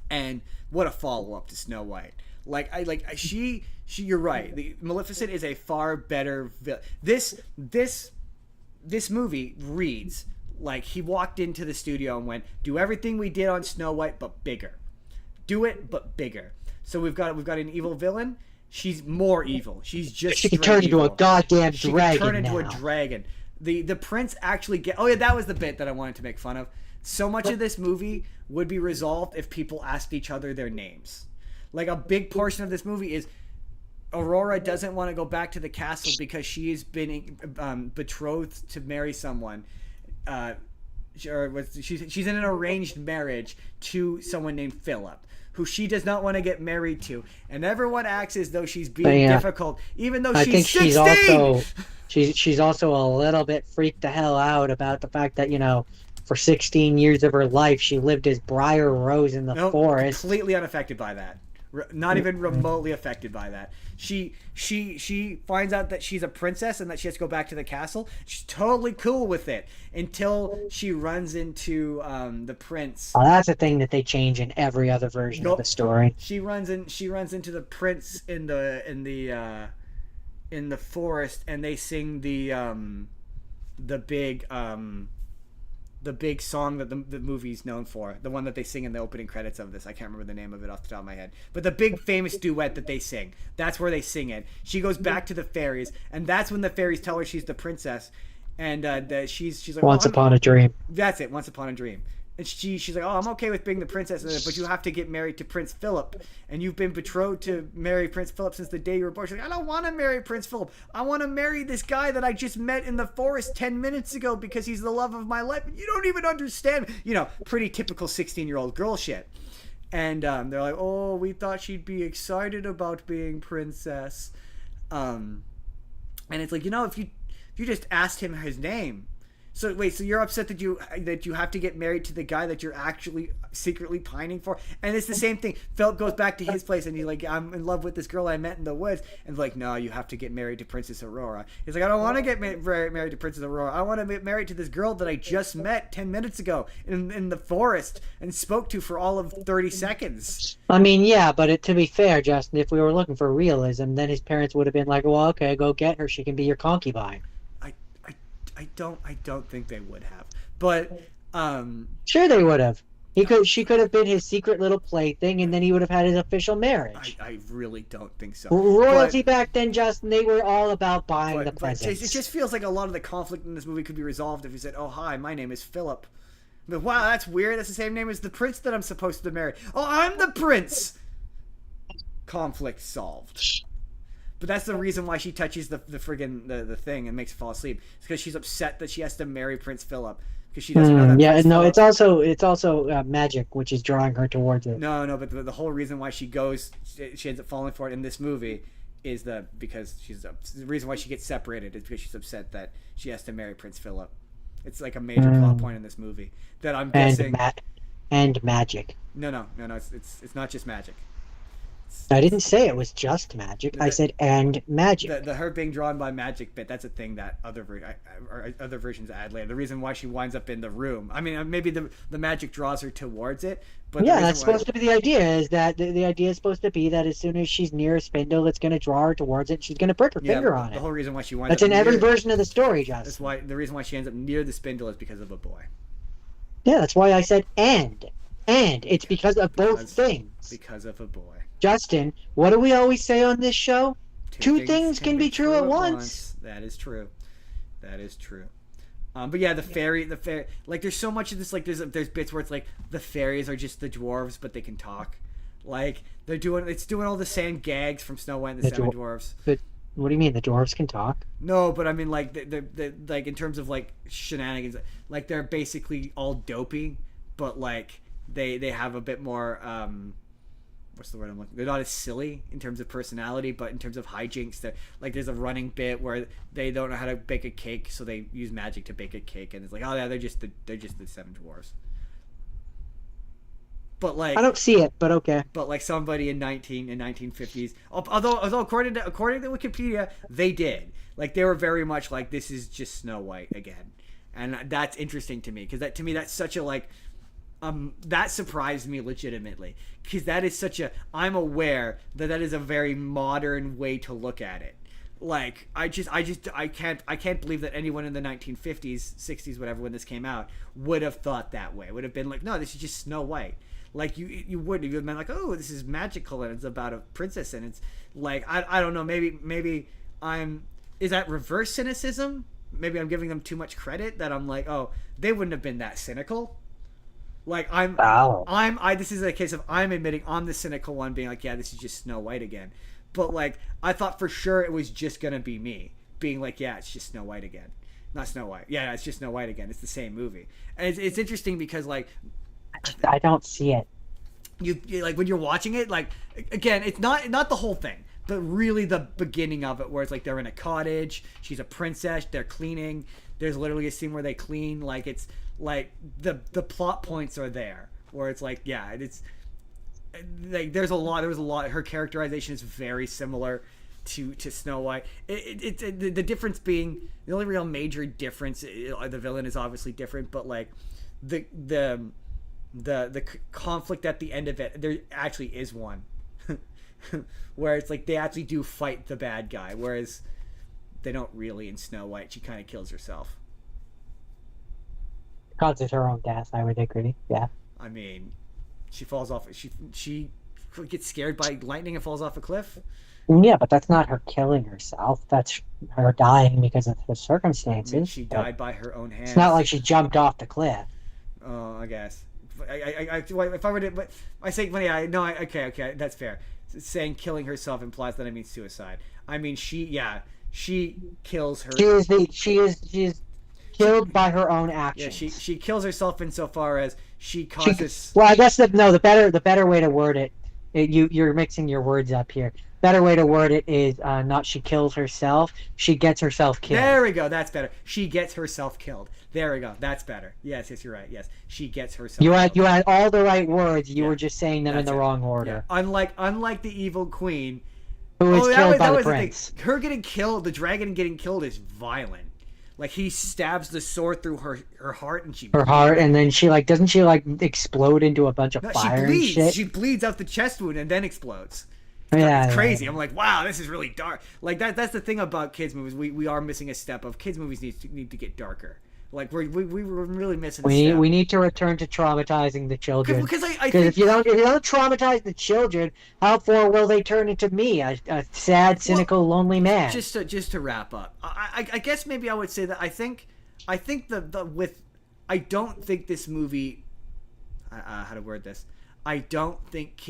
Speaker 2: And what a follow-up to Snow White. You're right. The Maleficent is a far better this movie reads like he walked into the studio and went, do everything we did on Snow White but bigger. Do it but bigger. So we've got an evil villain. She's more evil. She's just
Speaker 3: she can turn into a goddamn dragon.
Speaker 2: She can turn into a dragon. The prince actually that was the bit that I wanted to make fun of. So much of this movie would be resolved if people asked each other their names. Like, a big portion of this movie is Aurora doesn't want to go back to the castle because she has been betrothed to marry someone. She's in an arranged marriage to someone named Philip, who she does not want to get married to. And everyone acts as though she's being difficult, even though she's 16!
Speaker 3: She's also a little bit freaked the hell out about the fact that, for 16 years of her life, she lived as Briar Rose in the forest.
Speaker 2: Completely unaffected by that. Not even remotely affected by that. She finds out that she's a princess and that she has to go back to the castle. She's totally cool with it until she runs into the prince.
Speaker 3: Oh, that's a thing that they change in every other version of the story.
Speaker 2: She runs into the prince in the forest, and they sing the big song that the movie's known for, the one that they sing in the opening credits of this. I can't remember the name of it off the top of my head, but the big famous duet that they sing, that's where they sing it. She goes back to the fairies, and that's when the fairies tell her she's the princess, and she's like,
Speaker 3: Once Upon a Dream.
Speaker 2: That's it, Once Upon a Dream. And she's like, oh, I'm okay with being the princess, but you have to get married to Prince Philip. And you've been betrothed to marry Prince Philip since the day you were born. She's like, I don't want to marry Prince Philip. I want to marry this guy that I just met in the forest 10 minutes ago because he's the love of my life. You don't even understand. Pretty typical 16-year-old girl shit. And they're like, oh, we thought she'd be excited about being princess. And it's like, if you just asked him his name. So wait, so you're upset that you have to get married to the guy that you're actually secretly pining for? And it's the same thing. Philip goes back to his place and he's like, I'm in love with this girl I met in the woods. And like, no, you have to get married to Princess Aurora. He's like, I don't want to get married to Princess Aurora. I want to get married to this girl that I just met 10 minutes ago in the forest and spoke to for all of 30 seconds.
Speaker 3: I mean, yeah, but to be fair, Justin, if we were looking for realism, then his parents would have been like, well, okay, go get her. She can be your concubine.
Speaker 2: I don't think they would have, but
Speaker 3: sure they would have. She could have been his secret little plaything, and then he would have had his official marriage.
Speaker 2: I really don't think so.
Speaker 3: Royalty back then, Justin, they were all about buying the presents.
Speaker 2: It just feels like a lot of the conflict in this movie could be resolved if he said, "Oh, hi, my name is Philip." But wow, that's weird. That's the same name as the prince that I'm supposed to marry. Oh, I'm the prince. Conflict solved. But that's the reason why she touches the friggin' the thing and makes her fall asleep. It's because she's upset that she has to marry Prince Philip because she doesn't know that.
Speaker 3: Yeah,
Speaker 2: Prince
Speaker 3: no,
Speaker 2: Philip...
Speaker 3: it's also magic, which is drawing her towards it.
Speaker 2: No, but the whole reason why she ends up falling for it in this movie is the reason why she gets separated is because she's upset that she has to marry Prince Philip. It's like a major plot point in this movie that I'm guessing.
Speaker 3: And magic.
Speaker 2: No, it's not just magic.
Speaker 3: I didn't say it was just magic. I said and magic.
Speaker 2: The her being drawn by magic bit, that's a thing that other versions add later. The reason why she winds up in the room. I mean, maybe the magic draws her towards it. But
Speaker 3: yeah, that's supposed to be the idea. Is that the idea is supposed to be that as soon as she's near a spindle, it's going to draw her towards it. And she's going to prick her finger on it.
Speaker 2: The whole reason why she winds
Speaker 3: up. That's in every version of the story, Justin.
Speaker 2: That's why the reason why she ends up near the spindle is because of a boy.
Speaker 3: Yeah, that's why I said and it's because of both things.
Speaker 2: Because of a boy.
Speaker 3: Justin, what do we always say on this show? Two things can be true at once.
Speaker 2: That is true. But yeah, the fairy, like there's so much of this. Like there's bits where it's like the fairies are just the dwarves, but they can talk. Like it's doing all the same gags from Snow White and the Seven Dwarfs.
Speaker 3: But what do you mean the dwarves can talk?
Speaker 2: No, but I mean like the like in terms of like shenanigans, like they're basically all dopey, but like they have a bit more. What's the word I'm looking? They're not as silly in terms of personality, but in terms of hijinks, there's a running bit where they don't know how to bake a cake, so they use magic to bake a cake, and it's like, oh yeah, they're just the Seven Dwarfs. But like,
Speaker 3: I don't see it, but okay.
Speaker 2: But like somebody in 1950s, although according to Wikipedia, they did. Like they were very much like, this is just Snow White again, and that's interesting to me because that's such a like. That surprised me legitimately because that is I'm aware that is a very modern way to look at it. Like I can't believe that anyone in the 1950s, 60s, whatever, when this came out would have thought that way. Would have been like, no, this is just Snow White. Like you wouldn't. You would have been like, oh, this is magical and it's about a princess and it's like I don't know. Maybe is that reverse cynicism? Maybe I'm giving them too much credit that I'm like, oh, they wouldn't have been that cynical. Like this is a case of I'm admitting I'm the cynical one, being like, yeah, this is just Snow White again. But like, I thought for sure it was just gonna be me being like, yeah, it's just Snow White again, not Snow White. Yeah, it's just Snow White again. It's the same movie, and it's interesting because like,
Speaker 3: I don't see it.
Speaker 2: You like when you're watching it, like again, it's not the whole thing, but really the beginning of it, where it's like they're in a cottage, she's a princess, they're cleaning. There's literally a scene where they clean, like it's. Like the plot points are there where it's like, yeah, it's like there was a lot. Her characterization is very similar to Snow White. The difference being the only real major difference. The villain is obviously different, but like the conflict at the end of it, there actually is one, where it's like they actually do fight the bad guy, whereas they don't really in Snow White. She kind of kills herself.
Speaker 3: Causes her own death, I would agree. Yeah.
Speaker 2: I mean, she falls off. She gets scared by lightning and falls off a cliff.
Speaker 3: Yeah, but that's not her killing herself. That's her dying because of the circumstances.
Speaker 2: I mean, she died by her own hands.
Speaker 3: It's not like she jumped off the cliff.
Speaker 2: Oh, I guess. If I were to, but I say, well, yeah, no, okay, that's fair. Saying killing herself implies that I mean suicide. I mean, she kills her.
Speaker 3: She is killed by her own actions.
Speaker 2: Yeah, she kills herself insofar as she causes.
Speaker 3: Well, I guess the better way to word it. You're mixing your words up here. Better way to word it is not she kills herself. She gets herself killed.
Speaker 2: There we go. That's better. She gets herself killed. There we go. That's better. Yes, you're right. Yes, she gets herself.
Speaker 3: You had all the right words. You were just saying them in the wrong order.
Speaker 2: Yeah. Unlike the evil queen,
Speaker 3: who was killed by the prince.
Speaker 2: Her getting killed, the dragon getting killed, is violent. Like he stabs the sword through her heart, and
Speaker 3: and then she doesn't she explode into a bunch of fire and shit?
Speaker 2: She bleeds out the chest wound and then explodes.
Speaker 3: Yeah,
Speaker 2: it's crazy. Yeah. I'm like, wow, this is really dark. Like that's the thing about kids movies. We are missing a step of kids movies need to get darker. Like we were really missing.
Speaker 3: We need to return to traumatizing the children.
Speaker 2: Because I think
Speaker 3: if you don't traumatize the children, how far will they turn into me, a sad, cynical, lonely man?
Speaker 2: Just to wrap up, I guess maybe I would say that I think I don't think this movie. How to word this? I don't think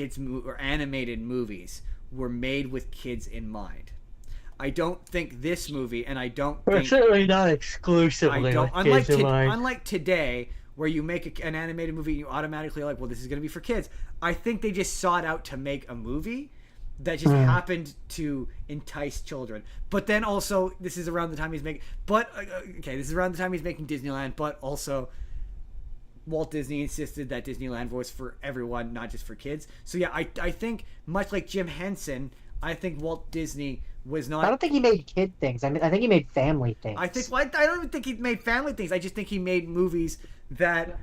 Speaker 2: or animated movies were made with kids in mind. I don't think this movie, and I don't think...
Speaker 3: certainly not exclusively with kids in mind.
Speaker 2: Unlike today, where you make an animated movie and you automatically are like, well, this is going to be for kids. I think they just sought out to make a movie that just happened to entice children. But then also, this is around the time he's making... this is around the time he's making Disneyland, but also... Walt Disney insisted that Disneyland was for everyone, not just for kids. So yeah, I think, much like Jim Henson, I think Walt Disney was not...
Speaker 3: I don't think he made kid things. I think he made family things.
Speaker 2: I don't even think he made family things. I just think he made movies that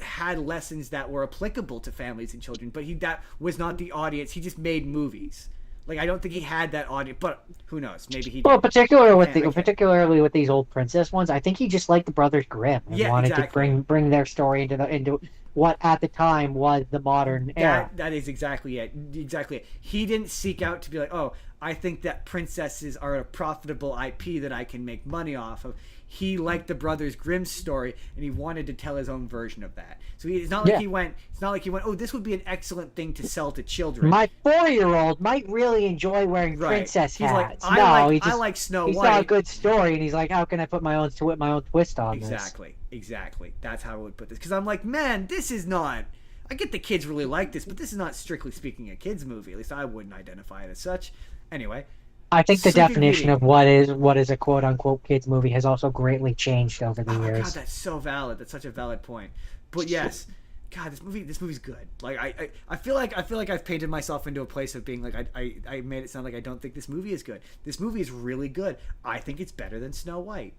Speaker 2: had lessons that were applicable to families and children. But that was not the audience. He just made movies. Like, I don't think he had that audience, but who knows? Maybe he did.
Speaker 3: Well, particularly with these old princess ones, I think he just liked the Brothers Grimm and wanted to bring their story into what at the time was the modern era.
Speaker 2: That is exactly it. Exactly it. He didn't seek out to be like, oh, I think that princesses are a profitable IP that I can make money off of. He liked the Brothers Grimm story, and he wanted to tell his own version of that. So it's not like he went. It's not like he went. Oh, this would be an excellent thing to sell to children.
Speaker 3: My 4-year-old might really enjoy wearing princess hats.
Speaker 2: I like Snow White.
Speaker 3: He saw a good story, and he's like, "How can I put my own twist on this?"
Speaker 2: Exactly. That's how I would put this. Because I'm like, man, this is not. I get the kids really like this, but this is not strictly speaking a kids movie. At least I wouldn't identify it as such. Anyway.
Speaker 3: I think the definition of what is a quote unquote kids movie has also greatly changed over the years.
Speaker 2: God, that's so valid. That's such a valid point. But yes, God, this movie's good. Like I feel like I've painted myself into a place of being like I made it sound like I don't think this movie is good. This movie is really good. I think it's better than Snow White.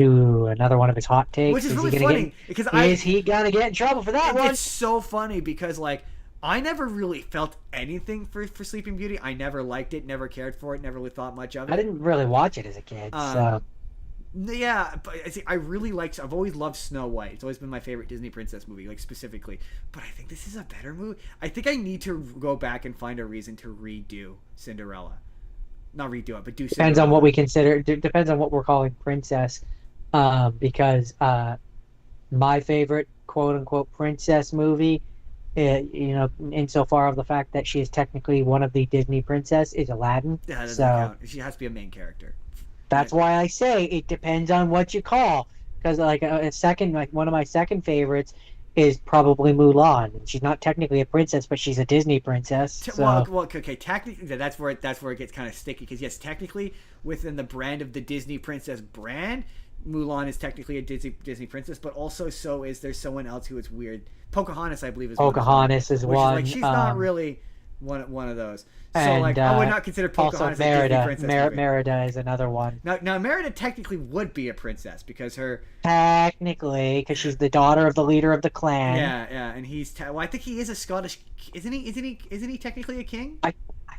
Speaker 3: Ooh, another one of his hot takes.
Speaker 2: Which is really funny because
Speaker 3: is he gonna get in trouble for that one?
Speaker 2: It's so funny because I never really felt anything for Sleeping Beauty. I never liked it, never cared for it, never really thought much of it.
Speaker 3: I didn't really watch it as a kid, so...
Speaker 2: Yeah, but see, I really I've always loved Snow White. It's always been my favorite Disney princess movie, specifically. But I think this is a better movie. I think I need to go back and find a reason to redo Cinderella. Not redo it, but do Cinderella.
Speaker 3: Depends on what we consider... Depends on what we're calling princess. Because my favorite quote-unquote princess movie... insofar of the fact that she is technically one of the Disney princess, is Aladdin.
Speaker 2: Yeah, that doesn't count. She has to be a main character.
Speaker 3: That's why I say it depends on what you call. Because one of my second favorites is probably Mulan. She's not technically a princess, but she's a Disney princess.
Speaker 2: Well, okay. Technically, that's where it gets kind of sticky. Because yes, technically within the brand of the Disney princess brand, Mulan is technically a Disney princess, but also so is there's someone else who is weird. Pocahontas, I believe, is
Speaker 3: Pocahontas
Speaker 2: one,
Speaker 3: is
Speaker 2: which
Speaker 3: one.
Speaker 2: Is like she's not really one of those. So
Speaker 3: And,
Speaker 2: like I would not consider Pocahontas
Speaker 3: also
Speaker 2: a Disney
Speaker 3: Merida.
Speaker 2: princess movie.
Speaker 3: Merida is another one.
Speaker 2: Now Merida technically would be a princess because her
Speaker 3: Technically, because she's the daughter of the leader of the clan.
Speaker 2: yeah, and he's well, I think he is a Scottish, isn't he technically a king?
Speaker 3: I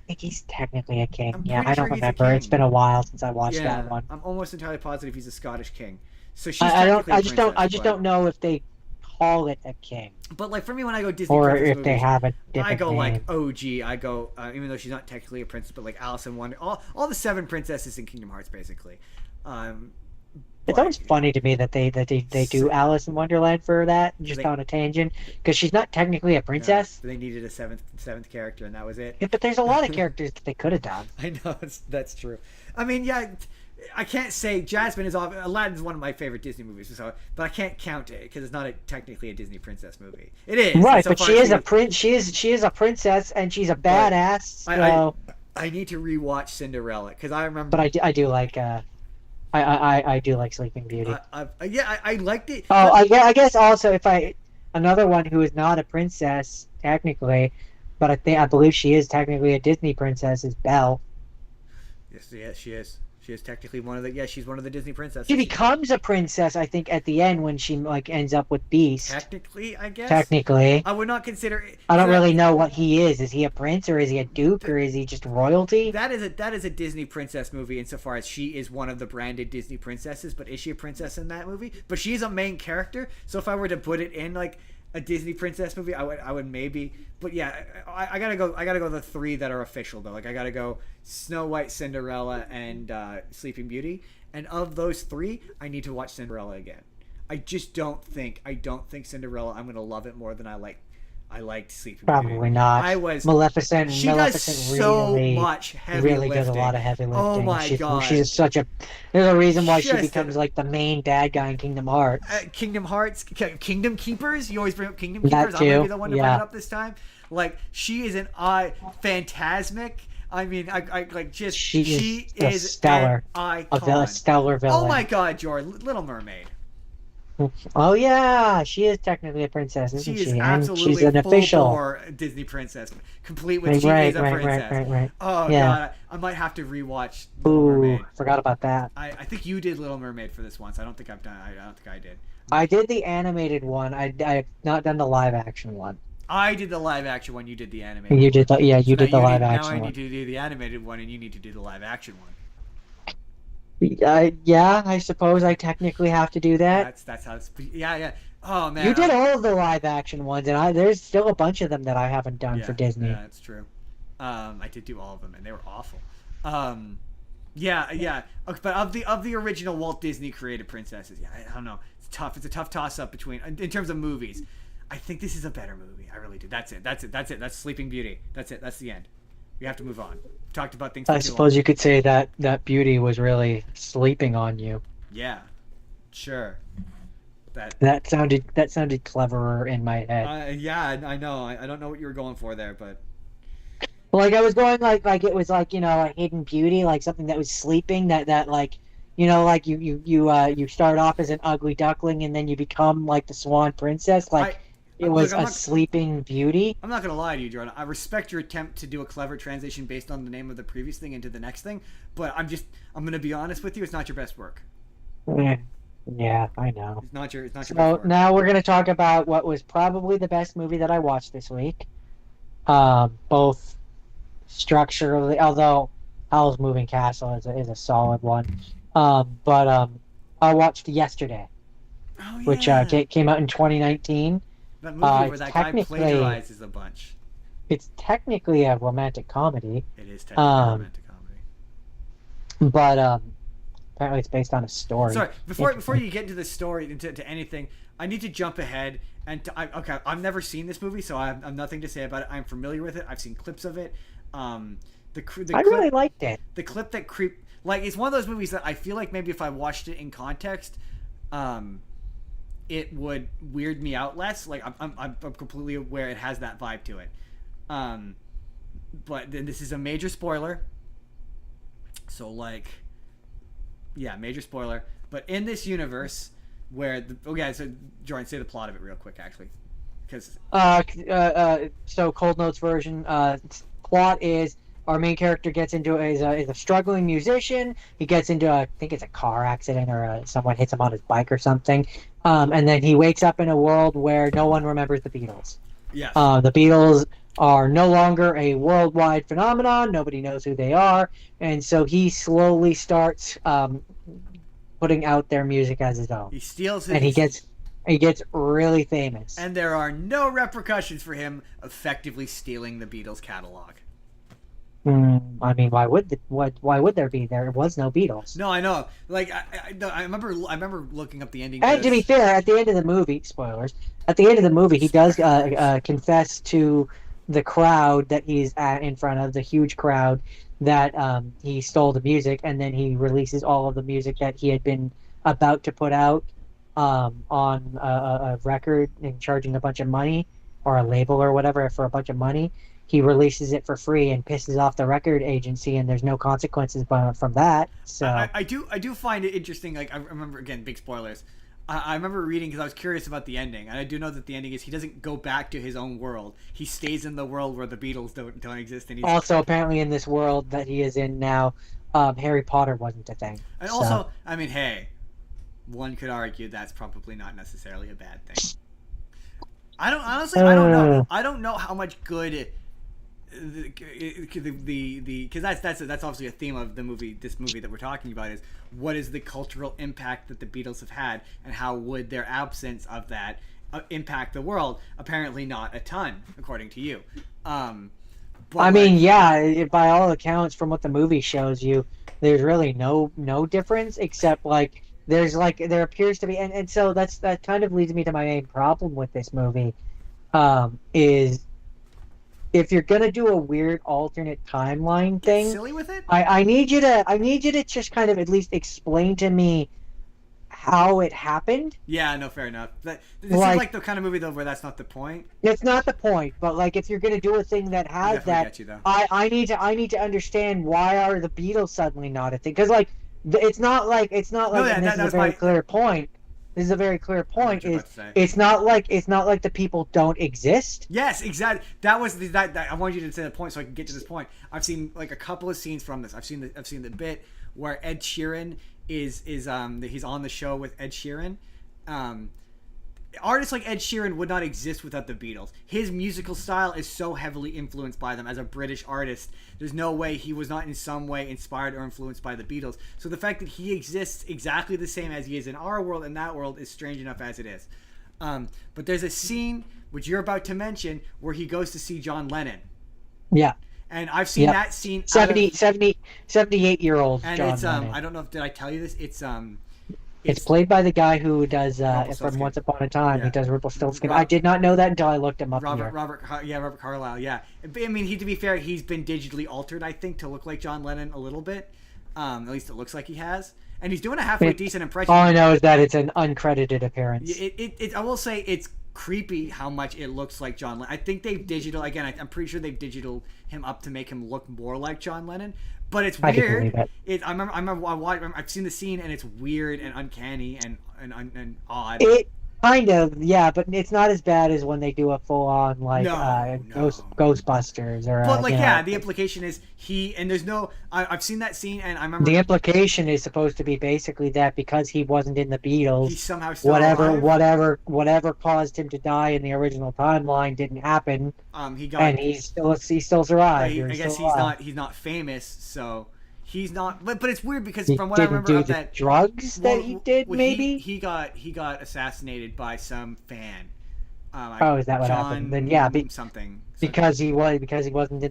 Speaker 3: think he's technically a king.
Speaker 2: I'm
Speaker 3: Yeah,
Speaker 2: pretty
Speaker 3: I don't
Speaker 2: sure he's a
Speaker 3: remember.
Speaker 2: king.
Speaker 3: It's been a while since I watched
Speaker 2: Yeah,
Speaker 3: that one.
Speaker 2: I'm almost entirely positive he's a Scottish king. So she's
Speaker 3: I
Speaker 2: technically a princess,
Speaker 3: I just don't know if they call it a king
Speaker 2: But like for me, when I go Disney
Speaker 3: or
Speaker 2: princess
Speaker 3: if
Speaker 2: movies,
Speaker 3: they have a different
Speaker 2: I go
Speaker 3: name.
Speaker 2: like OG. I go even though she's not technically a princess, but like Alice in Wonder, all the 7 princesses in Kingdom Hearts, basically.
Speaker 3: It's always funny to me that they do Alice in Wonderland for that, just on a tangent, because she's not technically a princess.
Speaker 2: They needed a seventh character, and that was it.
Speaker 3: Yeah, but there's a lot of characters that they could have done.
Speaker 2: I know that's true. I mean, yeah, I can't say Jasmine is off. Aladdin's one of my favorite Disney movies, but I can't count it because it's not technically a Disney princess movie. It is
Speaker 3: Right,
Speaker 2: so
Speaker 3: but
Speaker 2: far
Speaker 3: she is
Speaker 2: as
Speaker 3: a prince. She is a princess, and she's a badass. So.
Speaker 2: I need to rewatch Cinderella because I remember.
Speaker 3: But I do like I do like Sleeping Beauty.
Speaker 2: I liked it.
Speaker 3: Oh, I guess also if another one who is not a princess technically, but I believe she is technically a Disney princess is Belle.
Speaker 2: Yes, she is. She is technically one of the. Yeah, she's one of the Disney princesses.
Speaker 3: She becomes a princess, I think, at the end when she like ends up with Beast.
Speaker 2: Technically, I guess.
Speaker 3: Technically,
Speaker 2: I would not consider.
Speaker 3: I don't really know what he is. Is he a prince or is he a duke or is he just royalty?
Speaker 2: That is a Disney princess movie insofar as she is one of the branded Disney princesses. But is she a princess in that movie? But she is a main character. So if I were to put it in like a Disney princess movie, I would maybe. But yeah, I gotta go the 3 that are official though. Like I gotta go Snow White, Cinderella, and Sleeping Beauty. And of those 3, I need to watch Cinderella again. I don't think Cinderella. I'm gonna love it more than I liked Sleeping Beauty.
Speaker 3: Probably not.
Speaker 2: I was
Speaker 3: Maleficent.
Speaker 2: She
Speaker 3: Maleficent
Speaker 2: does so
Speaker 3: really,
Speaker 2: much heavy
Speaker 3: really
Speaker 2: lifting.
Speaker 3: does a lot of heavy lifting.
Speaker 2: Oh my god!
Speaker 3: She's such a. There's a reason why she
Speaker 2: Just
Speaker 3: becomes like the main bad guy in Kingdom Hearts.
Speaker 2: Kingdom Keepers. You always bring up Kingdom
Speaker 3: That
Speaker 2: Keepers.
Speaker 3: too,
Speaker 2: I'm gonna be the one to bring
Speaker 3: yeah.
Speaker 2: it up this time. Like she is an phantasmic. I mean, she is
Speaker 3: stellar.
Speaker 2: an icon.
Speaker 3: A stellar villain.
Speaker 2: Oh my god, Jordan, Little Mermaid.
Speaker 3: Oh yeah, she is technically a princess, isn't
Speaker 2: She is
Speaker 3: she? And
Speaker 2: absolutely
Speaker 3: she's an official.
Speaker 2: full-bore Disney princess, complete with she
Speaker 3: Right,
Speaker 2: is a princess.
Speaker 3: right.
Speaker 2: Oh
Speaker 3: Yeah.
Speaker 2: god, I might have to rewatch Little
Speaker 3: Ooh,
Speaker 2: Mermaid.
Speaker 3: forgot about that.
Speaker 2: I think you did Little Mermaid for this once. I don't think I've done. I don't think I did.
Speaker 3: I did the animated one. I've not done the live action one.
Speaker 2: I did the live action one. You did the animated.
Speaker 3: You did the
Speaker 2: one.
Speaker 3: you did the live
Speaker 2: Now
Speaker 3: action
Speaker 2: I
Speaker 3: one.
Speaker 2: need to do the animated one, and you need to do the live action one.
Speaker 3: Yeah, I suppose I technically have to do that.
Speaker 2: That's how it's. Yeah. Oh man.
Speaker 3: You did all of the live action ones, and there's still a bunch of them that I haven't done for Disney.
Speaker 2: Yeah, that's true. I did do all of them, and they were awful. Yeah. Okay, but of the original Walt Disney created princesses, yeah, I don't know. It's tough. It's a tough toss up between in terms of movies. I think this is a better movie. I really do. That's it. That's Sleeping Beauty. That's it. That's the end. We have to move on. We talked about things.
Speaker 3: I suppose you could say that Beauty was really sleeping on you.
Speaker 2: Yeah, sure.
Speaker 3: That sounded cleverer in my head.
Speaker 2: Yeah, I know. I don't know what you were going for there, but
Speaker 3: like I was going like it was like a hidden beauty, like something that was sleeping. That like like you start off as an ugly duckling and then you become like the swan princess. Like it was a sleeping beauty.
Speaker 2: I'm not gonna lie to you, Jordan. I respect your attempt to do a clever translation based on the name of the previous thing into the next thing, but I'm gonna be honest with you. It's not your best work.
Speaker 3: Yeah, I know.
Speaker 2: It's not your best
Speaker 3: So
Speaker 2: work.
Speaker 3: now we're gonna talk about what was probably the best movie that I watched this week. Both structurally, although Howl's Moving Castle is a solid one. But I watched Yesterday, which came out in 2019.
Speaker 2: That movie where that guy plagiarizes a bunch.
Speaker 3: It's technically a romantic comedy.
Speaker 2: It is technically a romantic comedy.
Speaker 3: But apparently it's based on a story.
Speaker 2: Sorry, before you get into the story, into anything, I need to jump ahead. And I've never seen this movie, so I have nothing to say about it. I'm familiar with it. I've seen clips of it. I
Speaker 3: really liked it.
Speaker 2: The clip that it's one of those movies that I feel like maybe if I watched it in context, it would weird me out less. Like I'm completely aware it has that vibe to it. But then this is a major spoiler. So like, Yeah, major spoiler. But in this universe, where so Jordan, say the plot of it real quick, actually, because
Speaker 3: So Cold Notes version. Plot is our main character gets into is a struggling musician. He gets into I think it's a car accident or someone hits him on his bike or something. And then he wakes up in a world where no one remembers the Beatles.
Speaker 2: yes,
Speaker 3: The Beatles are no longer a worldwide phenomenon. Nobody knows who they are, and so he slowly starts putting out their music as his own.
Speaker 2: he steals his,
Speaker 3: And he gets really famous.
Speaker 2: and there are no repercussions for him effectively stealing the Beatles catalog.
Speaker 3: I mean, why would there be? There was no Beatles.
Speaker 2: No, I know. Like I remember looking up the ending.
Speaker 3: And to be fair, at the end of the movie, spoilers. At the end of the movie, he does confess to the crowd that he's in front of, the huge crowd, that he stole the music, and then he releases all of the music that he had been about to put out on a record and charging a bunch of money, or a label or whatever for a bunch of money. He releases it for free and pisses off the record agency, and there's no consequences from that. So
Speaker 2: I do find it interesting. Like I remember, again, big spoilers. I remember reading because I was curious about the ending, and I do know that the ending is he doesn't go back to his own world. He stays in the world where the Beatles don't exist. And he's
Speaker 3: also apparently in this world that he is in now, Harry Potter wasn't a thing.
Speaker 2: And also, I mean, hey, one could argue that's probably not necessarily a bad thing. I don't know. I don't know how much good because that's obviously a theme of this movie that we're talking about, is what is the cultural impact that the Beatles have had, and how would their absence of that impact the world? Apparently not a ton, according to you. But
Speaker 3: I mean, yeah, by all accounts, from what the movie shows you, there's really no difference, except there appears to be, and so that kind of leads me to my main problem with this movie, is if you're gonna do a weird alternate timeline thing,
Speaker 2: silly with it.
Speaker 3: I need you to just kind of at least explain to me how it happened.
Speaker 2: Yeah, no, fair enough. This is like the kind of movie though where that's not the point.
Speaker 3: It's not the point, but like if you're gonna do a thing that has that,
Speaker 2: get you, though.
Speaker 3: I need to understand why are the Beatles suddenly not a thing? Because like it's not like this is a very clear point. This is a very clear point. It's not like the people don't exist.
Speaker 2: Yes, exactly. That was that. I wanted you to say the point so I can get to this point. I've seen like a couple of scenes from this. I've seen the bit where Ed Sheeran is he's on the show with Ed Sheeran. Artists like Ed Sheeran would not exist without the Beatles. His musical style is so heavily influenced by them. As a British artist, there's no way he was not in some way inspired or influenced by the Beatles. So the fact that he exists exactly the same as he is in our world and that world is strange enough as it is. But there's a scene, which you're about to mention, where he goes to see John Lennon.
Speaker 3: Yeah.
Speaker 2: And I've seen that scene.
Speaker 3: 78-year-old
Speaker 2: and
Speaker 3: John
Speaker 2: it's
Speaker 3: Lennon.
Speaker 2: I don't know if did I tell you this?
Speaker 3: It's played by the guy who does
Speaker 2: Rumpelstiltskin.
Speaker 3: from Once Upon a Time.
Speaker 2: Yeah.
Speaker 3: He does Rumpelstiltskin. I did not know that until I looked him up.
Speaker 2: Robert Carlyle. Yeah, I mean, to be fair, he's been digitally altered, I think, to look like John Lennon a little bit. At least it looks like he has, and he's doing a halfway decent impression.
Speaker 3: All I know is that it's an uncredited appearance.
Speaker 2: I will say it's creepy how much it looks like John Lennon. I think they've I'm pretty sure they've digital him up to make him look more like John Lennon. But it's weird. I remember I've seen the scene, and it's weird and uncanny and odd.
Speaker 3: It kind of, yeah, but it's not as bad as when they do a full on Ghostbusters or.
Speaker 2: But the implication is there's no. I've seen that scene, and I remember
Speaker 3: the implication is supposed to be basically that because he wasn't in the Beatles,
Speaker 2: he's somehow still
Speaker 3: whatever caused him to die in the original timeline didn't happen. He still survived.
Speaker 2: I guess he's not famous, so. He's not, but it's weird because from what I remember
Speaker 3: do
Speaker 2: of
Speaker 3: the
Speaker 2: that
Speaker 3: drugs that he did, maybe
Speaker 2: he got assassinated by some fan.
Speaker 3: Is that what happened? Then yeah,
Speaker 2: something
Speaker 3: because he wasn't in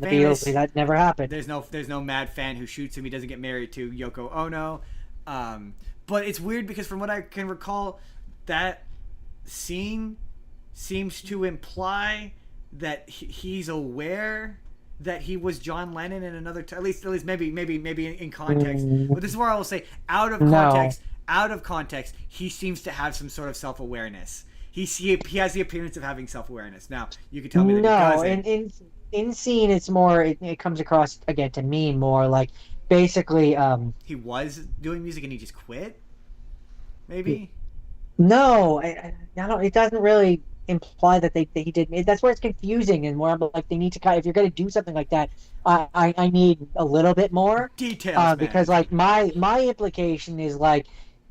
Speaker 3: the
Speaker 2: famous,
Speaker 3: Beatles. That never happened.
Speaker 2: There's no mad fan who shoots him. He doesn't get married to Yoko Ono. But it's weird because from what I can recall, that scene seems to imply that he's aware that he was John Lennon in another at least maybe in context. But this is where I will say out of context, he seems to have some sort of self-awareness. He has the appearance of having self-awareness. Now, you could tell me that he doesn't.
Speaker 3: In scene it's more it comes across again to me more like basically,
Speaker 2: He was doing music and he just quit. Maybe.
Speaker 3: no, I don't. It doesn't really imply that he did. That's where it's confusing and where I'm like, they need to kind. If you're going to do something like that, I need a little bit more.
Speaker 2: Details,
Speaker 3: Because
Speaker 2: man.
Speaker 3: like my implication is like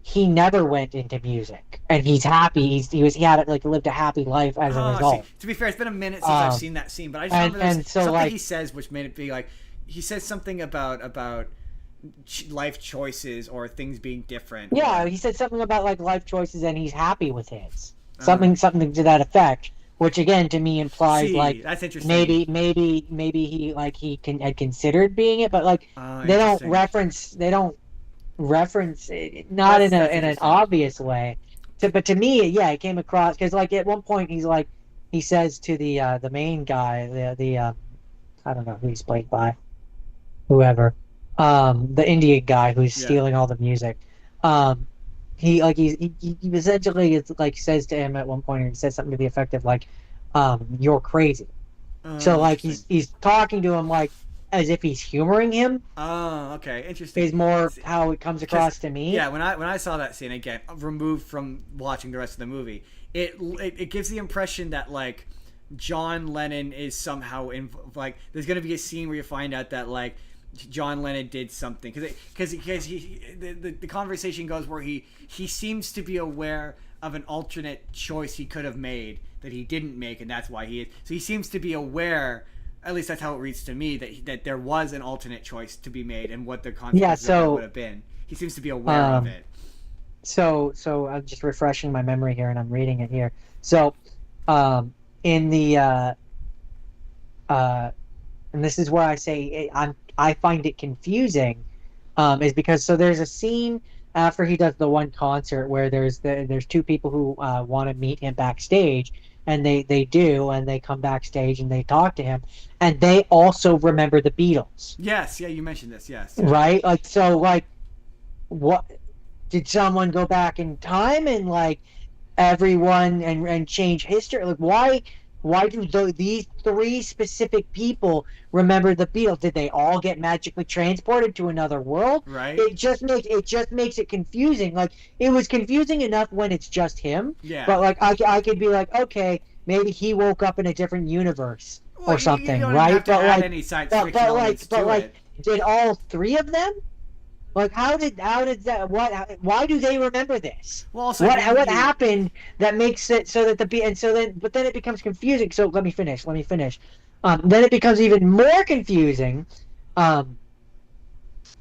Speaker 3: he never went into music and he's happy. He had like lived a happy life as a
Speaker 2: Oh, see,
Speaker 3: result.
Speaker 2: to be fair, it's been a minute since I've seen that scene, but I just remember there's
Speaker 3: so
Speaker 2: something
Speaker 3: like
Speaker 2: he says which made it be like he says something about life choices or things being different.
Speaker 3: yeah, he said something about like life choices and he's happy with his
Speaker 2: Uh,
Speaker 3: something to that effect. Which again to me implies
Speaker 2: see,
Speaker 3: like
Speaker 2: that's interesting.
Speaker 3: maybe he had considered being it, but like
Speaker 2: Interesting.
Speaker 3: they don't reference it, not
Speaker 2: That's
Speaker 3: in an
Speaker 2: interesting.
Speaker 3: obvious way. But to me, yeah, it came across because like at one point he says to the main guy, the I don't know who he's played by, whoever, the Indian guy who's stealing all the music. He essentially it's like says to him at one point, or he says something to the effect of like, "You're crazy." So like he's talking to him like as if he's humoring him.
Speaker 2: Oh, okay, interesting.
Speaker 3: Is more how it comes across to me.
Speaker 2: Yeah, when I saw that scene again, removed from watching the rest of the movie, it gives the impression that like John Lennon is somehow in like there's gonna be a scene where you find out that like John Lennon did something because the conversation goes where he seems to be aware of an alternate choice he could have made that he didn't make, and that's why he is. So he seems to be aware. At least that's how it reads to me that there was an alternate choice to be made and what the consequences of that would have been. He seems to be aware of it.
Speaker 3: So I'm just refreshing my memory here, and I'm reading it here. So, in the and this is where I say I find it confusing, is because so there's a scene after he does the one concert where there's two people who want to meet him backstage. And they do, and they come backstage and they talk to him, and they also remember the Beatles.
Speaker 2: Yes, yeah, you mentioned this. Yes,
Speaker 3: right. Like so, like what did someone go back in time and like everyone and change history? Like why do these three specific people remember the Beatles? Did they all get magically transported to another world?
Speaker 2: Right.
Speaker 3: It just makes it confusing. Like it was confusing enough when it's just him.
Speaker 2: Yeah.
Speaker 3: But like I could be like, okay, maybe he woke up in a different universe or something,
Speaker 2: you don't
Speaker 3: right?
Speaker 2: Have to
Speaker 3: but
Speaker 2: add
Speaker 3: like,
Speaker 2: any science fiction elements to
Speaker 3: like,
Speaker 2: it.
Speaker 3: did all three of them? Like how did that why do they remember this?
Speaker 2: Well, also
Speaker 3: what happened that makes it so that but then it becomes confusing. So let me finish. Then it becomes even more confusing,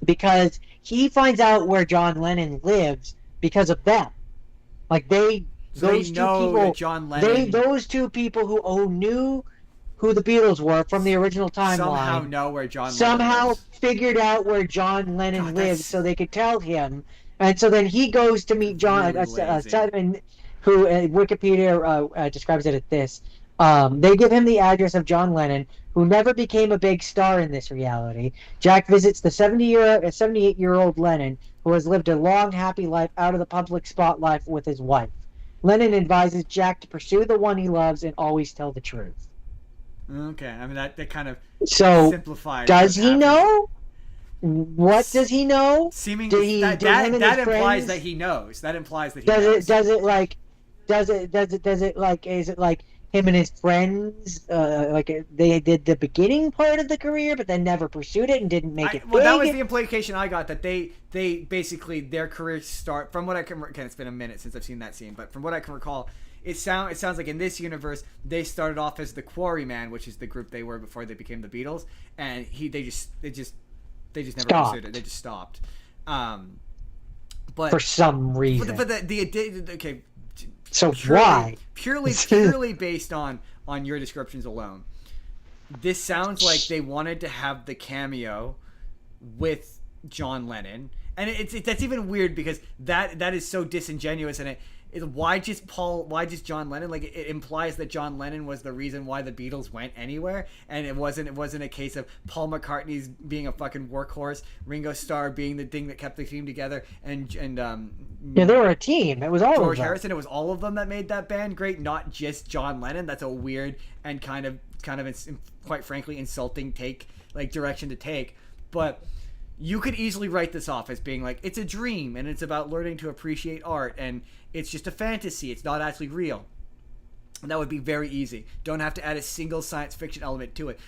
Speaker 3: because he finds out where John Lennon lives because of them. Like those two people who knew who the Beatles were from the original timeline
Speaker 2: somehow know where John
Speaker 3: Lennon
Speaker 2: lives.
Speaker 3: Figured out where John Lennon lives so they could tell him. And so then he goes to meet John Simon, who Wikipedia describes it as this. They give him the address of John Lennon, who never became a big star in this reality. Jack visits the 78-year-old Lennon, who has lived a long, happy life out of the public spotlight with his wife. Lennon advises Jack to pursue the one he loves and always tell the truth.
Speaker 2: Okay, I mean that kind of
Speaker 3: simplifies. Does he know? What does he know?
Speaker 2: Seemingly, that implies that he knows. That implies that he knows.
Speaker 3: Is it like him and his friends, like they did the beginning part of the career, but then never pursued it and didn't make it big?
Speaker 2: Well, that was the implication I got, that they basically their careers start from what I can. Again, it's been a minute since I've seen that scene, but from what I can recall. It sounds like in this universe they started off as the Quarrymen, which is the group they were before they became the Beatles, and they just never pursued it. They just stopped. But
Speaker 3: for some reason.
Speaker 2: But the okay.
Speaker 3: So why?
Speaker 2: Purely based on your descriptions alone, this sounds like they wanted to have the cameo with John Lennon, and that's even weird because that is so disingenuous, and why just John Lennon? Like it implies that John Lennon was the reason why the Beatles went anywhere, and it wasn't a case of Paul McCartney's being a fucking workhorse, Ringo Starr being the thing that kept the team together, and
Speaker 3: they were a team. It was all
Speaker 2: George
Speaker 3: of them.
Speaker 2: Harrison. It was all of them that made that band great, not just John Lennon. That's a weird and kind of quite frankly insulting direction to take, but. you could easily write this off as being like, it's a dream and it's about learning to appreciate art and it's just a fantasy. It's not actually real. And that would be very easy. Don't have to add a single science fiction element to it.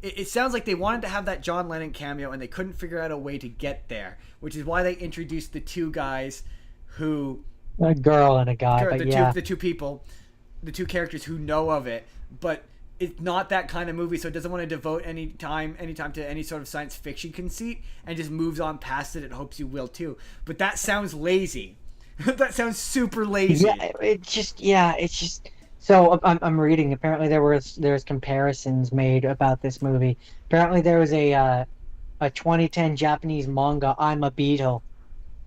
Speaker 2: It sounds like they wanted to have that John Lennon cameo and they couldn't figure out a way to get there, which is why they introduced the two guys who...
Speaker 3: A girl and a guy,
Speaker 2: the two people, the two characters who know of it, but it's not that kind of movie, so it doesn't want to devote any time to any sort of science fiction conceit and just moves on past it and hopes you will too. But that sounds lazy. That sounds super lazy.
Speaker 3: Yeah, it's just... So I'm reading. Apparently there's comparisons made about this movie. Apparently there was a 2010 Japanese manga, I'm a Beetle,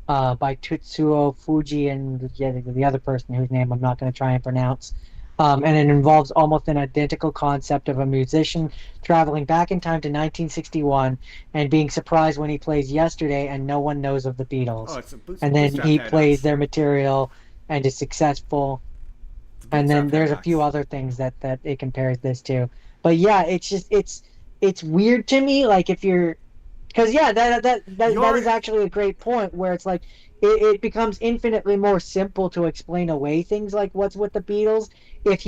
Speaker 3: by Tetsuo Fuji and the other person whose name I'm not going to try and pronounce. And it involves almost an identical concept of a musician traveling back in time to 1961 and being surprised when he plays Yesterday and no one knows of the Beatles. And then he plays their material and is successful. And then there's a few other things that it compares this to. But yeah, it's weird to me. Like if you're, because that is actually a great point where it's like it becomes infinitely more simple to explain away things like what's with the Beatles if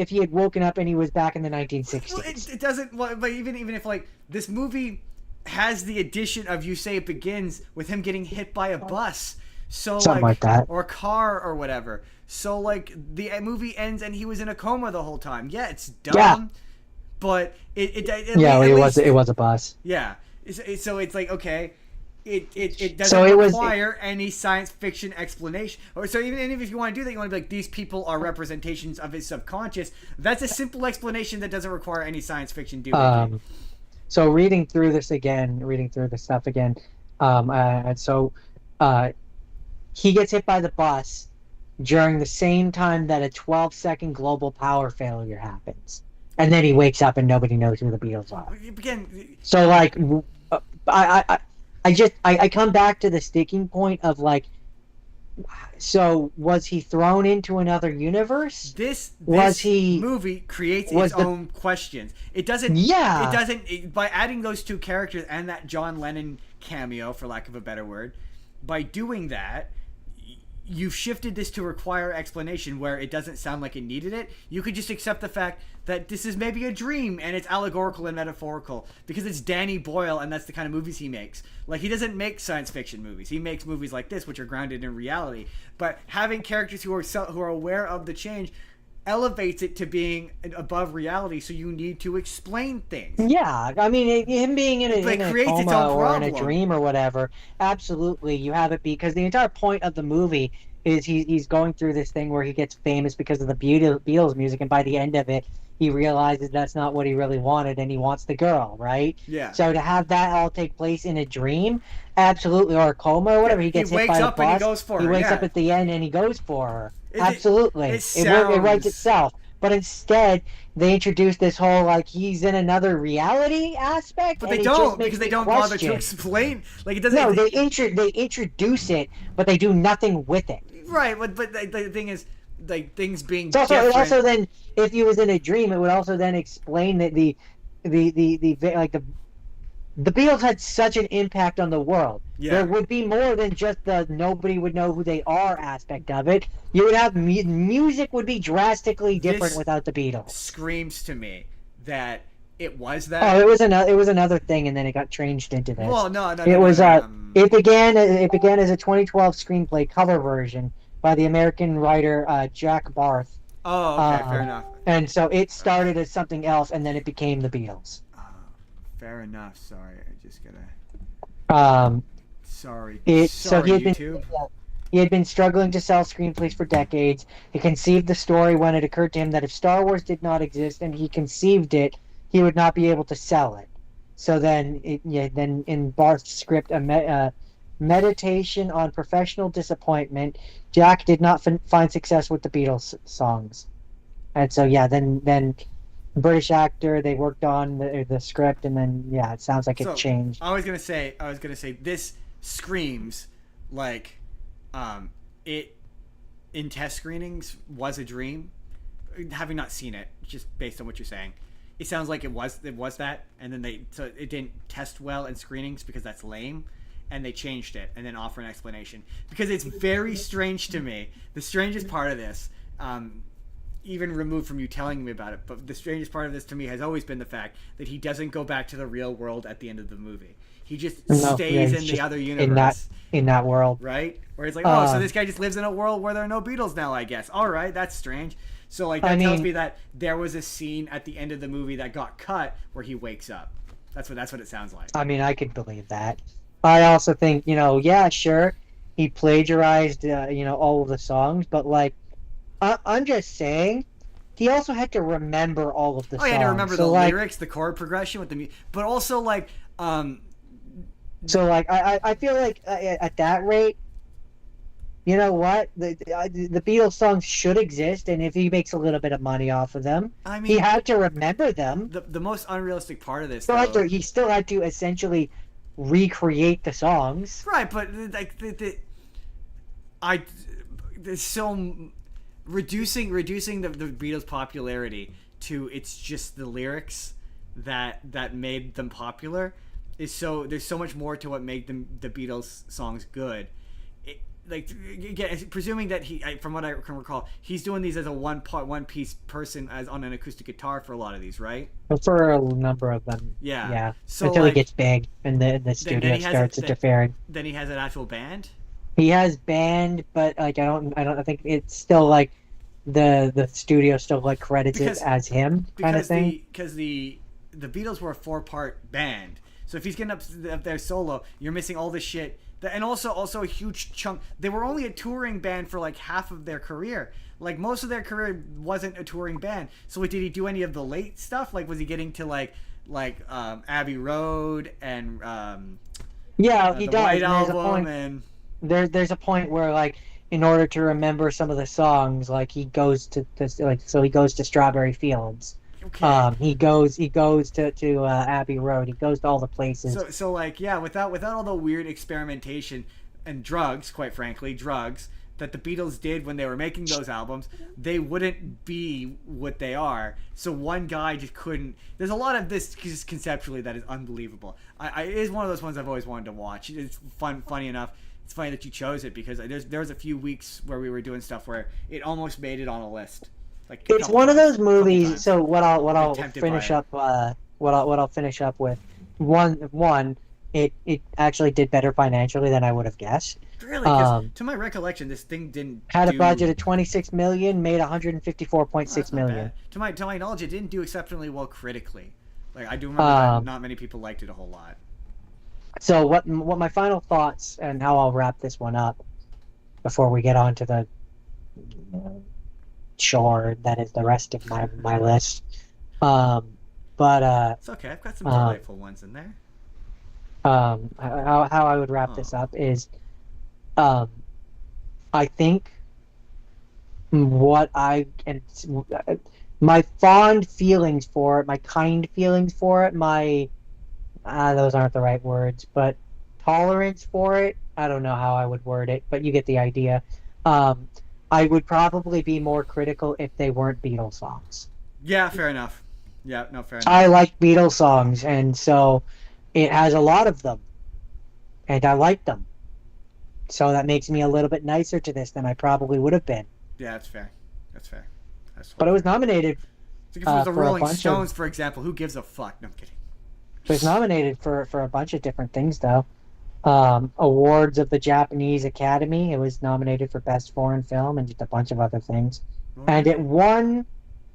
Speaker 3: he had woken up and he was back in the 1960s.
Speaker 2: Well, it doesn't. But even if like this movie has the addition of, you say it begins with him getting hit by a bus. So
Speaker 3: something like that,
Speaker 2: or a car or whatever. So like the movie ends and he was in a coma the whole time. Yeah, it's dumb, but it
Speaker 3: was a bus.
Speaker 2: Yeah, so it's like, okay, it doesn't require any science fiction explanation. Or so even if you want to do that, you want to be like, these people are representations of his subconscious. That's a simple explanation that doesn't require any science fiction doing.
Speaker 3: So reading through this stuff again, he gets hit by the bus during the same time that a 12-second global power failure happens. And then he wakes up and nobody knows who the Beatles are.
Speaker 2: Again,
Speaker 3: so like, I come back to the sticking point of like, so was he thrown into another universe?
Speaker 2: This movie creates its own questions. It doesn't. Yeah. It doesn't. By adding those two characters and that John Lennon cameo, for lack of a better word, by doing that, you've shifted this to require explanation where it doesn't sound like it needed it. You could just accept the fact that this is maybe a dream and it's allegorical and metaphorical because it's Danny Boyle and that's the kind of movies he makes. Like, he doesn't make science fiction movies. He makes movies like this, which are grounded in reality. But having characters who are aware of the change elevates it to being above reality, so you need to explain things.
Speaker 3: Yeah, I mean, him being in a coma or in a dream or whatever, absolutely, you have it because the entire point of the movie is he's going through this thing where he gets famous because of the Beatles music, and by the end of it, he realizes that's not what he really wanted, and he wants the girl, right?
Speaker 2: Yeah.
Speaker 3: So to have that all take place in a dream, absolutely, or a coma or whatever, he gets hit by the bus.
Speaker 2: And he goes for her.
Speaker 3: He wakes up at the end and he goes for her. Absolutely. It writes itself. But instead, they introduce this whole, like, he's in another reality aspect.
Speaker 2: But they don't, because they don't bother to explain. Like, it doesn't...
Speaker 3: No, they introduce it, but they do nothing with it.
Speaker 2: Right, but the thing is, like, things being different...
Speaker 3: It also then, if he was in a dream, it would also then explain that the Beatles had such an impact on the world. Yeah. There would be more than just the nobody would know who they are aspect of it. You would have music would be drastically different without the Beatles.
Speaker 2: Screams to me that it was that.
Speaker 3: Oh, it was another thing, and then it got changed into this.
Speaker 2: Well, no.
Speaker 3: It began as a 2012 screenplay cover version by the American writer Jack Barth.
Speaker 2: Oh, okay, fair enough.
Speaker 3: And so it started as something else, and then it became the Beatles.
Speaker 2: Fair enough. Sorry, I just gotta. Sorry. YouTube.
Speaker 3: He had been struggling to sell screenplays for decades. He conceived the story when it occurred to him that if Star Wars did not exist and he conceived it, he would not be able to sell it. So then in Barth's script, a meditation on professional disappointment, Jack did not find success with the Beatles songs, and so then. British actor, they worked on the script, and then it sounds like it changed.
Speaker 2: I was gonna say this screams like it in test screenings was a dream. Having not seen it, just based on what you're saying, it sounds like it was that, and then it didn't test well in screenings because that's lame, and they changed it and then offer an explanation because it's very strange to me. The strangest part of this, even removed from you telling me about it, but the strangest part of this to me has always been the fact that he doesn't go back to the real world at the end of the movie. He just stays in the other universe.
Speaker 3: In that world.
Speaker 2: Right? Where it's like, oh, so this guy just lives in a world where there are no Beatles now, I guess. All right, that's strange. So, like, that tells me that there was a scene at the end of the movie that got cut where he wakes up. That's what it sounds like.
Speaker 3: I mean, I could believe that. I also think, yeah, sure, he plagiarized, all of the songs, but, like, I'm just saying, he also had to remember all of the songs.
Speaker 2: Oh, he had to remember the lyrics, the chord progression with the music, but also, like,
Speaker 3: So, like, I feel like at that rate, you know what? The Beatles songs should exist, and if he makes a little bit of money off of them, I mean, he had to remember them.
Speaker 2: The most unrealistic part of this,
Speaker 3: he still had to essentially recreate the songs.
Speaker 2: Right, but like there's so reducing the Beatles' popularity to it's just the lyrics that made them popular is so there's so much more to what made the Beatles songs good. Presuming that from what I can recall, he's doing these as a one piece person as on an acoustic guitar for a lot of these, right?
Speaker 3: For a number of them, yeah. So until he gets big and the studio starts interfering.
Speaker 2: Then he has an actual band.
Speaker 3: He has band, but like I think it's still like the studio still like credits it as him kind of thing.
Speaker 2: Because the Beatles were a 4-part band, so if he's getting up there solo, you're missing all this shit. And also a huge chunk. They were only a touring band for like half of their career. Like most of their career wasn't a touring band. So did he do any of the late stuff? Like was he getting to like Abbey Road and
Speaker 3: he does.
Speaker 2: White Album
Speaker 3: there's a point where like in order to remember some of the songs, like he goes to Strawberry Fields.
Speaker 2: Okay.
Speaker 3: He goes to Abbey Road. He goes to all the places.
Speaker 2: So like without all the weird experimentation and drugs, quite frankly, that the Beatles did when they were making those albums, they wouldn't be what they are. So one guy just couldn't. There's a lot of this just conceptually that is unbelievable. It is one of those ones I've always wanted to watch. It's funny enough. It's funny that you chose it because there was a few weeks where we were doing stuff where it almost made it on a list. Like
Speaker 3: it's one of those movies. So what I'll finish up with one it actually did better financially than I would have guessed.
Speaker 2: Really? 'Cause to my recollection, this thing
Speaker 3: had a budget of $26 million, made $154.6 million.
Speaker 2: To my knowledge, it didn't do exceptionally well critically. Like I do remember that not many people liked it a whole lot.
Speaker 3: So what my final thoughts and how I'll wrap this one up before we get on to the chore that is the rest of my list. But
Speaker 2: it's okay. I've got some delightful ones in there.
Speaker 3: How I would wrap this up is, I think my fond feelings for it, my kind feelings for it, my those aren't the right words, but tolerance for it. I don't know how I would word it, but you get the idea. I would probably be more critical if they weren't Beatles songs.
Speaker 2: Yeah, fair enough. Yeah, no, fair enough.
Speaker 3: I like Beatles songs, and so it has a lot of them, and I like them. So that makes me a little bit nicer to this than I probably would have been.
Speaker 2: Yeah, that's fair.
Speaker 3: But it was nominated
Speaker 2: if it was the Rolling Stones, for example. Who gives a fuck? No, I'm kidding.
Speaker 3: It was nominated for a bunch of different things, though. Awards of the Japanese Academy. It was nominated for Best Foreign Film and just a bunch of other things. Right. And it won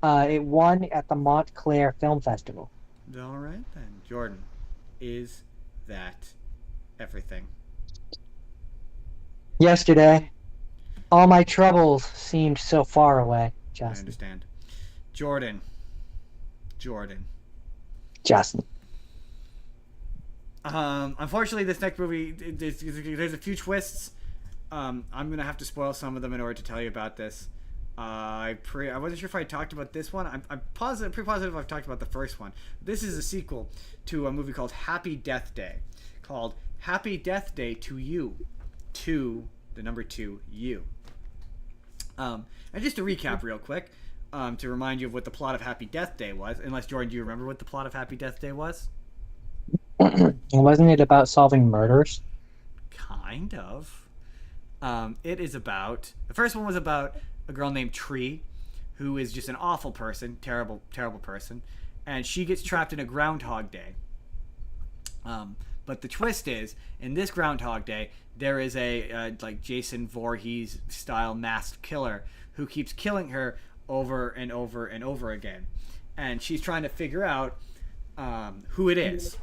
Speaker 3: at the Montclair Film Festival.
Speaker 2: All right, then. Jordan, is that everything?
Speaker 3: Yesterday, all my troubles seemed so far away, Justin.
Speaker 2: I understand. Jordan.
Speaker 3: Justin.
Speaker 2: Unfortunately, this next movie, there's a few twists. I'm gonna have to spoil some of them in order to tell you about this. I wasn't sure if I talked about this one. I'm pretty positive I've talked about the first one. This is a sequel to a movie called Happy Death Day, called Happy Death Day to You, to the number 2 you. And just to recap real quick, to remind you of what the plot of Happy Death Day was. Unless, Jordan, do you remember what the plot of Happy Death Day was?
Speaker 3: Wasn't it about solving murders?
Speaker 2: Kind of. It is about... The first one was about a girl named Tree, who is just an awful person, terrible, terrible person, and she gets trapped in a Groundhog Day. But the twist is, in this Groundhog Day, there is a like Jason Voorhees style masked killer who keeps killing her over and over and over again, and she's trying to figure out who it is.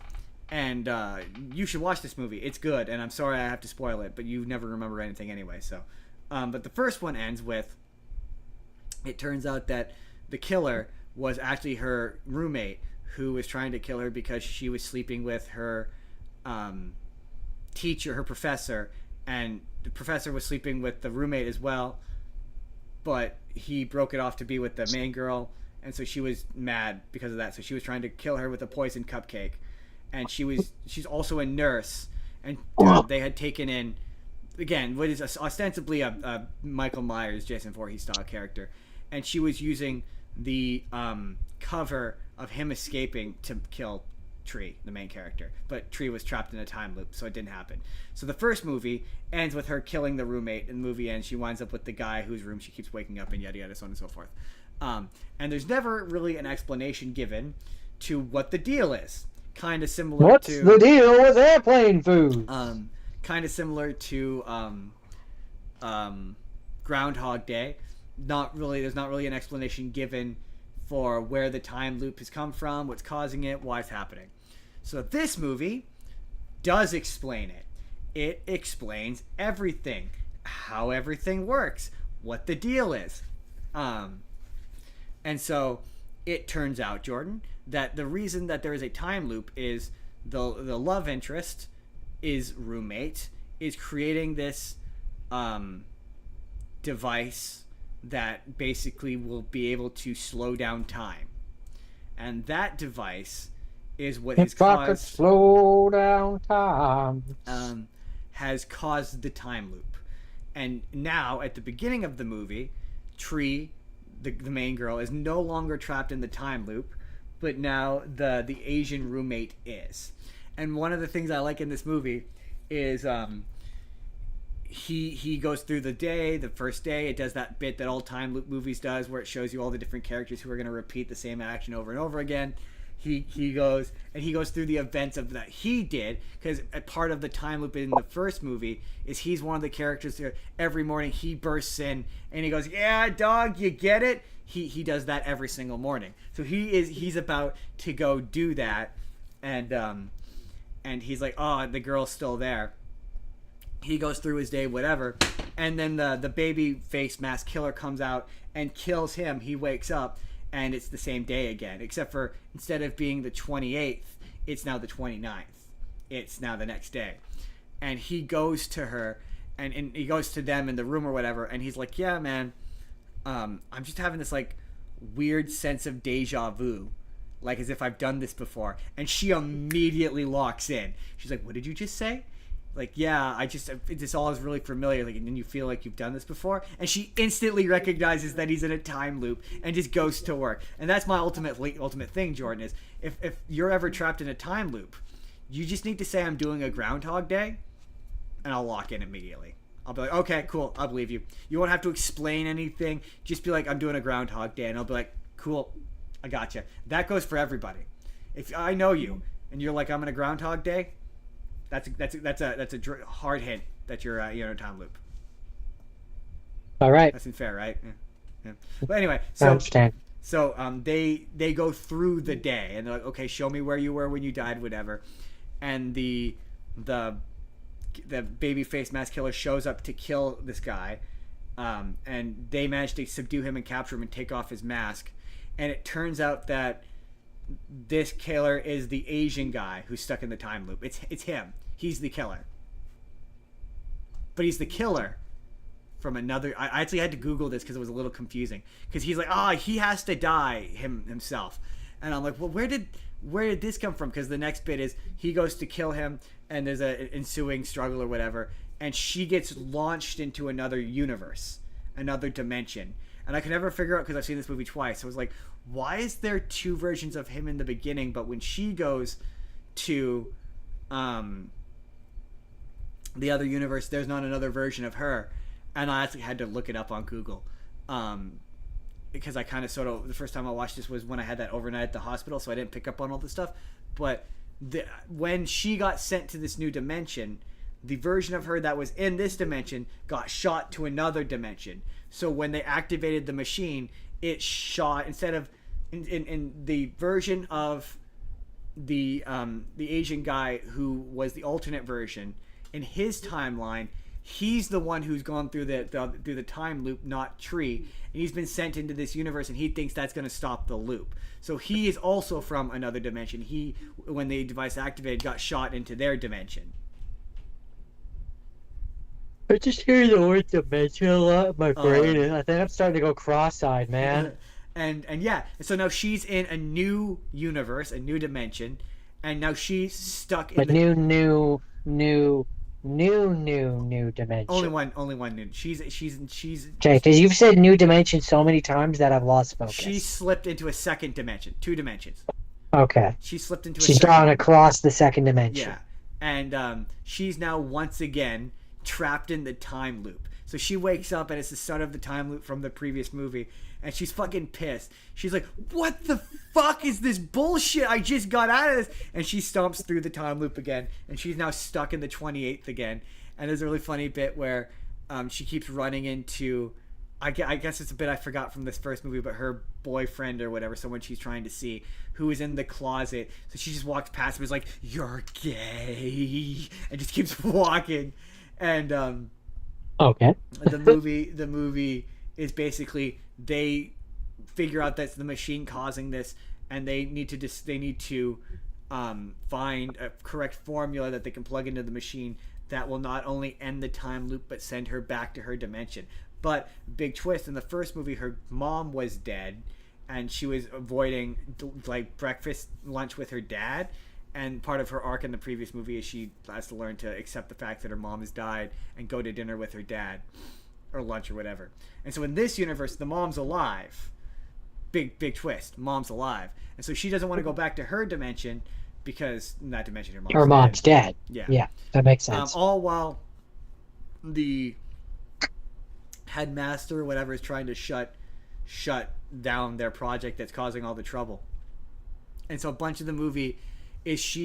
Speaker 2: And you should watch this movie. It's good, and I'm sorry I have to spoil it, but you never remember anything anyway. So, but the first one ends with, it turns out that the killer was actually her roommate, who was trying to kill her because she was sleeping with her teacher, her professor, and the professor was sleeping with the roommate as well, but he broke it off to be with the main girl, and so she was mad because of that. So she was trying to kill her with a poison cupcake, and she's also a nurse, and they had taken in, again, what is ostensibly a Michael Myers, Jason Voorhees style character, and she was using the cover of him escaping to kill Tree, the main character, but Tree was trapped in a time loop, so it didn't happen. So the first movie ends with her killing the roommate, and the movie ends, she winds up with the guy whose room she keeps waking up in, yada yada, so on and so forth. And there's never really an explanation given to what the deal is. Kind of similar
Speaker 3: What's
Speaker 2: to...
Speaker 3: the deal with airplane food?
Speaker 2: Kind of similar to Groundhog Day. There's not really an explanation given for where the time loop has come from, what's causing it, why it's happening. So this movie does explain it. It explains everything, how everything works, what the deal is. And so it turns out, Jordan, that the reason that there is a time loop is the love interest is roommate is creating this device that basically will be able to slow down time, and that device is what has caused
Speaker 3: slow down time.
Speaker 2: Has caused the time loop. And now at the beginning of the movie, Tree, the main girl, is no longer trapped in the time loop, but now the Asian roommate is. And one of the things I like in this movie is he goes through the day, the first day. It does that bit that all time loop movies does, where it shows you all the different characters who are going to repeat the same action over and over again. He goes through the events of that he did, because a part of the time loop in the first movie is he's one of the characters that every morning he bursts in and he goes, "Yeah, dog, you get it." He does that every single morning. So he's about to go do that, and he's like, "Oh, the girl's still there." He goes through his day, whatever, and then the baby face mask killer comes out and kills him. He wakes up, and it's the same day again, except for instead of being the 28th, it's now the 29th. It's now the next day. And he goes to her, and he goes to them in the room or whatever, and he's like, "Yeah, man, I'm just having this, like, weird sense of deja vu, like as if I've done this before." And she immediately locks in. She's like, "What did you just say?" Like, "Yeah, this all is really familiar." Like, and then you feel like you've done this before, and she instantly recognizes that he's in a time loop and just goes to work. And that's my ultimate thing, Jordan, is if you're ever trapped in a time loop, you just need to say, "I'm doing a Groundhog Day," and I'll lock in immediately. I'll be like, "Okay, cool, I'll believe you." You won't have to explain anything. Just be like, "I'm doing a Groundhog Day," and I'll be like, "Cool, I gotcha." That goes for everybody. If I know you and you're like, "I'm in a Groundhog Day," that's a hard hint that you're in a time loop.
Speaker 3: All right.
Speaker 2: That's unfair, right? Yeah. But anyway,
Speaker 3: I understand.
Speaker 2: So they go through the day and they're like, "Okay, show me where you were when you died, whatever." And the baby face mask killer shows up to kill this guy, and they manage to subdue him and capture him and take off his mask. And it turns out that this killer is the Asian guy who's stuck in the time loop. It's him. He's the killer. But he's the killer from another... I actually had to Google this because it was a little confusing. Because he's like, he has to die himself. And I'm like, well, where did this come from? Because the next bit is he goes to kill him, and there's an ensuing struggle or whatever, and she gets launched into another universe. another dimension. And I could never figure out, because I've seen this movie twice. I was like, why is there two versions of him in the beginning, but when she goes to the other universe, there's not another version of her? And I actually had to look it up on Google. Because I kind of sort of, the first time I watched this was when I had that overnight at the hospital, so I didn't pick up on all this stuff. But when she got sent to this new dimension, the version of her that was in this dimension got shot to another dimension. So when they activated the machine, it shot, instead of in the version of the Asian guy who was the alternate version, in his timeline, he's the one who's gone through the time loop, not Tree, and he's been sent into this universe, and he thinks that's going to stop the loop. So he is also from another dimension. He, when the device activated, got shot into their dimension.
Speaker 3: I just hear the word dimension a lot in my brain, and I think I'm starting to go cross-eyed, man.
Speaker 2: And yeah, so now she's in a new universe, a new dimension, and now she's stuck in
Speaker 3: new dimension.
Speaker 2: Only one new. She's
Speaker 3: Okay, because you've said new dimension so many times that I've lost focus.
Speaker 2: She slipped into a second dimension, 2 dimensions.
Speaker 3: Okay.
Speaker 2: She slipped into.
Speaker 3: She's drawn across the second dimension.
Speaker 2: Yeah, and she's now once again trapped in the time loop. So she wakes up and it's the start of the time loop from the previous movie, and she's fucking pissed. She's like, what the fuck is this bullshit? I just got out of this. And she stomps through the time loop again, and she's now stuck in the 28th again. And there's a really funny bit where she keeps running into, I guess it's a bit I forgot from this first movie, but her boyfriend or whatever, someone she's trying to see, who is in the closet. So she just walks past him, is like, you're gay, and just keeps walking. And
Speaker 3: okay.
Speaker 2: the movie is basically, they figure out that's the machine causing this, and they need to find a correct formula that they can plug into the machine that will not only end the time loop but send her back to her dimension. But big twist, in the first movie, her mom was dead, and she was avoiding like breakfast, lunch with her dad. And part of her arc in the previous movie is she has to learn to accept the fact that her mom has died and go to dinner with her dad, or lunch or whatever. And so in this universe, the mom's alive. Big twist. Mom's alive. And so she doesn't want to go back to her dimension because in that dimension her mom's
Speaker 3: dead.
Speaker 2: Yeah.
Speaker 3: Yeah, that makes sense.
Speaker 2: All while the headmaster or whatever is trying to shut down their project that's causing all the trouble. And so a bunch of the movie is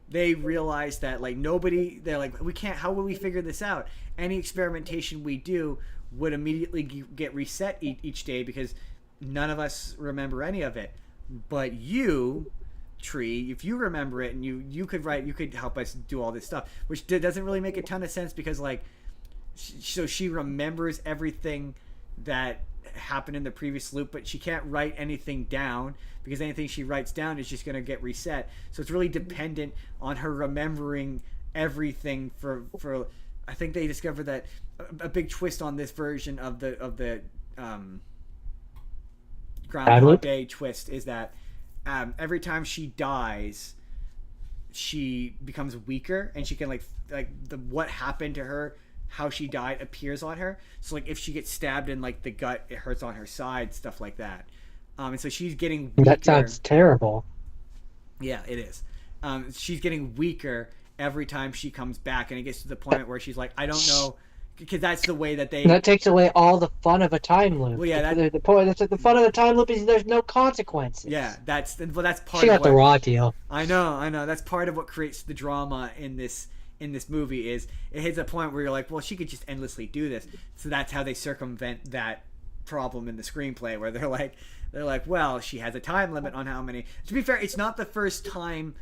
Speaker 2: they realize that like they're like, how will we figure this out? Any experimentation we do would immediately get reset each day because none of us remember any of it. But you, Tree, if you remember it and you could help us do all this stuff, which doesn't really make a ton of sense because like, so she remembers everything that happened in the previous loop, but she can't write anything down because anything she writes down is just going to get reset. So it's really dependent on her remembering everything for I think they discovered that a big twist on this version of the Groundhog Day twist is that every time she dies, she becomes weaker, and she can like what happened to her, how she died appears on her. So like if she gets stabbed in like the gut, it hurts on her side, stuff like that. And so she's getting weaker.
Speaker 3: That sounds terrible.
Speaker 2: Yeah, it is. She's getting weaker every time she comes back, and it gets to the point where she's like, I don't know, because that's the way that
Speaker 3: that takes away all the fun of a time loop.
Speaker 2: Well, yeah,
Speaker 3: the point. That's the fun of a time loop is there's no consequences.
Speaker 2: Yeah, that's part.
Speaker 3: She got the raw deal.
Speaker 2: I know. That's part of what creates the drama in this movie. Is it hits a point where you're like, well, she could just endlessly do this. So that's how they circumvent that problem in the screenplay, where they're like, well, she has a time limit on how many. To be fair, it's not the first time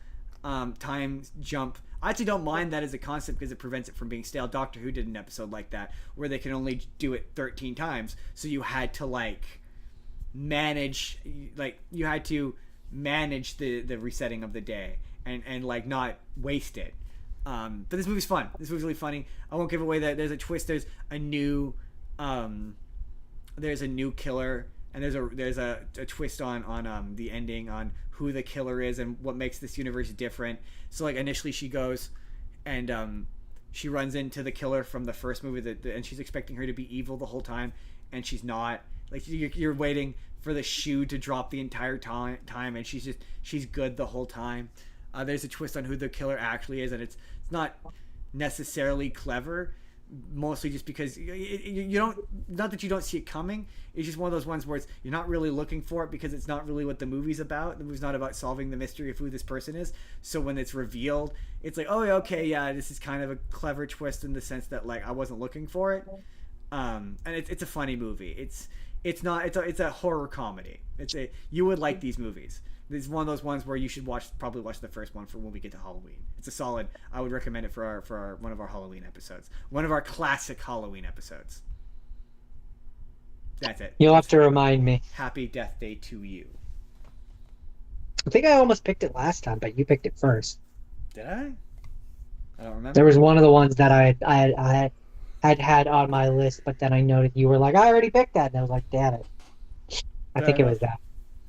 Speaker 2: jump. I actually don't mind that as a concept because it prevents it from being stale. Doctor Who did an episode like that where they can only do it 13 times, so you had to manage the resetting of the day and like not waste it. But this movie's fun. This movie's really funny. I won't give away that there's a twist. There's a new killer, and there's a twist on the ending on who the killer is and what makes this universe different. So like initially she goes and she runs into the killer from the first movie and she's expecting her to be evil the whole time, and she's not. Like you're waiting for the shoe to drop the entire time, and she's good the whole time. There's a twist on who the killer actually is, and it's not necessarily clever, mostly just because you don't, not that you don't see it coming, it's just one of those ones where you're not really looking for it because it's not really what the movie's about. The movie's not about solving the mystery of who this person is. So when it's revealed, it's like, oh, okay, yeah, this is kind of a clever twist in the sense that like I wasn't looking for it. And it's a funny movie. It's a horror comedy. You would like these movies. It's one of those ones where you should probably watch the first one for when we get to Halloween. It's a solid. I would recommend it for one of our Halloween episodes. One of our classic Halloween episodes. That's it.
Speaker 3: You'll have to remind me.
Speaker 2: Happy Death Day to you.
Speaker 3: I think I almost picked it last time, but you picked it first.
Speaker 2: Did I? I don't remember.
Speaker 3: There was one of the ones that I had on my list, but then I noted you were like, I already picked that, and I was like, damn it. I think it was that.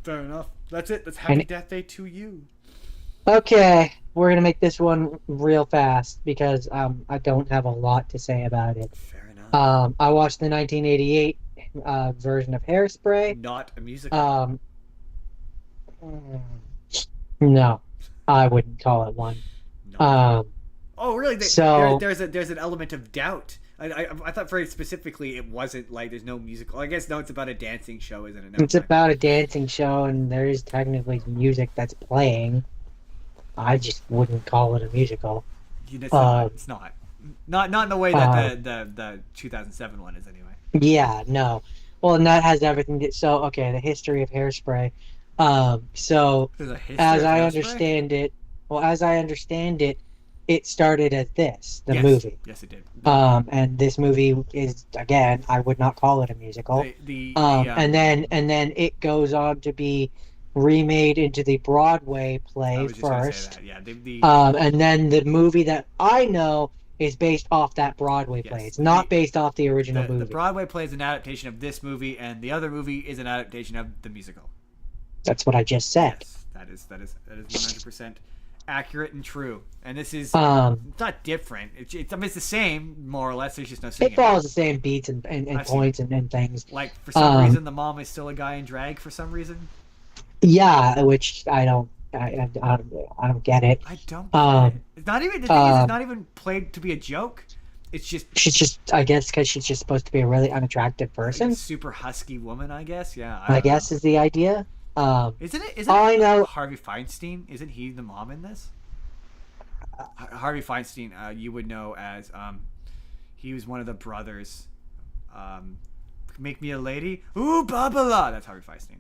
Speaker 2: Fair enough. That's it. That's Happy Death Day to you.
Speaker 3: Okay, we're gonna make this one real fast because I don't have a lot to say about it.
Speaker 2: Fair enough.
Speaker 3: I watched the 1988 version of Hairspray.
Speaker 2: Not a musical.
Speaker 3: No, I wouldn't call it one.
Speaker 2: No. Oh, really?
Speaker 3: So
Speaker 2: there's an element of doubt. I thought very specifically it wasn't like there's no musical. I guess no, it's about a dancing show, isn't it?
Speaker 3: It's about a dancing show, and there is technically music that's playing. I just wouldn't call it a musical.
Speaker 2: It's not. Not in the way that the 2007 one is, anyway.
Speaker 3: Yeah, no. Well, and that has everything. The history of Hairspray. So as I understand it, it started as the movie.
Speaker 2: Yes, it did.
Speaker 3: And this movie is, again, I would not call it a musical. And then it goes on to be remade into the Broadway play first.
Speaker 2: Yeah,
Speaker 3: and then the movie that I know is based off that Broadway play. It's not based off the original movie.
Speaker 2: The Broadway play is an adaptation of this movie, and the other movie is an adaptation of the musical.
Speaker 3: That's what I just said.
Speaker 2: Yes, that is 100% accurate and true. And this is it's not different. It's the same, more or less. There's just no singing.
Speaker 3: It follows the same beats and points and things.
Speaker 2: Like, for some reason, the mom is still a guy in drag for some reason.
Speaker 3: Yeah, which I don't get it.
Speaker 2: I don't get it. It's not even, the thing is, it's not even played to be a joke. It's just...
Speaker 3: She's just, I guess, because she's just supposed to be a really unattractive person.
Speaker 2: Like a super husky woman, I guess. Yeah.
Speaker 3: I guess is the idea.
Speaker 2: Isn't it Harvey Feinstein? Isn't he the mom in this? Harvey Feinstein, you would know as he was one of the brothers. Make Me a Lady. Ooh, blah blah blah. That's Harvey Feinstein.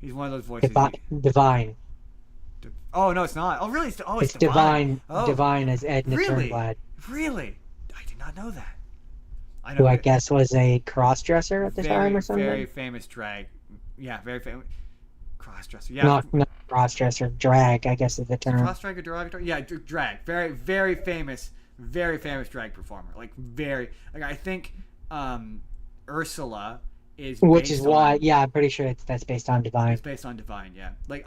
Speaker 2: He's one of those voices.
Speaker 3: Divine.
Speaker 2: Oh no, it's not. Oh really? It's
Speaker 3: Divine.
Speaker 2: Oh.
Speaker 3: Divine as Edna Turnblad.
Speaker 2: Really? I did not know that.
Speaker 3: Who I guess was a cross-dresser at the time or something.
Speaker 2: Very famous drag. Yeah, very famous cross-dresser. Yeah.
Speaker 3: Not cross-dresser, drag, I guess is the term.
Speaker 2: Cross-dresser, drag. Yeah, drag. Very, very famous drag performer. Like I think Ursula is.
Speaker 3: Which is why, yeah, I'm pretty sure that's based on Divine.
Speaker 2: It's based on Divine, yeah. Like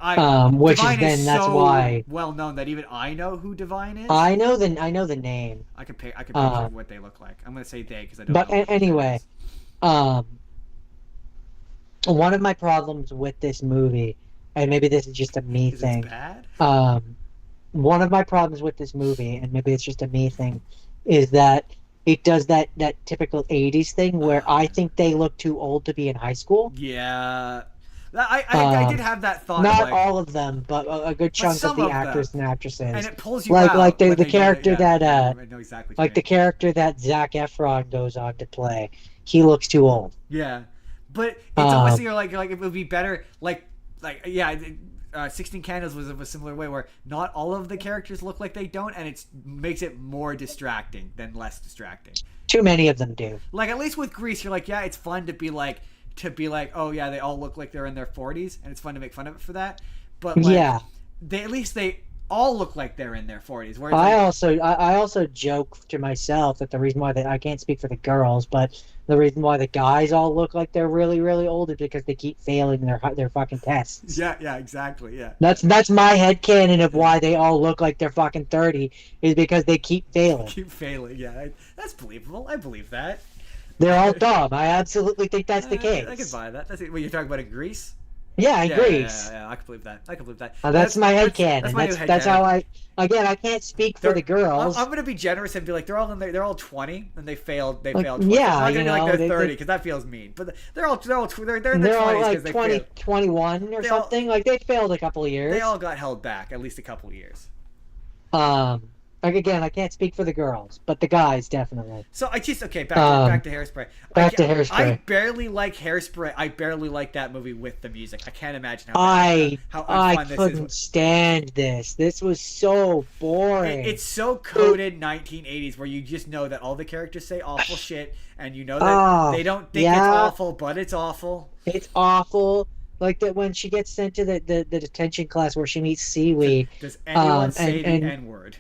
Speaker 3: which
Speaker 2: Divine
Speaker 3: is then that's
Speaker 2: so
Speaker 3: why
Speaker 2: well known that even I know who Divine is.
Speaker 3: I know the name.
Speaker 2: I can picture what they look like. I'm gonna say they because I don't.
Speaker 3: But
Speaker 2: know
Speaker 3: anyway, one of my problems with this movie, and maybe this is just a me thing.
Speaker 2: Is bad?
Speaker 3: One of my problems with this movie, and maybe it's just a me thing, is that it does that typical 80s thing where I think they look too old to be in high school.
Speaker 2: Yeah. I did have that thought.
Speaker 3: Not all of them, but a good chunk of the actors and actresses.
Speaker 2: And it pulls you out.
Speaker 3: Like the character that
Speaker 2: I know exactly
Speaker 3: like the character that Zac Efron goes on to play. He looks too old.
Speaker 2: Yeah. But it's almost you're like it would be better 16 Candles was of a similar way where not all of the characters look like they don't, and it makes it more distracting than less distracting.
Speaker 3: Too many of them do.
Speaker 2: Like at least with Grease, you're like, yeah, it's fun to be like, oh yeah, they all look like they're in their 40s, and it's fun to make fun of it for that. But like,
Speaker 3: yeah,
Speaker 2: they all look like they're in their 40s. Where it's
Speaker 3: I also joke to myself that the reason why I can't speak for the girls, but the reason why the guys all look like they're really really old is because they keep failing their fucking tests.
Speaker 2: yeah, exactly, yeah.
Speaker 3: That's my headcanon of why they all look like they're fucking 30 is because they keep failing.
Speaker 2: Keep failing, yeah. That's believable. I believe that.
Speaker 3: They're all dumb. I absolutely think that's the case.
Speaker 2: I can buy that. That's what you're talking about in Greece.
Speaker 3: Yeah, in Greece.
Speaker 2: Yeah, I can believe that.
Speaker 3: That's my headcanon.
Speaker 2: That's my new
Speaker 3: That's
Speaker 2: headcanon.
Speaker 3: how I can't speak for the girls.
Speaker 2: I'm gonna be generous and be like they're all 20 and they failed. They
Speaker 3: Like,
Speaker 2: failed. 20.
Speaker 3: yeah,
Speaker 2: I'm not gonna be like they're 30
Speaker 3: they-
Speaker 2: because that feels mean. But they're in their 20s
Speaker 3: like
Speaker 2: because they
Speaker 3: 20,
Speaker 2: failed.
Speaker 3: 21 or
Speaker 2: They all-
Speaker 3: something. Like they failed a couple of years.
Speaker 2: They all got held back at least a couple years.
Speaker 3: Like again, I can't speak for the girls, but the guys definitely.
Speaker 2: So back to Hairspray.
Speaker 3: Hairspray.
Speaker 2: I barely like Hairspray. I barely like that movie with the music. I can't imagine how
Speaker 3: I
Speaker 2: unfun this
Speaker 3: couldn't
Speaker 2: is.
Speaker 3: stand this. This was so boring.
Speaker 2: It's so coded 1980s where you just know that all the characters say awful shit and you know that they don't think it's awful, but it's awful.
Speaker 3: It's awful. Like that when she gets sent to the detention class where she meets Seaweed.
Speaker 2: Does anyone say the N-word?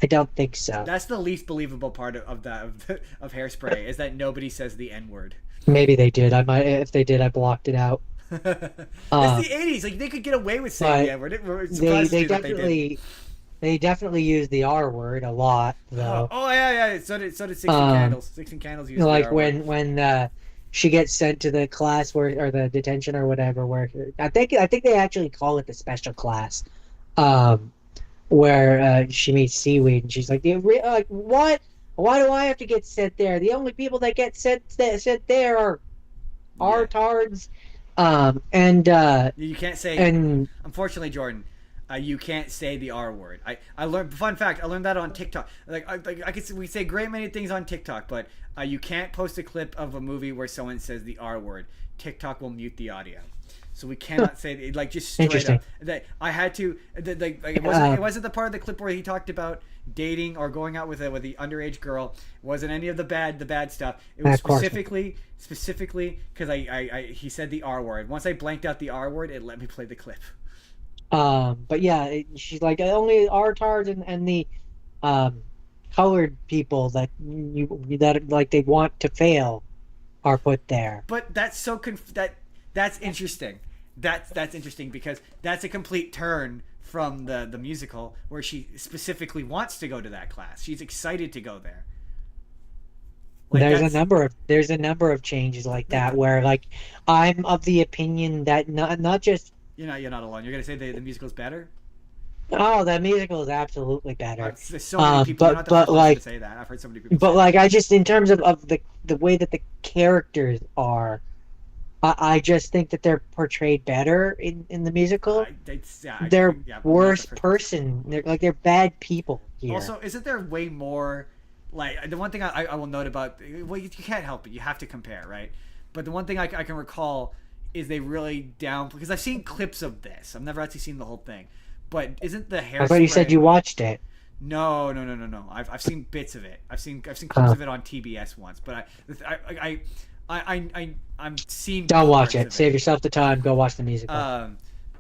Speaker 3: I don't think so.
Speaker 2: That's the least believable part of Hairspray is that nobody says the N-word.
Speaker 3: Maybe they did. I might. If they did, I blocked it out.
Speaker 2: It's the 80s. Like they could get away with saying the N-word.
Speaker 3: They definitely use the R word a lot, though.
Speaker 2: Oh yeah. So did 16 Candles. 16 Candles used
Speaker 3: like
Speaker 2: the R word.
Speaker 3: when she gets sent to the class or the detention or whatever. Where I think they actually call it the special class. Where she meets Seaweed and she's like, what? Why do I have to get sent there? The only people that get sent there are artards.
Speaker 2: You can't say. Unfortunately, Jordan, you can't say the R word. I learned. Fun fact: I learned that on TikTok. We say great many things on TikTok, but you can't post a clip of a movie where someone says the R word. TikTok will mute the audio. So we cannot say just straight up that I had to. It wasn't the part of the clip where he talked about dating or going out with the underage girl. It wasn't any of the bad stuff. It was specifically because he said the R word. Once I blanked out the R word, it let me play the clip.
Speaker 3: But yeah, she's like only artards and the colored people that they want to fail are put there.
Speaker 2: But that's so that's interesting. That's interesting because that's a complete turn from the musical where she specifically wants to go to that class. She's excited to go there.
Speaker 3: There's a number of changes like that where like I'm of the opinion that not just
Speaker 2: you're not alone. You're gonna say the musical's better.
Speaker 3: Oh, that musical is absolutely better.
Speaker 2: There's so many people. You're not the first person to say that. I've heard so many people.
Speaker 3: But like I just in terms of the way that the characters are. I just think that they're portrayed better in the musical. They're worse person. They're bad people here.
Speaker 2: Also, isn't there way more? Like the one thing I will note about you can't help it. You have to compare, right? But the one thing I can recall is they really because I've seen clips of this. I've never actually seen the whole thing. But isn't the Hairspray?
Speaker 3: I thought you said you watched it.
Speaker 2: No. I've seen bits of it. I've seen clips of it on TBS once. But I'm seeing.
Speaker 3: Don't watch it. Save yourself the time. Go watch the musical.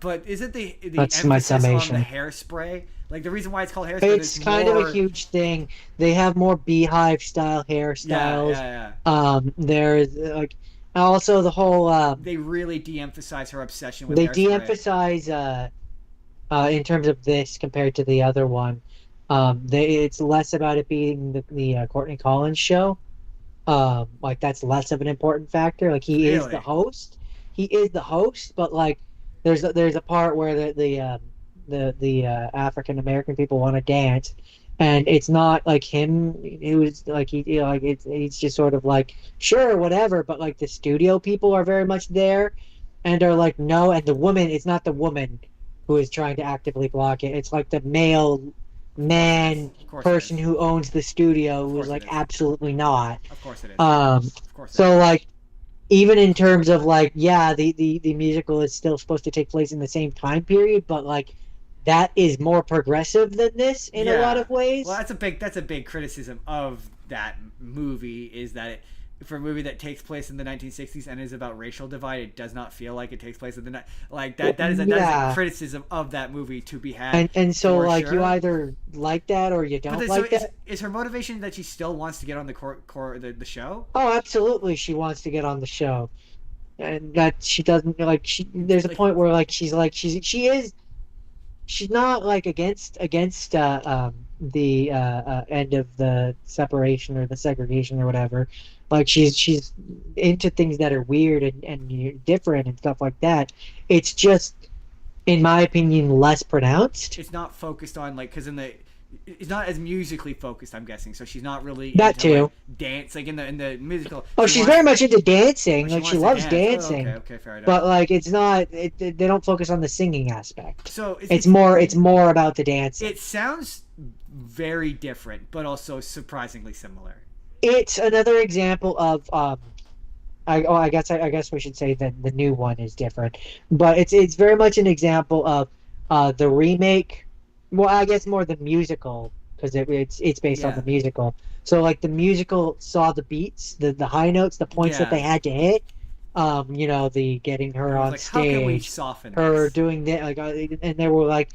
Speaker 2: But isn't the
Speaker 3: That's my
Speaker 2: emphasis on
Speaker 3: summation.
Speaker 2: the Hairspray? Like the reason why it's called Hairspray?
Speaker 3: It's kind of a huge thing. They have more beehive style hairstyles.
Speaker 2: Yeah.
Speaker 3: There's like also the whole.
Speaker 2: They really de-emphasize her obsession with.
Speaker 3: They
Speaker 2: Hairspray.
Speaker 3: de-emphasize in terms of this compared to the other one. It's less about it being the Courtney Collins show. Like that's less of an important factor. Like he is the host. He is the host, but like there's a part where the African American people want to dance, and it's not like him who's like it's just sort of like sure whatever, but like the studio people are very much there, and are like no, and the woman it's not the woman who is trying to actively block it. It's like the man person who owns the studio who's like absolutely not.
Speaker 2: Of course it is.
Speaker 3: Of course so like even in terms of like the musical is still supposed to take place in the same time period, but like that is more progressive than this in a lot of ways.
Speaker 2: Well, that's a big criticism of that movie is that for a movie that takes place in the 1960s and is about racial divide, it does not feel like it takes place in the like that. That is a criticism of that movie to be had.
Speaker 3: And so like
Speaker 2: sure.
Speaker 3: you either like that or you don't like that.
Speaker 2: Is her motivation that she still wants to get on the show?
Speaker 3: Oh, absolutely, she wants to get on the show, and that she doesn't like. There's a point where like she's not like against the end of the separation or the segregation or whatever. Like she's into things that are weird and different and stuff like that. It's just, in my opinion, less pronounced.
Speaker 2: It's not focused on like because it's not as musically focused, I'm guessing. So she's not really
Speaker 3: that
Speaker 2: into,
Speaker 3: too.
Speaker 2: Like, dance like in the musical.
Speaker 3: Oh, she's very much into dancing. Like she loves dancing.
Speaker 2: Oh, okay, fair enough.
Speaker 3: But like it's not. They don't focus on the singing aspect.
Speaker 2: So
Speaker 3: it's more about the dancing.
Speaker 2: It sounds very different, but also surprisingly similar.
Speaker 3: It's another example of I guess we should say that the new one is different, but it's very much an example of the remake. Well, I guess more the musical because it's based on the musical. So like the musical saw the beats, the high notes, the points that they had to hit. The getting her on
Speaker 2: like,
Speaker 3: stage,
Speaker 2: how can we soften
Speaker 3: her
Speaker 2: this?
Speaker 3: doing that, like, and they were like,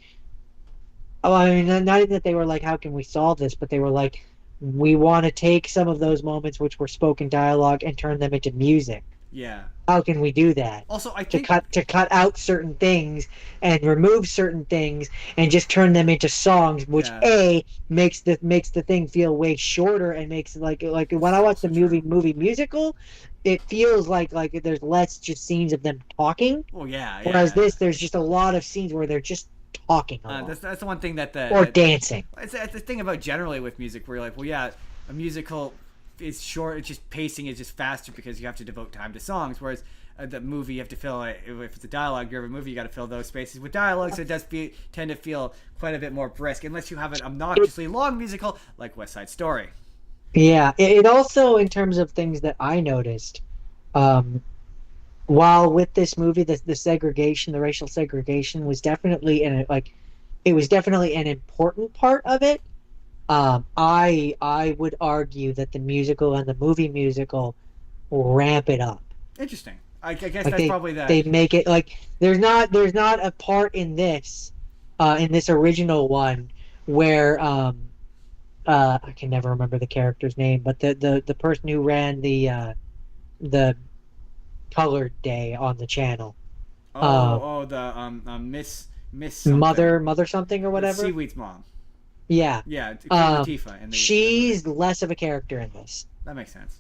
Speaker 3: oh, I mean, not even that they were like, how can we solve this, but they were like, we want to take some of those moments which were spoken dialogue and turn them into music.
Speaker 2: Yeah.
Speaker 3: How can we do that?
Speaker 2: Also, I think
Speaker 3: to cut out certain things and remove certain things and just turn them into songs, which makes the thing feel way shorter and makes like when I watch the movie musical, it feels like there's less just scenes of them talking.
Speaker 2: Oh yeah.
Speaker 3: Whereas there's just a lot of scenes where they're just talking a lot.
Speaker 2: That's the one thing that
Speaker 3: dancing.
Speaker 2: It's the thing about generally with music where you're like, well, yeah, a musical is short. It's just pacing is just faster because you have to devote time to songs. Whereas the movie you have to fill if it's a dialogue-driven movie, you got to fill those spaces with dialogue. So it does tend to feel quite a bit more brisk, unless you have an obnoxiously long musical like West Side Story.
Speaker 3: Yeah, it also, in terms of things that I noticed, while with this movie, the segregation, the racial segregation was definitely an important part of it. I would argue that the musical and the movie musical ramp it up.
Speaker 2: Interesting. I guess that's probably that.
Speaker 3: They make it like there's not a part in this original one where I can never remember the character's name, but the person who ran the colored day on the channel.
Speaker 2: The Miss something.
Speaker 3: Mother something or whatever.
Speaker 2: Seaweed's mom.
Speaker 3: Yeah.
Speaker 2: Yeah. Latifah
Speaker 3: she's less of a character in this.
Speaker 2: That makes sense.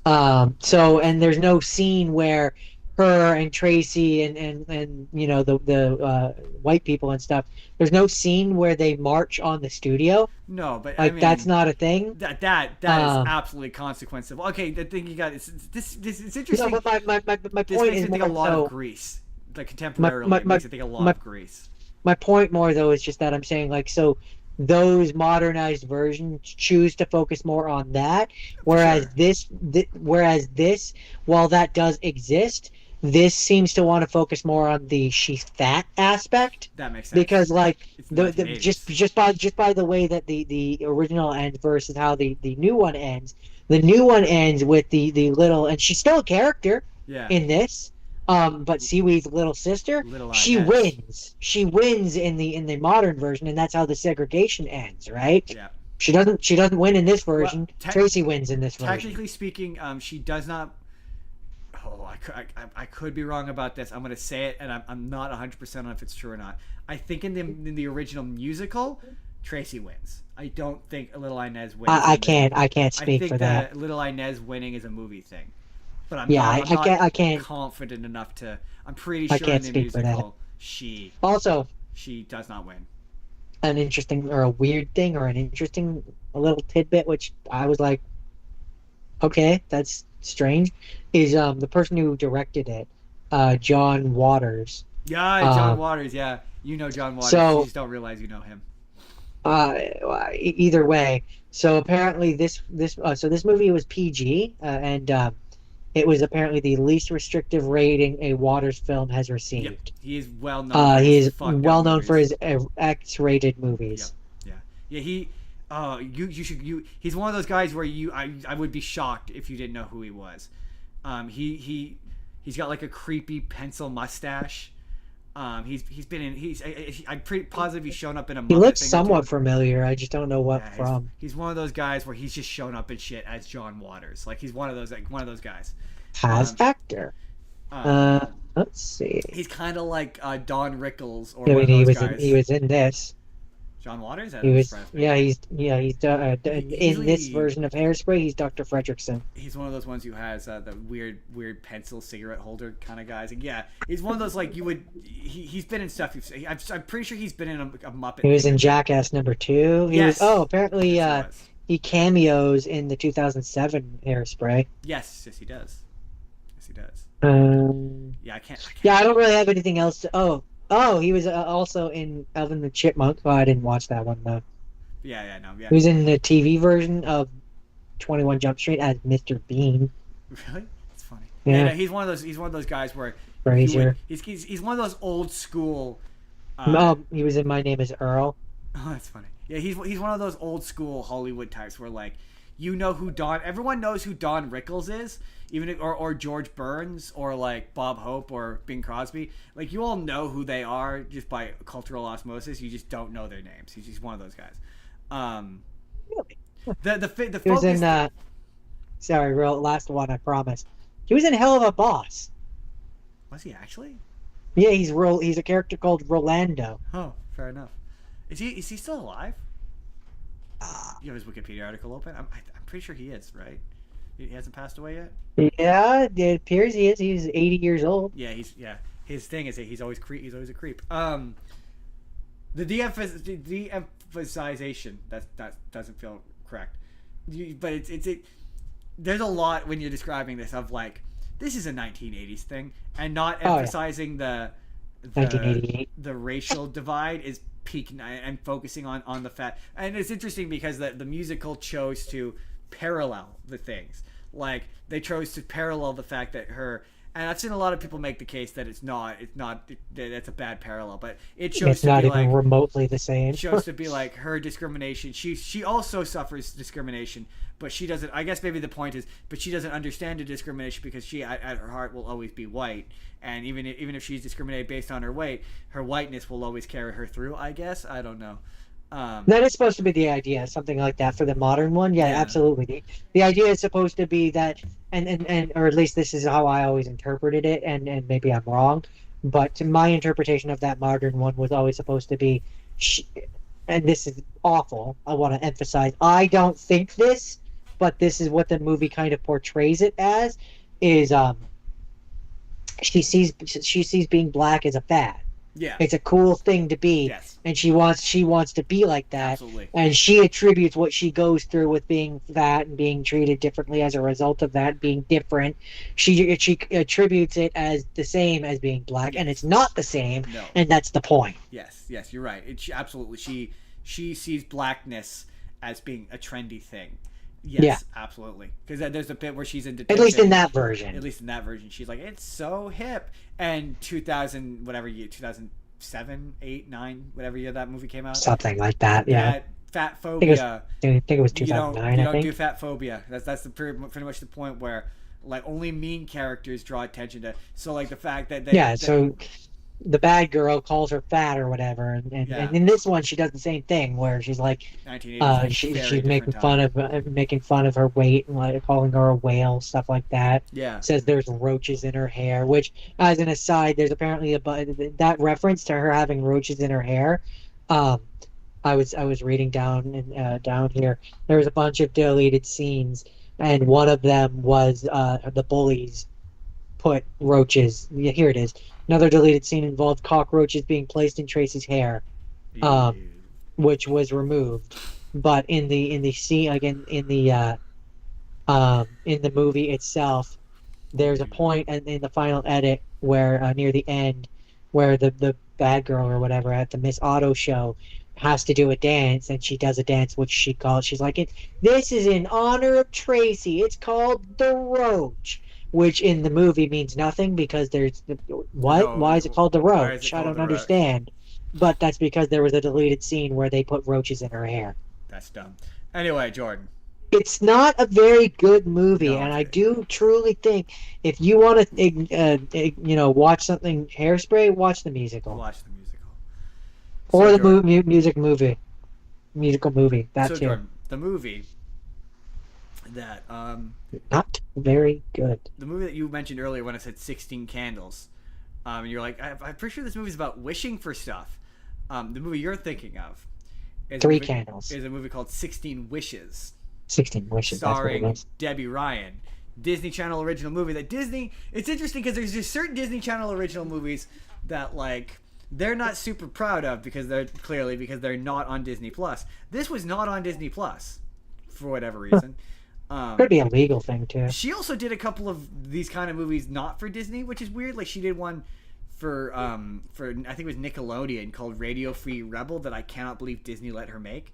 Speaker 3: So and there's no scene where her and Tracy and the white people and stuff. There's no scene where they march on the studio.
Speaker 2: No, but
Speaker 3: like, I mean, that's not a thing.
Speaker 2: That is absolutely consequential. Okay, the thing you got is this. It's interesting.
Speaker 3: No, but my point
Speaker 2: this makes
Speaker 3: is
Speaker 2: it think a lot of Grease. Like contemporarily, it makes it think a lot of Grease.
Speaker 3: My point more though is just that I'm saying like so. Those modernized versions choose to focus more on that, whereas this, while that does exist, this seems to want to focus more on the she's fat aspect.
Speaker 2: That makes sense
Speaker 3: because like just by the way that the original ends versus how the new one ends. The new one ends with the little, and she's still a character in this. But Seaweed's little sister, she wins. She wins in the modern version, and that's how the segregation ends, right?
Speaker 2: Yeah.
Speaker 3: She doesn't win in this version. Well, Tracy wins in this version.
Speaker 2: Technically speaking, she does not. Oh, I could be wrong about this. I'm going to say it, and I'm not 100% on if it's true or not. I think in the original musical, Tracy wins. I don't think Little Inez wins.
Speaker 3: I can't speak for that.
Speaker 2: I think that Little Inez winning is a movie thing. But I'm
Speaker 3: I can't
Speaker 2: confident enough to. I'm pretty sure in the musical she does not win.
Speaker 3: An interesting or a weird thing or an interesting little tidbit, which I was like, okay, that's strange. Is the person who directed it, John Waters?
Speaker 2: Yeah, John Waters. Yeah, you know John Waters.
Speaker 3: So,
Speaker 2: you just don't realize you know him.
Speaker 3: Either way, so apparently this movie was PG and. It was apparently the least restrictive rating a Waters film has received.
Speaker 2: Yep. He is well known.
Speaker 3: He is well known for his X-rated movies.
Speaker 2: Yeah. He, you should. He's one of those guys where I would be shocked if you didn't know who he was. He's got like a creepy pencil mustache. He's been in I'm pretty positive he's shown up in a Muppet
Speaker 3: He looks
Speaker 2: thing or
Speaker 3: somewhat
Speaker 2: two.
Speaker 3: familiar. I just don't know what
Speaker 2: Yeah,
Speaker 3: from.
Speaker 2: he's one of those guys where he's just shown up in shit as John Waters. Like he's one of those guys.
Speaker 3: Has actor. Let's see.
Speaker 2: He's kind of like Don Rickles or
Speaker 3: I
Speaker 2: one of
Speaker 3: mean,
Speaker 2: those guys.
Speaker 3: he was in this.
Speaker 2: John Waters.
Speaker 3: He was.
Speaker 2: Surprise me.
Speaker 3: In this version of Hairspray, he's Dr. Fredrickson.
Speaker 2: He's one of those ones who has the weird pencil cigarette holder kind of guys. And yeah, he's one of those like you would. He's been in stuff. I'm pretty sure he's been in a Muppet.
Speaker 3: He was in Jackass #2.
Speaker 2: Yes.
Speaker 3: Apparently he cameos in the 2007 Hairspray.
Speaker 2: Yes, he does. Yes, he does. Yeah, I can't.
Speaker 3: Yeah, I don't really have anything else to. He was also in Alvin the Chipmunk. Oh, I didn't watch that one though.
Speaker 2: Yeah.
Speaker 3: He was in the TV version of 21 Jump Street as Mr. Bean.
Speaker 2: Really? That's funny.
Speaker 3: Yeah.
Speaker 2: No, he's one of those guys where
Speaker 3: Frasier.
Speaker 2: He's one of those old school.
Speaker 3: He was in My Name Is Earl.
Speaker 2: Oh, that's funny. Yeah, he's one of those old school Hollywood types where like everyone knows who Don Rickles is, or George Burns or like Bob Hope or Bing Crosby. Like you all know who they are just by cultural osmosis. You just don't know their names. He's just one of those guys.
Speaker 3: Really?
Speaker 2: The
Speaker 3: He was
Speaker 2: focus.
Speaker 3: in. Last one. I promise. He was in Hell of a Boss.
Speaker 2: Was he actually?
Speaker 3: Yeah, he's a character called Rolando.
Speaker 2: Oh, fair enough. Is he still alive? You have his Wikipedia article open. I'm pretty sure he is, right? He hasn't passed away yet.
Speaker 3: Yeah, it appears he is. He's 80 years old.
Speaker 2: Yeah, his thing is that he's always a creep. The de-emphasization that doesn't feel correct, but it's there's a lot when you're describing this of like this is a 1980s thing and not emphasizing the
Speaker 3: 1988.
Speaker 2: the racial divide is peak and focusing on the fact. And it's interesting because the musical chose to parallel the things. Like they chose to parallel the fact that and I've seen a lot of people make the case that it's not that's a bad parallel, but it chose
Speaker 3: it's
Speaker 2: to
Speaker 3: not
Speaker 2: be
Speaker 3: even
Speaker 2: like
Speaker 3: remotely the same.
Speaker 2: it shows to be like her discrimination. She also suffers discrimination, but she doesn't. I guess maybe the point is, but she doesn't understand the discrimination because she at her heart will always be white, and even if she's discriminated based on her weight, her whiteness will always carry her through. I guess I don't know.
Speaker 3: That is supposed to be the idea, something like that for the modern one. Yeah, absolutely. The idea is supposed to be that, and or at least this is how I always interpreted it, and maybe I'm wrong, but my interpretation of that modern one was always supposed to be, and this is awful. I want to emphasize, I don't think this, but this is what the movie kind of portrays it as. Is she sees being black as a fad.
Speaker 2: Yeah,
Speaker 3: it's a cool thing to be, and she wants to be like that.
Speaker 2: Absolutely.
Speaker 3: And she attributes what she goes through with being fat and being treated differently as a result of that being different. She attributes it as the same as being black, and it's not the same.
Speaker 2: No.
Speaker 3: And that's the point.
Speaker 2: Yes, you're right. Absolutely, she sees blackness as being a trendy thing. Yes, absolutely. Because there's a bit where she's in detention.
Speaker 3: At least in that version. She's like, it's so hip. And 2000, whatever year, 2007, 8, 9, whatever year that movie came out. Something like that, yeah.
Speaker 2: That fat phobia.
Speaker 3: I think it was 2009,
Speaker 2: You don't do fat phobia. That's pretty much the point where, like, only mean characters draw attention to. So, like, the fact that
Speaker 3: so the bad girl calls her fat or whatever, and in this one she does the same thing where she's like, she's making fun of her weight and like calling her a whale, stuff like that.
Speaker 2: Yeah,
Speaker 3: says there's roaches in her hair, which, as an aside, there's apparently that reference to her having roaches in her hair. I was reading down here. There was a bunch of deleted scenes, and one of them was the bullies put roaches. Yeah, here it is. Another deleted scene involved cockroaches being placed in Tracy's hair, which was removed. But in the scene again in the movie itself, there's a point in the final edit where near the end, where the bad girl or whatever at the Miss Auto show has to do a dance, and she does a dance which she's like, this is in honor of Tracy. It's called the Roach. Which in the movie means nothing because there's what?
Speaker 2: No,
Speaker 3: why is it called the roach? I
Speaker 2: called
Speaker 3: don't
Speaker 2: the
Speaker 3: understand. But that's because there was a deleted scene where they put roaches in her hair.
Speaker 2: That's dumb. Anyway, Jordan.
Speaker 3: It's not a very good movie,
Speaker 2: No,
Speaker 3: and
Speaker 2: it's
Speaker 3: I
Speaker 2: good.
Speaker 3: do truly think if you want to, watch something Hairspray, watch the musical
Speaker 2: Watch the musical. So
Speaker 3: or the
Speaker 2: Jordan,
Speaker 3: musical movie. That
Speaker 2: so
Speaker 3: too.
Speaker 2: Jordan, the movie that
Speaker 3: Not very good.
Speaker 2: the movie that you mentioned earlier when I said 16 Candles, you're like, I'm pretty sure this movie's about wishing for stuff. The movie you're thinking of
Speaker 3: Three Candles.
Speaker 2: is a movie called 16 Wishes,
Speaker 3: 16 Wishes. That's what it
Speaker 2: starring
Speaker 3: was.
Speaker 2: Debbie Ryan. Disney Channel original movie that Disney. It's interesting because there's just certain Disney Channel original movies that like they're not super proud of because they're not on Disney Plus. This was not on Disney Plus for whatever reason.
Speaker 3: Could be a legal thing too.
Speaker 2: She also did a couple of these kind of movies not for Disney, which is weird. Like she did one for I think it was Nickelodeon called Radio Free Rebel that I cannot believe Disney let her make.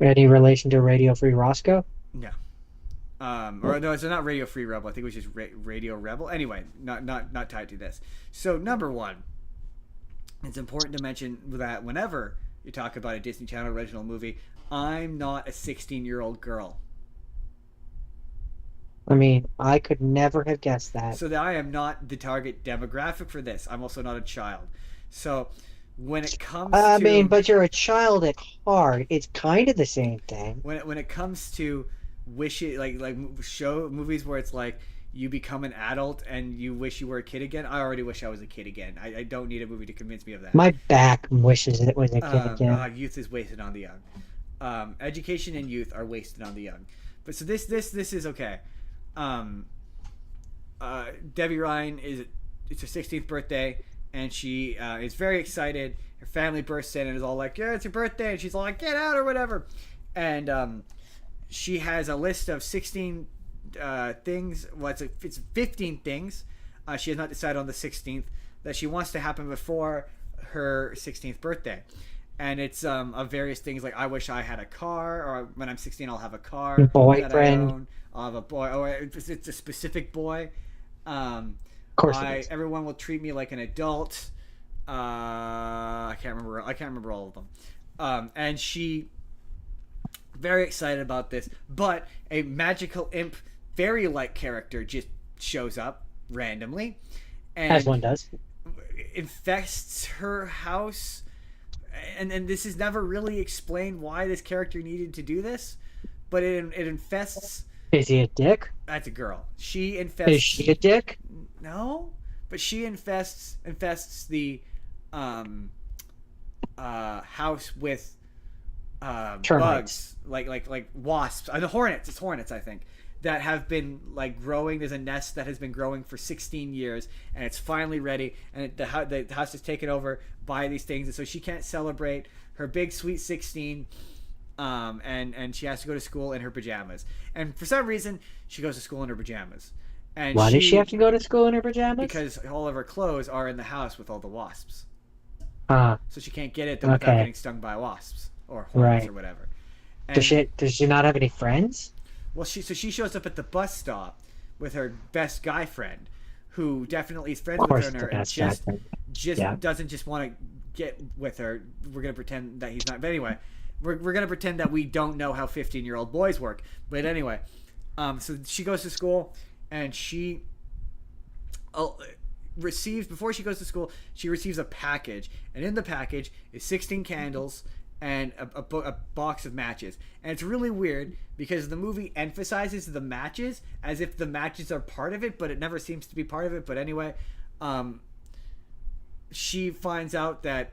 Speaker 3: Any relation to Radio Free Roscoe?
Speaker 2: No. Or no, it's not Radio Free Rebel. I think it was just Radio Rebel. Anyway, not tied to this. So number one, it's important to mention that whenever you talk about a Disney Channel original movie, I'm not a 16-year-old girl.
Speaker 3: I mean, I could never have guessed that.
Speaker 2: So that I am not the target demographic for this. I'm also not a child. So when it comes
Speaker 3: I
Speaker 2: to
Speaker 3: mean, but you're a child at heart. It's kind of the same thing.
Speaker 2: when it comes to show movies where it's like you become an adult and you wish you were a kid again. I already wish I was a kid again. I don't need a movie to convince me of that.
Speaker 3: My back wishes it was a kid again.
Speaker 2: Youth is wasted on the young. Education and youth are wasted on the young. But so this is okay. Debbie Ryan it's her 16th birthday and she is very excited. Her family bursts in and is all like, "Yeah, it's your birthday," and she's all like, "Get out," or whatever. And she has a list of 16 things. Well, it's 15 things. She has not decided on the 16th that she wants to happen before her 16th birthday. And it's of various things like I wish I had a car, or when I'm 16 I'll have a car.
Speaker 3: Boyfriend.
Speaker 2: That I own. I'll have a boy. Or it's a specific boy.
Speaker 3: Of course it is.
Speaker 2: Everyone will treat me like an adult. I can't remember all of them. And she very excited about this, but a magical imp fairy-like character just shows up randomly and
Speaker 3: As one does.
Speaker 2: infests her house, and this is never really explained why this character needed to do this, but it infests.
Speaker 3: Is he a dick?
Speaker 2: That's a girl. She infests.
Speaker 3: Is she a dick?
Speaker 2: No, but she infests the house with bugs like wasps, the hornets. It's hornets, I think, that have been like growing. There's a nest that has been growing for 16 years, and it's finally ready. And the house is taken over by these things, and so she can't celebrate her big sweet 16. And she has to go to school in her pajamas. And for some reason, she goes to school in her pajamas. And
Speaker 3: Why does she have to go to school in her pajamas?
Speaker 2: Because all of her clothes are in the house with all the wasps.
Speaker 3: Ah,
Speaker 2: So she can't get it without
Speaker 3: Okay.
Speaker 2: getting stung by wasps or hornets
Speaker 3: Right.
Speaker 2: or whatever. And,
Speaker 3: does she not have any friends?
Speaker 2: well, she shows up at the bus stop with her best guy friend, who definitely is friends
Speaker 3: Of
Speaker 2: with
Speaker 3: course,
Speaker 2: her,
Speaker 3: the
Speaker 2: and
Speaker 3: best guy friend. Yeah.
Speaker 2: doesn't just want to get with her. We're gonna pretend that he's not. But anyway, we're gonna pretend that we don't know how 15-year-old boys work. But anyway, so she goes to school and she receives, before she goes to school, she receives a package, and in the package is 16 candles and a box of matches. And it's really weird because the movie emphasizes the matches as if the matches are part of it, but it never seems to be part of it. But anyway, she finds out that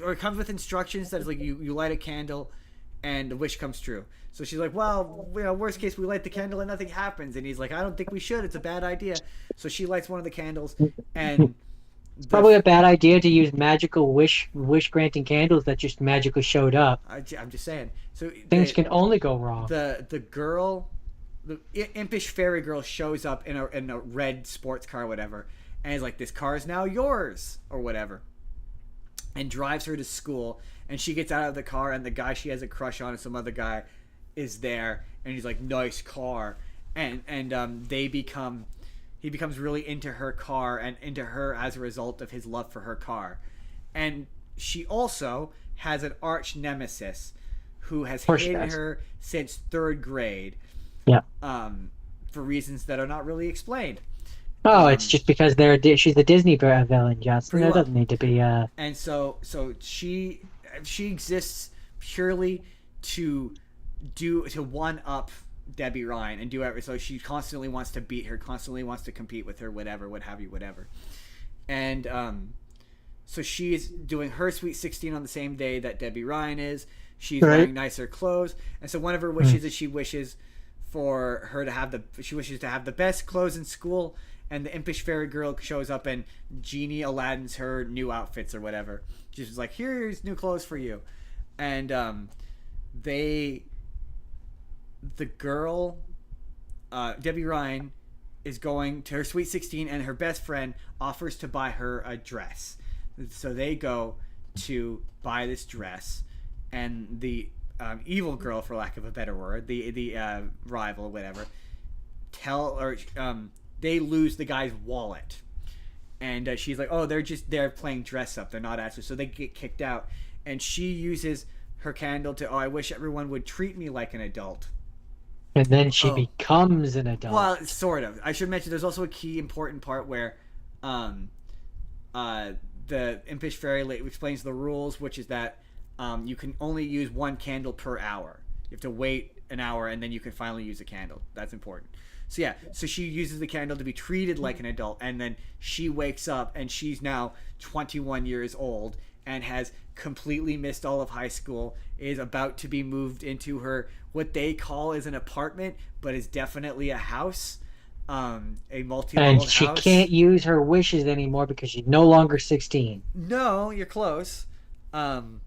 Speaker 2: or it comes with instructions that is like you light a candle and the wish comes true. So she's like, well, worst case, we light the candle and nothing happens. And he's like, I don't think we should. It's a bad idea. So she lights one of the candles, and
Speaker 3: It's probably a bad idea to use magical wish granting candles that just magically showed up.
Speaker 2: I'm just saying. So
Speaker 3: Things can only go wrong.
Speaker 2: the girl, the impish fairy girl, shows up in a red sports car or whatever, and is like, this car is now yours or whatever, and drives her to school. And she gets out of the car, and the guy she has a crush on, and some other guy, is there, and he's like, nice car, and he becomes really into her car and into her as a result of his love for her car. And she also has an arch nemesis who has
Speaker 3: course she
Speaker 2: hated
Speaker 3: does.
Speaker 2: her since 3rd grade.
Speaker 3: Yeah.
Speaker 2: For reasons that are not really explained.
Speaker 3: Oh, it's just because she's a Disney villain, Justin.
Speaker 2: Pretty
Speaker 3: There
Speaker 2: well.
Speaker 3: doesn't need to be
Speaker 2: And so she exists purely to one up Debbie Ryan and do everything. So she constantly wants to beat her, constantly wants to compete with her, whatever, what have you, whatever. And so she is doing her Sweet 16 on the same day that Debbie Ryan is. She's wearing nicer clothes, and so one of her wishes is she wishes to have the best clothes in school. And the impish fairy girl shows up and Genie Aladdin's her new outfits or whatever. She's just like, here's new clothes for you. And the girl, Debbie Ryan, is going to her Sweet 16 and her best friend offers to buy her a dress. So they go to buy this dress, and the evil girl, for lack of a better word, the rival, whatever, they lose the guy's wallet, and she's like, oh, they're playing dress up, they're not actually, so they get kicked out, and she uses her candle to, I wish everyone would treat me like an adult.
Speaker 3: And then she becomes an adult.
Speaker 2: Well, sort of. I should mention there's also a key important part where the impish fairy explains the rules, which is that you can only use one candle per hour. You have to wait an hour and then you can finally use a candle. That's important. So yeah, so she uses the candle to be treated like an adult, and then she wakes up and she's now 21 years old and has completely missed all of high school, is about to be moved into her, what they call is an apartment, but is definitely a house, a multi-leveled
Speaker 3: and she
Speaker 2: house.
Speaker 3: can't use her wishes anymore because she's no longer 16.
Speaker 2: No, you're close. And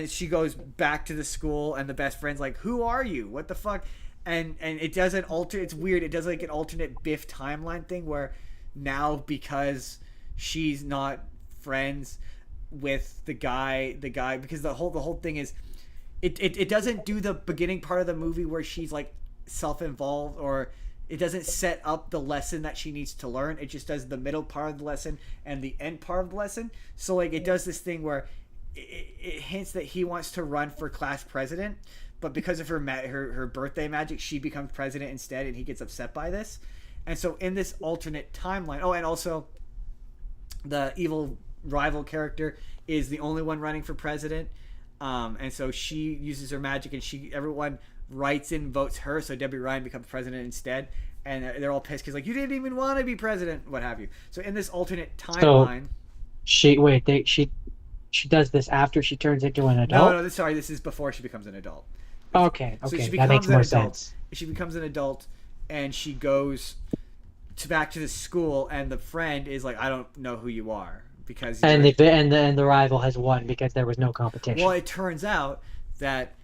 Speaker 2: she goes back to the school, and the best friend's like, who are you? What the fuck? And it doesn't alter. It's weird. It does like an alternate Biff timeline thing where now, because she's not friends with the guy, because the whole thing is, it doesn't do the beginning part of the movie where she's like self-involved, or it doesn't set up the lesson that she needs to learn. It just does the middle part of the lesson and the end part of the lesson. So like it does this thing where it hints that he wants to run for class president, but because of her birthday magic, she becomes president instead, and he gets upset by this. And so in this alternate timeline, and also the evil rival character is the only one running for president, and so she uses her magic, and everyone writes in, votes her, so Debbie Ryan becomes president instead, and they're all pissed because like, you didn't even want to be president, what have you. So in this alternate timeline,
Speaker 3: she does this after she turns into an adult?
Speaker 2: No, sorry, this is before she becomes an adult.
Speaker 3: Okay,
Speaker 2: So she
Speaker 3: that makes
Speaker 2: becomes
Speaker 3: more
Speaker 2: an adult.
Speaker 3: sense.
Speaker 2: She becomes an adult, and she goes back to the school, and the friend is like, I don't know who you are, because
Speaker 3: And the rival has won because there was no competition.
Speaker 2: well, it turns out that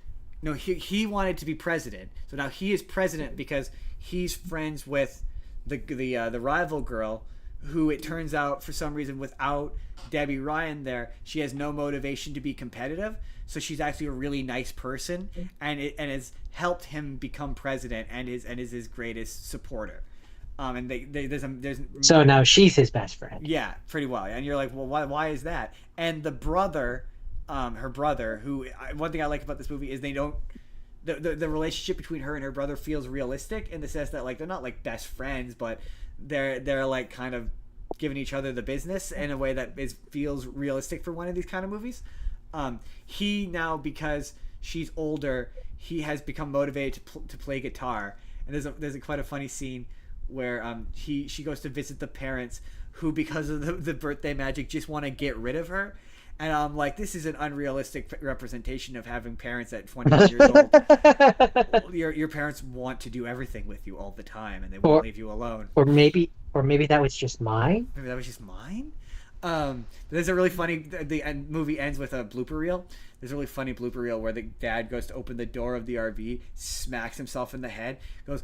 Speaker 2: he wanted to be president, so now he is president because he's friends with the rival girl, who it turns out for some reason, without Debbie Ryan there, she has no motivation to be competitive. So she's actually a really nice person, and has helped him become president, and is his greatest supporter. And there's
Speaker 3: so now she's his best friend.
Speaker 2: Yeah, pretty well. And you're like, well, why is that? And the brother, her brother, who, one thing I like about this movie is they don't, the relationship between her and her brother feels realistic in the sense that like they're not like best friends, but they're like kind of giving each other the business in a way that feels realistic for one of these kind of movies. He now, because she's older, he has become motivated to play guitar, and there's quite a funny scene where she goes to visit the parents who, because of the birthday magic, just want to get rid of her. And I'm like, this is an unrealistic representation of having parents at 21 years old. Your parents want to do everything with you all the time, and they won't leave you alone.
Speaker 3: Or maybe that was just mine.
Speaker 2: Maybe that was just mine. There's a really funny. The movie ends with a blooper reel. There's a really funny blooper reel where the dad goes to open the door of the RV, smacks himself in the head, goes,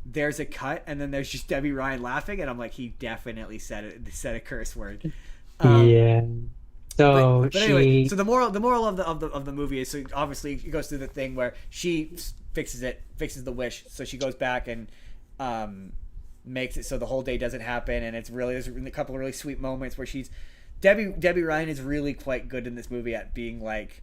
Speaker 2: there's a cut, and then there's just Debbie Ryan laughing, and I'm like, he definitely said a curse word.
Speaker 3: Yeah. So
Speaker 2: but anyway, so the moral of the movie is, so obviously it goes through the thing where she fixes the wish, so she goes back and makes it so the whole day doesn't happen, and there's a couple of really sweet moments where she's Debbie Ryan is really quite good in this movie at being like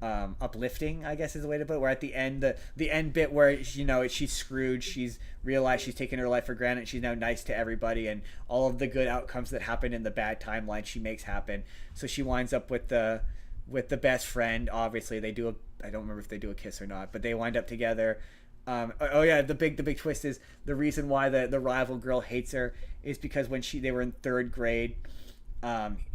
Speaker 2: uplifting, I guess is the way to put it. Where at the end, the end bit where she's screwed, she's realized she's taken her life for granted, she's now nice to everybody, and all of the good outcomes that happened in the bad timeline she makes happen. So she winds up with the best friend. Obviously, they do I don't remember if they do a kiss or not, but they wind up together. The big twist is the reason why the rival girl hates her is because when they were in third grade,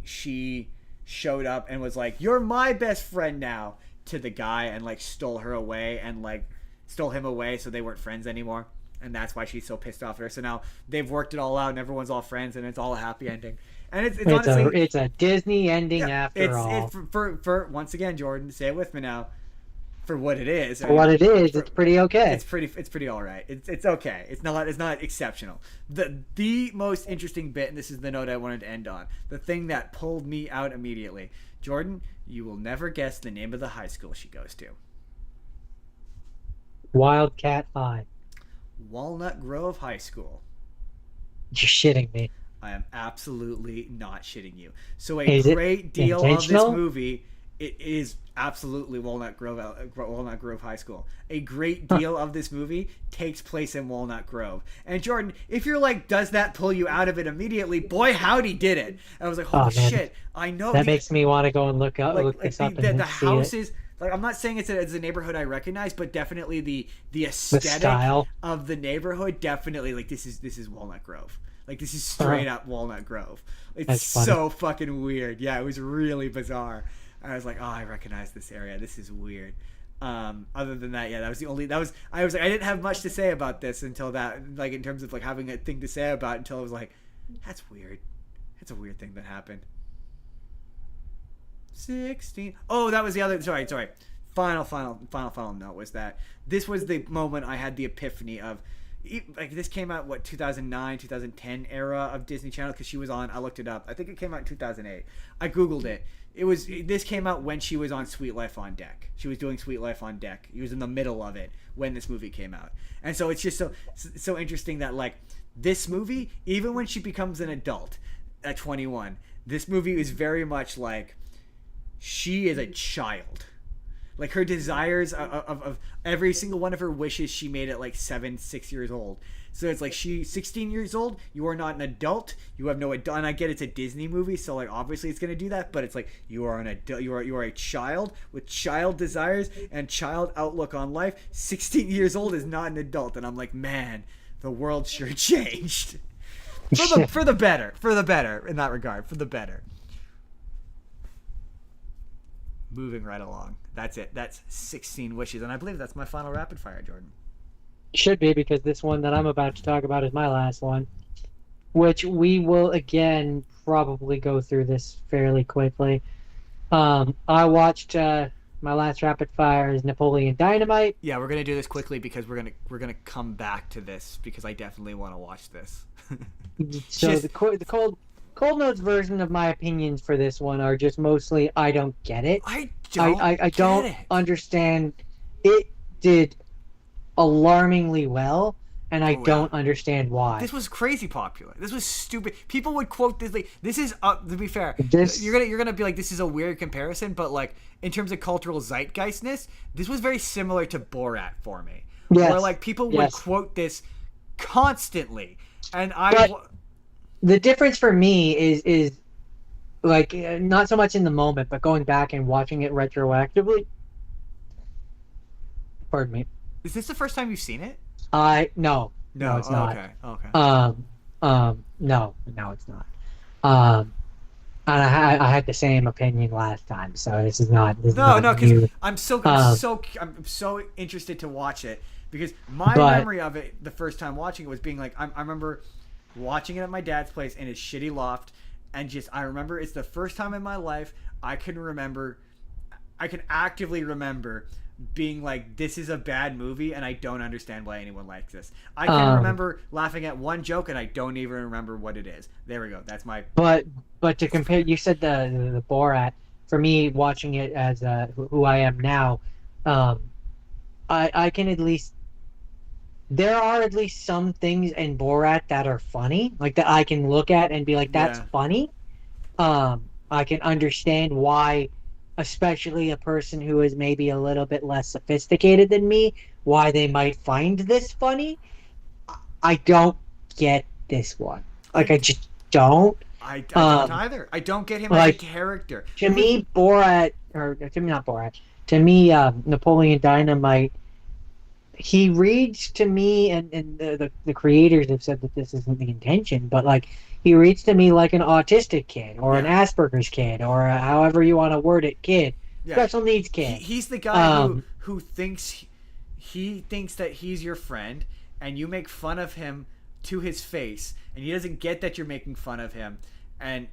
Speaker 2: she showed up and was like, "You're my best friend now," to the guy, and like stole him away, so they weren't friends anymore, and that's why she's so pissed off at her. So now they've worked it all out and everyone's all friends and it's all a happy ending. And it's honestly
Speaker 3: it's a Disney ending after all.
Speaker 2: It's for once again, Jordan, say it with me now. For what it is,
Speaker 3: it's pretty okay.
Speaker 2: It's pretty all right. It's okay. It's not exceptional. The most interesting bit, and this is the note I wanted to end on, the thing that pulled me out immediately. Jordan, you will never guess the name of the high school she goes to.
Speaker 3: Wildcat High.
Speaker 2: Walnut Grove High School.
Speaker 3: You're shitting me.
Speaker 2: I am absolutely not shitting you. So a great deal of this movie, it is absolutely Walnut Grove High School. A great deal of this movie takes place in Walnut Grove. And Jordan, if you're like, does that pull you out of it immediately? Boy, howdy did it. I was like, holy shit, I know.
Speaker 3: That makes me want to go and look this up.
Speaker 2: The houses, like, I'm not saying it's a neighborhood I recognize, but definitely the aesthetic of the neighborhood, definitely, like, this is Walnut Grove. Like, this is straight up Walnut Grove. It's so fucking weird. Yeah, it was really bizarre. I was like, oh, I recognize this area. This is weird. Other than that, yeah, I was like, I didn't have much to say about this until that, like, in terms of like having a thing to say about it, until I was like, that's weird. That's a weird thing that happened. 16. Oh, that was the other. Sorry. Final note was that this was the moment I had the epiphany of, like, this came out 2009 2010 era of Disney Channel, because she was on, I looked it up, I think it came out in 2008. I googled it. This came out when she was on Sweet Life on Deck. She was doing Sweet Life on Deck. He was in the middle of it when this movie came out. And so it's just so interesting that, like, this movie, even when she becomes an adult at 21, this movie is very much like she is a child. Like, her desires of every single one of her wishes she made at like 6 years old. So it's like, she's 16 years old, you are not an adult, you have no adult, and I get it's a Disney movie, so like obviously it's gonna do that, but it's like, you are an adult, you are a child with child desires and child outlook on life. 16 years old is not an adult, and I'm like, man, the world sure changed. For the better in that regard, for the better. Moving right along. That's it. That's 16 wishes, and I believe that's my final rapid fire, Jordan.
Speaker 3: Should be, because this one that I'm about to talk about is my last one, which we will again probably go through this fairly quickly. I watched my last rapid fire is Napoleon Dynamite.
Speaker 2: Yeah, we're gonna do this quickly because we're gonna come back to this, because I definitely want to watch this.
Speaker 3: So the Cold Notes version of my opinions for this one are just mostly I don't get it. I don't understand. It did alarmingly well, and I don't understand why.
Speaker 2: This was crazy popular. This was stupid. People would quote this. Like, this is to be fair, you're gonna be like, this is a weird comparison, but like, in terms of cultural zeitgeistness, this was very similar to Borat for me.
Speaker 3: Yes.
Speaker 2: Where like people would quote this constantly, and
Speaker 3: the difference for me is like, not so much in the moment, but going back and watching it retroactively. Pardon me.
Speaker 2: Is this the first time you've seen it?
Speaker 3: No, it's not.
Speaker 2: Okay.
Speaker 3: No, it's not. And I had the same opinion last time, so this is not.
Speaker 2: No, because I'm so interested to watch it, because my memory of it the first time watching it was being like, I remember watching it at my dad's place in his shitty loft, and I remember it's the first time in my life I can actively remember being like, this is a bad movie and I don't understand why anyone likes this. I can remember laughing at one joke and I don't even remember what it is. There we go. That's my.
Speaker 3: But to compare, you said the Borat. For me, watching it as who I am now, I can at least. There are at least some things in Borat that are funny, like that I can look at and be like, that's funny. I can understand why, especially a person who is maybe a little bit less sophisticated than me, why they might find this funny. I don't get this one. Like, I just don't.
Speaker 2: I don't
Speaker 3: Um,
Speaker 2: either. I don't get him as a
Speaker 3: like,
Speaker 2: character.
Speaker 3: to me, Borat, or to me, not Borat, to me, Napoleon Dynamite, he reads to me, and the creators have said that this isn't the intention, but like, he reads to me like an autistic kid, or an
Speaker 2: Yeah.
Speaker 3: Asperger's kid, or however you want to word it, kid.
Speaker 2: Yeah.
Speaker 3: Special needs kid.
Speaker 2: He's the guy
Speaker 3: Um,
Speaker 2: who thinks he thinks that he's your friend, and you make fun of him to his face, and he doesn't get that you're making fun of him, and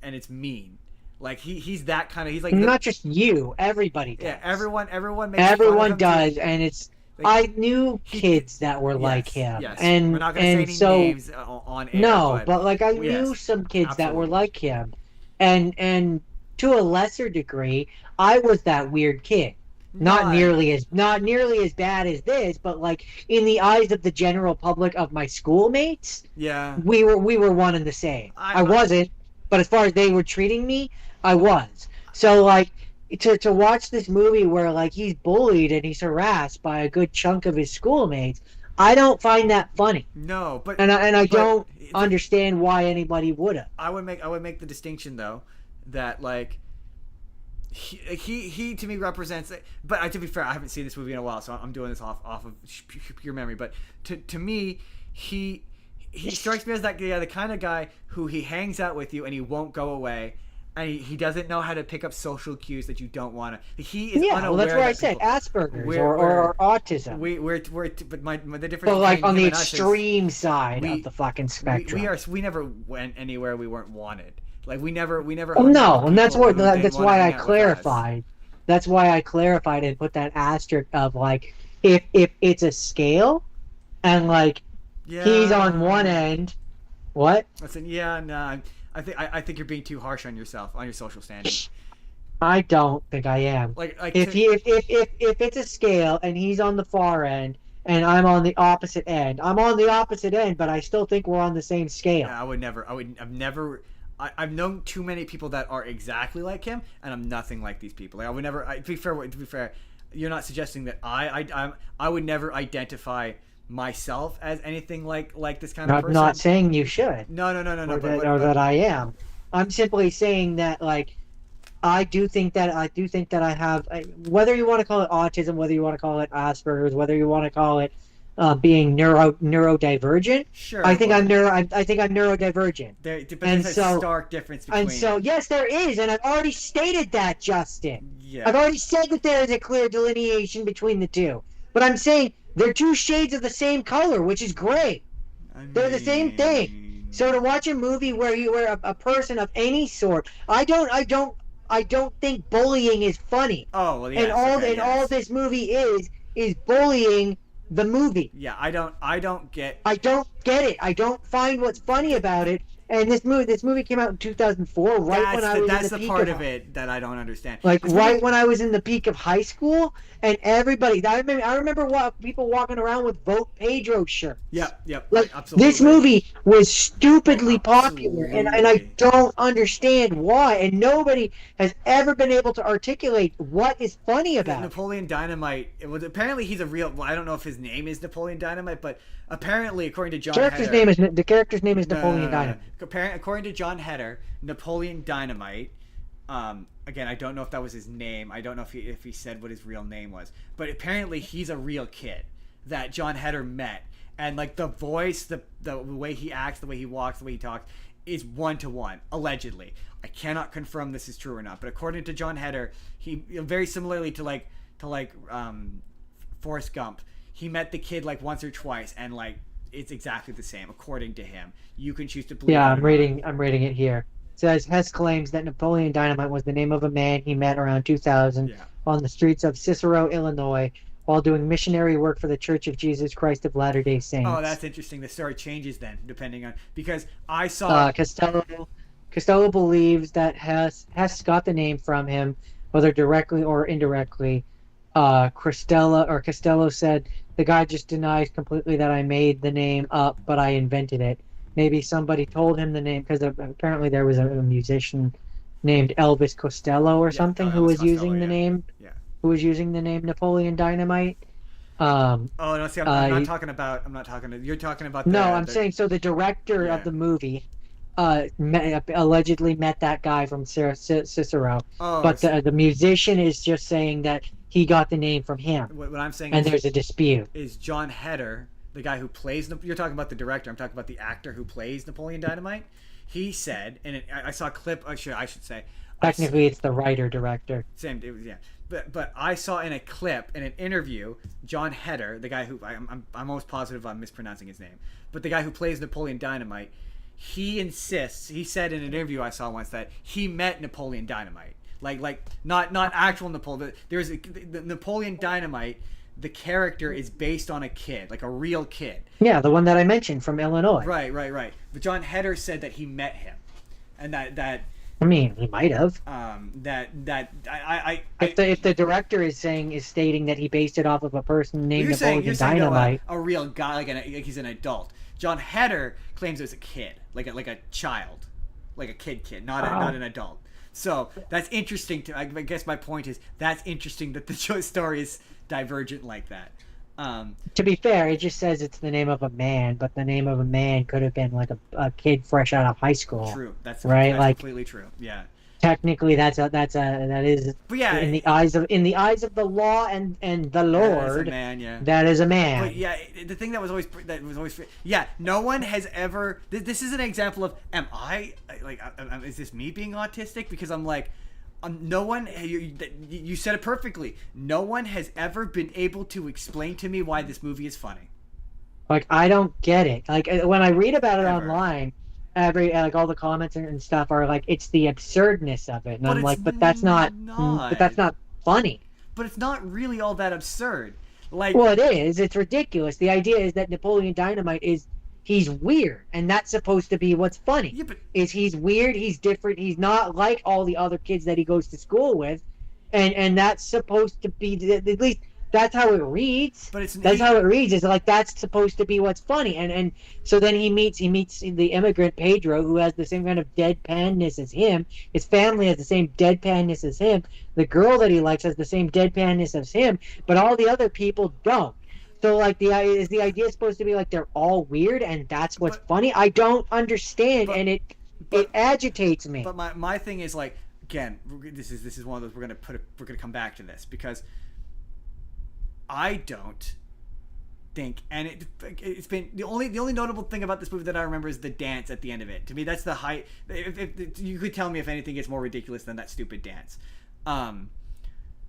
Speaker 2: it's mean. Like he's that kind of, he's like
Speaker 3: Not just you, everybody does.
Speaker 2: yeah, everyone makes fun of
Speaker 3: Everyone
Speaker 2: him
Speaker 3: does,
Speaker 2: too.
Speaker 3: and it's.
Speaker 2: Like,
Speaker 3: I knew kids that were like him,
Speaker 2: Yes.
Speaker 3: and
Speaker 2: we're not gonna say any
Speaker 3: so
Speaker 2: names on air.
Speaker 3: no, but like I
Speaker 2: yes,
Speaker 3: knew some kids that were
Speaker 2: absolutely.
Speaker 3: like him, and to a lesser degree, I was that weird kid. Not nearly as bad as this, but like in the eyes of the general public of my schoolmates,
Speaker 2: Yeah.
Speaker 3: we were one and the same. I wasn't, but as far as they were treating me, I was. So like to watch this movie where like he's bullied and he's harassed by a good chunk of his schoolmates, I don't find that funny.
Speaker 2: No, but
Speaker 3: I
Speaker 2: but
Speaker 3: don't understand why anybody would have.
Speaker 2: I would make the distinction though that like he to me represents, but to be fair, I haven't seen this movie in a while, so I'm doing this off of pure memory, but to me he strikes me as that the kind of guy who he hangs out with you and he won't go away, and he doesn't know how to pick up social cues that you don't want to. He is
Speaker 3: Yeah,
Speaker 2: unaware.
Speaker 3: well, that's where I said
Speaker 2: people,
Speaker 3: Asperger's or autism.
Speaker 2: but the difference.
Speaker 3: So like
Speaker 2: between
Speaker 3: on
Speaker 2: him
Speaker 3: the
Speaker 2: and us is
Speaker 3: extreme side of the fucking spectrum.
Speaker 2: we never went anywhere we weren't wanted. Like we never.
Speaker 3: Oh no, and that's
Speaker 2: what
Speaker 3: what that's why I clarified. That's why I clarified and put that asterisk of like if it's a scale, and like he's on one end. What?
Speaker 2: I said, yeah, no. I think you're being too harsh on yourself, on your social standing.
Speaker 3: I don't think I am.
Speaker 2: Like
Speaker 3: if it's a scale and he's on the far end and I'm on the opposite end, I'm on the opposite end, but I still think we're on the same scale.
Speaker 2: Yeah, I've known too many people that are exactly like him, and I'm nothing like these people. Like I would never. To be fair, you're not suggesting that I would never identify myself as anything like this kind of person.
Speaker 3: Not saying you should.
Speaker 2: No.
Speaker 3: Or that I am. I'm simply saying that like I do think that I have, whether you want to call it autism, whether you want to call it Asperger's, whether you want to call it being neurodivergent.
Speaker 2: Sure.
Speaker 3: I think I'm neurodivergent.
Speaker 2: There's a stark difference between.
Speaker 3: And so yes, there is, and I've already stated that, Justin.
Speaker 2: Yeah.
Speaker 3: I've already said that there is a clear delineation between the two. But I'm saying they're two shades of the same color, which is gray. They're the same thing. So to watch a movie where you were a person of any sort, I don't think bullying is funny.
Speaker 2: Oh, well, yes,
Speaker 3: and all this movie is bullying the movie.
Speaker 2: Yeah, I don't get.
Speaker 3: I don't get it. I don't find what's funny about it. And this movie came out in 2004, right when I was in the peak
Speaker 2: that's the part of it that I don't understand.
Speaker 3: Like right when I was in the peak of high school, and everybody. I remember people walking around with "Vote Pedro" shirts.
Speaker 2: Yep.
Speaker 3: Like
Speaker 2: absolutely.
Speaker 3: this movie was stupidly popular, and I don't understand why. And nobody has ever been able to articulate what is funny about it.
Speaker 2: Napoleon Dynamite. Apparently he's a real. Well, I don't know if his name is Napoleon Dynamite, but apparently, according to John
Speaker 3: The character's name is Napoleon Dynamite.
Speaker 2: According to John Heder, Napoleon Dynamite. Again, I don't know if that was his name. I don't know if he said what his real name was. But apparently, he's a real kid that John Heder met, and like the voice, the way he acts, the way he walks, the way he talks, is 1-to-1. Allegedly, I cannot confirm this is true or not. But according to John Heder, he very similarly to Forrest Gump, he met the kid like once or twice, and like it's exactly the same according to him. You can choose to believe.
Speaker 3: Yeah, I'm reading it here. It says Hess claims that Napoleon Dynamite was the name of a man he met around 2000 on the streets of Cicero, Illinois, while doing missionary work for the Church of Jesus Christ of Latter-day Saints.
Speaker 2: Oh, that's interesting. The story changes then, depending on, because I saw
Speaker 3: Costello believes that Hess got the name from him, whether directly or indirectly. Costello said, the guy just denies completely that I made the name up, but I invented it. Maybe somebody told him the name, because apparently there was a musician named Elvis Costello or
Speaker 2: Yeah,
Speaker 3: something who
Speaker 2: Elvis
Speaker 3: was
Speaker 2: Costello,
Speaker 3: using the
Speaker 2: yeah.
Speaker 3: name
Speaker 2: Yeah.
Speaker 3: Napoleon Dynamite. Um,
Speaker 2: Oh no, see, I'm not
Speaker 3: he-
Speaker 2: talking about. I'm not talking. You're talking about
Speaker 3: no,
Speaker 2: the
Speaker 3: I'm saying so. The director
Speaker 2: yeah.
Speaker 3: of the movie, allegedly met that guy from Cicero,
Speaker 2: Oh,
Speaker 3: but the musician is just saying that he got the name from him,
Speaker 2: what I'm saying
Speaker 3: and there's a dispute.
Speaker 2: is John Heder, the guy who plays. You're talking about the director. I'm talking about the actor who plays Napoleon Dynamite. He said, and I saw a clip. I should say.
Speaker 3: Technically, it's the writer director.
Speaker 2: Same. It was, yeah. But I saw in a clip in an interview John Heder, the guy who I'm almost positive I'm mispronouncing his name, but the guy who plays Napoleon Dynamite, he insists. He said in an interview I saw once that he met Napoleon Dynamite, like not actual Napoleon. There's the Napoleon Dynamite. The character is based on a kid, like a real kid.
Speaker 3: Yeah, the one that I mentioned from Illinois.
Speaker 2: Right. But John Heder said that he met him, and that.
Speaker 3: I mean, he might have. If the director is stating that he based it off of a person named Napoleon Dynamite,
Speaker 2: a real guy, like he's an adult. John Heder claims it was a kid, like a child, like a kid, not an adult. So that's interesting. I guess my point is that's interesting that the story is divergent like that.
Speaker 3: To be fair, it just says it's the name of a man, but the name of a man could have been like a kid fresh out of high school.
Speaker 2: True. That's
Speaker 3: right.
Speaker 2: That's completely true. Yeah.
Speaker 3: Technically, that is.
Speaker 2: But yeah,
Speaker 3: in the eyes of the law and the Lord,
Speaker 2: that is a man. Yeah.
Speaker 3: That is a man.
Speaker 2: But yeah, the thing that was always yeah. No one has ever. This is an example of is this me being autistic? Because I'm like. No one, you said it perfectly. No one has ever been able to explain to me why this movie is funny.
Speaker 3: Like, I don't get it. Like, when I read about it
Speaker 2: Ever.
Speaker 3: online, all the comments and stuff are like, it's the absurdness of it, and
Speaker 2: But
Speaker 3: I'm like, but that's not funny.
Speaker 2: But it's not really all that absurd. Like,
Speaker 3: well, it is. It's ridiculous. The idea is that Napoleon Dynamite he's weird, and that's supposed to be what's funny.
Speaker 2: Yeah, but
Speaker 3: he's weird, he's different, he's not like all the other kids that he goes to school with, and that's supposed to be, at least that's how it reads.
Speaker 2: But
Speaker 3: how it reads, is like that's supposed to be what's funny, and so then he meets the immigrant Pedro, who has the same kind of deadpanness as him. His family has the same deadpanness as him. The girl that he likes has the same deadpanness as him, but all the other people don't. So, like, the idea supposed to be like they're all weird and that's what's funny? I don't understand, and it agitates me.
Speaker 2: But my thing is, like, again, this is one of those we're gonna come back to this, because I don't think, and it's been the only notable thing about this movie that I remember is the dance at the end of it. To me, that's the height. If you could tell me if anything gets more ridiculous than that stupid dance.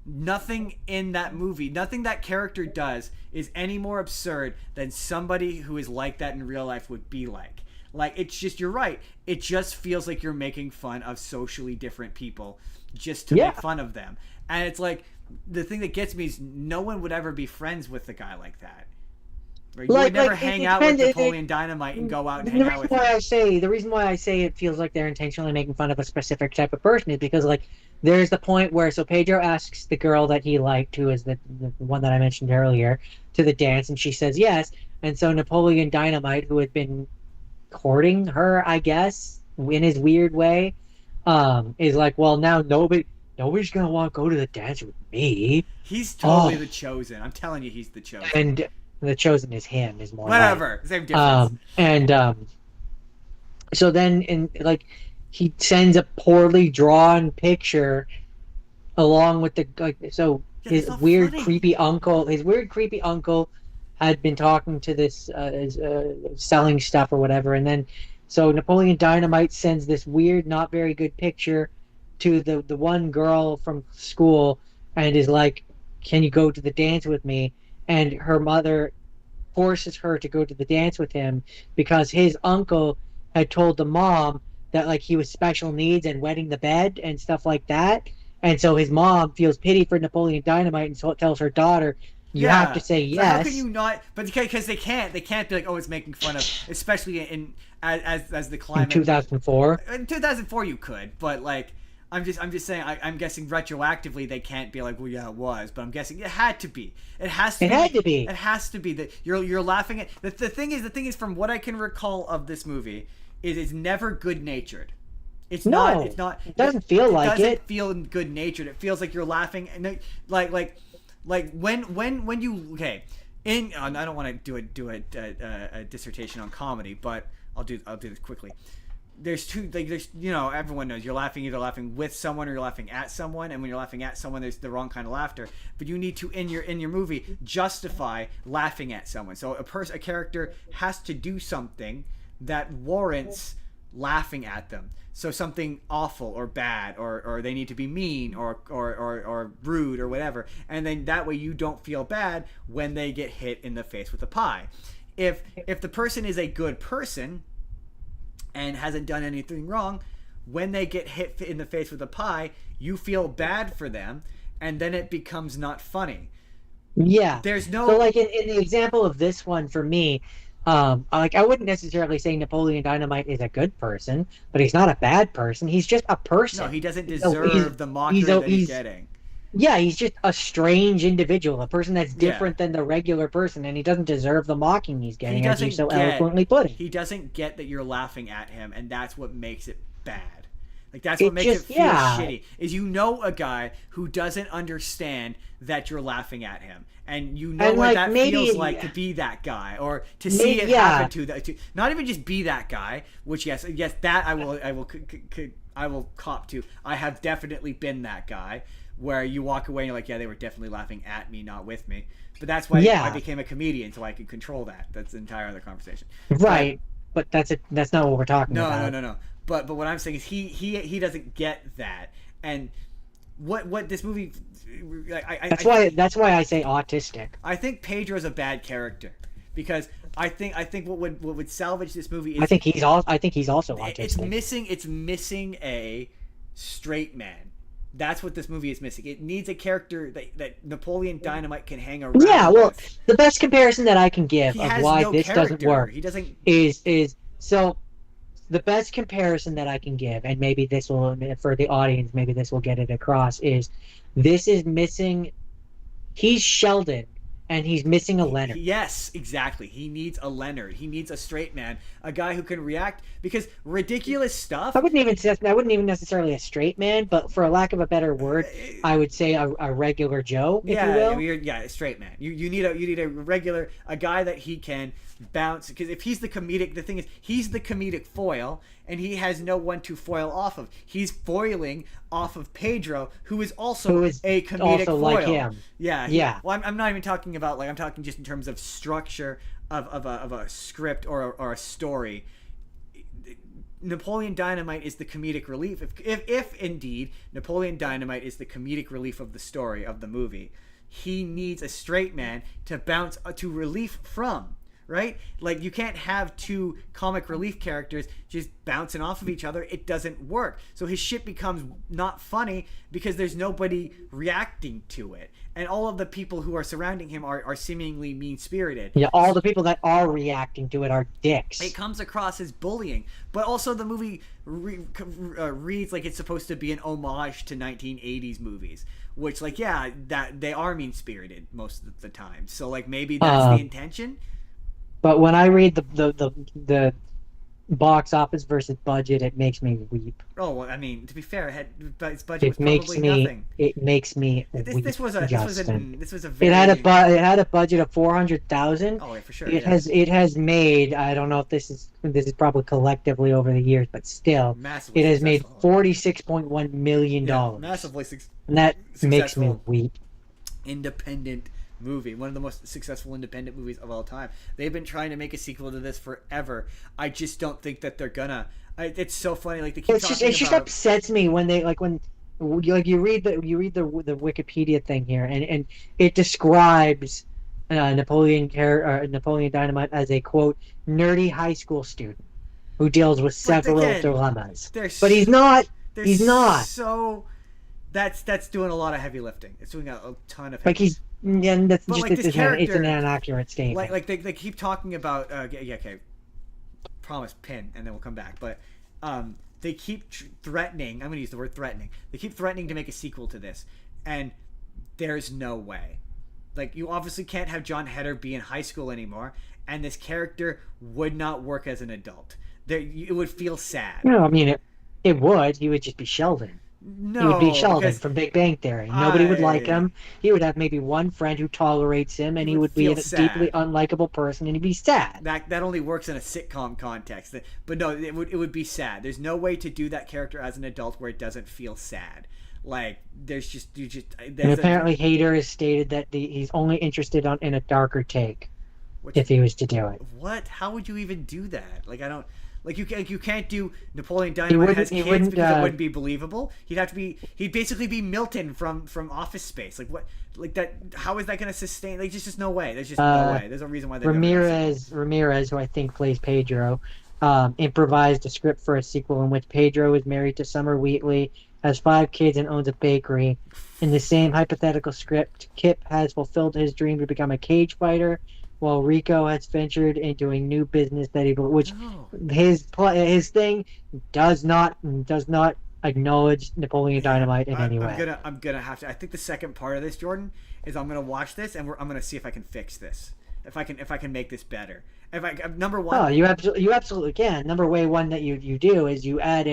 Speaker 2: Nothing in that movie, nothing that character does is any more absurd than somebody who is like that in real life would be like. Like, it's just, you're right. It just feels like you're making fun of socially different people just to make fun of them. And it's like, the thing that gets me is no one would ever be friends with a guy like that. Or you would never hang out with Napoleon Dynamite and go out and hang out with him.
Speaker 3: The reason why I say it feels like they're intentionally making fun of a specific type of person is because, like, there's the point where, so Pedro asks the girl that he liked, who is the one that I mentioned earlier, to the dance, and she says yes. And so Napoleon Dynamite, who had been courting her, I guess, in his weird way, is like, well, now nobody's gonna want to go to the dance with me.
Speaker 2: He's totally the chosen. I'm telling you, he's the chosen.
Speaker 3: And the chosen is him, is more
Speaker 2: whatever.
Speaker 3: Like.
Speaker 2: Same difference.
Speaker 3: So then, he sends a poorly drawn picture along with his weird creepy uncle. His weird creepy uncle had been talking to this selling stuff or whatever, and then so Napoleon Dynamite sends this weird, not very good picture to the one girl from school, and is like, "Can you go to the dance with me?" And her mother forces her to go to the dance with him because his uncle had told the mom that, like, he was special needs and wetting the bed and stuff like that. And so his mom feels pity for Napoleon Dynamite and so tells her daughter, you have to say yes.
Speaker 2: How can you not? But because they can't be like, oh, it's making fun of, especially as the climate.
Speaker 3: In 2004?
Speaker 2: In 2004 you could, but, like, I'm just saying, I'm guessing retroactively they can't be like, well, yeah, it was, but I'm guessing it had to be. It has to be. It has to be that you're laughing at. The thing is, from what I can recall of this movie, is it's never good natured. It's
Speaker 3: No,
Speaker 2: not. It's not.
Speaker 3: it doesn't feel like
Speaker 2: doesn't
Speaker 3: it.
Speaker 2: feel good natured. It feels like you're laughing, and like when you okay. I don't want to do a dissertation on comedy, but I'll do this quickly. There's two, like, there's, everyone knows you're laughing, either laughing with someone or you're laughing at someone, and when you're laughing at someone, there's the wrong kind of laughter. But you need to, in your movie, justify laughing at someone. So a character has to do something that warrants laughing at them. So something awful or bad, or they need to be mean or rude or whatever, and then that way you don't feel bad when they get hit in the face with a pie. If the person is a good person and hasn't done anything wrong, when they get hit in the face with a pie, you feel bad for them, and then it becomes not funny.
Speaker 3: Yeah.
Speaker 2: There's no...
Speaker 3: So, like, in the example of this one, for me, like, I wouldn't necessarily say Napoleon Dynamite is a good person, but he's not a bad person. He's just a person.
Speaker 2: No, he doesn't deserve the mockery that he's getting.
Speaker 3: Yeah, he's just a strange individual, a person that's different than the regular person, and he doesn't deserve the mocking he's getting, as you so eloquently put it.
Speaker 2: He doesn't get that you're laughing at him, and that's what makes it bad. Like, that's what makes it feel shitty, is a guy who doesn't understand that you're laughing at him. And what like, that feels like to be that guy, or to see it happen to not even just be that guy, which yes, that I will cop to. I have definitely been that guy, where you walk away and you're like, yeah, they were definitely laughing at me, not with me. But that's why I became a comedian, so I could control that. That's an entire other conversation.
Speaker 3: Right. But that's not what we're talking about.
Speaker 2: No. But what I'm saying is he doesn't get that. And what this movie... That's why I say autistic. I think Pedro's a bad character, because I think what would salvage this movie is...
Speaker 3: I think he's also autistic.
Speaker 2: It's missing a straight man. That's what this movie is missing. It needs a character that Napoleon Dynamite can hang around.
Speaker 3: Yeah, well,
Speaker 2: with.
Speaker 3: The best comparison that I can give of why this doesn't work is so the best comparison that I can give, and maybe this will, for the audience, maybe this will get it across, is this is missing. He's Sheldon, and he's missing a Leonard.
Speaker 2: Yes, exactly. He needs a Leonard. He needs a straight man, a guy who can react, because ridiculous stuff.
Speaker 3: I wouldn't even necessarily a straight man, but for a lack of a better word, I would say a regular Joe, if you will.
Speaker 2: A straight man. You need a regular, a guy that he can bounce, because if he's the comedic, the thing is, he's the comedic foil, and he has no one to foil off of. He's foiling off of Pedro, who is also a comedic foil.
Speaker 3: Like him.
Speaker 2: Yeah. Well, I'm not even talking about, like, I'm talking just in terms of structure of a script or a story. Napoleon Dynamite is the comedic relief. If indeed Napoleon Dynamite is the comedic relief of the story of the movie, he needs a straight man to bounce to relief from. Right? Like, you can't have two comic relief characters just bouncing off of each other. It doesn't work. So his shit becomes not funny because there's nobody reacting to it. And all of the people who are surrounding him are seemingly mean-spirited.
Speaker 3: Yeah, all the people that are reacting to it are dicks.
Speaker 2: It comes across as bullying. But also the movie reads like it's supposed to be an homage to 1980s movies. Which, like, that they are mean-spirited most of the time. So, like, maybe that's the intention.
Speaker 3: But when I read the box office versus budget, it makes me weep.
Speaker 2: Oh, well, I mean, to be fair, its budget was probably nothing.
Speaker 3: It makes me weep.
Speaker 2: This was a very...
Speaker 3: It had a budget of $400,000.
Speaker 2: Oh, yeah, for sure.
Speaker 3: It has made, I don't know if this is probably collectively over the years, but still, it has made $46.1 million.
Speaker 2: Yeah, massively successful.
Speaker 3: And that makes me weep.
Speaker 2: Independent movie, one of the most successful independent movies of all time. They've been trying to make a sequel to this forever. I just don't think that they're gonna. It's so funny, like, they keep talking about... It just
Speaker 3: upsets me when they you read the Wikipedia thing here, and it describes Napoleon Dynamite as a, quote, nerdy high school student who deals with several dilemmas. But he's not. He's not.
Speaker 2: So that's doing a lot of heavy lifting. It's doing a ton of heavy
Speaker 3: like he's. Yeah, that's
Speaker 2: but
Speaker 3: just
Speaker 2: like
Speaker 3: it's an inaccurate statement.
Speaker 2: Like they keep talking about okay, promise pin, and then we'll come back. But they keep threatening. I'm going to use the word threatening. They keep threatening to make a sequel to this, and there's no way. Like, you obviously can't have John Heder be in high school anymore, and this character would not work as an adult. It would feel sad.
Speaker 3: No, I mean It would. He would just be Sheldon. He would be
Speaker 2: No,
Speaker 3: Sheldon
Speaker 2: because
Speaker 3: from Big Bang Theory. Nobody would like
Speaker 2: I
Speaker 3: him. He would have maybe one friend who tolerates him,
Speaker 2: he
Speaker 3: and he
Speaker 2: would
Speaker 3: would be
Speaker 2: feel
Speaker 3: a deeply
Speaker 2: sad.
Speaker 3: unlikable person, and he'd be sad.
Speaker 2: That only works in a sitcom context. But no, it would be sad. There's no way to do that character as an adult where it doesn't feel sad. Like there's just you just
Speaker 3: And
Speaker 2: there's
Speaker 3: apparently, Hader has stated that he's only interested in a darker take
Speaker 2: which,
Speaker 3: if he was to do it.
Speaker 2: what? How would you even do that? Like I don't. Like you can't do Napoleon
Speaker 3: He
Speaker 2: Dynamite
Speaker 3: wouldn't.
Speaker 2: has
Speaker 3: He
Speaker 2: kids
Speaker 3: wouldn't.
Speaker 2: because it wouldn't be believable. He'd basically be Milton from Office Space. Like what? Like that? How is that going to sustain? Like just no way. There's just no way. There's a reason why they're
Speaker 3: Ramirez, who I think plays Pedro, improvised a script for a sequel in which Pedro is married to Summer Wheatley, has 5 kids, and owns a bakery. In the same hypothetical script, Kip has fulfilled his dream to become a cage fighter, while Rico has ventured into a new business which his thing does not acknowledge Napoleon Dynamite in any way.
Speaker 2: I'm gonna have to. I think the second part of this, Jordan, is I'm gonna watch this and I'm gonna see if I can fix this. If I can make this better. If I number one.
Speaker 3: Oh, you absolutely can. Number one that you do is you add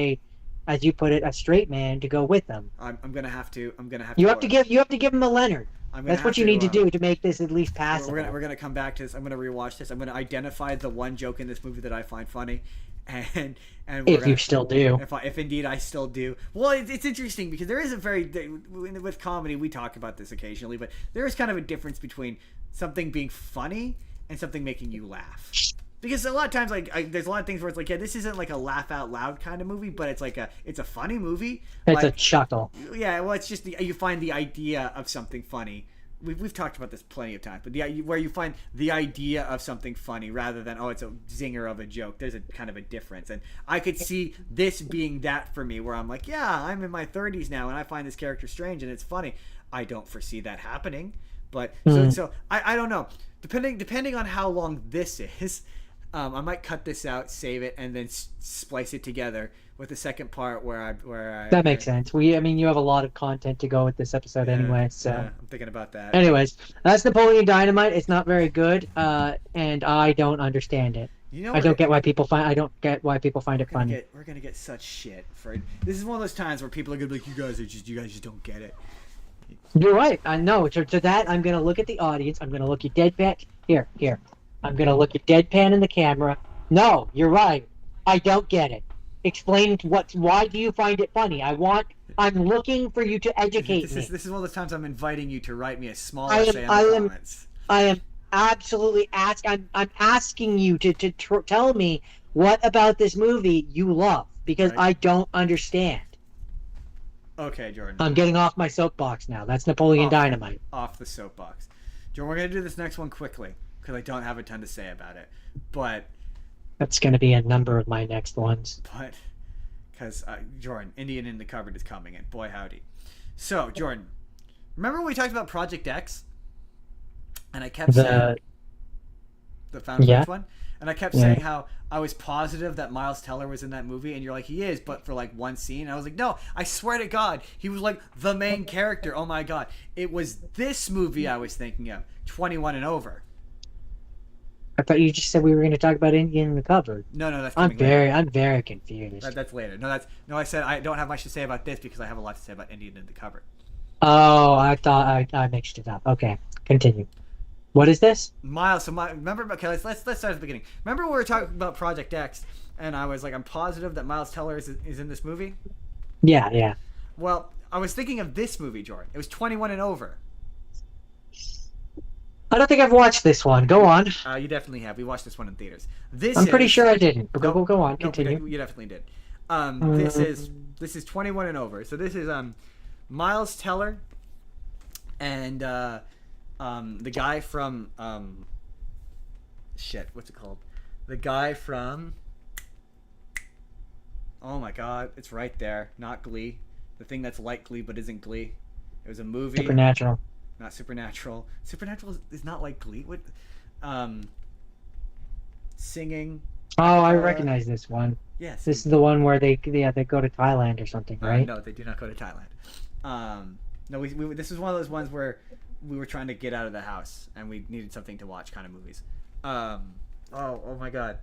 Speaker 3: as you put it, a straight man to go with them.
Speaker 2: I'm gonna have to.
Speaker 3: You have to give him a Leonard. That's what you need to do to make this at least passable.
Speaker 2: We're gonna come back to this. I'm gonna rewatch this. I'm gonna identify the one joke in this movie that I find funny, and
Speaker 3: if you still do,
Speaker 2: if indeed I still do. Well, it's interesting because there is a with comedy we talk about this occasionally, but there is kind of a difference between something being funny and something making you laugh. Because a lot of times, there's a lot of things where it's like, yeah, this isn't like a laugh out loud kind of movie, but it's it's a funny movie.
Speaker 3: It's a chuckle.
Speaker 2: Yeah, well, it's just you find the idea of something funny. We've talked about this plenty of times, but where you find the idea of something funny rather than it's a zinger of a joke. There's a kind of a difference, and I could see this being that for me, where I'm like, yeah, I'm in my 30s now, and I find this character strange and it's funny. I don't foresee that happening, but so I don't know. Depending on how long this is. I might cut this out, save it, and then splice it together with the second part where I.
Speaker 3: That makes sense. You have a lot of content to go with this episode anyway, so.
Speaker 2: Yeah, I'm thinking about that.
Speaker 3: Anyways, that's Napoleon Dynamite. It's not very good, and I don't understand it. I don't get why people find it funny.
Speaker 2: We're gonna get such shit for it. This is one of those times where people are gonna be like, you guys just don't get it.
Speaker 3: You're right. I know. To that, I'm gonna look at the audience. I'm gonna look you deadpan. Here. I'm going to look at deadpan in the camera. No, you're right. I don't get it. Explain why do you find it funny? I'm looking for you to educate me.
Speaker 2: This is one of those times I'm inviting you to write me a small essay in the comments.
Speaker 3: I am absolutely I'm asking you to tell me what about this movie you love, because I don't understand.
Speaker 2: Okay, Jordan.
Speaker 3: I'm getting off my soapbox now. That's Napoleon Dynamite.
Speaker 2: Off the soapbox. Jordan, we're going to do this next one quickly, because I don't have a ton to say about it. But
Speaker 3: that's going to be a number of my next ones.
Speaker 2: But because Jordan, Indian in the Cupboard is coming in. Boy, howdy. So, Jordan, remember when we talked about Project X? And I kept saying the found footage one? And I kept saying how I was positive that Miles Teller was in that movie, and you're like, he is, but for like one scene. And I was like, no, I swear to God, he was like the main character. Oh my God. It was this movie I was thinking of, 21 and over.
Speaker 3: I thought you just said we were going to talk about Indian in the Cupboard.
Speaker 2: No, that's coming later.
Speaker 3: I'm very confused.
Speaker 2: That's later. I said I don't have much to say about this because I have a lot to say about Indian in the Cupboard.
Speaker 3: Oh, I thought I mixed it up. Okay, continue. What is this?
Speaker 2: Miles. Remember? Okay, let's start at the beginning. Remember when we were talking about Project X, and I was like, I'm positive that Miles Teller is in this movie.
Speaker 3: Yeah.
Speaker 2: Well, I was thinking of this movie, Jordan. It was 21 and over.
Speaker 3: I don't think I've watched this one. Go on.
Speaker 2: You definitely have. We watched this one in theaters.
Speaker 3: I'm pretty sure I didn't. But go on. Continue.
Speaker 2: No, you definitely did. This is 21 and over. So this is Miles Teller and the guy from what's it called? The guy from oh my God, it's right there. Not Glee. The thing that's like Glee but isn't Glee. It was a movie.
Speaker 3: Supernatural.
Speaker 2: Not Supernatural. Supernatural is not like Glee. What? Singing.
Speaker 3: Oh, I recognize this one.
Speaker 2: Yes.
Speaker 3: This is the one where they go to Thailand or something, right?
Speaker 2: No, they do not go to Thailand. No, we this was one of those ones where we were trying to get out of the house and we needed something to watch, kind of movies. Oh my God.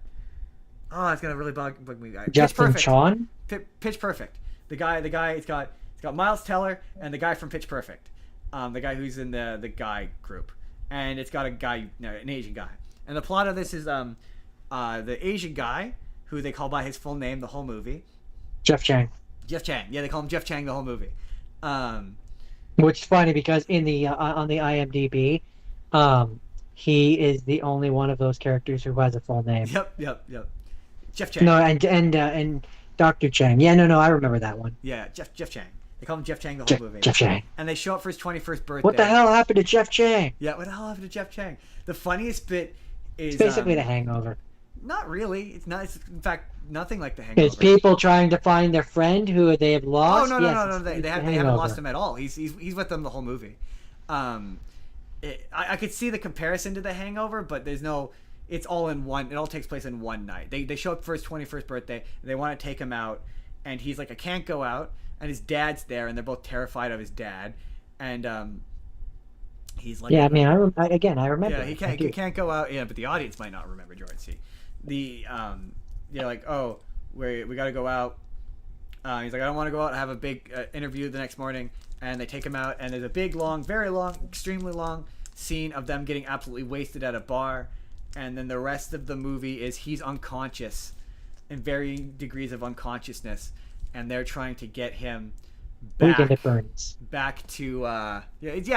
Speaker 2: Oh, it's gonna really bug me. Pitch
Speaker 3: Justin
Speaker 2: Perfect.
Speaker 3: Chon.
Speaker 2: Pitch Perfect. The guy. It's got Miles Teller and the guy from Pitch Perfect. The guy who's in the guy group, and it's got an Asian guy. And the plot of this is the Asian guy who they call by his full name the whole movie.
Speaker 3: Jeff Chang.
Speaker 2: Jeff Chang. Yeah, they call him Jeff Chang the whole movie.
Speaker 3: Which is funny because in the on the IMDb, he is the only one of those characters who has a full name.
Speaker 2: Yep. Jeff Chang.
Speaker 3: No, and Dr. Chang. Yeah, no, I remember that one.
Speaker 2: Yeah, Jeff Chang. They call him Jeff Chang the whole movie.
Speaker 3: Jeff Chang.
Speaker 2: And they show up for his 21st birthday.
Speaker 3: What the hell happened to Jeff Chang?
Speaker 2: Yeah, what the hell happened to Jeff Chang? The funniest bit is
Speaker 3: It's basically The Hangover.
Speaker 2: Not really. It's not. It's in fact nothing like The Hangover.
Speaker 3: It's people trying to find their friend who they have lost.
Speaker 2: Oh no!
Speaker 3: Yes,
Speaker 2: They haven't lost him at all. He's with them the whole movie. I could see the comparison to The Hangover, but there's no. It's all in one. It all takes place in one night. They show up for his 21st birthday. They want to take him out, and he's like, I can't go out. And his dad's there, and they're both terrified of his dad. And he's like,
Speaker 3: yeah, I mean, I remember.
Speaker 2: Yeah, he can't go out. Yeah, but the audience might not remember Jordan C. They're like, oh, we got to go out. He's like, I don't want to go out. I have a big interview the next morning. And they take him out, and there's a big, long, very long, extremely long scene of them getting absolutely wasted at a bar. And then the rest of the movie is he's unconscious in varying degrees of unconsciousness. And they're trying to get him
Speaker 3: Weekend at Bernie's.
Speaker 2: back to it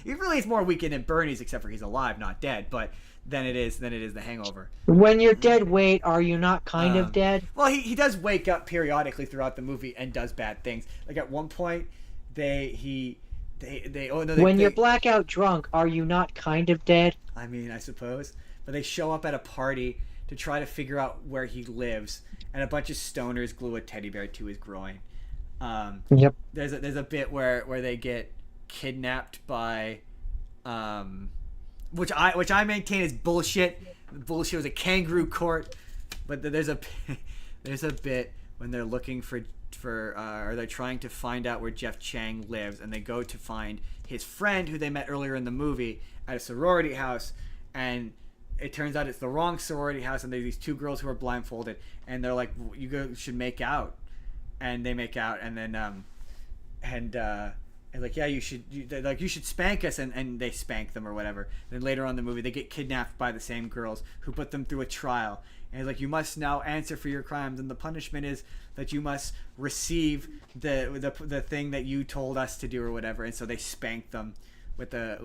Speaker 2: really is more Weekend at Bernie's, except for he's alive, not dead, but than it is The Hangover.
Speaker 3: When you're dead, wait, are you not kind of dead?
Speaker 2: Well, he does wake up periodically throughout the movie and does bad things. Like at one point, when
Speaker 3: you're blackout drunk, are you not kind of dead?
Speaker 2: I mean, I suppose, but they show up at a party to try to figure out where he lives, and a bunch of stoners glue a teddy bear to his groin.
Speaker 3: Yep.
Speaker 2: There's a bit where they get kidnapped by, which I maintain is bullshit. Bullshit was a kangaroo court, but there's a bit when they're looking or they're trying to find out where Jeff Chang lives, and they go to find his friend who they met earlier in the movie at a sorority house, and it turns out it's the wrong sorority house, and there's these two girls who are blindfolded, and they're like, should make out. And they make out, and then and like, yeah, you should spank us, and they spank them or whatever. Then later on in the movie, they get kidnapped by the same girls who put them through a trial, and he's like, you must now answer for your crimes, and the punishment is that you must receive the thing that you told us to do or whatever. And so they spank them with the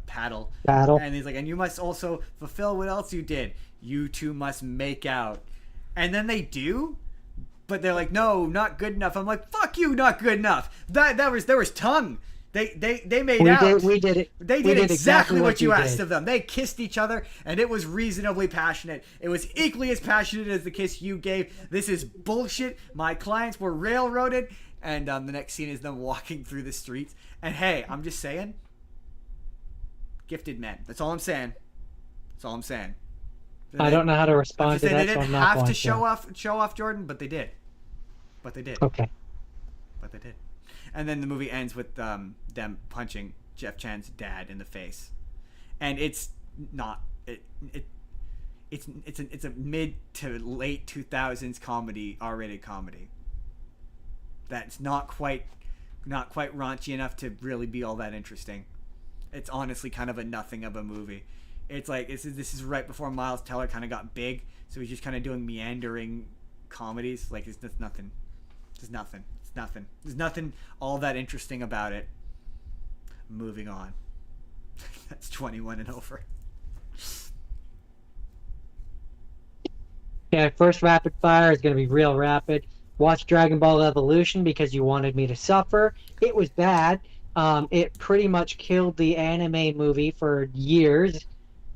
Speaker 2: paddle. And he's like, and you must also fulfill what else you did. You two must make out. And then they do, but they're like, no, not good enough. I'm like, fuck you, not good enough. There was tongue. They made out.
Speaker 3: We did it.
Speaker 2: They did exactly what you asked of them. They kissed each other, and it was reasonably passionate. It was equally as passionate as the kiss you gave. This is bullshit. My clients were railroaded. And the next scene is them walking through the streets. And hey, I'm just saying, gifted men. That's all I'm saying.
Speaker 3: I don't know how to respond to that.
Speaker 2: They didn't have to show off Jordan, but they did.
Speaker 3: Okay.
Speaker 2: But they did. And then the movie ends with them punching Jeff Chan's dad in the face, and it's not it's a mid to late 2000s comedy, R-rated comedy. That's not quite raunchy enough to really be all that interesting. It's honestly kind of a nothing of a movie. It's like this is right before Miles Teller kind of got big, so he's just kind of doing meandering comedies. Like it's nothing. There's nothing all that interesting about it. Moving on. That's 21 and over.
Speaker 3: Okay, first rapid fire is going to be real rapid. Watch Dragon Ball Evolution because you wanted me to suffer. It was bad. It pretty much killed the anime movie for years.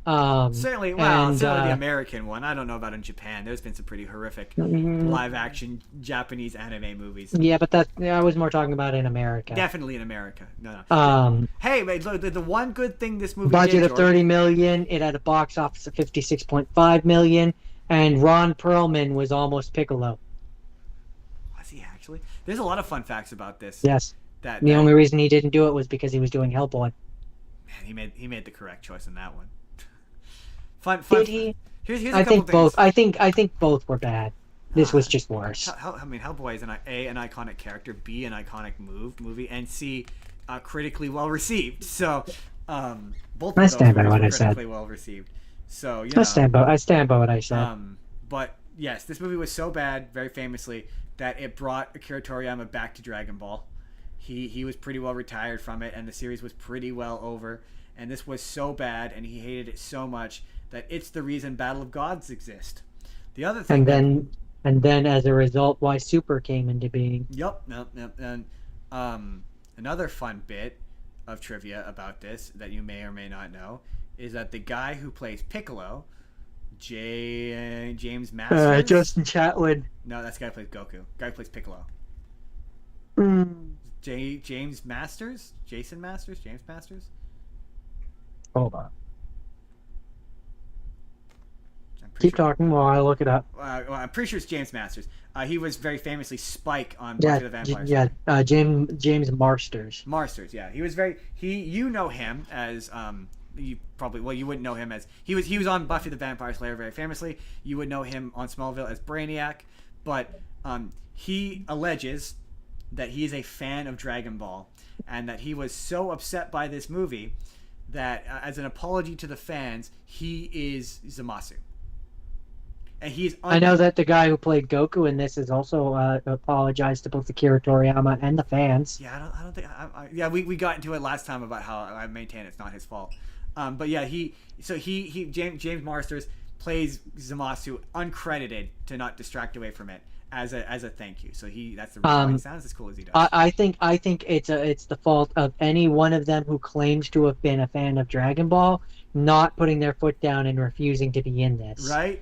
Speaker 2: Certainly the American one. I don't know about in Japan. There's been some pretty horrific live-action Japanese anime movies.
Speaker 3: Yeah, but I was more talking about in America.
Speaker 2: Definitely in America. No. Hey, look, the one good thing this movie
Speaker 3: budget
Speaker 2: did,
Speaker 3: of $30 million. It had a box office of $56.5 million, and Ron Perlman was almost Piccolo.
Speaker 2: Was he actually? There's a lot of fun facts about this.
Speaker 3: Yes. The only reason he didn't do it was because he was doing Hellboy.
Speaker 2: Man, he made the correct choice in that one.
Speaker 3: Did he?
Speaker 2: Here's a
Speaker 3: I
Speaker 2: couple
Speaker 3: think
Speaker 2: things.
Speaker 3: both. I think both were bad. This was just worse.
Speaker 2: I mean, Hellboy is an iconic character, B, an iconic movie, and C, critically well received. So, both of those
Speaker 3: stand by
Speaker 2: movies
Speaker 3: what
Speaker 2: were
Speaker 3: I said.
Speaker 2: critically well received. So, you
Speaker 3: I
Speaker 2: know.
Speaker 3: stand by what I said.
Speaker 2: But yes, this movie was so bad, very famously, that it brought Akira Toriyama back to Dragon Ball. He was pretty well retired from it, and the series was pretty well over. And this was so bad, and he hated it so much that it's the reason Battle of Gods exist. The other thing,
Speaker 3: and then as a result, why Super came into being.
Speaker 2: Yep. And another fun bit of trivia about this that you may or may not know is that the guy who plays Piccolo, James Masters.
Speaker 3: Justin Chatwin.
Speaker 2: No, that's the guy who plays Goku. Guy who plays Piccolo. James Masters? Jason Masters? James Masters?
Speaker 3: Hold on. Keep talking while I look it up.
Speaker 2: Well, I'm pretty sure it's James Masters. He was very famously Spike on Buffy the Vampire
Speaker 3: Slayer. James Marsters.
Speaker 2: Marsters, yeah. He was very you know him as you wouldn't know him as he was on Buffy the Vampire Slayer very famously. You would know him on Smallville as Brainiac, but he alleges that he is a fan of Dragon Ball and that he was so upset by this movie that as an apology to the fans, he is Zamasu. And I
Speaker 3: know that the guy who played Goku in this has also apologized to both Akira Toriyama and the fans.
Speaker 2: Yeah, I don't think. Yeah, we got into it last time about how I maintain it's not his fault. But yeah, James Marsters plays Zamasu uncredited to not distract away from it as a thank you. So that's the reason why he sounds as cool as he does.
Speaker 3: I think it's the fault of any one of them who claims to have been a fan of Dragon Ball not putting their foot down and refusing to be in this.
Speaker 2: Right.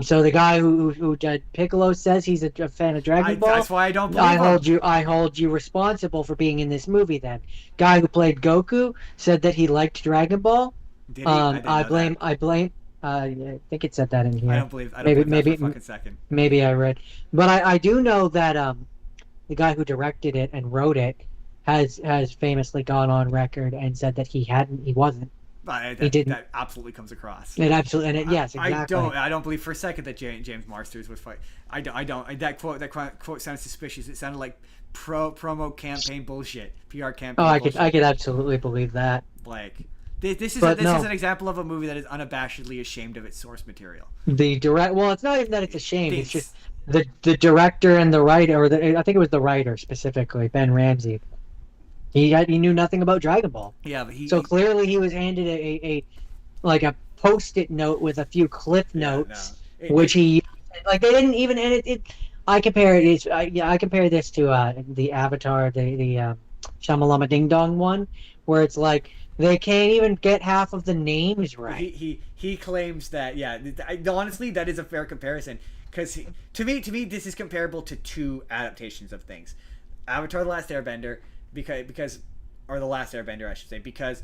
Speaker 3: So the guy who did Piccolo says he's a fan of Dragon Ball.
Speaker 2: That's why I don't believe him.
Speaker 3: I hold you responsible for being in this movie. Then, guy who played Goku said that he liked Dragon Ball.
Speaker 2: Did he? I
Speaker 3: blame. I think it said that in here.
Speaker 2: I don't believe that for a fucking second.
Speaker 3: Maybe I read, but I do know that the guy who directed it and wrote it has famously gone on record and said that he wasn't.
Speaker 2: He didn't. That absolutely comes across.
Speaker 3: It absolutely, yes, exactly.
Speaker 2: I don't believe for a second that James Marsters was fight. I don't. That quote sounds suspicious. It sounded like promo campaign bullshit, PR campaign.
Speaker 3: Oh, I could absolutely believe that.
Speaker 2: Like this is an example of a movie that is unabashedly ashamed of its source material.
Speaker 3: Well, it's not even that it's ashamed. It's just the director and the writer, I think it was the writer specifically, Ben Ramsey. He knew nothing about Dragon Ball.
Speaker 2: Yeah, but
Speaker 3: so clearly he was handed a Post-it note with a few cliff notes, which he they didn't even. And I compare this to the Avatar, the Shamalama Ding Dong one, where it's like they can't even get half of the names right.
Speaker 2: He claims that honestly that is a fair comparison because to me this is comparable to two adaptations of things, Avatar: The Last Airbender. Because or The Last Airbender, I should say, because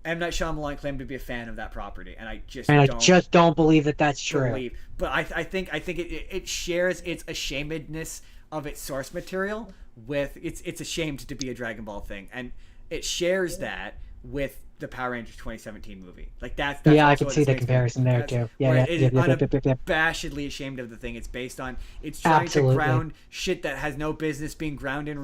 Speaker 2: M. Night Shyamalan claimed to be a fan of that property, and I just
Speaker 3: don't believe that that's true.
Speaker 2: But I think it shares its ashamedness of its source material with it's ashamed to be a Dragon Ball thing, and it shares that with the Power Rangers 2017 movie. Like that's
Speaker 3: I can see the comparison there too.
Speaker 2: It is unabashedly ashamed of the thing it's based on. It's trying to ground shit that has no business being grounded in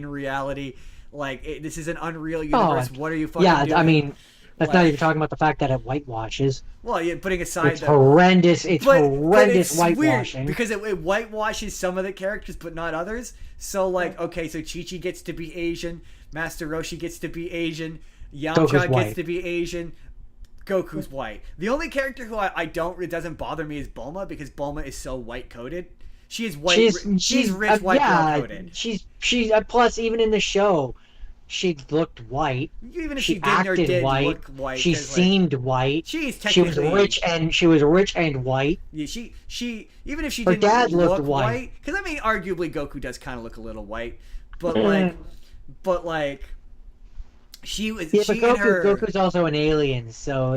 Speaker 2: reality. Like this is an unreal universe. What are you fucking doing?
Speaker 3: I mean, that's not even talking about the fact that it whitewashes.
Speaker 2: Well, yeah, putting aside
Speaker 3: it's horrendous. It's horrendous whitewashing.
Speaker 2: Weird because it whitewashes some of the characters but not others. So like, okay, so Chi-Chi gets to be Asian, Master Roshi gets to be Asian, Yamcha gets to be Asian, Goku's white. The only character who it doesn't bother me is Bulma because Bulma is so white coated. She is white. She's rich white girl coded.
Speaker 3: She's plus even in the show, she looked white.
Speaker 2: Even if
Speaker 3: she
Speaker 2: didn't or did
Speaker 3: white,
Speaker 2: look white,
Speaker 3: she seemed white.
Speaker 2: She was
Speaker 3: rich and white.
Speaker 2: Yeah, she even if she
Speaker 3: her
Speaker 2: didn't
Speaker 3: dad
Speaker 2: look
Speaker 3: looked white.
Speaker 2: Because I mean, arguably Goku does kind of look a little white, but like.
Speaker 3: Goku's also an alien, so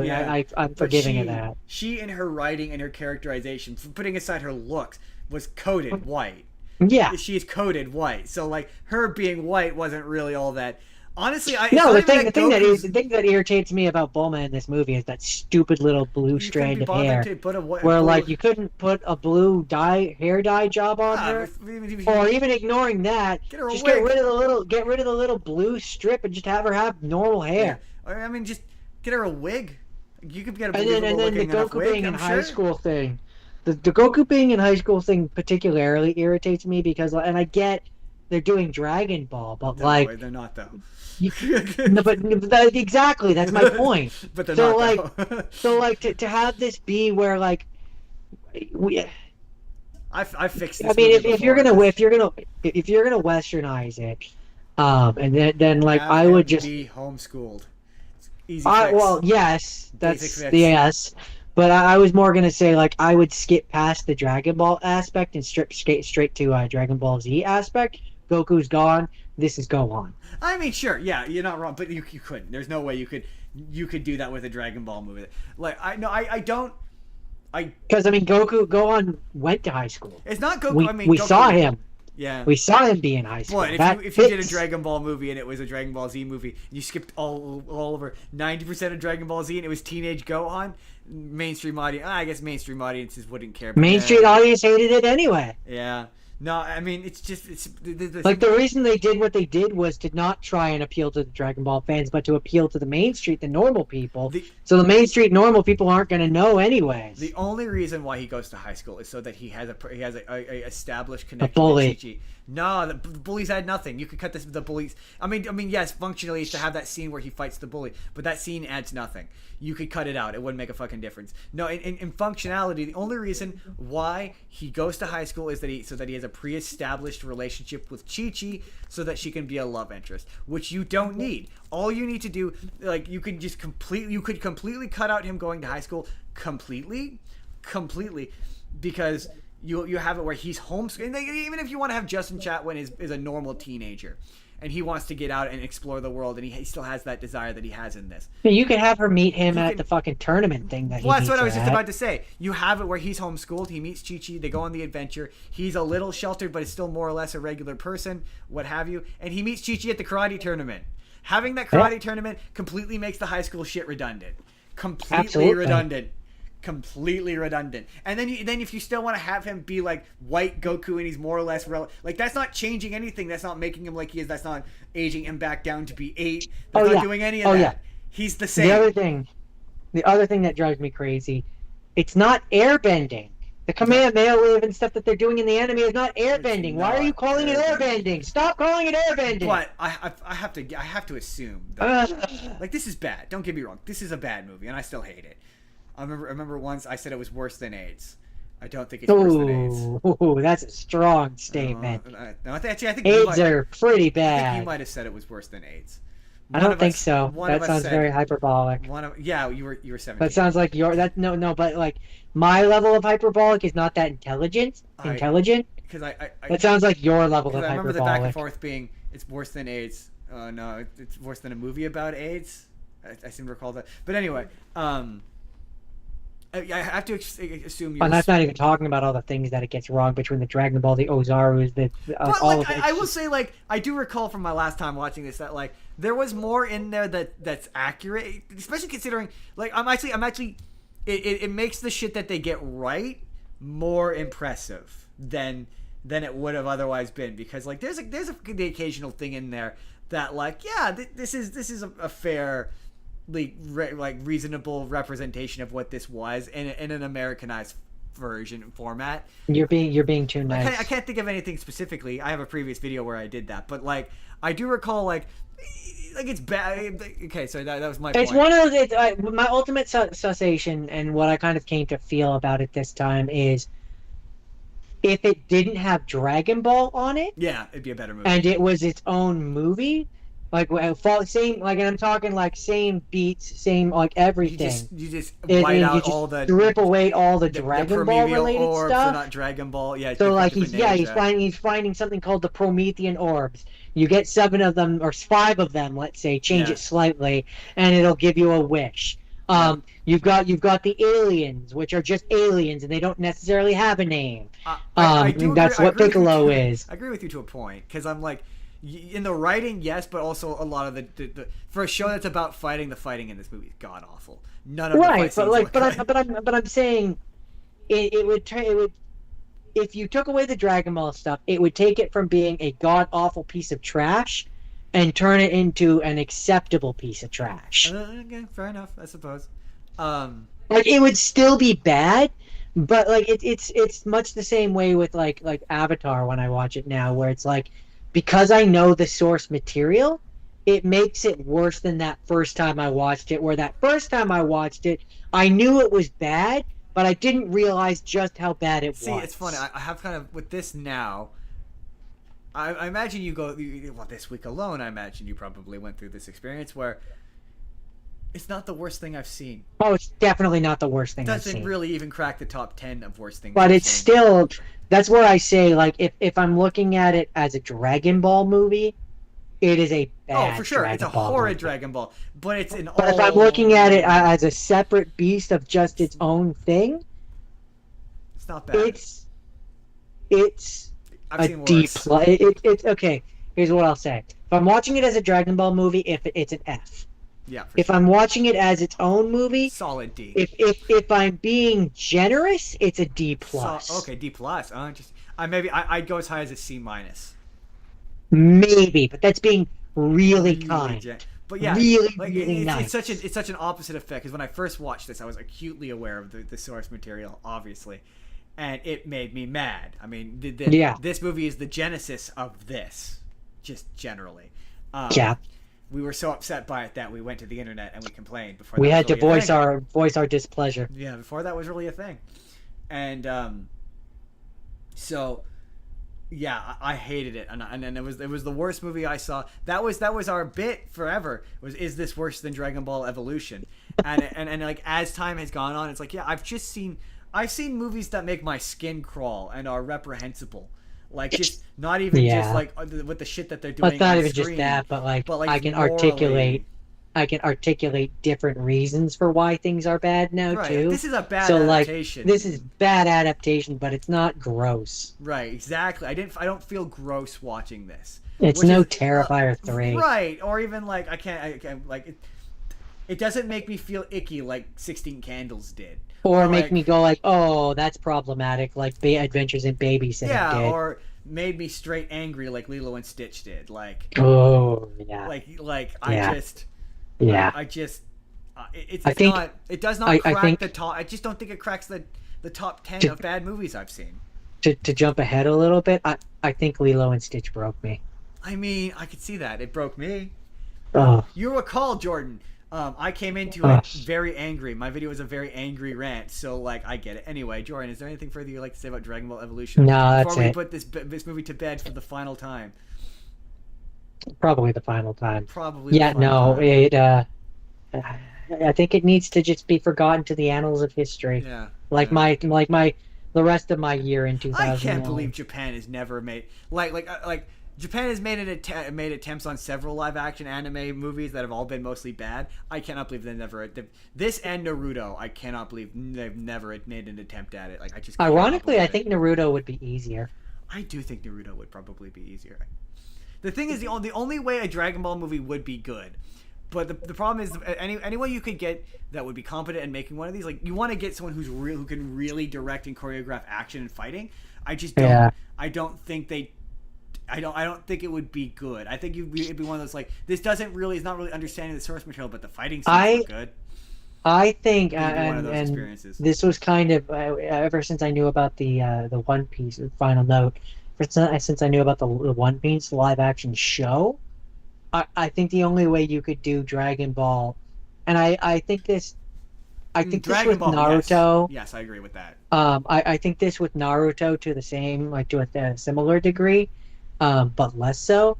Speaker 3: I'm forgiving of that.
Speaker 2: She, in her writing and her characterization, putting aside her looks, was coded white.
Speaker 3: Yeah.
Speaker 2: She's coded white. So, like, her being white wasn't really all that Honestly, it's
Speaker 3: No,
Speaker 2: not
Speaker 3: the
Speaker 2: even
Speaker 3: thing that irritates me about Bulma in this movie is that stupid little blue
Speaker 2: you couldn't
Speaker 3: strand
Speaker 2: be
Speaker 3: of
Speaker 2: bothered
Speaker 3: hair.
Speaker 2: to put a
Speaker 3: Where
Speaker 2: blue-
Speaker 3: like you couldn't put a blue hair dye job on
Speaker 2: Ah,
Speaker 3: her,
Speaker 2: if-
Speaker 3: or even ignoring that,
Speaker 2: Get her a
Speaker 3: just
Speaker 2: wig.
Speaker 3: get rid of the little blue strip and just have her have normal hair.
Speaker 2: Yeah. I mean, just get her a wig. You could get a
Speaker 3: And
Speaker 2: believable
Speaker 3: then the
Speaker 2: looking enough
Speaker 3: Goku
Speaker 2: wig,
Speaker 3: being in
Speaker 2: I'm
Speaker 3: high
Speaker 2: sure.
Speaker 3: school thing, the Goku being in high school thing particularly irritates me because, and I get they're doing Dragon Ball, but
Speaker 2: No,
Speaker 3: like,
Speaker 2: they're not though.
Speaker 3: no, but exactly that's my point.
Speaker 2: But they're
Speaker 3: So
Speaker 2: not
Speaker 3: like,
Speaker 2: though.
Speaker 3: so like to have this be where like we.
Speaker 2: I fixed this
Speaker 3: I mean,
Speaker 2: movie
Speaker 3: if you're
Speaker 2: before.
Speaker 3: if you're gonna westernize it, and then like
Speaker 2: Have
Speaker 3: I would
Speaker 2: him
Speaker 3: just
Speaker 2: be homeschooled. Easy fix.
Speaker 3: well yes
Speaker 2: Basic
Speaker 3: that's
Speaker 2: fix.
Speaker 3: yes, but I was more gonna say like I would skip past the Dragon Ball aspect and skate straight to Dragon Ball Z aspect. Goku's gone. This is go on.
Speaker 2: I mean, sure, yeah, you're not wrong, but you couldn't. There's no way you could do that with a Dragon Ball movie. Like I don't.
Speaker 3: Because I mean, Gohan went to high school.
Speaker 2: It's not Goku.
Speaker 3: We,
Speaker 2: I mean,
Speaker 3: we
Speaker 2: Goku,
Speaker 3: saw him.
Speaker 2: Yeah.
Speaker 3: We saw him be in high school.
Speaker 2: What if you did a Dragon Ball movie and it was a Dragon Ball Z movie, you skipped all over 90% of Dragon Ball Z and it was teenage Gohan? Mainstream audience, I guess mainstream audiences wouldn't care. But
Speaker 3: Mainstream audience hated it anyway.
Speaker 2: Yeah. No, I mean it's
Speaker 3: Like the reason they did what they did was to not try and appeal to the Dragon Ball fans, but to appeal to the Main Street, the normal people. So the Main Street normal people aren't going to know anyways.
Speaker 2: The only reason why he goes to high school is so that he has a established connection
Speaker 3: bully.
Speaker 2: to Chi-Chi. No, the bullies had nothing. You could cut the bullies. I mean, yes, functionally, it's to have that scene where he fights the bully, but that scene adds nothing. You could cut it out; it wouldn't make a fucking difference. No, in functionality, the only reason why he goes to high school is so that he has a pre-established relationship with Chi-Chi, so that she can be a love interest, which you don't need. All you need to do, like, you could completely cut out him going to high school completely, because you have it where he's homeschooled. Even if you want to have Justin Chatwin is a normal teenager, and he wants to get out and explore the world, and he still has that desire that he has in this.
Speaker 3: You could have her meet him at the fucking tournament thing that he
Speaker 2: Well, that's what I was
Speaker 3: meets her
Speaker 2: just
Speaker 3: at.
Speaker 2: about to say. You have it where he's homeschooled, he meets Chi-Chi, they go on the adventure, he's a little sheltered, but is still more or less a regular person, what have you, and he meets Chi-Chi at the karate tournament. Having that karate tournament completely makes the high school shit redundant. Completely redundant. And then if you still want to have him be like white Goku and he's more or less like, that's not changing anything. That's not making him like he is. That's not aging him back down to be 8. That's not doing any of that. Yeah. He's the same.
Speaker 3: The other thing that drives me crazy, it's not airbending. The Kamehameha wave and stuff that they're doing in the anime is not airbending. Why are you calling it airbending? Stop calling it airbending.
Speaker 2: But I have to assume like, this is bad. Don't get me wrong. This is a bad movie and I still hate it. I remember once I said it was worse than AIDS. I don't think it's worse than AIDS.
Speaker 3: Ooh, that's a strong statement.
Speaker 2: No, I think
Speaker 3: AIDS are pretty bad.
Speaker 2: I think you might have said it was worse than AIDS.
Speaker 3: I don't think so. That sounds very hyperbolic.
Speaker 2: You were 17.
Speaker 3: That sounds like but like my level of hyperbolic is not that intelligent.
Speaker 2: Because
Speaker 3: that sounds like your level of hyperbolic.
Speaker 2: I remember the back and forth being, it's worse than AIDS. No, it's worse than a movie about AIDS. I seem to recall that. But anyway, I have to assume you.
Speaker 3: And that's not even talking about all the things that it gets wrong between the Dragon Ball, the Ozarus, all of it.
Speaker 2: I will say, like, I do recall from my last time watching this that, like, there was more in there that's accurate, especially considering, like, I'm actually, it makes the shit that they get right more impressive than it would have otherwise been, because, like, there's the occasional thing in there that, like, yeah, this is a fair, like reasonable representation of what this was in an Americanized version format.
Speaker 3: You're being too nice.
Speaker 2: I can't think of anything specifically. I have a previous video where I did that, but like I do recall like it's bad. Okay, so that was my point.
Speaker 3: It's one of those. My ultimate cessation and what I kind of came to feel about it this time is, if it didn't have Dragon Ball on it,
Speaker 2: yeah, it'd be a better movie,
Speaker 3: and it was its own movie. Like same, like, and I'm talking like same beats, same like everything.
Speaker 2: You just white out all the
Speaker 3: strip away all the Dragon Ball related
Speaker 2: orbs,
Speaker 3: stuff.
Speaker 2: So not Dragon Ball, yeah.
Speaker 3: So like he's finding something called the Promethean orbs. You get 7 of them or 5 of them, let's say, change it slightly, and it'll give you a wish. You've got the aliens, which are just aliens, and they don't necessarily have a name. That's what Piccolo is.
Speaker 2: I agree with you to a point, because I'm like, In the writing, yes, but also a lot of the for a show that's about fighting, the fighting in this movie is god awful. None of the fight scenes look good.
Speaker 3: but I'm saying it would if you took away the Dragon Ball stuff, it would take it from being a god awful piece of trash and turn it into an acceptable piece of trash.
Speaker 2: Okay, fair enough, I suppose.
Speaker 3: Like it would still be bad, but like it's much the same way with like Avatar when I watch it now, where it's like, because I know the source material, it makes it worse than that first time I watched it, where that first time I watched it, I knew it was bad, but I didn't realize just how bad it was.
Speaker 2: See, it's funny. I have kind of, with this now, I imagine well, this week alone, I imagine you probably went through this experience where it's not the worst thing I've seen.
Speaker 3: Oh, it's definitely not the worst thing I've seen.
Speaker 2: It doesn't really even crack the top 10 of worst things
Speaker 3: But
Speaker 2: I've
Speaker 3: it's
Speaker 2: seen.
Speaker 3: still... That's where I say, like, if I'm looking at it as a Dragon Ball movie, it is a bad
Speaker 2: Oh, for sure. It's a horrid Dragon Ball. But it's an
Speaker 3: But if I'm looking at it as a separate beast of just its own thing,
Speaker 2: it's not bad.
Speaker 3: It's
Speaker 2: I've
Speaker 3: a
Speaker 2: seen
Speaker 3: D
Speaker 2: worse.
Speaker 3: plus. It's okay. Here's what I'll say. If I'm watching it as a Dragon Ball movie, it's an F.
Speaker 2: Yeah, for
Speaker 3: If
Speaker 2: sure.
Speaker 3: I'm watching it as its own movie,
Speaker 2: Solid D.
Speaker 3: if I'm being generous, it's a D plus.
Speaker 2: Okay, D plus. I'd go as high as a C minus.
Speaker 3: Maybe, but that's being really kind.
Speaker 2: But yeah,
Speaker 3: really nice.
Speaker 2: It's such an opposite effect, because when I first watched this, I was acutely aware of the source material, obviously, and it made me mad. I mean, this movie is the genesis of this, just generally.
Speaker 3: Yeah.
Speaker 2: We were so upset by it that we went to the internet and we complained before.
Speaker 3: We had to
Speaker 2: really
Speaker 3: voice our displeasure.
Speaker 2: Yeah, before that was really a thing, and so. Yeah, I hated it, and it was the worst movie I saw. That was our bit forever. Is this worse than Dragon Ball Evolution? And like as time has gone on, it's like, yeah, I've seen movies that make my skin crawl and are reprehensible. Like, just not even just like with the shit that they're doing.
Speaker 3: It's not
Speaker 2: on
Speaker 3: even
Speaker 2: screen,
Speaker 3: just that, but like I can
Speaker 2: morally...
Speaker 3: articulate different reasons for why things are bad now too.
Speaker 2: This is a bad
Speaker 3: adaptation.
Speaker 2: adaptation.
Speaker 3: This is bad adaptation, but it's not gross.
Speaker 2: Right, exactly. I don't feel gross watching this.
Speaker 3: It's no Terrifier 3.
Speaker 2: Right, or even like I can't like it doesn't make me feel icky like 16 Candles did.
Speaker 3: Or make me go like, oh, that's problematic, like Adventures in Babysitting did.
Speaker 2: Yeah, or made me straight angry like Lilo and Stitch did. Like,
Speaker 3: oh yeah.
Speaker 2: It does not crack the top. I just don't think it cracks the top 10 of bad movies I've seen.
Speaker 3: To jump ahead a little bit, I think Lilo and Stitch broke me.
Speaker 2: I mean, I could see that. It broke me.
Speaker 3: Oh.
Speaker 2: You recall, Jordan, I came into it very angry. My video was a very angry rant, so like I get it. Anyway, Jordan, is there anything further you'd like to say about Dragon Ball Evolution?
Speaker 3: No, that's
Speaker 2: before we
Speaker 3: it.
Speaker 2: put this movie to bed for the final time?
Speaker 3: Probably the final time.
Speaker 2: Probably.
Speaker 3: Yeah, no, it. I think it needs to just be forgotten to the annals of history.
Speaker 2: Yeah.
Speaker 3: The rest of my year in 2000.
Speaker 2: I can't believe Japan has never made like Japan has made made attempts on several live action anime movies that have all been mostly bad. I cannot believe this and Naruto. I cannot believe they've never made an attempt at it. Like I just.
Speaker 3: Ironically, I think Naruto would be easier.
Speaker 2: I do think Naruto would probably be easier. The thing is, the only way a Dragon Ball movie would be good. But the problem is, anyone you could get that would be competent in making one of these, like you want to get someone who can really direct and choreograph action and fighting. I just don't. Yeah. I don't think it would be good. I think it'd be one of those like this is not really understanding the source material, but the fighting scenes are good. I think
Speaker 3: and this was kind of ever since I knew about the One Piece final note. Since I knew about the One Piece live action show. I think the only way you could do Dragon Ball, and I think this with Naruto.
Speaker 2: Yes, I agree with that.
Speaker 3: I think this with Naruto to a similar degree, but less so.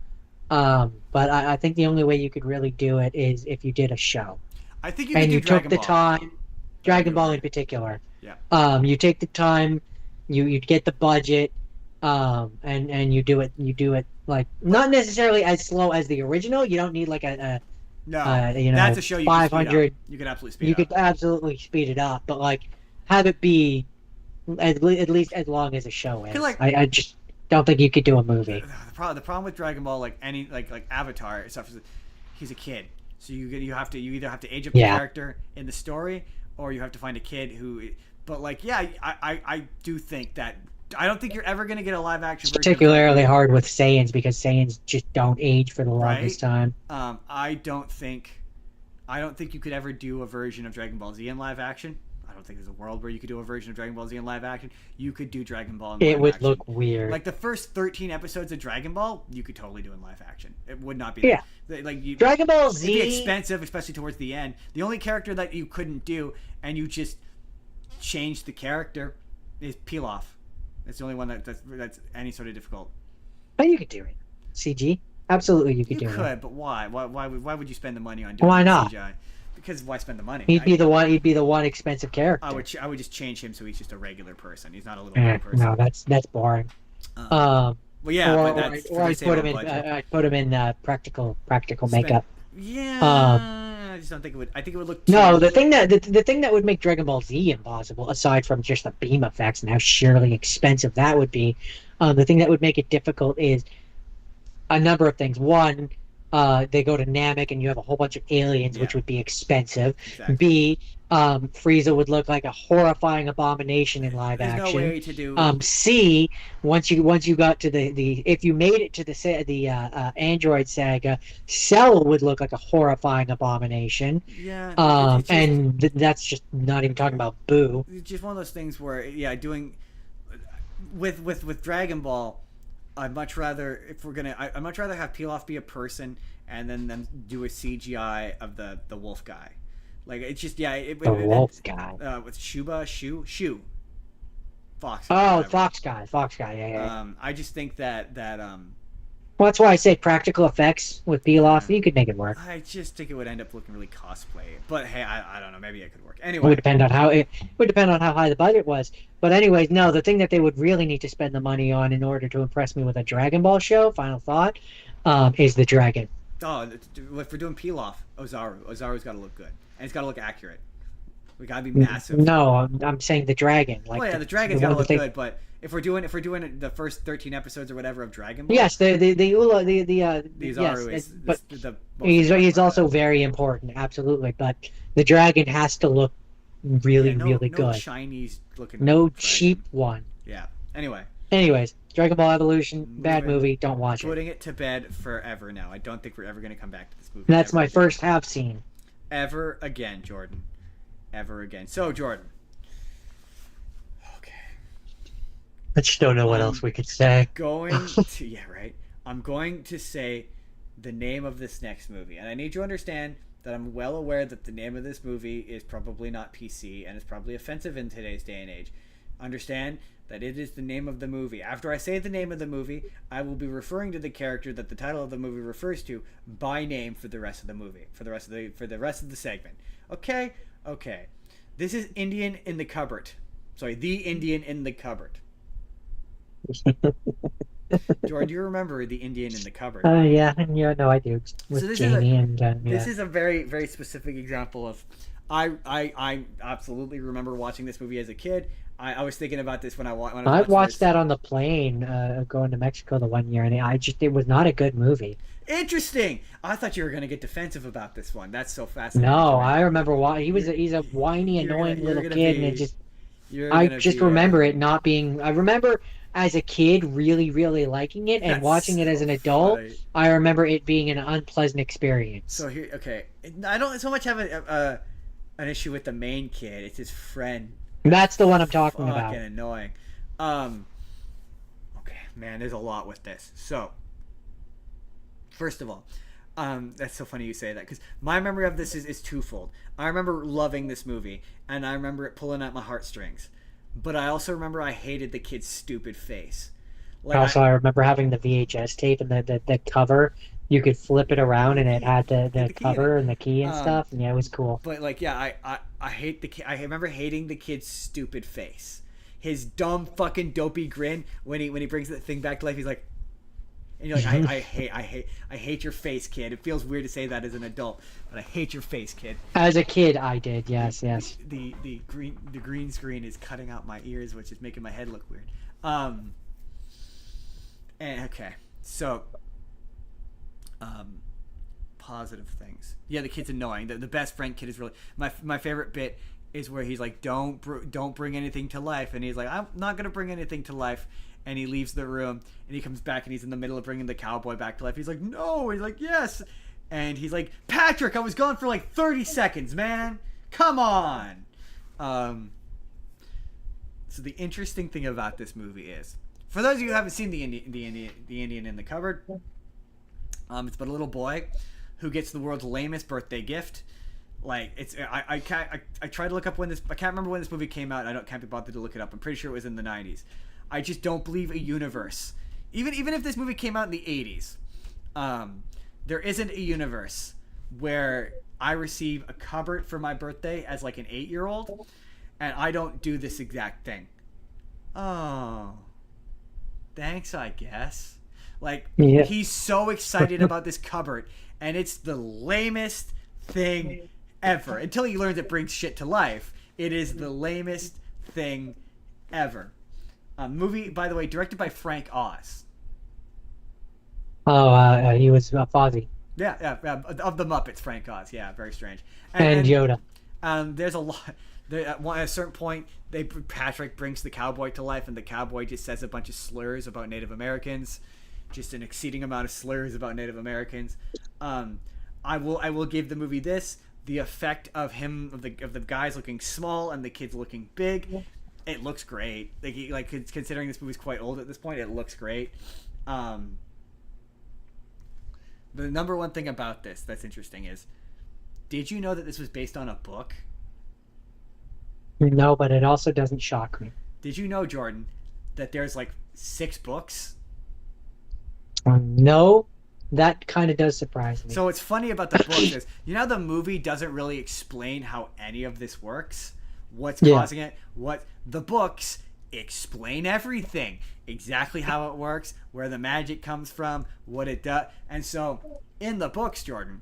Speaker 3: But I think the only way you could really do it is if you did a show.
Speaker 2: I think you could do Dragon Ball.
Speaker 3: Took the time, Dragon Ball in particular.
Speaker 2: Yeah.
Speaker 3: You take the time, you get the budget, and you do it like not necessarily as slow as the original. You don't need like
Speaker 2: that's a show you
Speaker 3: 500.
Speaker 2: You could absolutely speed.
Speaker 3: You could absolutely speed it up, but like have it be at least as long as a show is. don't think you could do a movie.
Speaker 2: The problem with Dragon Ball, like any like Avatar stuff, is he's a kid, so you either have to age up the character in the story, or you have to find a kid who. But like, yeah, I do think that. I don't think you're ever gonna get a live action version.
Speaker 3: Particularly hard with Saiyans because Saiyans just don't age for the longest time.
Speaker 2: I don't think you could ever do a version of Dragon Ball Z in live action. I don't think there's a world where you could do a version of Dragon Ball Z in live action. You could do Dragon Ball in live action.
Speaker 3: It would look weird.
Speaker 2: Like the first 13 episodes of Dragon Ball, you could totally do in live action. It would not be
Speaker 3: Dragon Ball Z
Speaker 2: it'd be expensive, especially towards the end. The only character that you couldn't do and you just changed the character is Pilaf. It's the only one that's any sort of difficult.
Speaker 3: But you could do it. CG? Absolutely, you could do it.
Speaker 2: You could, but why? Why would you spend the money on doing
Speaker 3: why not?
Speaker 2: CGI? Because why spend the money?
Speaker 3: He'd be the one expensive character.
Speaker 2: I would just change him so he's just a regular person. He's not a little person.
Speaker 3: No, that's boring.
Speaker 2: Well, yeah,
Speaker 3: or,
Speaker 2: but that's
Speaker 3: or I put him in practical makeup.
Speaker 2: Yeah. I just don't think it would. I think it would look.
Speaker 3: No, the thing that would make Dragon Ball Z impossible, aside from just the beam effects and how sheerly expensive that would be, the thing that would make it difficult is a number of things. One, they go to Namek and you have a whole bunch of aliens, which would be expensive. Exactly. B, Frieza would look like a horrifying abomination in live action.
Speaker 2: There's no way to do.
Speaker 3: C, once you got to the if you made it to the Android saga, Cell would look like a horrifying abomination.
Speaker 2: Yeah.
Speaker 3: That's just not even talking about Boo.
Speaker 2: It's just one of those things where doing with Dragon Ball. I'd much rather I'd much rather have Pilaf be a person and then them do a CGI of the wolf guy. Like it's just
Speaker 3: the wolf guy
Speaker 2: with Shu Fox.
Speaker 3: Oh, Fox guy, yeah.
Speaker 2: I just think that
Speaker 3: well, that's why I say practical effects with Pilaf. You could make it work.
Speaker 2: I just think it would end up looking really cosplay. But hey, I don't know. Maybe it could work.
Speaker 3: It
Speaker 2: Anyway,
Speaker 3: would depend on how high the budget was. But anyways, no. The thing that they would really need to spend the money on in order to impress me with a Dragon Ball show, final thought, is the dragon.
Speaker 2: Oh, if we're doing Pilaf, Ozaru's got to look good, and it's got to look accurate. We got to be massive.
Speaker 3: No, I'm saying the dragon. Like
Speaker 2: the dragon's got to look good, but. If we're doing the first 13 episodes or whatever of Dragon Ball,
Speaker 3: yes, the
Speaker 2: Ozaru
Speaker 3: yes,
Speaker 2: but
Speaker 3: he's also very important, absolutely. But the dragon has to look really good.
Speaker 2: No Chinese looking.
Speaker 3: No cheap one.
Speaker 2: Yeah.
Speaker 3: Anyways, Dragon Ball Evolution, bad movie. Don't watch it.
Speaker 2: Putting it to bed forever now. I don't think we're ever going to come back to this movie.
Speaker 3: That's my first have seen.
Speaker 2: Ever again, Jordan. Ever again. So, Jordan.
Speaker 3: I just don't know what else we could say.
Speaker 2: I'm going to say the name of this next movie. And I need you to understand that I'm well aware that the name of this movie is probably not PC and it's probably offensive in today's day and age. Understand that it is the name of the movie. After I say the name of the movie, I will be referring to the character that the title of the movie refers to by name for the rest of the movie, for the rest of the segment. Okay? This is Indian in the Cupboard. Sorry, The Indian in the Cupboard. George, do you remember The Indian in the Cupboard?
Speaker 3: Yeah, no, I do. With Jamie
Speaker 2: this is a very, very specific example of. I absolutely remember watching this movie as a kid. I was thinking about this when I
Speaker 3: watched that on the plane going to Mexico the one year, and it was not a good movie.
Speaker 2: Interesting. I thought you were going to get defensive about this one. That's so fascinating.
Speaker 3: No, I remember why he's a whiny, annoying little kid, and it just. I just remember it not being. I remember. As a kid, really, really liking it, and watching it as an adult, I remember it being an unpleasant experience.
Speaker 2: So here, okay, I don't so much have an issue with the main kid. It's his friend.
Speaker 3: That's the one I'm talking about.
Speaker 2: Fucking annoying. Okay, man, there's a lot with this. So, first of all, that's so funny you say that because my memory of this is twofold. I remember loving this movie, and I remember it pulling at my heartstrings. But I also remember I hated the kid's stupid face.
Speaker 3: I remember having the VHS tape and the cover. You could flip it around and it had the cover and the key and stuff. And yeah, it was cool.
Speaker 2: But I hate the kid. I remember hating the kid's stupid face. His dumb fucking dopey grin when he brings the thing back to life. He's like, and you're like, I hate your face, kid. It feels weird to say that as an adult, but I hate your face, kid.
Speaker 3: As a kid, I did. Yes.
Speaker 2: The green screen is cutting out my ears, which is making my head look weird. Okay, so positive things. Yeah, the kid's annoying. The best friend kid is really my favorite bit is where he's like, don't bring anything to life, and he's like, I'm not gonna bring anything to life, and he leaves the room, and he comes back, and he's in the middle of bringing the cowboy back to life. He's like, no, he's like, yes, and he's like, Patrick, I was gone for like 30 seconds, man, come on. So the interesting thing about this movie is, for those of you who haven't seen the Indian in the cupboard, it's about a little boy who gets the world's lamest birthday gift. Like, it's I tried to look up when this, I can't remember when this movie came out. Can't be bothered to look it up. I'm pretty sure it was in the 90s. I just don't believe a universe. Even if this movie came out in the 80s, there isn't a universe where I receive a cupboard for my birthday as like an 8-year-old, and I don't do this exact thing. Oh, thanks, I guess. Like,
Speaker 3: Yeah.
Speaker 2: he's so excited about this cupboard, and it's the lamest thing ever. Until he learns it brings shit to life, it is the lamest thing ever. Movie, by the way, directed by Frank Oz.
Speaker 3: Oh, he was Fozzie.
Speaker 2: Yeah, of the Muppets, Frank Oz. Yeah, very strange.
Speaker 3: And Yoda.
Speaker 2: There's a lot. At a certain point, Patrick brings the cowboy to life, and the cowboy just says a bunch of slurs about Native Americans, just an exceeding amount of slurs about Native Americans. I will give the movie this: the effect of the guys looking small and the kids looking big. It looks great. Like considering this movie's quite old at this point, it looks great. The number one thing about this that's interesting is, did you know that this was based on a book?
Speaker 3: No, but it also doesn't shock me.
Speaker 2: Did you know, Jordan, that there's like 6 books?
Speaker 3: No, that kind of does surprise me.
Speaker 2: So what's funny about the books is, the movie doesn't really explain how any of this works, what's causing it. What the books explain everything, exactly how it works, where the magic comes from, what it does. And so in the books, Jordan,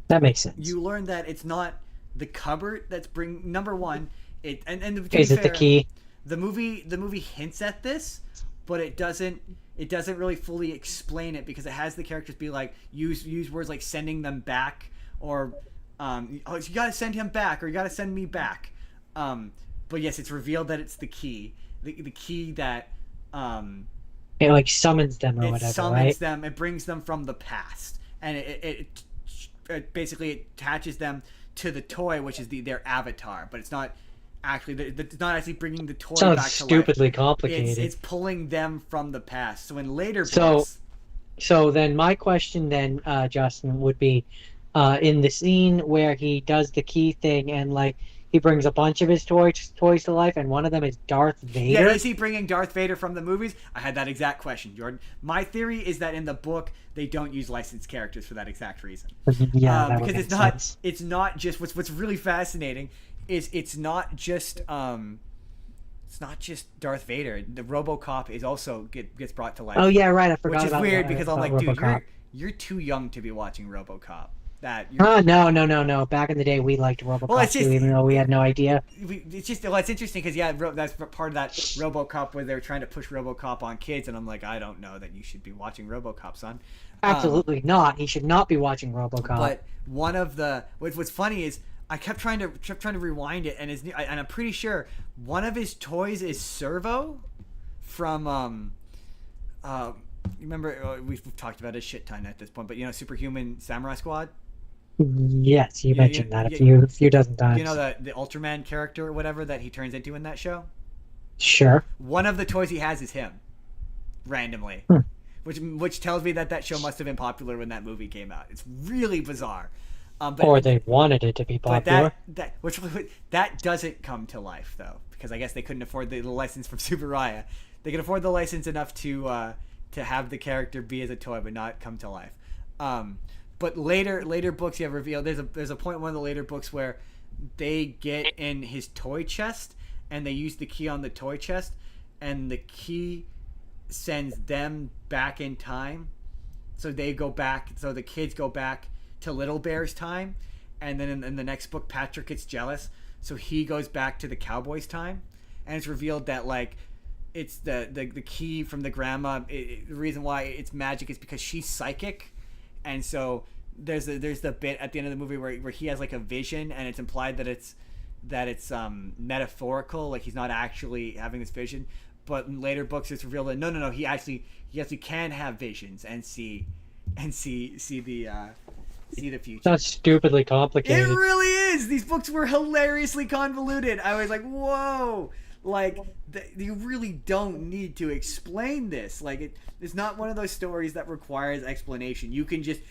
Speaker 3: that makes sense.
Speaker 2: you learn that it's not the cupboard that's number one. It and to be
Speaker 3: Is it
Speaker 2: fair,
Speaker 3: the key?
Speaker 2: The movie hints at this, but it doesn't really fully explain it, because it has the characters be like, use words like sending them back, or you gotta send him back, or you gotta send me back. But yes, it's revealed that it's the key, the key that
Speaker 3: It like summons them or
Speaker 2: it
Speaker 3: whatever,
Speaker 2: summons
Speaker 3: right?
Speaker 2: them. It brings them from the past, and it basically attaches them to the toy, which is their avatar. But it's not actually bringing the toy
Speaker 3: Sounds
Speaker 2: back to
Speaker 3: stupidly
Speaker 2: life.
Speaker 3: complicated.
Speaker 2: It's pulling them from the past. So in later books,
Speaker 3: So then my question then, Justin, would be, in the scene where he does the key thing and like he brings a bunch of his toys to life, and one of them is Darth Vader.
Speaker 2: yeah, is he bringing Darth Vader from the movies? I had that exact question, Jordan. My theory is that in the book they don't use licensed characters for that exact reason.
Speaker 3: Yeah, that would
Speaker 2: because
Speaker 3: make sense.
Speaker 2: it's not just what's really fascinating is it's not just Darth Vader. The RoboCop is also gets brought to life.
Speaker 3: Oh yeah, right. I forgot
Speaker 2: which is
Speaker 3: about
Speaker 2: weird
Speaker 3: that.
Speaker 2: because I'm like, dude,
Speaker 3: RoboCop.
Speaker 2: you're too young to be watching RoboCop.
Speaker 3: No. Back in the day, we liked RoboCop
Speaker 2: Well, it's just-
Speaker 3: too, even though we had no idea.
Speaker 2: It's interesting because that's part of that RoboCop where they're trying to push RoboCop on kids, and I'm like, I don't know that you should be watching RoboCop, son.
Speaker 3: Absolutely not. He should not be watching RoboCop.
Speaker 2: But one of the what's funny is I kept trying to rewind it, and I'm pretty sure one of his toys is Servo from you remember we've talked about it a shit ton at this point, but Superhuman Samurai Squad.
Speaker 3: Yes, you mentioned that a few dozen times.
Speaker 2: You know the Ultraman character or whatever that he turns into in that show?
Speaker 3: Sure.
Speaker 2: One of the toys he has is him, randomly, which tells me that show must have been popular when that movie came out. It's really bizarre.
Speaker 3: Or they wanted it to be popular.
Speaker 2: But that doesn't come to life though, because I guess they couldn't afford the license from Subaraya. They could afford the license enough to have the character be as a toy, but not come to life. But later books, you have revealed there's a point in one of the later books where they get in his toy chest and they use the key on the toy chest, and the key sends them back in time. So they go back. So the kids go back to Little Bear's time, and then in the next book, Patrick gets jealous, so he goes back to the Cowboys' time, and it's revealed that like it's the key from the grandma. The reason why it's magic is because she's psychic, and so there's the bit at the end of the movie where he has like a vision, and it's implied that it's metaphorical, like he's not actually having this vision. But in later books, it's revealed that no, he actually can have visions and see the future.
Speaker 3: That's stupidly
Speaker 2: It
Speaker 3: complicated.
Speaker 2: really is. These books were hilariously convoluted. I was like, whoa. Like, you really don't need to explain this. Like, it's not one of those stories that requires explanation. You can just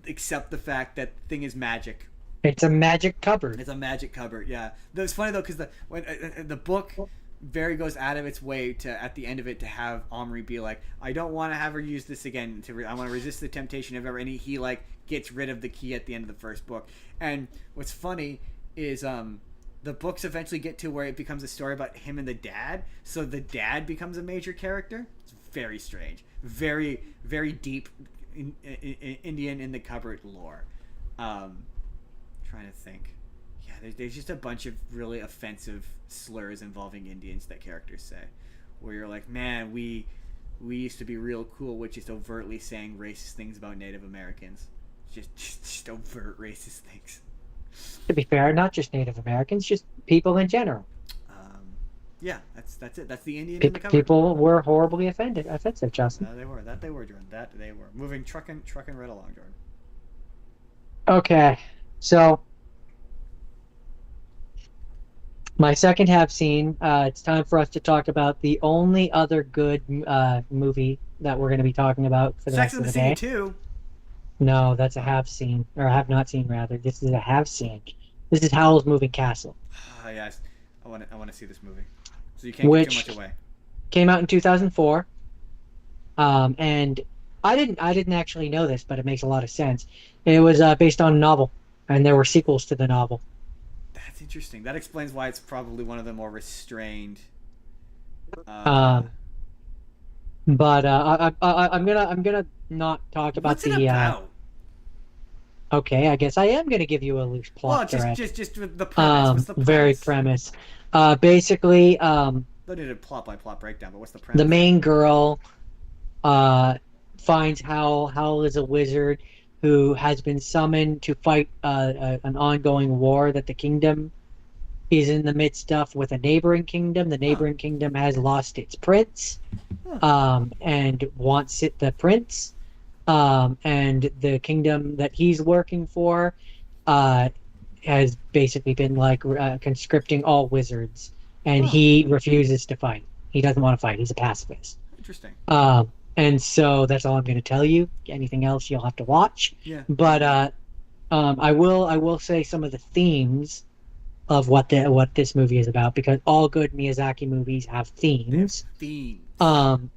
Speaker 2: accept the fact that the thing is magic.
Speaker 3: It's a magic cupboard.
Speaker 2: It's a magic cupboard, yeah. It's funny, though, because the book very goes out of its way to, at the end of it, to have Omri be like, I don't want to have her use this again. I want to resist the temptation of ever. And he like, gets rid of the key at the end of the first book. And what's funny is the books eventually get to where it becomes a story about him and the dad. So the dad becomes a major character. It's very strange. Very, very deep Indian in the cupboard lore. Trying to think. Yeah, there's just a bunch of really offensive slurs involving Indians that characters say, where you're like, man, we used to be real cool with just overtly saying racist things about Native Americans, just overt racist things.
Speaker 3: To be fair, not just Native Americans, just people in general.
Speaker 2: Yeah, that's it. That's the Indian in the cupboard.
Speaker 3: People were horribly offensive, Justin.
Speaker 2: They were, Jordan. That they were. Moving, trucking right along, Jordan.
Speaker 3: Okay, so my second half scene. It's time for us to talk about the only other good movie that we're going to be talking about for the rest of the day.
Speaker 2: Sex and the City 2.
Speaker 3: No, that's a have seen, or have not seen rather. This is a have seen. This is Howl's Moving Castle.
Speaker 2: Yes, I want to see this movie. So you can't give too much away.
Speaker 3: Came out in 2004, and I didn't actually know this, but it makes a lot of sense. It was based on a novel, and there were sequels to the novel.
Speaker 2: That's interesting. That explains why it's probably one of the more restrained.
Speaker 3: But I'm gonna not talk about
Speaker 2: What's it about?
Speaker 3: Okay, I guess I am gonna give you a loose plot thread.
Speaker 2: Just the premise. What's the premise?
Speaker 3: Very premise. Basically,
Speaker 2: Don't need a plot by plot breakdown, but what's the premise?
Speaker 3: the main girl finds Howl is a wizard who has been summoned to fight an ongoing war that the kingdom is in the midst of with a neighboring kingdom. The neighboring kingdom has lost its prince, and wants the prince. And the kingdom that he's working for has basically been like conscripting all wizards, and he refuses to fight. He doesn't want to fight. He's a pacifist.
Speaker 2: Interesting.
Speaker 3: And so that's all I'm going to tell you. Anything else you'll have to watch.
Speaker 2: Yeah.
Speaker 3: But I will say some of the themes of what this movie is about, because all good Miyazaki movies have themes. The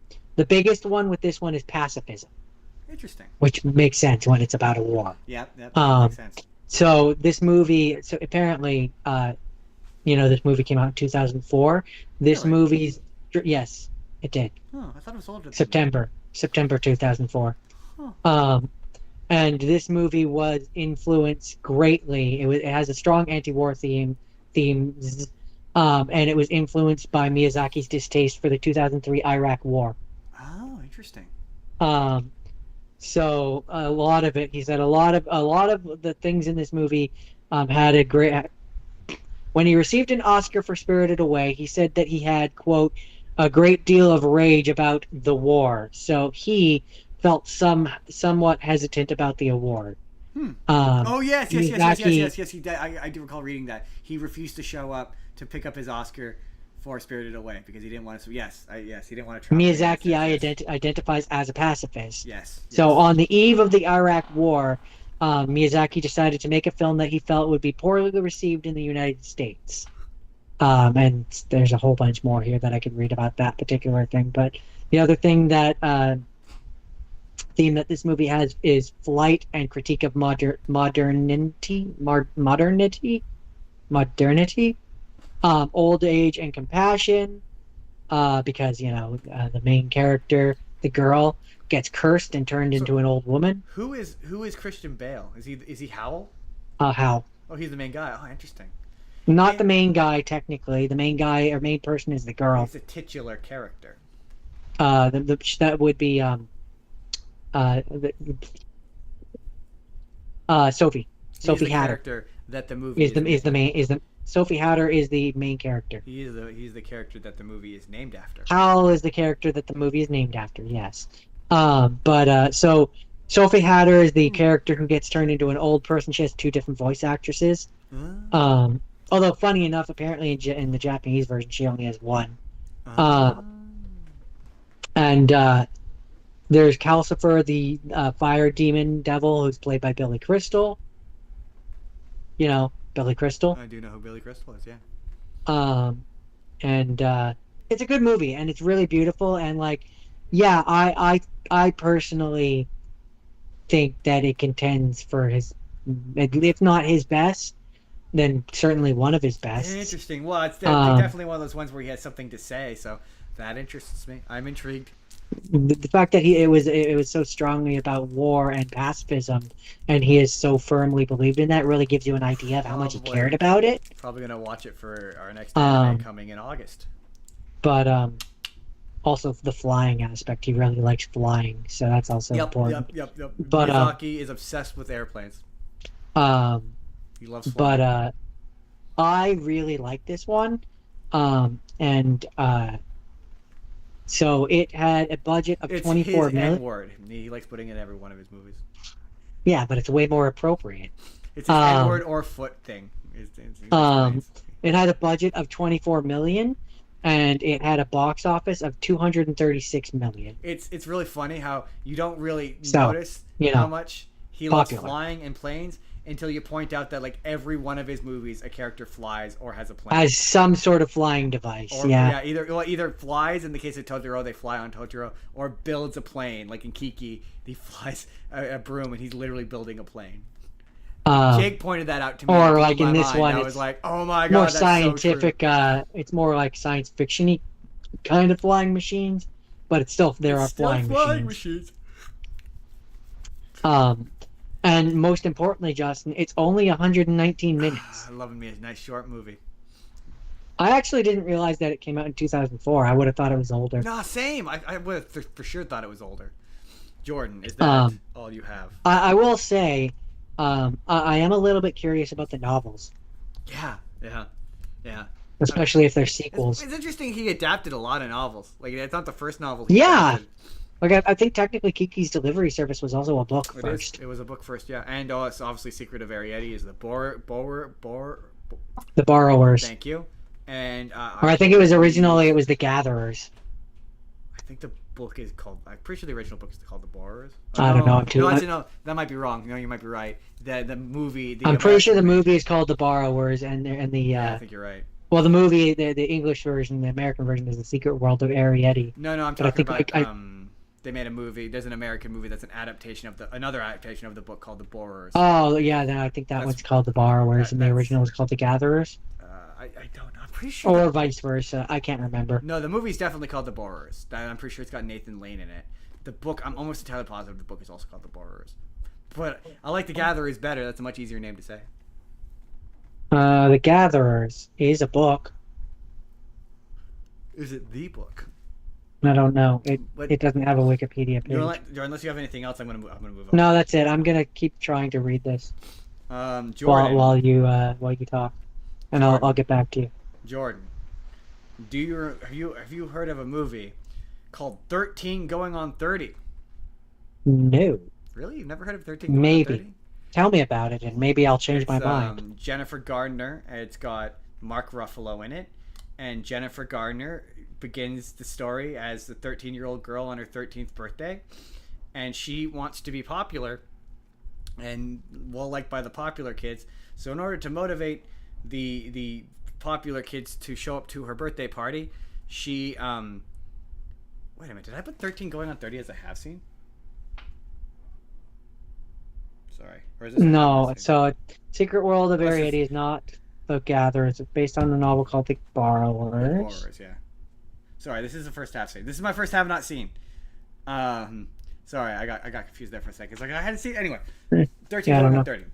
Speaker 3: biggest one with this one is pacifism.
Speaker 2: Interesting.
Speaker 3: Which makes sense when it's about a war.
Speaker 2: Yep, makes sense.
Speaker 3: So this movie, apparently, this movie came out in 2004. This
Speaker 2: Really?
Speaker 3: movie's, yes, it did.
Speaker 2: Oh, I thought it was older.
Speaker 3: September 2004.
Speaker 2: Huh.
Speaker 3: And this movie was influenced greatly. It has a strong anti-war themes, and it was influenced by Miyazaki's distaste for the 2003 Iraq War.
Speaker 2: Oh, interesting.
Speaker 3: So a lot of it, he said, a lot of the things in this movie had a great. When he received an Oscar for Spirited Away, he said that he had, quote, a great deal of rage about the war. So he felt somewhat hesitant about the award.
Speaker 2: Yes. He did. I do recall reading that he refused to show up to pick up his Oscar for Spirited Away because he didn't want to. Yes, he didn't want to.
Speaker 3: Miyazaki identifies as a pacifist.
Speaker 2: Yes.
Speaker 3: So on the eve of the Iraq War, Miyazaki decided to make a film that he felt would be poorly received in the United States. And there's a whole bunch more here that I could read about that particular thing. But the other thing that theme that this movie has is flight and critique of modernity, old age and compassion, because the main character, the girl, gets cursed and turned into an old woman.
Speaker 2: Who is Christian Bale? Is he Howl?
Speaker 3: Howl.
Speaker 2: Oh, he's the main guy. Oh, interesting.
Speaker 3: Not the main guy, technically. The main guy or main person is the girl.
Speaker 2: He's a titular character.
Speaker 3: That would be the, Sophie.
Speaker 2: He's
Speaker 3: Sophie
Speaker 2: the
Speaker 3: Hatter
Speaker 2: character that the movie
Speaker 3: is the main. Sophie Hatter is the main character.
Speaker 2: He's the character that the movie is named after.
Speaker 3: Hal is the character that the movie is named after. Yes. So Sophie Hatter is the character who gets turned into an old person. She has two different voice actresses. Although funny enough, apparently in the Japanese version, she only has one. And there's Calcifer, the fire demon devil, who's played by Billy Crystal. You know, Billy Crystal.
Speaker 2: I do know who Billy Crystal is, yeah.
Speaker 3: And it's a good movie, and it's really beautiful. And like, yeah, I personally think that it contends for his, if not his best, then certainly one of his best.
Speaker 2: Interesting. Well, it's definitely one of those ones where he has something to say, so that interests me. I'm intrigued.
Speaker 3: The fact that it was so strongly about war and pacifism, and he is so firmly believed in that, really gives you an idea of how much he cared about it.
Speaker 2: Probably gonna watch it for our next anime coming in August.
Speaker 3: But also the flying aspect, he really likes flying, so that's also important.
Speaker 2: Yep.
Speaker 3: But
Speaker 2: Miyazaki is obsessed with airplanes. He loves flying.
Speaker 3: But I really like this one, and so it had a budget of 24 million.
Speaker 2: It's his N-word. He likes putting it in every one of his movies.
Speaker 3: Yeah, but it's way more appropriate.
Speaker 2: It's his N-word or foot thing.
Speaker 3: It had a budget of 24 million, and it had a box office of 236 million.
Speaker 2: It's really funny how you don't really notice how much he loves flying in planes until you point out that like every one of his movies, a character flies or has a plane.
Speaker 3: Has some sort of flying device.
Speaker 2: Either flies in the case of Totoro, they fly on Totoro, or builds a plane. Like in Kiki, he flies a broom and he's literally building a plane. Jake pointed that out to me.
Speaker 3: Or like in this one,
Speaker 2: I was like, "Oh my god,
Speaker 3: more
Speaker 2: that's
Speaker 3: scientific.
Speaker 2: So true.
Speaker 3: It's more like science fiction-y kind of flying machines, but it's still flying machines. And most importantly, Justin, it's only 119 minutes.
Speaker 2: I love me a nice short movie.
Speaker 3: I actually didn't realize that it came out in 2004. I would have thought it was older.
Speaker 2: Nah, same. I would have for sure thought it was older. Jordan, is that all you have?
Speaker 3: I will say, I am a little bit curious about the novels.
Speaker 2: Yeah.
Speaker 3: Especially if they're sequels.
Speaker 2: It's interesting he adapted a lot of novels. Like, it's not the first novel
Speaker 3: he adapted. Like, I think technically Kiki's Delivery Service was also a book first.
Speaker 2: It was a book first, yeah. And it's obviously Secret of Arrietty is the
Speaker 3: The Borrowers.
Speaker 2: Thank you. And
Speaker 3: or I think it was The Gatherers.
Speaker 2: I think the book is called. I'm pretty sure the original book is called The Borrowers.
Speaker 3: I don't know.
Speaker 2: No, that might be wrong. No, you might be right. The movie.
Speaker 3: I'm pretty sure the movie is called The Borrowers, and the.
Speaker 2: Yeah, I think you're right.
Speaker 3: Well, the movie, the English version, the American version is The Secret World of Arrietty.
Speaker 2: No, I'm talking about. They made a movie. There's an American movie that's another adaptation of the book called The Borrowers.
Speaker 3: Oh yeah, then I think one's called The Borrowers, and the original was called The Gatherers.
Speaker 2: I don't know. I'm pretty sure.
Speaker 3: Or vice versa. I can't remember.
Speaker 2: No, the movie's definitely called The Borrowers. I'm pretty sure it's got Nathan Lane in it. The book, I'm almost entirely positive the book is also called The Borrowers. But I like The Gatherers better. That's a much easier name to say.
Speaker 3: The Gatherers is a book.
Speaker 2: Is it the book?
Speaker 3: I don't know. It doesn't have a Wikipedia page.
Speaker 2: Unless you have anything else, I'm gonna move on.
Speaker 3: No, that's it. I'm gonna keep trying to read this.
Speaker 2: Jordan,
Speaker 3: while you talk, and I'll get back to you.
Speaker 2: Jordan, have you heard of a movie called 13 Going on 30?
Speaker 3: No.
Speaker 2: Really? You've never heard of 13 Going on 30?
Speaker 3: Tell me about it, and maybe I'll change my mind.
Speaker 2: Jennifer Gardner. It's got Mark Ruffalo in it, and Jennifer Gardner begins the story as the 13-year-old girl on her 13th birthday, and she wants to be popular and well-liked by the popular kids. So in order to motivate the popular kids to show up to her birthday party, she wait a minute, did I put 13 Going on 30 as a half scene? Sorry. Or is this
Speaker 3: no, so Secret World of Arrietty is not The Gatherers. It's based on the novel called The Borrowers.
Speaker 2: The Borrowers, yeah. Sorry, this is the first half scene. This is my first half not seen. Sorry, I got confused there for a second. It's like I hadn't seen anyway. 13 Going on 30.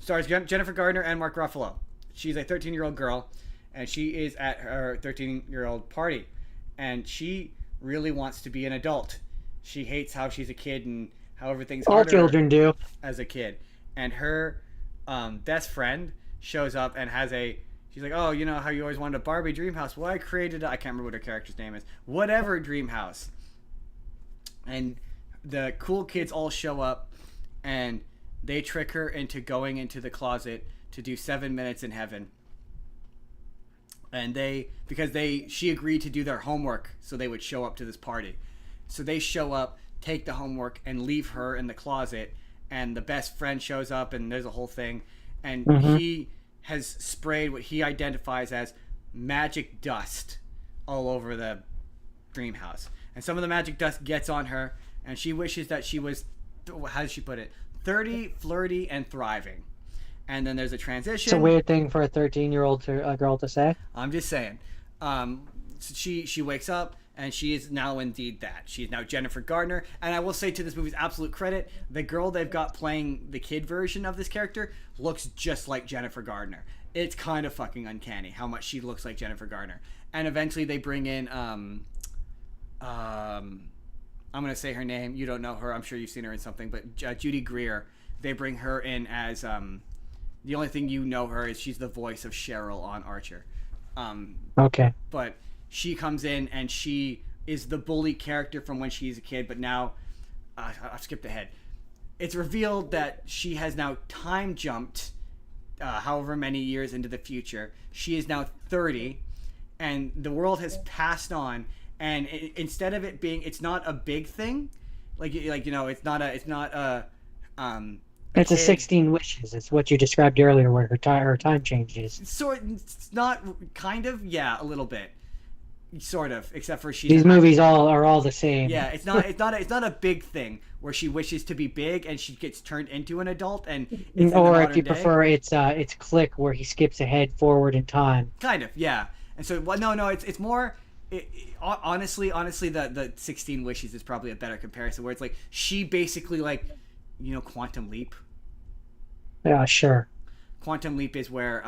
Speaker 2: Stars Jennifer Gardner and Mark Ruffalo. She's a 13-year-old girl, and she is at her 13-year-old party, and she really wants to be an adult. She hates how she's a kid and how everything's
Speaker 3: All
Speaker 2: harder
Speaker 3: children do.
Speaker 2: as a kid. And her best friend shows up and she's like, oh, you know how you always wanted a Barbie dream house? Well, I created I can't remember what her character's name is. Whatever dream house. And the cool kids all show up, and they trick her into going into the closet to do 7 minutes in heaven. And she agreed to do their homework so they would show up to this party. So they show up, take the homework, and leave her in the closet. And the best friend shows up, and there's a whole thing. And he has sprayed what he identifies as magic dust all over the dream house. And some of the magic dust gets on her, and she wishes that she was, how does she put it, 30, flirty, and thriving. And then there's a transition.
Speaker 3: It's a weird thing for a 13-year-old girl to say.
Speaker 2: I'm just saying. She wakes up, and she is now indeed that. She is now Jennifer Gardner. And I will say, to this movie's absolute credit, the girl they've got playing the kid version of this character looks just like Jennifer Gardner. It's kind of fucking uncanny how much she looks like Jennifer Gardner. And eventually they bring in, I'm going to say her name. You don't know her. I'm sure you've seen her in something. But Judy Greer, they bring her in as, the only thing you know her is she's the voice of Cheryl on Archer.
Speaker 3: Okay.
Speaker 2: But she comes in, and she is the bully character from when she's a kid, but now I've skipped ahead. It's revealed that she has now time jumped however many years into the future. She is now 30, and the world has passed on, and instead of it being, it's not a big thing, it's not a
Speaker 3: It's a 16 wishes. It's what you described earlier, where her time changes.
Speaker 2: So it's not kind of, yeah, a little bit. Sort of, except for
Speaker 3: these movies are all the same.
Speaker 2: Yeah, it's not a big thing where she wishes to be big and she gets turned into an adult, and
Speaker 3: or if you prefer, it's Click, where he skips ahead forward in time.
Speaker 2: Kind of, yeah. And so, it's more. Honestly, the 16 wishes is probably a better comparison, where it's like she basically Quantum Leap.
Speaker 3: Yeah, sure.
Speaker 2: Quantum Leap is where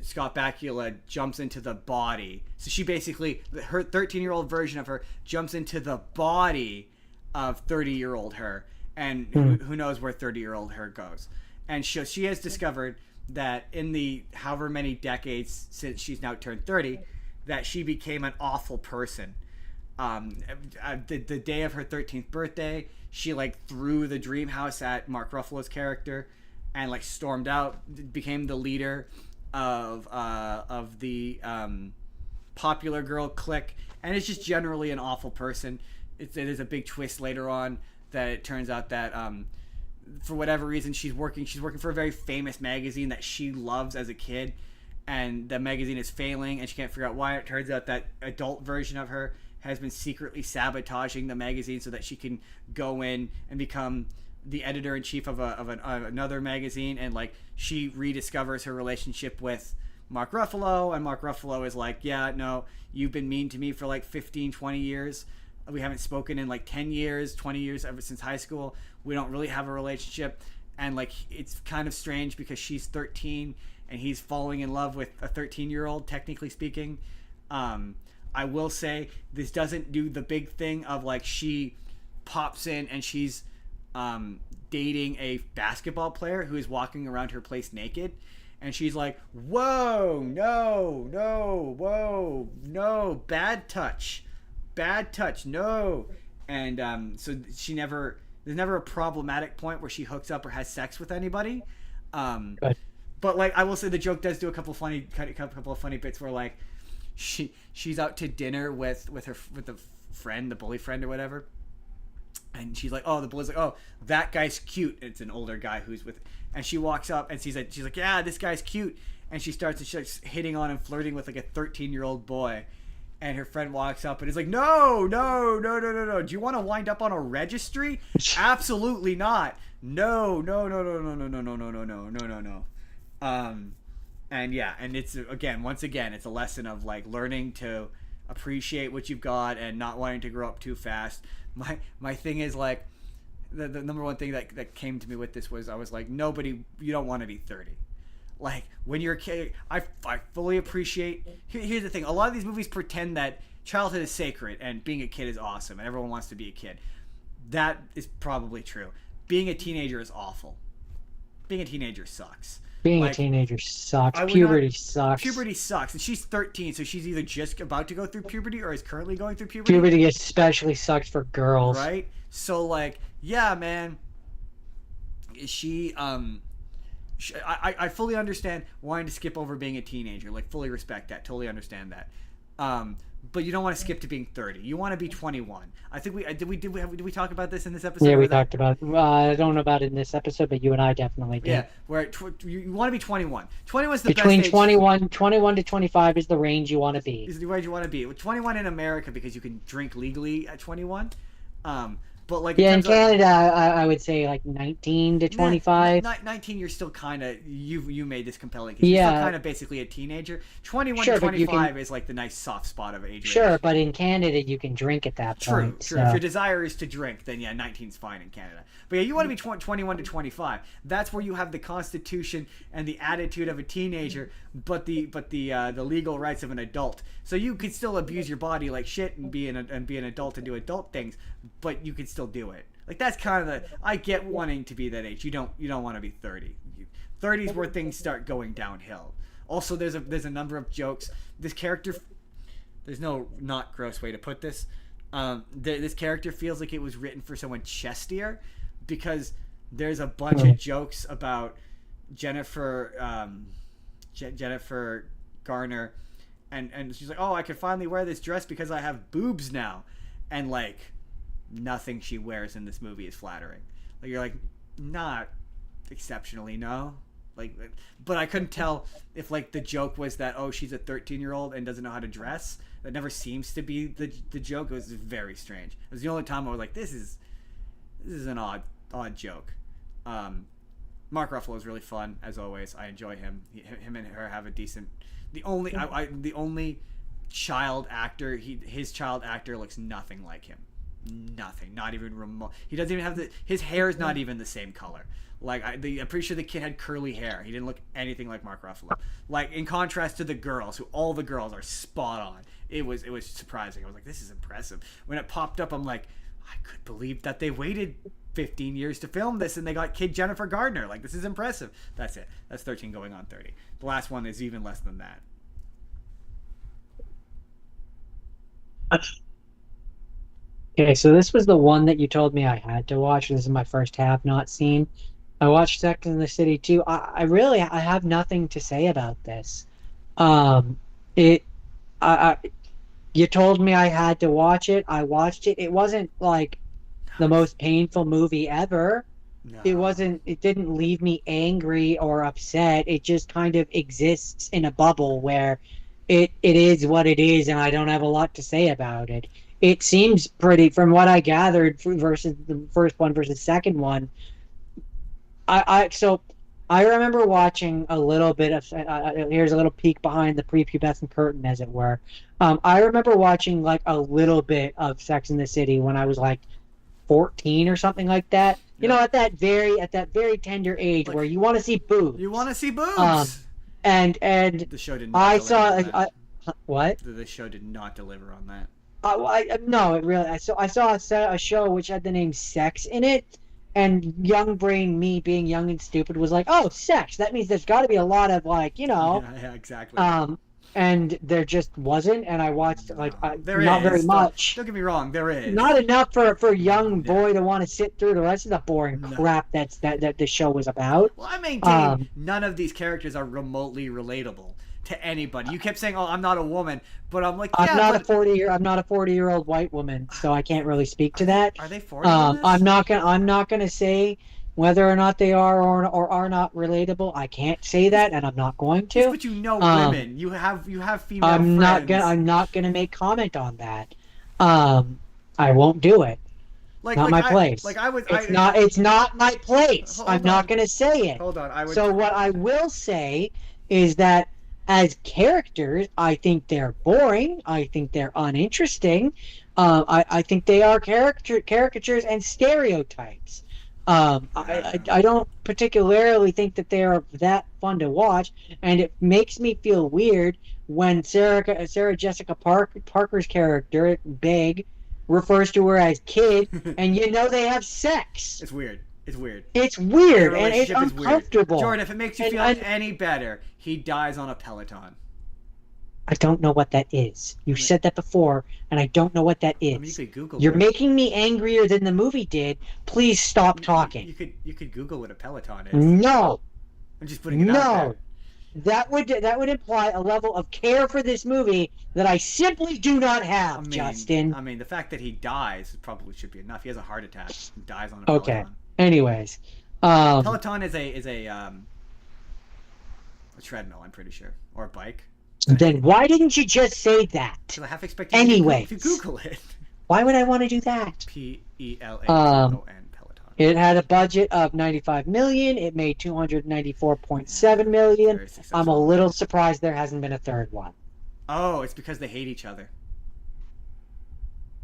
Speaker 2: Scott Bakula jumps into the body. So she basically, her 13-year-old version of her jumps into the body of 30-year-old her, and who knows where 30-year-old her goes. And she has discovered that in the however many decades since she's now turned 30, that she became an awful person. The day of her 13th birthday, she threw the dream house at Mark Ruffalo's character and stormed out, became the leader of the popular girl clique, and it's just generally an awful person. It is a big twist later on that it turns out that for whatever reason she's working for a very famous magazine that she loves as a kid, and the magazine is failing and she can't figure out why. It turns out that adult version of her has been secretly sabotaging the magazine so that she can go in and become the editor-in-chief of another magazine, and she rediscovers her relationship with Mark Ruffalo, and Mark Ruffalo is like, yeah, no, you've been mean to me for 15, 20 years. We haven't spoken in 10 years, 20 years, ever since high school. We don't really have a relationship. And it's kind of strange because she's 13 and he's falling in love with a 13-year-old, technically speaking. I will say this doesn't do the big thing of she pops in and she's dating a basketball player who is walking around her place naked, and she's like, whoa, no, bad touch, no. And so there's never a problematic point where she hooks up or has sex with anybody. But I will say the joke does do a couple of funny bits where she's out to dinner with the friend, the bully friend or whatever. And she's like, oh, the bully's like, oh, that guy's cute. It's an older guy who's with, and she walks up and she's like, yeah, this guy's cute. And she starts hitting on and flirting with a 13-year-old boy. And her friend walks up and is like, no. Do you want to wind up on a registry? Absolutely not. No. And yeah, and it's once again, it's a lesson of learning to appreciate what you've got and not wanting to grow up too fast. My thing is the number one thing that came to me with this was I was like, you don't want to be 30. Like, when you're a kid, I fully appreciate... Here's the thing. A lot of these movies pretend that childhood is sacred and being a kid is awesome and everyone wants to be a kid. That is probably true. Being a teenager is awful. Being a teenager sucks.
Speaker 3: Being a teenager sucks. Puberty sucks.
Speaker 2: Puberty sucks. And she's 13, so she's either just about to go through puberty or is currently going through puberty.
Speaker 3: Puberty especially sucks for girls.
Speaker 2: Right? So, like, yeah, man. I fully understand wanting to skip over being a teenager. Like, fully respect that. Totally understand that. But you don't want to skip to being 30. You want to be 21. I think did we talk about this in this episode?
Speaker 3: Yeah, we talked about it. I don't know about it in this episode, but you and I definitely did.
Speaker 2: Yeah, where you want to be 21. 21 is the
Speaker 3: Between
Speaker 2: best age.
Speaker 3: 21 to 25 is the range you want to be.
Speaker 2: Is the range you want to be. 21 in America because you can drink legally at 21. But like
Speaker 3: in Canada, I would say like 19 to 25.
Speaker 2: 19, you're still kind of you made this compelling. You're still kind of basically a teenager. 21 to 25 is like the nice soft spot of age.
Speaker 3: Sure, but in Canada you can drink at that point.
Speaker 2: True. So. If your desire is to drink, then yeah, 19's fine in Canada. But yeah, you want to be 21 to 25. That's where you have the constitution and the attitude of a teenager, but the legal rights of an adult. So you could still abuse your body like shit and be an adult and do adult things, but you could still do it. Like, that's kind of I get wanting to be that age. You don't want to be 30. 30 is where things start going downhill. Also, there's a number of jokes. This character, there's no not gross way to put this. This character feels like it was written for someone chestier, because there's a bunch of jokes about Jennifer Garner, and she's like, oh, I can finally wear this dress because I have boobs now, and like, nothing she wears in this movie is flattering. Like, you're like, not exceptionally, no. Like, but I couldn't tell if like the joke was that, oh, she's a 13-year-old and doesn't know how to dress. That never seems to be the joke. It was very strange. It was the only time I was like, this is an odd joke. Mark Ruffalo is really fun as always. I enjoy him. Him and her have a decent. The only child actor. His child actor looks nothing like him. Nothing, not even remote. He doesn't even have his hair is not even the same color. Like, I'm pretty sure the kid had curly hair. He didn't look anything like Mark Ruffalo. Like, in contrast to the girls, who all the girls are spot on. It was surprising. I was like, this is impressive. When it popped up, I'm like, I could believe that they waited 15 years to film this and they got kid Jennifer Gardner. Like, this is impressive. That's it. That's 13 going on 30. The last one is even less than that.
Speaker 3: Okay, so this was the one that you told me I had to watch. This is my first have not seen. I watched Sex and the City too. I have nothing to say about this. You told me I had to watch it. I watched it. It wasn't like the most painful movie ever. No. It didn't leave me angry or upset. It just kind of exists in a bubble where it is what it is, and I don't have a lot to say about it. It seems pretty, from what I gathered, versus the first one versus second one. So I remember watching a little bit of. Here's a little peek behind the prepubescent curtain, as it were. I remember watching like a little bit of Sex and the City when I was like 14 or something like that. You know, at that very tender age, like, where you want to see boobs.
Speaker 2: You want to see boobs.
Speaker 3: And
Speaker 2: the show did not.
Speaker 3: What?
Speaker 2: The show did not deliver on that.
Speaker 3: No, it really. I saw a show which had the name Sex in it, and young brain me, being young and stupid, was like, "Oh, sex. That means there's got to be a lot of like, you know."
Speaker 2: Yeah, exactly.
Speaker 3: And there just wasn't, and I watched like
Speaker 2: not
Speaker 3: very much.
Speaker 2: Don't get me wrong, there is
Speaker 3: not enough for a young boy to want to sit through the rest of the boring crap that the show was about.
Speaker 2: Well, I maintain none of these characters are remotely relatable to anybody. You kept saying, "Oh, I'm not a woman," but I'm like, yeah,
Speaker 3: I'm not a 40-year-old white woman, so I can't really speak to that.
Speaker 2: Are they 40?
Speaker 3: I'm not gonna say whether or not they are or are not relatable. I can't say that, and I'm not going to.
Speaker 2: But you know, women. You have female
Speaker 3: I'm
Speaker 2: friends.
Speaker 3: I'm not gonna make comment on that. I won't do it. Not my place. It's not my place. I'm not gonna say it.
Speaker 2: Hold on.
Speaker 3: So what I will say is that, as characters, I think they're boring. I think they're uninteresting. I think they are caricatures and stereotypes. I don't particularly think that they are that fun to watch, and it makes me feel weird when Sarah Jessica Parker's character Big refers to her as kid, and they have sex.
Speaker 2: It's weird. It's weird.
Speaker 3: It's
Speaker 2: Their
Speaker 3: weird and it's
Speaker 2: relationship is weird.
Speaker 3: uncomfortable.
Speaker 2: Jordan, if it makes you
Speaker 3: And
Speaker 2: feel
Speaker 3: I,
Speaker 2: any better, he dies on a Peloton.
Speaker 3: I don't know what that is. You said that before, and I don't know what that is.
Speaker 2: I mean, you could Google
Speaker 3: You're
Speaker 2: it.
Speaker 3: making me angrier than the movie did. Please stop talking.
Speaker 2: You could Google what a Peloton is.
Speaker 3: No,
Speaker 2: I'm just putting it out there.
Speaker 3: that would imply a level of care for this movie that I simply do not have, Justin.
Speaker 2: I mean, the fact that he dies probably should be enough. He has a heart attack. He dies on a
Speaker 3: Okay.
Speaker 2: Peloton.
Speaker 3: Anyways,
Speaker 2: Peloton is a treadmill, I'm pretty sure, or a bike.
Speaker 3: then why didn't you just say that?
Speaker 2: So I half expect you
Speaker 3: Anyways.
Speaker 2: to Google it.
Speaker 3: Why would I want to do that?
Speaker 2: Peloton.
Speaker 3: It had a budget of $95 million. It made $294.7 million.
Speaker 2: Very successful.
Speaker 3: I'm a little surprised there hasn't been a third one.
Speaker 2: Oh, it's because they hate each other.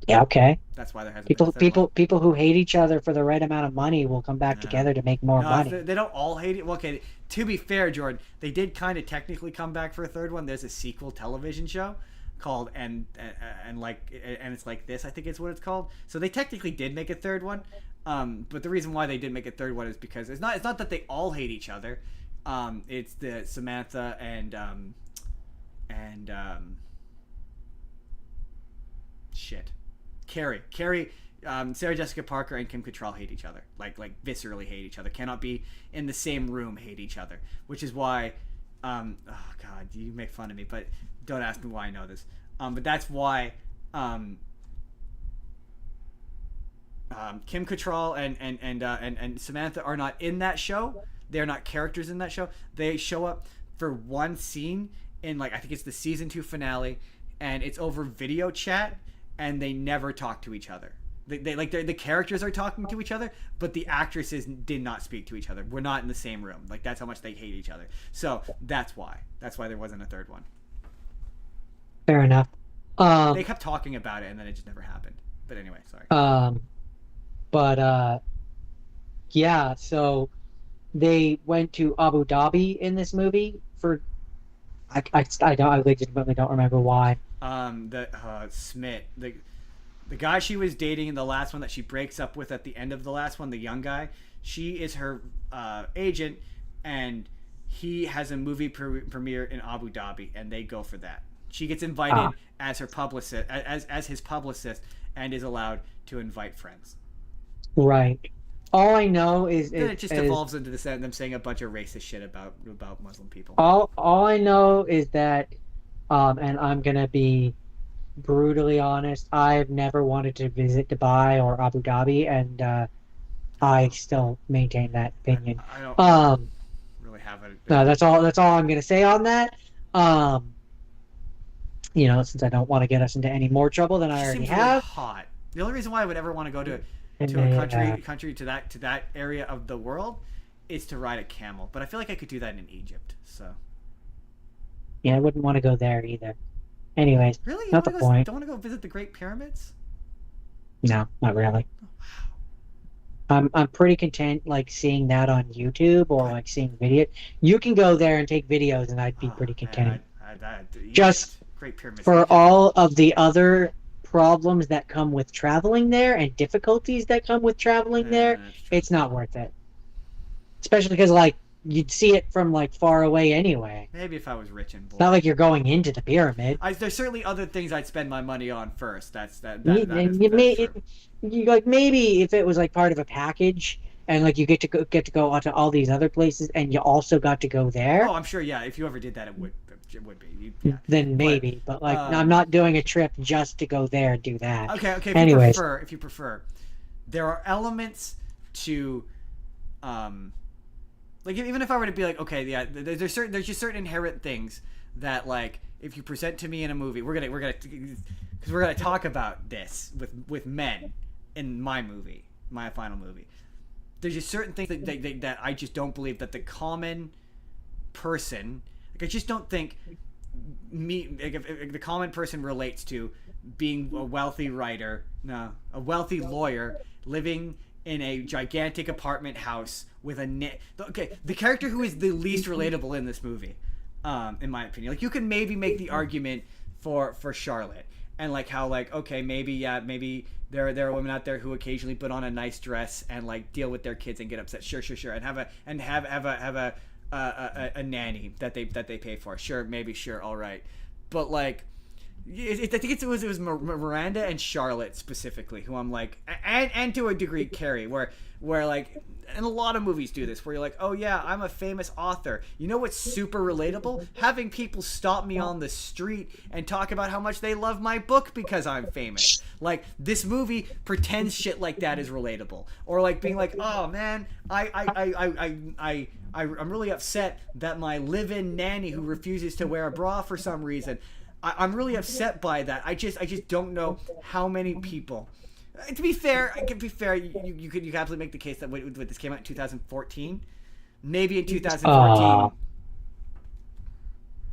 Speaker 3: Yeah, okay.
Speaker 2: That's why there hasn't been a third one.
Speaker 3: People who hate each other for the right amount of money will come back together to make more money.
Speaker 2: They don't all hate it. Well, okay, to be fair, Jordan, they did kind of technically come back for a third one. There's a sequel television show called and it's like this, I think it's what it's called. So they technically did make a third one. But the reason why they did make a third one is because it's not that they all hate each other. It's the Samantha and Carrie, Sarah Jessica Parker and Kim Cattrall hate each other, like viscerally hate each other. Cannot be in the same room, hate each other, which is why. Oh God, you make fun of me, but don't ask me why I know this. But that's why. Kim Cattrall and Samantha are not in that show. They're not characters in that show. They show up for one scene in I think it's the season 2 finale, and it's over video chat, and they never talk to each other. The characters are talking to each other, but the actresses did not speak to each other. We're not in the same room. That's how much they hate each other. So that's why there wasn't a third one.
Speaker 3: Fair enough.
Speaker 2: They kept talking about it, and then it just never happened. But anyway, sorry.
Speaker 3: Yeah, so they went to Abu Dhabi in this movie for I legitimately don't remember why.
Speaker 2: Smith, the guy she was dating in the last one that she breaks up with at the end of the last one, the young guy, she is her agent, and he has a movie premiere in Abu Dhabi, and they go for that. She gets invited as her publicist, as his publicist, and is allowed to invite friends. Right.
Speaker 3: All I know is
Speaker 2: then it just evolves into them saying a bunch of racist shit about Muslim people.
Speaker 3: All I know is that, and I'm gonna be brutally honest, I've never wanted to visit Dubai or Abu Dhabi, and I still maintain that opinion.
Speaker 2: I don't really have it.
Speaker 3: No, that's all I'm gonna say on that. Since I don't want to get us into any more trouble than I already have.
Speaker 2: Really hot. The only reason why I would ever want to go to a country to that area of the world is to ride a camel. But I feel like I could do that in Egypt. So.
Speaker 3: Yeah, I wouldn't want to go there either. Anyways,
Speaker 2: really?
Speaker 3: Not the point.
Speaker 2: Don't want to go visit the Great Pyramids?
Speaker 3: No, not really. I'm pretty content seeing that on YouTube or seeing video. You can go there and take videos, and I'd be pretty content. Just
Speaker 2: Great Pyramids.
Speaker 3: For all of the other problems that come with traveling there and difficulties that come with traveling there, it's not worth it. Especially because you'd see it from far away anyway.
Speaker 2: Maybe if I was rich and bored.
Speaker 3: It's not like you're going into the pyramid.
Speaker 2: There's certainly other things I'd spend my money on first.
Speaker 3: Maybe if it was part of a package and you get to go onto all these other places and you also got to go there.
Speaker 2: Oh, I'm sure. Yeah, if you ever did that, it would be.
Speaker 3: Then maybe, but I'm not doing a trip just to go there and do that.
Speaker 2: Okay.
Speaker 3: Anyways.
Speaker 2: If you prefer, there are elements to, even if I were to be okay, yeah, there's just certain inherent things that if you present to me in a movie, we're gonna talk about this with men in my final movie. There's just certain things that I just don't believe that the common person. I just don't think if the common person relates to being a wealthy writer, no, a wealthy lawyer living in a gigantic apartment house with the character who is the least relatable in this movie, in my opinion. Like, you can maybe make the argument for Charlotte, and like how, like, okay, maybe there are women out there who occasionally put on a nice dress and like deal with their kids and get upset. Sure, and have a nanny that they pay for. Sure, maybe, sure, all right, but like, I think it was Miranda and Charlotte specifically who I'm like, and to a degree Carrie, where like, and a lot of movies do this, where you're like, oh yeah, I'm a famous author. You know what's super relatable? Having people stop me on the street and talk about how much they love my book because I'm famous. Like, this movie pretends shit like that is relatable, or like being like, oh man, I'm really upset that my live-in nanny who refuses to wear a bra for some reason. I'm really upset by that. I just don't know how many people. To be fair, you could absolutely make the case that this came out in 2014, maybe in 2014.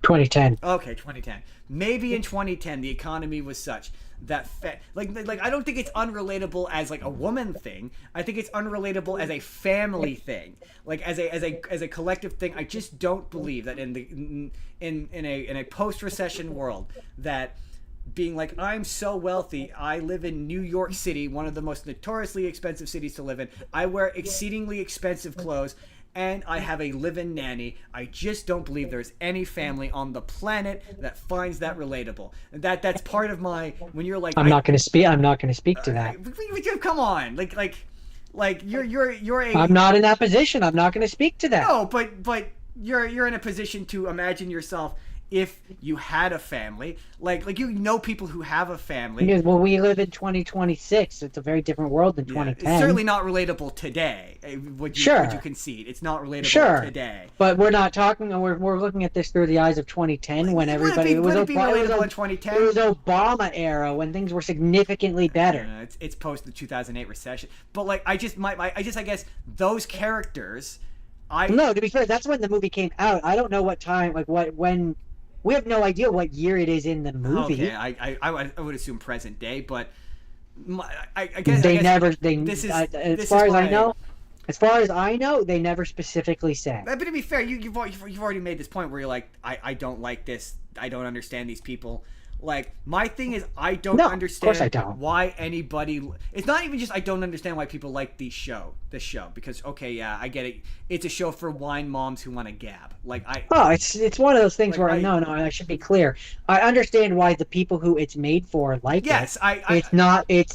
Speaker 3: 2010.
Speaker 2: Okay, 2010. Maybe in 2010 the economy was such that like I don't think it's unrelatable as like a woman thing. I think it's unrelatable as a family thing, like as a collective thing. I just don't believe that in a post-recession world that being like, I'm so wealthy, I live in New York City, one of the most notoriously expensive cities to live in. I wear exceedingly expensive clothes, and I have a live-in nanny. I just don't believe there's any family on the planet that finds that relatable. And that's part of my, when you're like,
Speaker 3: I'm not going to speak to that.
Speaker 2: Come on, like you're a.
Speaker 3: I'm not in that position. I'm not going to speak to that.
Speaker 2: No, but you're in a position to imagine yourself if you had a family, like you know people who have a family.
Speaker 3: Because, well, we live in 2026. It's a very different world than 2010.
Speaker 2: It's certainly not relatable today. Would you concede? It's not relatable today.
Speaker 3: But we're not talking. We're looking at this through the eyes of 2010, when everybody
Speaker 2: would it be relatable in 2010?
Speaker 3: It was Obama era when things were significantly better.
Speaker 2: It's post the 2008 recession. But like, I guess those characters.
Speaker 3: No, to be fair, that's when the movie came out. I don't know what time, when. We have no idea what year it is in the movie.
Speaker 2: Okay, I would assume present day, but I
Speaker 3: guess as far as I know, they never specifically said.
Speaker 2: But to be fair, you've already made this point where you're like, I don't like this. I don't understand these people. Like, my thing is, I don't understand why anybody. It's not even just I don't understand why people like this show, because okay, yeah, I get it. It's a show for wine moms who want to gab.
Speaker 3: It's one of those things where I should be clear. I understand why the people who it's made for like it.
Speaker 2: Yes,
Speaker 3: it's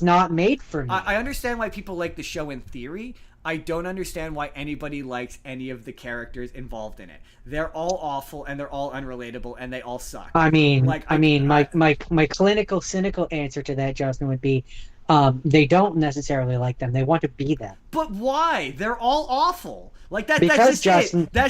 Speaker 3: not made for me.
Speaker 2: I understand why people like the show in theory. I don't understand why anybody likes any of the characters involved in it. They're all awful and they're all unrelatable and they all suck.
Speaker 3: My clinical, cynical answer to that, Justin, would be, they don't necessarily like them. They want to be them.
Speaker 2: But why? They're all awful. Like that.
Speaker 3: Because
Speaker 2: that's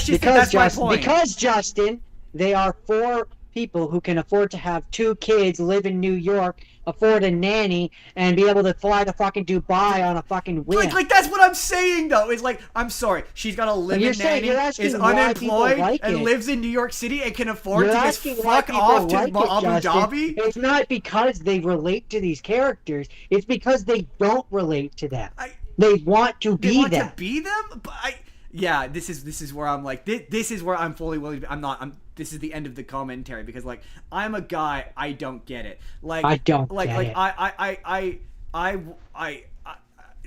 Speaker 2: just
Speaker 3: Justin,
Speaker 2: that's my point.
Speaker 3: Because Justin, they are four people who can afford to have 2 kids, live in New York, afford a nanny, and be able to fly to fucking Dubai on a fucking whim.
Speaker 2: Like that's what I'm saying though. Is like, I'm sorry, she's got a live-in nanny, is unemployed, and lives in New York City and can afford to just fuck off to Abu Dhabi.
Speaker 3: It's not because they relate to these characters. It's because they don't relate to them. They want to be them.
Speaker 2: To be them? But this is where I'm like, this is where I'm fully willing to, this is the end of the commentary, because like, I'm a guy, I don't get it. Like,
Speaker 3: I don't
Speaker 2: get it. I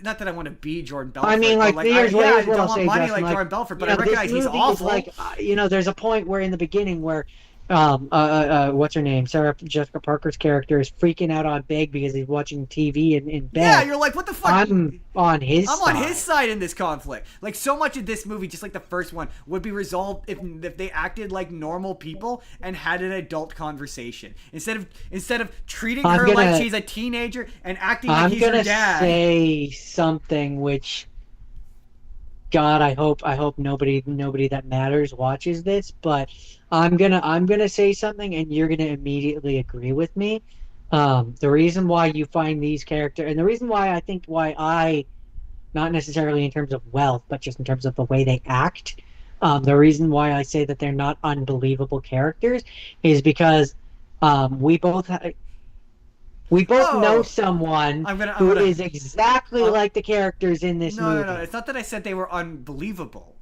Speaker 2: not that I want to be Jordan Belfort.
Speaker 3: I mean, like,
Speaker 2: I don't want money like Jordan Belfort, but I recognize he's awful.
Speaker 3: There's a point where in the beginning where what's her name? Sarah Jessica Parker's character is freaking out on Big because he's watching TV in bed.
Speaker 2: Yeah, you're like, what the fuck?
Speaker 3: I'm on his
Speaker 2: side in this conflict. Like, so much of this movie, just like the first one, would be resolved if they acted like normal people and had an adult conversation instead of treating her like she's a teenager and acting like he's her dad.
Speaker 3: I'm gonna say something which, God, I hope nobody that matters watches this, but I'm gonna say something and you're gonna immediately agree with me. The reason why you find these characters, and the reason why I, not necessarily in terms of wealth, but just in terms of the way they act, The reason why I say that they're not unbelievable characters is because we both know
Speaker 2: Oh,
Speaker 3: someone
Speaker 2: I'm
Speaker 3: who
Speaker 2: gonna.
Speaker 3: is exactly like the characters in this
Speaker 2: No, no, no.
Speaker 3: movie.
Speaker 2: It's not that I said they were unbelievable.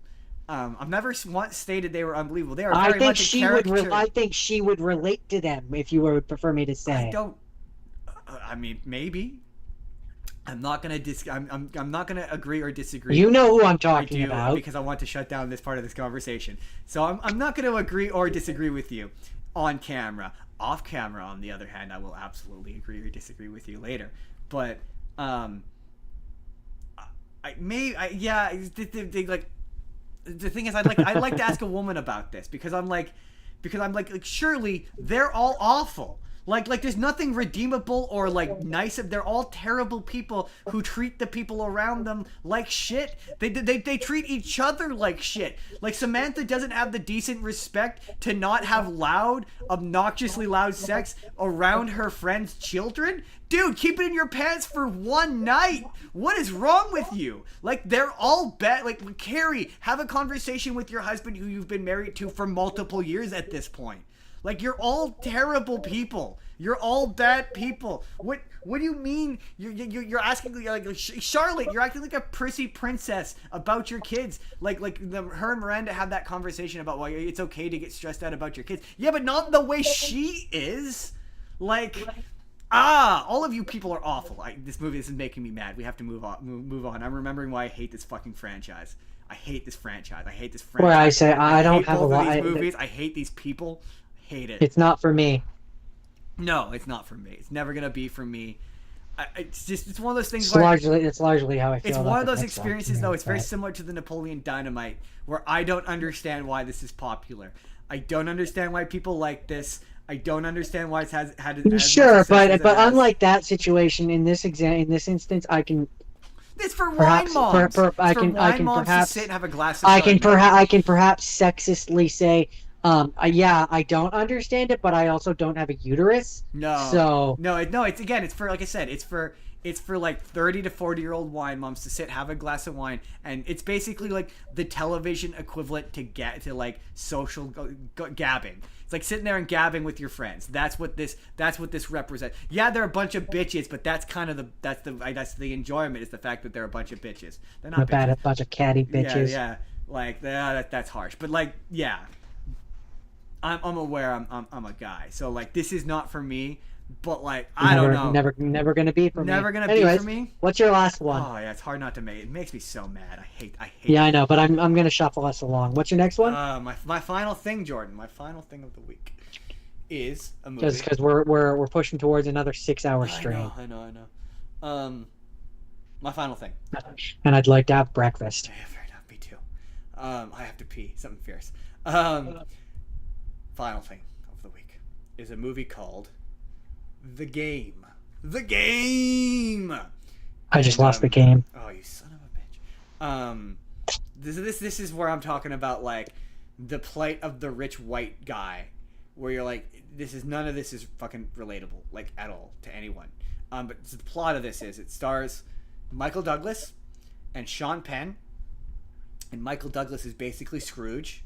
Speaker 2: I've never once stated they were unbelievable. They are
Speaker 3: I
Speaker 2: very
Speaker 3: think
Speaker 2: much a
Speaker 3: she would.
Speaker 2: character.
Speaker 3: I think she would relate to them if you would prefer me to say.
Speaker 2: I don't. I mean, maybe. I'm not gonna I'm not gonna agree or disagree.
Speaker 3: You know who I'm
Speaker 2: I
Speaker 3: talking
Speaker 2: do
Speaker 3: about.
Speaker 2: because I want to shut down this part of this conversation. So I'm not gonna agree or disagree with you on camera. Off camera, on the other hand, I will absolutely agree or disagree with you later. But like the thing is, I'd like to ask a woman about this because I'm like surely they're all awful. Like there's nothing redeemable or like nice. They're all terrible people who treat the people around them like shit. They treat each other like shit. Like Samantha doesn't have the decent respect to not have loud, obnoxiously loud sex around her friends' children. Dude, keep it in your pants for one night. What is wrong with you? Like, they're all bad. Like, Carrie, have a conversation with your husband who you've been married to for multiple years at this point. Like, you're all terrible people. You're all bad people. What do you mean? You're acting like Charlotte. You're acting like a prissy princess about your kids. Like her and Miranda have that conversation about why it's okay to get stressed out about your kids. Yeah, but not the way she is. Like, all of you people are awful. This is making me mad. We have to move on. I'm remembering why I hate this fucking franchise. I hate this franchise.
Speaker 3: Where I say I don't have a lot
Speaker 2: of these movies. I hate these people. Hate it.
Speaker 3: It's not for me.
Speaker 2: No, it's not for me. It's never gonna be for me. It's one of those things.
Speaker 3: It's largely how I feel.
Speaker 2: It's
Speaker 3: about
Speaker 2: one of
Speaker 3: the
Speaker 2: those
Speaker 3: next
Speaker 2: experiences,
Speaker 3: one.
Speaker 2: though. It's very similar to the Napoleon Dynamite, where I don't understand why this is popular. I don't understand why people like this. I don't understand why it's had as
Speaker 3: sure,
Speaker 2: much success as it
Speaker 3: but
Speaker 2: has.
Speaker 3: unlike that situation, in this instance, I can.
Speaker 2: It's for
Speaker 3: Perhaps,
Speaker 2: wine moms.
Speaker 3: I can perhaps
Speaker 2: to sit and have a glass of
Speaker 3: I can
Speaker 2: Chardonnay.
Speaker 3: perhaps sexistly say, yeah, I don't understand it, but I also don't have a uterus.
Speaker 2: No.
Speaker 3: So
Speaker 2: It's for, like I said, it's for like 30 to 40-year-old wine moms to sit, have a glass of wine, and it's basically like the television equivalent to like social gabbing. It's like sitting there and gabbing with your friends. That's what this represents. Yeah, they're a bunch of bitches, but that's kind of that's the enjoyment, is the fact that they're a bunch of bitches. They're not bitches.
Speaker 3: A bunch of catty bitches.
Speaker 2: Yeah. Like that's harsh, but like yeah. I'm aware I'm a guy, so like this is not for me. But like I don't know,
Speaker 3: never gonna be for me.
Speaker 2: Never gonna
Speaker 3: Anyways,
Speaker 2: be for me.
Speaker 3: What's your last one?
Speaker 2: Oh yeah, it's hard not to make. It makes me so mad. I hate.
Speaker 3: Yeah, I know, but I'm gonna shuffle us along. What's your next one?
Speaker 2: My final thing, Jordan. My final thing of the week is a movie.
Speaker 3: Just because we're pushing towards another 6-hour stream.
Speaker 2: I know. My final thing.
Speaker 3: And I'd like to have breakfast.
Speaker 2: Yeah, fair enough. Me too. I have to pee. Something fierce. Final thing of the week is a movie called The Game. The Game.
Speaker 3: I just lost the game.
Speaker 2: Oh, you son of a bitch. This is where I'm talking about like the plight of the rich white guy, where you're like, none of this is fucking relatable, like at all to anyone. But the plot of this is it stars Michael Douglas and Sean Penn, and Michael Douglas is basically Scrooge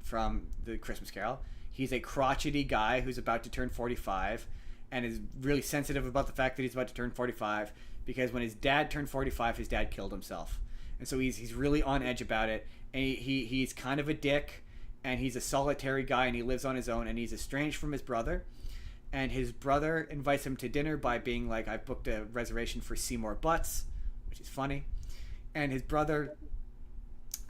Speaker 2: from the Christmas Carol. He's a crotchety guy who's about to turn 45 and is really sensitive about the fact that he's about to turn 45 because when his dad turned 45, his dad killed himself. And so he's really on edge about it. And he's kind of a dick, and he's a solitary guy, and he lives on his own, and he's estranged from his brother. And his brother invites him to dinner by being like, I booked a reservation for Seymour Butts, which is funny. And his brother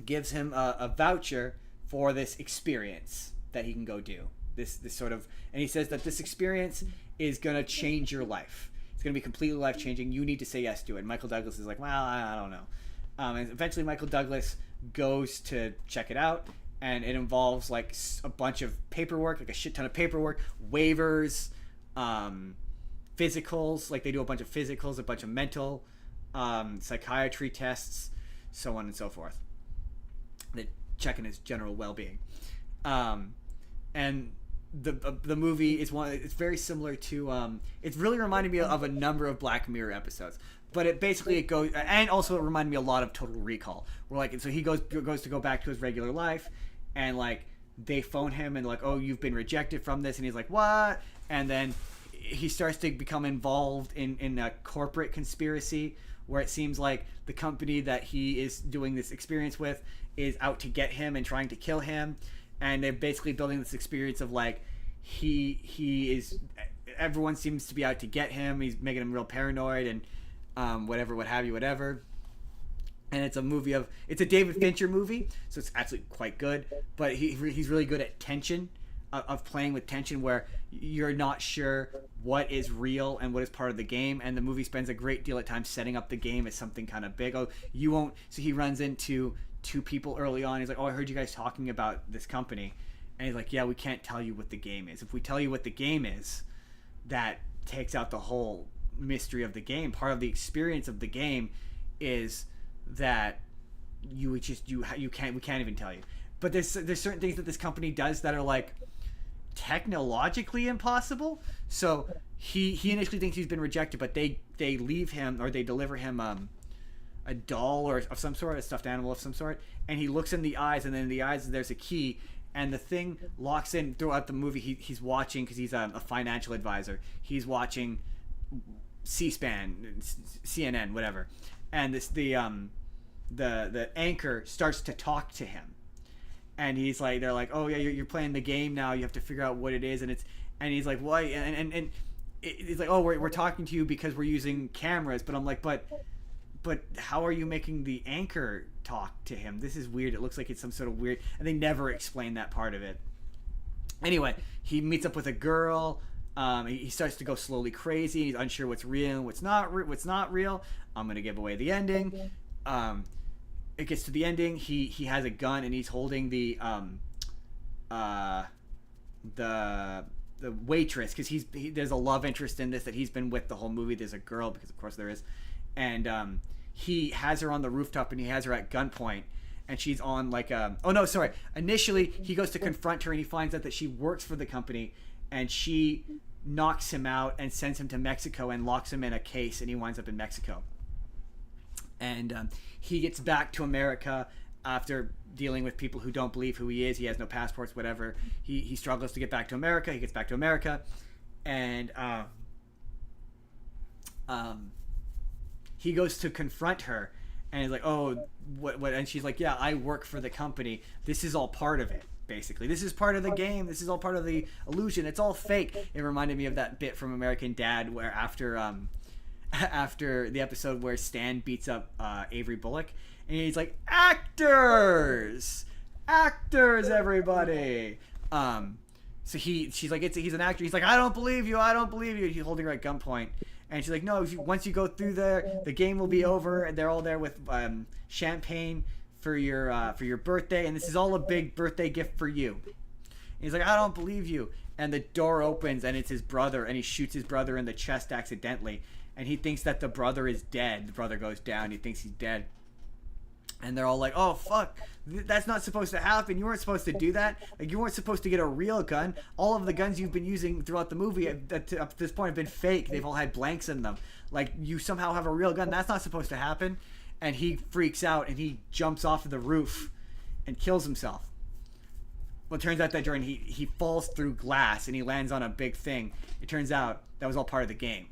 Speaker 2: gives him a voucher for this experience that he can go do. This sort of, and he says that this experience is gonna change your life. It's gonna be completely life changing. You need to say yes to it. And Michael Douglas is like, well, I don't know. And eventually, Michael Douglas goes to check it out, and it involves like a bunch of paperwork, like a shit ton of paperwork, waivers, physicals. Like they do a bunch of physicals, a bunch of mental, psychiatry tests, so on and so forth. They're checking his general well-being. And the movie is it's very similar to it's really reminding me of a number of Black Mirror episodes. But it goes, and also it reminded me a lot of Total Recall. Where like, so he goes to go back to his regular life, and like they phone him and like, oh, you've been rejected from this, and he's like, what? And then he starts to become involved in a corporate conspiracy where it seems like the company that he is doing this experience with is out to get him and trying to kill him, and they're basically building this experience of like he is, everyone seems to be out to get him. He's making him real paranoid and what have you. And it's a David Fincher movie, so it's actually quite good. But he's really good at tension, of playing with tension, where you're not sure what is real and what is part of the game. And the movie spends a great deal of time setting up the game as something kind of big. Oh, you won't. So he runs into two people early on. He's like, oh, I heard you guys talking about this company, and he's like, yeah, we can't tell you what the game is. If we tell you what the game is, that takes out the whole mystery of the game. Part of the experience of the game is that we can't even tell you. But there's certain things that this company does that are like technologically impossible. So he initially thinks he's been rejected, but they leave him, or they deliver him a doll or of some sort, a stuffed animal of some sort, and he looks in the eyes, and then in the eyes there's a key, and the thing locks in. Throughout the movie he's watching, because he's a financial advisor, he's watching C-SPAN, CNN, whatever, and the anchor starts to talk to him, and he's like, they're like, oh yeah, you're playing the game now, you have to figure out what it is, and he's like, what? And it's like, oh, we're talking to you because we're using cameras. But I'm like, but how are you making the anchor talk to him? This is weird. It looks like it's some sort of weird, and they never explain that part of it. Anyway, he meets up with a girl. He starts to go slowly crazy. He's unsure what's real and what's not real. I'm gonna give away the ending. It gets to the ending. He has a gun, and he's holding the waitress, because there's a love interest in this that he's been with the whole movie. There's a girl, because of course there is, and he has her on the rooftop, and he has her at gunpoint, and she's on like initially he goes to confront her, and he finds out that she works for the company, and she knocks him out and sends him to Mexico and locks him in a case, and he winds up in Mexico. And he gets back to America after dealing with people who don't believe who he is. He has no passports, whatever. He struggles to get back to America. He gets back to America, and he goes to confront her, and he's like, oh, what? And she's like, yeah, I work for the company. This is all part of it, basically. This is part of the game. This is all part of the illusion. It's all fake. It reminded me of that bit from American Dad where after the episode where Stan beats up Avery Bullock, and he's like, actors, everybody. So she's like, he's an actor. He's like, I don't believe you. He's holding her at gunpoint, and she's like, no, once you go through there, the game will be over, and they're all there with champagne for your birthday, and this is all a big birthday gift for you. And he's like, I don't believe you. And the door opens, and it's his brother, and he shoots his brother in the chest accidentally. And he thinks that the brother is dead. The brother goes down. He thinks he's dead. And they're all like, oh, fuck. That's not supposed to happen. You weren't supposed to do that. Like, you weren't supposed to get a real gun. All of the guns you've been using throughout the movie up to this point have been fake. They've all had blanks in them. Like, you somehow have a real gun. That's not supposed to happen. And he freaks out, and he jumps off of the roof and kills himself. Well, it turns out that during he falls through glass, and he lands on a big thing. It turns out that was all part of the game.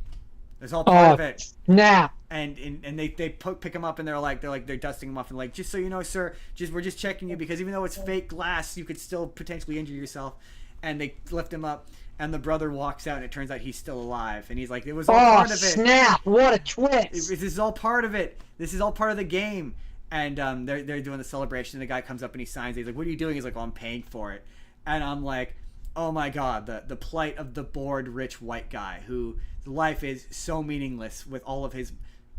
Speaker 2: It's all part of it.
Speaker 3: Nah.
Speaker 2: And they pick him up, and they're dusting him off, and like, just so you know, sir, we're just checking you, because even though it's fake glass, you could still potentially injure yourself. And they lift him up, and the brother walks out, and it turns out he's still alive. And he's like, it was all part of it.
Speaker 3: Oh, snap! What a twist!
Speaker 2: This is all part of it. This is all part of the game. And they're doing the celebration, and the guy comes up and he signs. He's like, what are you doing? He's like, oh, I'm paying for it. And I'm like, oh my god, the plight of the bored rich white guy whose life is so meaningless with all of his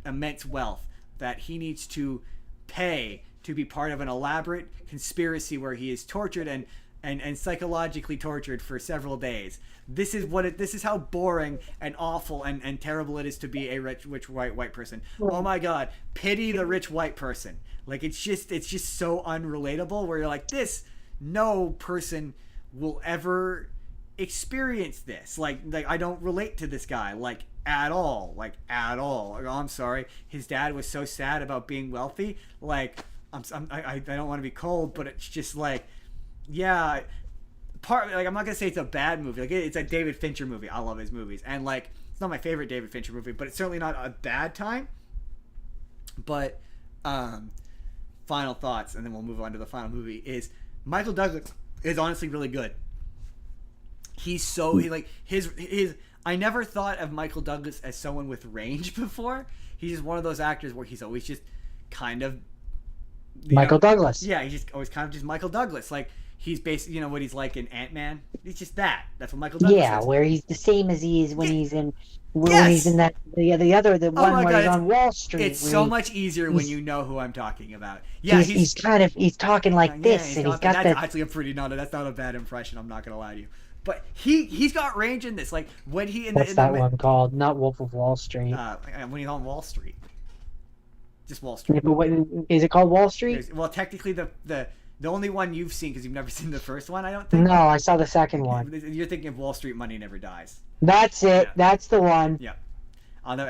Speaker 2: immense wealth that he needs to pay to be part of an elaborate conspiracy where he is tortured and psychologically tortured for several days. This is how boring and awful and terrible it is to be a rich white person. Oh my god, pity the rich white person. Like, it's just so unrelatable, where you're like, no person will ever experience this. Like I don't relate to this guy like at all. Oh, I'm sorry. His dad was so sad about being wealthy. Like I don't want to be cold, but it's just like, yeah. I'm not gonna say it's a bad movie. Like it's a David Fincher movie. I love his movies, and like it's not my favorite David Fincher movie, but it's certainly not a bad time. But final thoughts, and then we'll move on to the final movie. Is Michael Douglas is honestly really good. He's his. I never thought of Michael Douglas as someone with range before. He's just one of those actors where he's always just kind of
Speaker 3: Michael Douglas.
Speaker 2: Yeah, he's just always kind of just Michael Douglas. Like he's basically, what he's like in Ant-Man. He's just that. That's what Michael Douglas is.
Speaker 3: Where he's the same as he is when he's in when
Speaker 2: Yes!
Speaker 3: he's in that the one where
Speaker 2: God,
Speaker 3: he's on Wall Street.
Speaker 2: It's so much easier when you know who I'm talking about. Yeah,
Speaker 3: he's talking like this, and he's got
Speaker 2: that's
Speaker 3: that.
Speaker 2: actually that's not a bad impression. I'm not gonna lie to you. But he's got range in this. Like when he
Speaker 3: What's that one called? Not Wolf of Wall Street.
Speaker 2: When he's on Wall Street, just Wall Street.
Speaker 3: Yeah, but what, is it called Wall Street?
Speaker 2: Well, technically the only one you've seen, because you've never seen the first one, I don't think.
Speaker 3: No, I saw the second one.
Speaker 2: You're thinking of Wall Street Money Never Dies.
Speaker 3: That's it.
Speaker 2: Yeah.
Speaker 3: That's the one.
Speaker 2: Yeah.
Speaker 3: We don't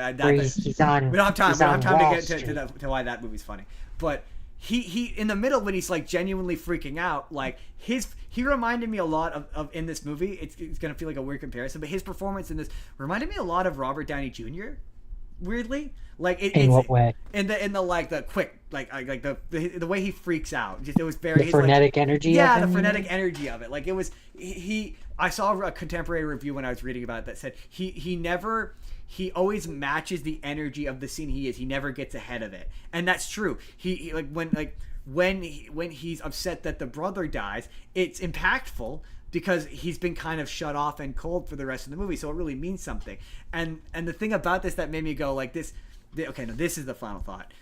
Speaker 2: have time to get to why that movie's funny. But he in the middle, when he's like genuinely freaking out, like he reminded me a lot of in this movie. It's gonna feel like a weird comparison, but his performance in this reminded me a lot of Robert Downey Jr. Weirdly, like
Speaker 3: in what way?
Speaker 2: In the like the quick like the way he freaks out. Just it was very
Speaker 3: the frenetic energy.
Speaker 2: Yeah, the frenetic energy of it. Like it was I saw a contemporary review when I was reading about it that said he always matches the energy of the scene he is. He never gets ahead of it, and that's true. He when he's upset that the brother dies, it's impactful because he's been kind of shut off and cold for the rest of the movie, so it really means something. And the thing about this that made me go like this. Okay, no, this is the final thought.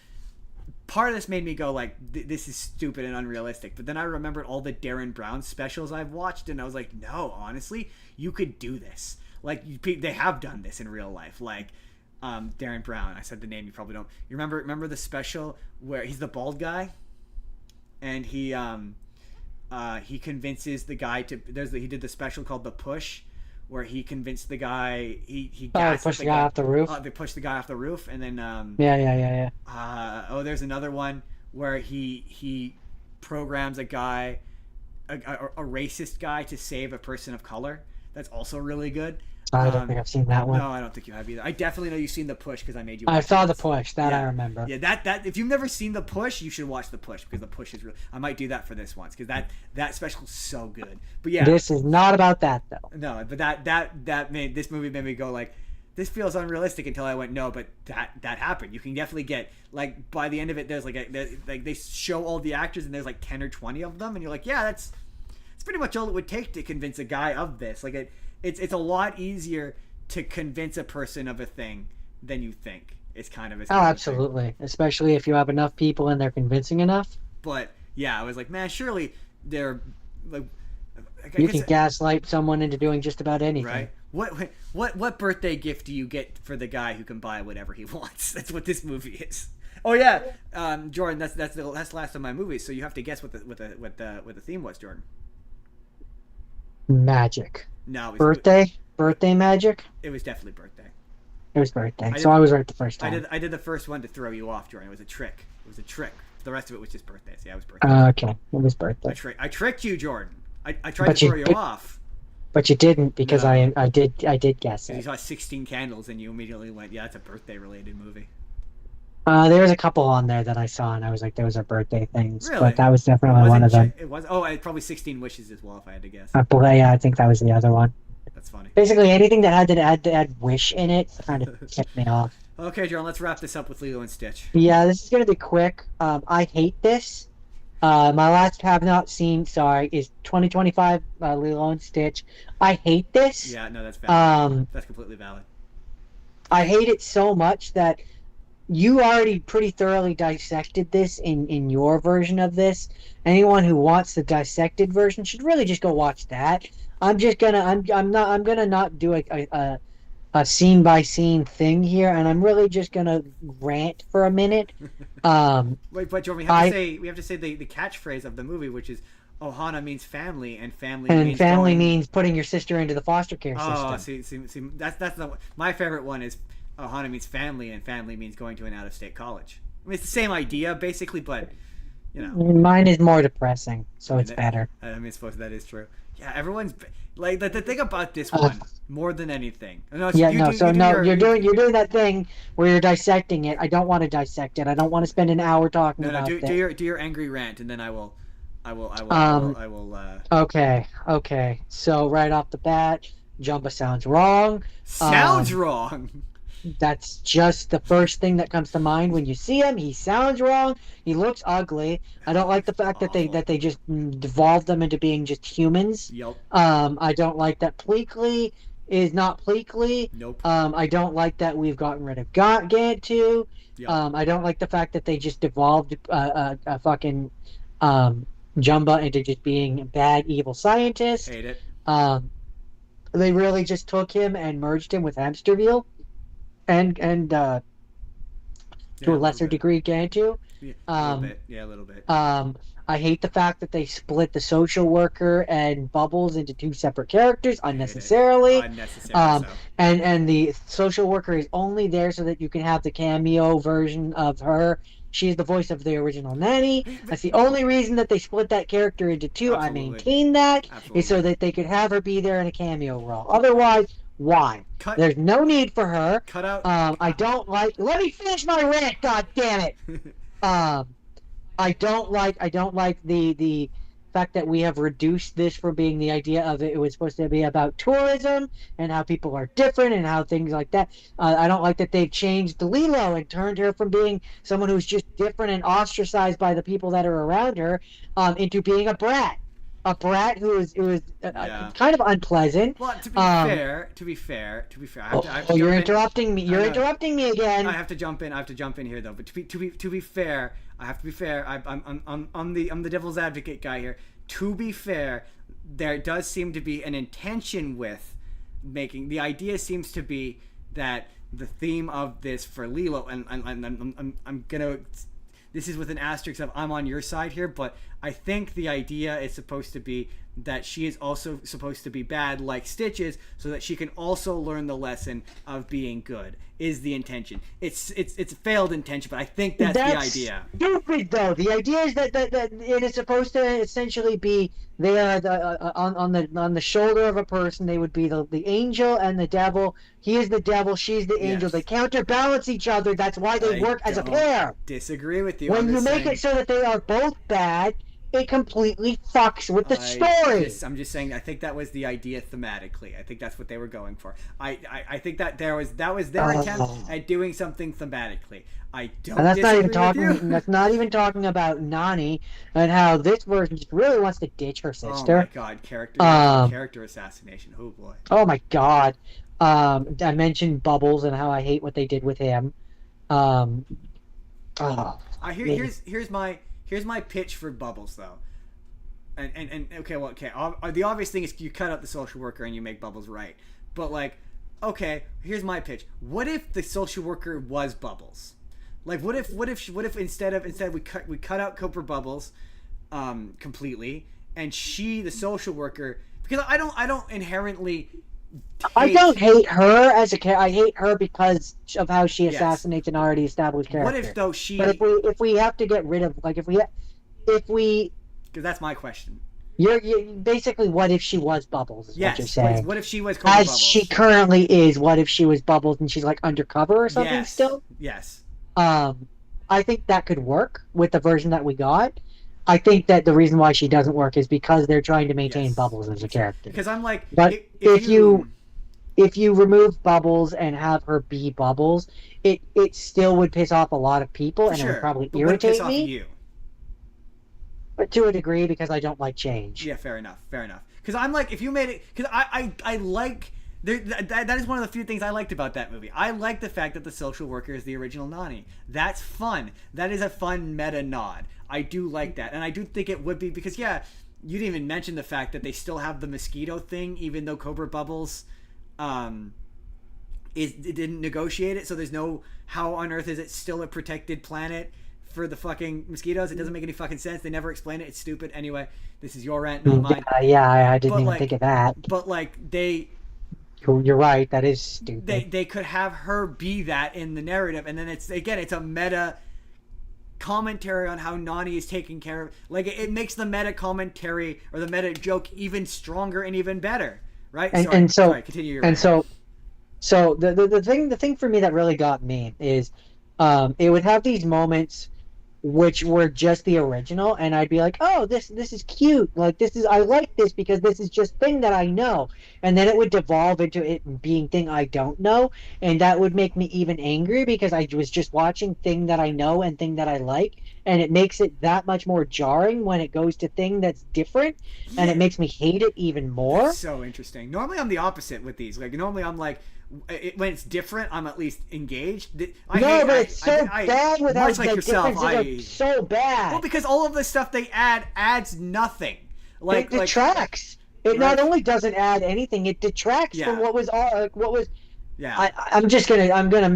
Speaker 2: Part of this made me go like, this is stupid and unrealistic. But then I remembered all the Darren Brown specials I've watched, and I was like, no, honestly, you could do this. Like they have done this in real life. Like Darren Brown. I said the name. You probably don't. You remember the special where he's the bald guy, and he convinces the guy to. He did the special called The Push, where he convinced the guy. He
Speaker 3: pushed the guy off the roof.
Speaker 2: They pushed the guy off the roof, and then
Speaker 3: yeah.
Speaker 2: There's another one where he programs a guy, a racist guy, to save a person of color. That's also really good.
Speaker 3: I don't think I've seen that one.
Speaker 2: No, I don't think you have either. I definitely know you've seen The Push because I made you.
Speaker 3: I saw The Push. That I remember.
Speaker 2: Yeah, that if you've never seen The Push, you should watch The Push because The Push is real. I might do that for this once because that special is so good. But yeah,
Speaker 3: this is not about that though.
Speaker 2: No, but that made this movie made me go like, this feels unrealistic until I went no, but that happened. You can definitely get like by the end of it, there's like they show all the actors and there's like 10 or 20 of them, and you're like, yeah, that's pretty much all it would take to convince a guy of this. Like it's a lot easier to convince a person of a thing than you think. It's kind of
Speaker 3: absolutely, especially if you have enough people and they're convincing enough.
Speaker 2: But yeah, I was like, man, surely they're like.
Speaker 3: You can gaslight someone into doing just about anything.
Speaker 2: Right. What birthday gift do you get for the guy who can buy whatever he wants? That's what this movie is. Oh yeah, Jordan. That's the last of my movies. So you have to guess what the theme was, Jordan.
Speaker 3: Magic.
Speaker 2: No.
Speaker 3: Birthday magic.
Speaker 2: It was definitely birthday.
Speaker 3: It was birthday. I was right the first time.
Speaker 2: I did the first one to throw you off, Jordan. It was a trick. The rest of it was just birthdays. Yeah, it was birthday.
Speaker 3: Okay, it was birthday.
Speaker 2: I tricked you, Jordan. I tried to throw you off.
Speaker 3: But you didn't because no. I did guess it.
Speaker 2: You saw 16 Candles and you immediately went, yeah, it's a birthday related movie.
Speaker 3: There was a couple on there that I saw and I was like, those are birthday things.
Speaker 2: Really?
Speaker 3: But that was definitely one of them.
Speaker 2: It was. Oh, probably 16 Wishes as well, if I had to guess.
Speaker 3: Yeah, I think that was the other one.
Speaker 2: That's funny.
Speaker 3: Basically, anything that had to add wish in it kind of tipped me off.
Speaker 2: Okay, Jordan, let's wrap this up with Lilo and Stitch.
Speaker 3: Yeah, this is gonna be quick. I hate this. My last have not seen, is 2025 Lilo and Stitch. I hate this.
Speaker 2: Yeah, no, that's valid. That's completely valid.
Speaker 3: I hate it so much that you already pretty thoroughly dissected this in your version of this. Anyone who wants the dissected version should really just go watch that. I'm gonna not do a scene by scene thing here, and I'm really just gonna rant for a minute.
Speaker 2: Wait, but Jordan, we have to say the catchphrase of the movie, which is Ohana means family, and family
Speaker 3: And
Speaker 2: means
Speaker 3: family
Speaker 2: going...
Speaker 3: means putting your sister into the foster care
Speaker 2: Oh,
Speaker 3: system.
Speaker 2: see, that's the my favorite one is Ohana means family, and family means going to an out-of-state college. I mean, it's the same idea basically, but you know.
Speaker 3: Mine is more depressing, so it's better.
Speaker 2: I mean, I suppose that is true. Yeah, everyone's like the thing about this one more than anything. No, so
Speaker 3: Yeah,
Speaker 2: you
Speaker 3: no,
Speaker 2: do,
Speaker 3: so
Speaker 2: you do
Speaker 3: no,
Speaker 2: your,
Speaker 3: you're doing that thing where you're dissecting it. I don't want to dissect it. I don't want to spend an hour talking
Speaker 2: no,
Speaker 3: about it.
Speaker 2: do your angry rant, and then I will.
Speaker 3: Okay. So right off the bat, Jumba sounds wrong.
Speaker 2: Sounds wrong.
Speaker 3: That's just the first thing that comes to mind when you see him. He sounds wrong. He looks ugly. I don't like the fact that they just devolved them into being just humans.
Speaker 2: Yep.
Speaker 3: I don't like that Pleakley is not Pleakley.
Speaker 2: Nope.
Speaker 3: I don't like that we've gotten rid of Gatto.
Speaker 2: Yep.
Speaker 3: I don't like the fact that they just devolved a fucking Jumba into just being a bad evil scientist.
Speaker 2: Hate it.
Speaker 3: They really just took him and merged him with Hamsterville. And to a lesser degree, Gantu.
Speaker 2: Yeah, a little bit. Yeah, a little bit.
Speaker 3: I hate the fact that they split the social worker and Bubbles into two separate characters unnecessarily.
Speaker 2: Unnecessarily.
Speaker 3: And the social worker is only there so that you can have the cameo version of her. She's the voice of the original nanny. That's the only reason that they split that character into two.
Speaker 2: Absolutely.
Speaker 3: I maintain that
Speaker 2: Absolutely.
Speaker 3: is so that they could have her be there in a cameo role. Otherwise, why? There's no need for her.
Speaker 2: Cut out.
Speaker 3: I don't like. Let me finish my rant. God damn it. I don't like the fact that we have reduced this from being the idea of it was supposed to be about tourism and how people are different and how things like that. I don't like that they've changed Lilo and turned her from being someone who's just different and ostracized by the people that are around her into being a brat. A brat who is kind of unpleasant.
Speaker 2: Well, to be fair,
Speaker 3: you're interrupting me. You're interrupting me again.
Speaker 2: I have to jump in. Here though. But to be fair, I have to be fair. I'm the devil's advocate guy here. To be fair, there does seem to be an intention with making the idea seems to be that the theme of this for Lilo and I'm gonna. This is with an asterisk of I'm on your side here, but I think the idea is supposed to be that she is also supposed to be bad like Stitch is, so that she can also learn the lesson of being good, is the intention. It's a failed intention, but I think that's the idea.
Speaker 3: Stupid though. The idea is that it is supposed to essentially be they are on the shoulder of a person. They would be the angel and the devil. He is the devil, she's the angel.
Speaker 2: Yes.
Speaker 3: They counterbalance each other. That's why they work as a pair.
Speaker 2: Disagree with you.
Speaker 3: When you make it so that they are both bad, it completely fucks with the story.
Speaker 2: I'm just saying. I think that was the idea thematically. I think that's what they were going for. I think that was their attempt at doing something thematically. I don't.
Speaker 3: And that's not even
Speaker 2: talking.
Speaker 3: That's not even talking about Nani and how this version just really wants to ditch her sister.
Speaker 2: Oh my god, character assassination. Oh boy.
Speaker 3: Oh my god. I mentioned Bubbles and how I hate what they did with him.
Speaker 2: Here's my pitch for Bubbles though. And okay. The obvious thing is you cut out the social worker and you make Bubbles right. But like, okay, here's my pitch. What if the social worker was Bubbles? Like, what if instead we cut out Cooper Bubbles, completely, and she, the social worker, because I don't inherently.
Speaker 3: I don't hate her as a character. I hate her because of how she assassinates an already established character.
Speaker 2: What if though she?
Speaker 3: But if we have to get rid of if we.
Speaker 2: Because that's my question.
Speaker 3: You're basically what if she was Bubbles? Is what you're saying.
Speaker 2: What if she was Cooper Bubbles?
Speaker 3: As she currently is. What if she was Bubbles and she's like undercover or something still?
Speaker 2: Yes.
Speaker 3: I think that could work with the version that we got. I think that the reason why she doesn't work is because they're trying to maintain Bubbles as a character.
Speaker 2: Because I'm like,
Speaker 3: but if you remove Bubbles and have her be Bubbles, it still would piss off a lot of people and it would probably irritate me.
Speaker 2: You?
Speaker 3: But to a degree, because I don't like change.
Speaker 2: Yeah, fair enough. Because I'm like, if you made it, because I like. That is one of the few things I liked about that movie. I like the fact that the social worker is the original Nani. That's fun. That is a fun meta nod. I do like that. And I do think it would be because, you didn't even mention the fact that they still have the mosquito thing, even though Cobra Bubbles it didn't negotiate it. So there's no, how on earth is it still a protected planet for the fucking mosquitoes. It doesn't make any fucking sense. They never explain it. It's stupid. Anyway, this is your rant, not mine.
Speaker 3: Yeah, I didn't
Speaker 2: But,
Speaker 3: even
Speaker 2: like,
Speaker 3: think of that.
Speaker 2: But like
Speaker 3: You're right. That is stupid.
Speaker 2: they could have her be that in the narrative, and then it's a meta commentary on how Nani is taken care of. Like it makes the meta commentary or the meta joke even stronger and even better, right? Sorry, continue your rant.
Speaker 3: So the thing for me that really got me is it would have these moments which were just the original, and I'd be like, oh, this is cute, like I like this because this is just thing that I know, and then it would devolve into it being thing I don't know, and that would make me even angry because I was just watching thing that I know and thing that I like, and it makes it that much more jarring when it goes to thing that's different, and it makes me hate it even more.
Speaker 2: That's so interesting. Normally I'm the opposite with these. Like normally I'm like, when it's different, I'm at least engaged.
Speaker 3: But it's so bad without
Speaker 2: much like
Speaker 3: the
Speaker 2: yourself.
Speaker 3: differences are so bad.
Speaker 2: Well, because all of the stuff they add adds nothing.
Speaker 3: It detracts. It not only doesn't add anything, it detracts from what was.
Speaker 2: Yeah.
Speaker 3: I'm gonna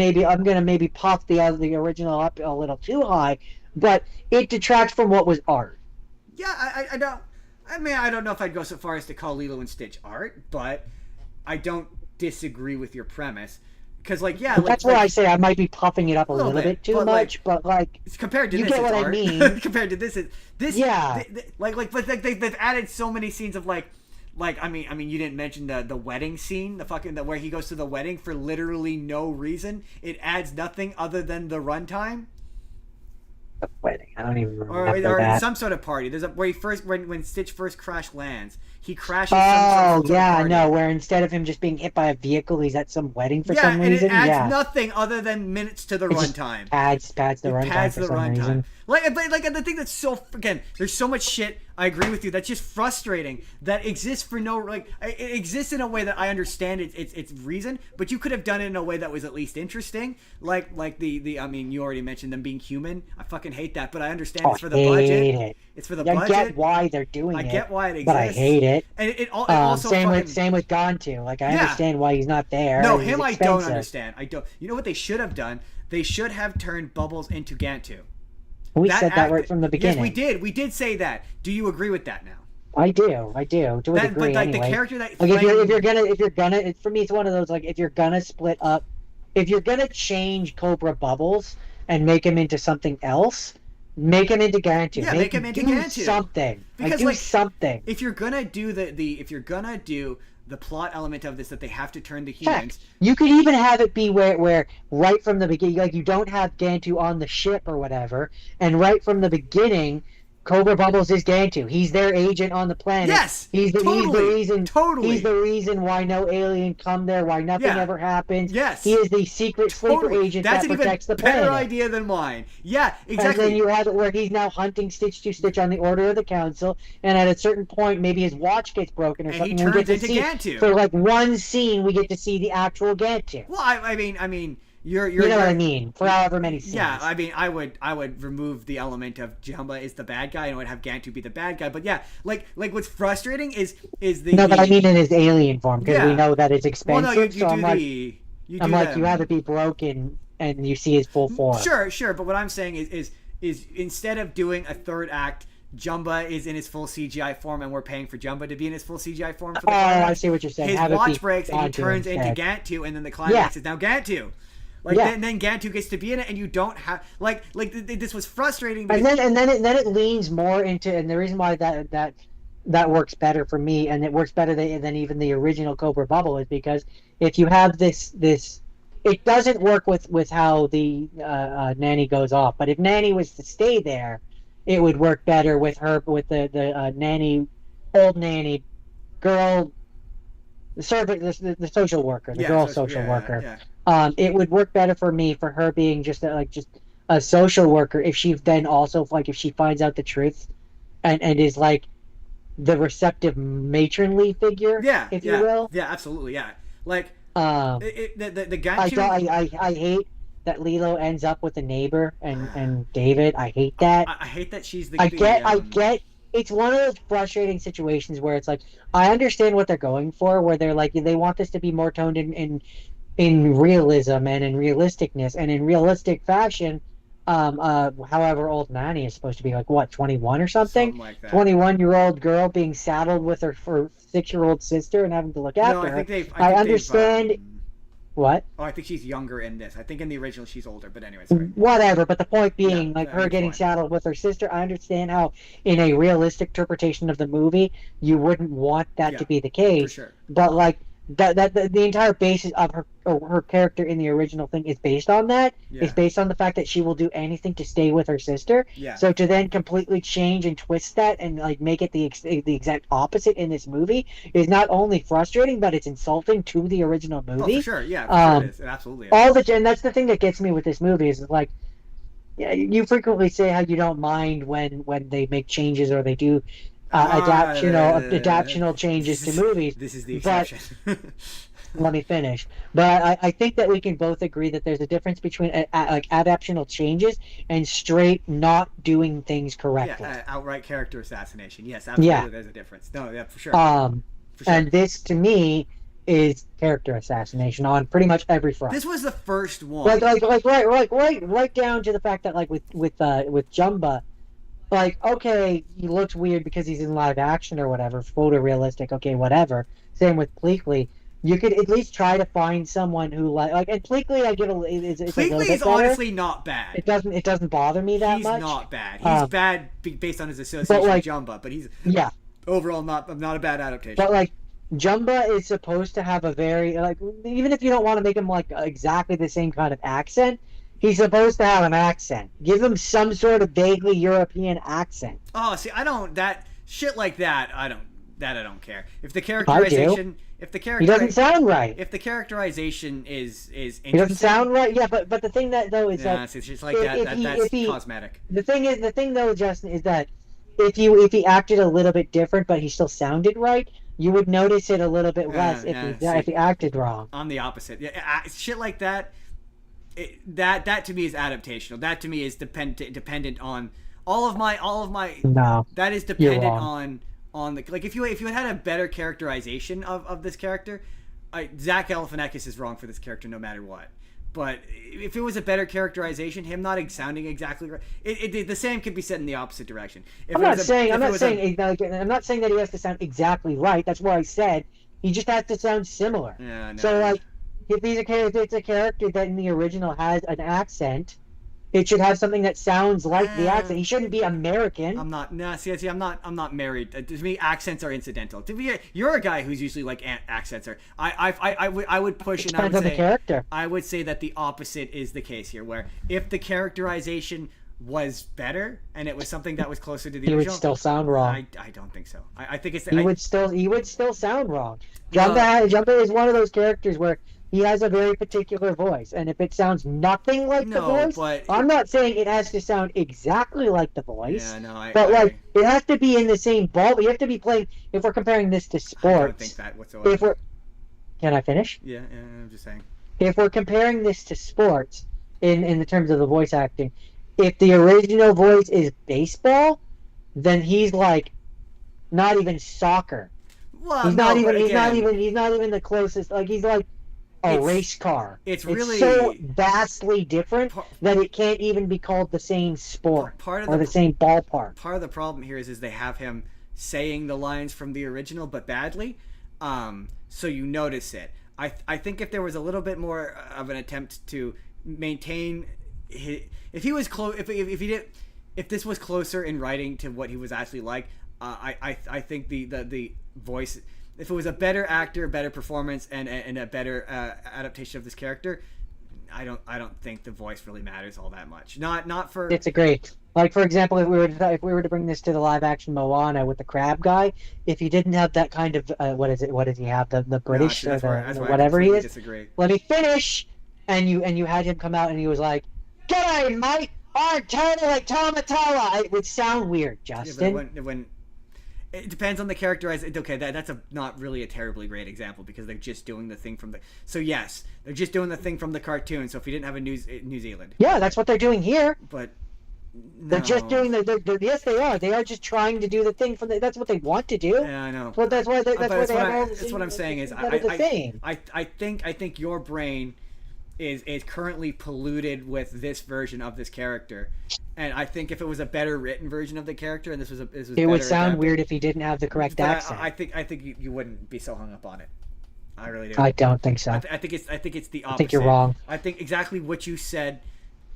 Speaker 3: maybe pop the original up a little too high, but it detracts from what was art.
Speaker 2: Yeah, I don't know if I'd go so far as to call Lilo and Stitch art, but I don't disagree with your premise because
Speaker 3: that's where I say I might be puffing it up a little bit too much, but
Speaker 2: compared to
Speaker 3: you
Speaker 2: this,
Speaker 3: get what
Speaker 2: art.
Speaker 3: I mean.
Speaker 2: Compared to this, they've added so many scenes of like I mean you didn't mention the wedding scene, where he goes to the wedding for literally no reason. It adds nothing other than the runtime.
Speaker 3: The wedding, I don't even remember
Speaker 2: or
Speaker 3: that.
Speaker 2: Some sort of party. There's when Stitch first crash lands, he crashes.
Speaker 3: Oh yeah, no. Where instead of him just being hit by a vehicle, he's at some wedding for some reason.
Speaker 2: Yeah, and it adds nothing other than minutes to the runtime.
Speaker 3: Pads the runtime for some reason.
Speaker 2: Like the thing that's so there's so much shit. I agree with you. That's just frustrating. That exists for no it exists in a way that I understand its reason, but you could have done it in a way that was at least interesting. Like the I mean, you already mentioned them being human. I fucking hate that, but I understand it's for the budget. It's for the budget.
Speaker 3: I get why they're doing it.
Speaker 2: I get why it exists,
Speaker 3: but I hate it.
Speaker 2: And it also
Speaker 3: same with Gontu. Like I understand why he's not there.
Speaker 2: No, him I don't understand. I don't. You know what they should have done? They should have turned Bubbles into Gantu.
Speaker 3: We said that right from the beginning.
Speaker 2: Yes, we did. We did say that. Do you agree with that now?
Speaker 3: I do. To a degree,
Speaker 2: but like
Speaker 3: anyway.
Speaker 2: The character that
Speaker 3: if you're gonna, for me, it's one of those like if you're gonna split up, if you're gonna change Cobra Bubbles and make him into something else, make him into Gantu.
Speaker 2: Yeah, make him into Gantu.
Speaker 3: Something.
Speaker 2: Because
Speaker 3: something.
Speaker 2: If you're gonna do the plot element of this that they have to turn the humans.
Speaker 3: Heck, you could even have it be where right from the beginning, like you don't have Gantu on the ship or whatever, and right from the beginning, Cobra Bubbles is Gantu. He's their agent on the planet.
Speaker 2: Yes,
Speaker 3: he's the reason.
Speaker 2: Totally,
Speaker 3: he's the reason why no alien come there, why nothing ever happens.
Speaker 2: Yes,
Speaker 3: he is the secret sleeper agent that protects the planet.
Speaker 2: That's an even better idea than mine. Yeah, exactly.
Speaker 3: And then you have it where he's now hunting Stitch to Stitch on the order of the Council, and at a certain point, maybe his watch gets broken or something.
Speaker 2: And he turns into Gantu.
Speaker 3: For like one scene, we get to see the actual Gantu.
Speaker 2: Well, I mean. You know
Speaker 3: what I mean? For however many scenes.
Speaker 2: Yeah, I mean, I would remove the element of Jumba is the bad guy and I would have Gantu be the bad guy. But yeah, like what's frustrating is the.
Speaker 3: No, but I mean in his alien form because we know that it's expensive.
Speaker 2: Well, no, you
Speaker 3: so I'm like, you have it be broken and you see his full form.
Speaker 2: Sure. But what I'm saying is instead of doing a third act, Jumba is in his full CGI form, and we're paying for Jumba to be in his full CGI form. For the climax.
Speaker 3: I see what you're saying.
Speaker 2: His watch breaks and he turns into Gantu, and then the climax is now Gantu. Then Gantu gets to be in it, and you don't have this was frustrating.
Speaker 3: And then it leans more into, and the reason why that works better for me, and it works better than even the original Cobra Bubble, is because if you have this, it doesn't work with how the nanny goes off. But if nanny was to stay there, it would work better with her with the nanny, old nanny, girl. The social worker, social worker.
Speaker 2: Yeah.
Speaker 3: It would work better for me for her being just a social worker if she then also if she finds out the truth, and is like the receptive matronly figure, if you will.
Speaker 2: Yeah, absolutely. Yeah, like the guy.
Speaker 3: I hate that Lilo ends up with a neighbor and David. I hate that.
Speaker 2: I hate that she's the.
Speaker 3: I get. It's one of those frustrating situations where it's like I understand what they're going for, where they're like they want this to be more toned in realism and in realisticness and in realistic fashion. however old Manny is supposed to be, like what, 21 or something?
Speaker 2: Something like that.
Speaker 3: 21-year-old girl being saddled with her 6-year-old sister and having to look after
Speaker 2: No, I
Speaker 3: her.
Speaker 2: think they've.
Speaker 3: I understand. What?
Speaker 2: Oh, I think she's younger in this. I think in the original she's older, but anyway, sorry.
Speaker 3: Whatever, but the point being,
Speaker 2: Yeah,
Speaker 3: like
Speaker 2: yeah,
Speaker 3: her
Speaker 2: good
Speaker 3: getting
Speaker 2: point.
Speaker 3: saddled with her sister, I understand how, in a realistic interpretation of the movie, you wouldn't want that
Speaker 2: Yeah,
Speaker 3: to be the
Speaker 2: For
Speaker 3: case.
Speaker 2: sure.
Speaker 3: But like the entire basis of her character in the original thing is based on that.
Speaker 2: Yeah.
Speaker 3: It's based on the fact that she will do anything to stay with her sister.
Speaker 2: Yeah.
Speaker 3: So to then completely change and twist that and like make it the exact opposite in this movie is not only frustrating, but it's insulting to the original
Speaker 2: Oh,
Speaker 3: movie.
Speaker 2: for sure. Yeah, for sure it is. It absolutely is.
Speaker 3: And that's the thing that gets me with this movie is like, yeah, you frequently say how you don't mind when they make changes or they do adaptional changes to movies.
Speaker 2: This is the
Speaker 3: But
Speaker 2: exception.
Speaker 3: let me finish. But I think that we can both agree that there's a difference between like adaptional changes and straight not doing things correctly.
Speaker 2: Yeah, outright character assassination. Yes, absolutely.
Speaker 3: Yeah.
Speaker 2: There's a difference. No, yeah, for sure. For sure.
Speaker 3: And this to me is character assassination on pretty much every front.
Speaker 2: This was the first one.
Speaker 3: Right down to the fact that like with Jumba, like, okay, he looks weird because he's in live action or whatever, photorealistic, okay, whatever. Same with Pleakley. You could at least try to find someone who and Pleakley, I give it's
Speaker 2: Pleakley
Speaker 3: a little bit
Speaker 2: is
Speaker 3: better.
Speaker 2: honestly not bad.
Speaker 3: It doesn't bother me that much.
Speaker 2: He's not bad. He's bad based on his association with Jumba, but he's overall not a bad adaptation.
Speaker 3: But like Jumba is supposed to have a very like, even if you don't want to make him like exactly the same kind of accent, he's supposed to have an accent. Give him some sort of vaguely European accent.
Speaker 2: Oh, see, I don't shit like that. I don't care. If the characterization,
Speaker 3: he doesn't sound right.
Speaker 2: If the characterization is interesting,
Speaker 3: he doesn't sound right. Yeah, but the thing that though is that
Speaker 2: it's just like that's cosmetic.
Speaker 3: The thing though, Justin, is that if he acted a little bit different, but he still sounded right, you would notice it a little bit less if he acted wrong.
Speaker 2: I'm the opposite. Yeah, shit like that. That to me is adaptational. That to me is dependent on all of my.
Speaker 3: No.
Speaker 2: That is dependent on the like if you had a better characterization of this character, Zach Galifianakis is wrong for this character no matter what. But if it was a better characterization, him not sounding exactly right, the same could be said in the opposite direction.
Speaker 3: I'm not saying that he has to sound exactly right. That's what I said. He just has to sound similar.
Speaker 2: Yeah, no.
Speaker 3: So like, if it's a character that in the original has an accent, it should have something that sounds like the accent. He shouldn't be American.
Speaker 2: I'm not married. To me, accents are incidental. You're a guy who's usually like accents are. I would push
Speaker 3: it
Speaker 2: and I would say
Speaker 3: the character.
Speaker 2: I would say that the opposite is the case here, where if the characterization was better and it was something that was closer to the original,
Speaker 3: he would still sound wrong.
Speaker 2: I don't think so. I think it's
Speaker 3: he would still sound wrong. Jumba is one of those characters where he has a very particular voice, and if it sounds nothing like the voice,
Speaker 2: but
Speaker 3: I'm not saying it has to sound exactly like the voice.
Speaker 2: Yeah, no,
Speaker 3: but it has to be in the same ball. You have to be playing. If we're comparing this to sports, I
Speaker 2: don't think that whatsoever.
Speaker 3: Can I finish?
Speaker 2: Yeah, I'm just saying.
Speaker 3: If we're comparing this to sports, in the terms of the voice acting, if the original voice is baseball, then he's like not even soccer.
Speaker 2: Well,
Speaker 3: he's not even the closest. Like he's like a race car.
Speaker 2: It's really
Speaker 3: so vastly different that it can't even be called the same sport or the same ballpark.
Speaker 2: Part of the problem here is they have him saying the lines from the original but badly, so you notice it. I think if there was a little bit more of an attempt to maintain if he was close, if this was closer in writing to what he was actually like, I think the voice. If it was a better actor, better performance, and a better adaptation of this character, I don't think the voice really matters all that much. Not for.
Speaker 3: It's a great. Like for example, if we were to bring this to the live action Moana with the crab guy, if he didn't have that kind of what does he have the British or whatever he is?
Speaker 2: Disagree.
Speaker 3: Let me finish. And you had him come out and he was like, "G'day, mate. I'm totally like Tamatala." It would sound weird, Justin.
Speaker 2: Yeah, when it depends on the characterization. Okay, that's not really a terribly great example because they're just doing the thing from the. So yes, they're just doing the thing from the cartoon. So if we didn't have a New Zealand.
Speaker 3: Yeah, that's what they're doing here.
Speaker 2: But no.
Speaker 3: They're just doing yes, they are. They are just trying to do the thing from the. That's what they want to do.
Speaker 2: Yeah, I know.
Speaker 3: But that's why they. That's
Speaker 2: what I'm saying is I think your brain is currently polluted with this version of this character. And I think if it was a better written version of the character, and this was
Speaker 3: it would sound weird if he didn't have the correct accent.
Speaker 2: I think you wouldn't be so hung up on it. I really do.
Speaker 3: I don't think so.
Speaker 2: I think it's the opposite.
Speaker 3: I think you're wrong.
Speaker 2: I think exactly what you said.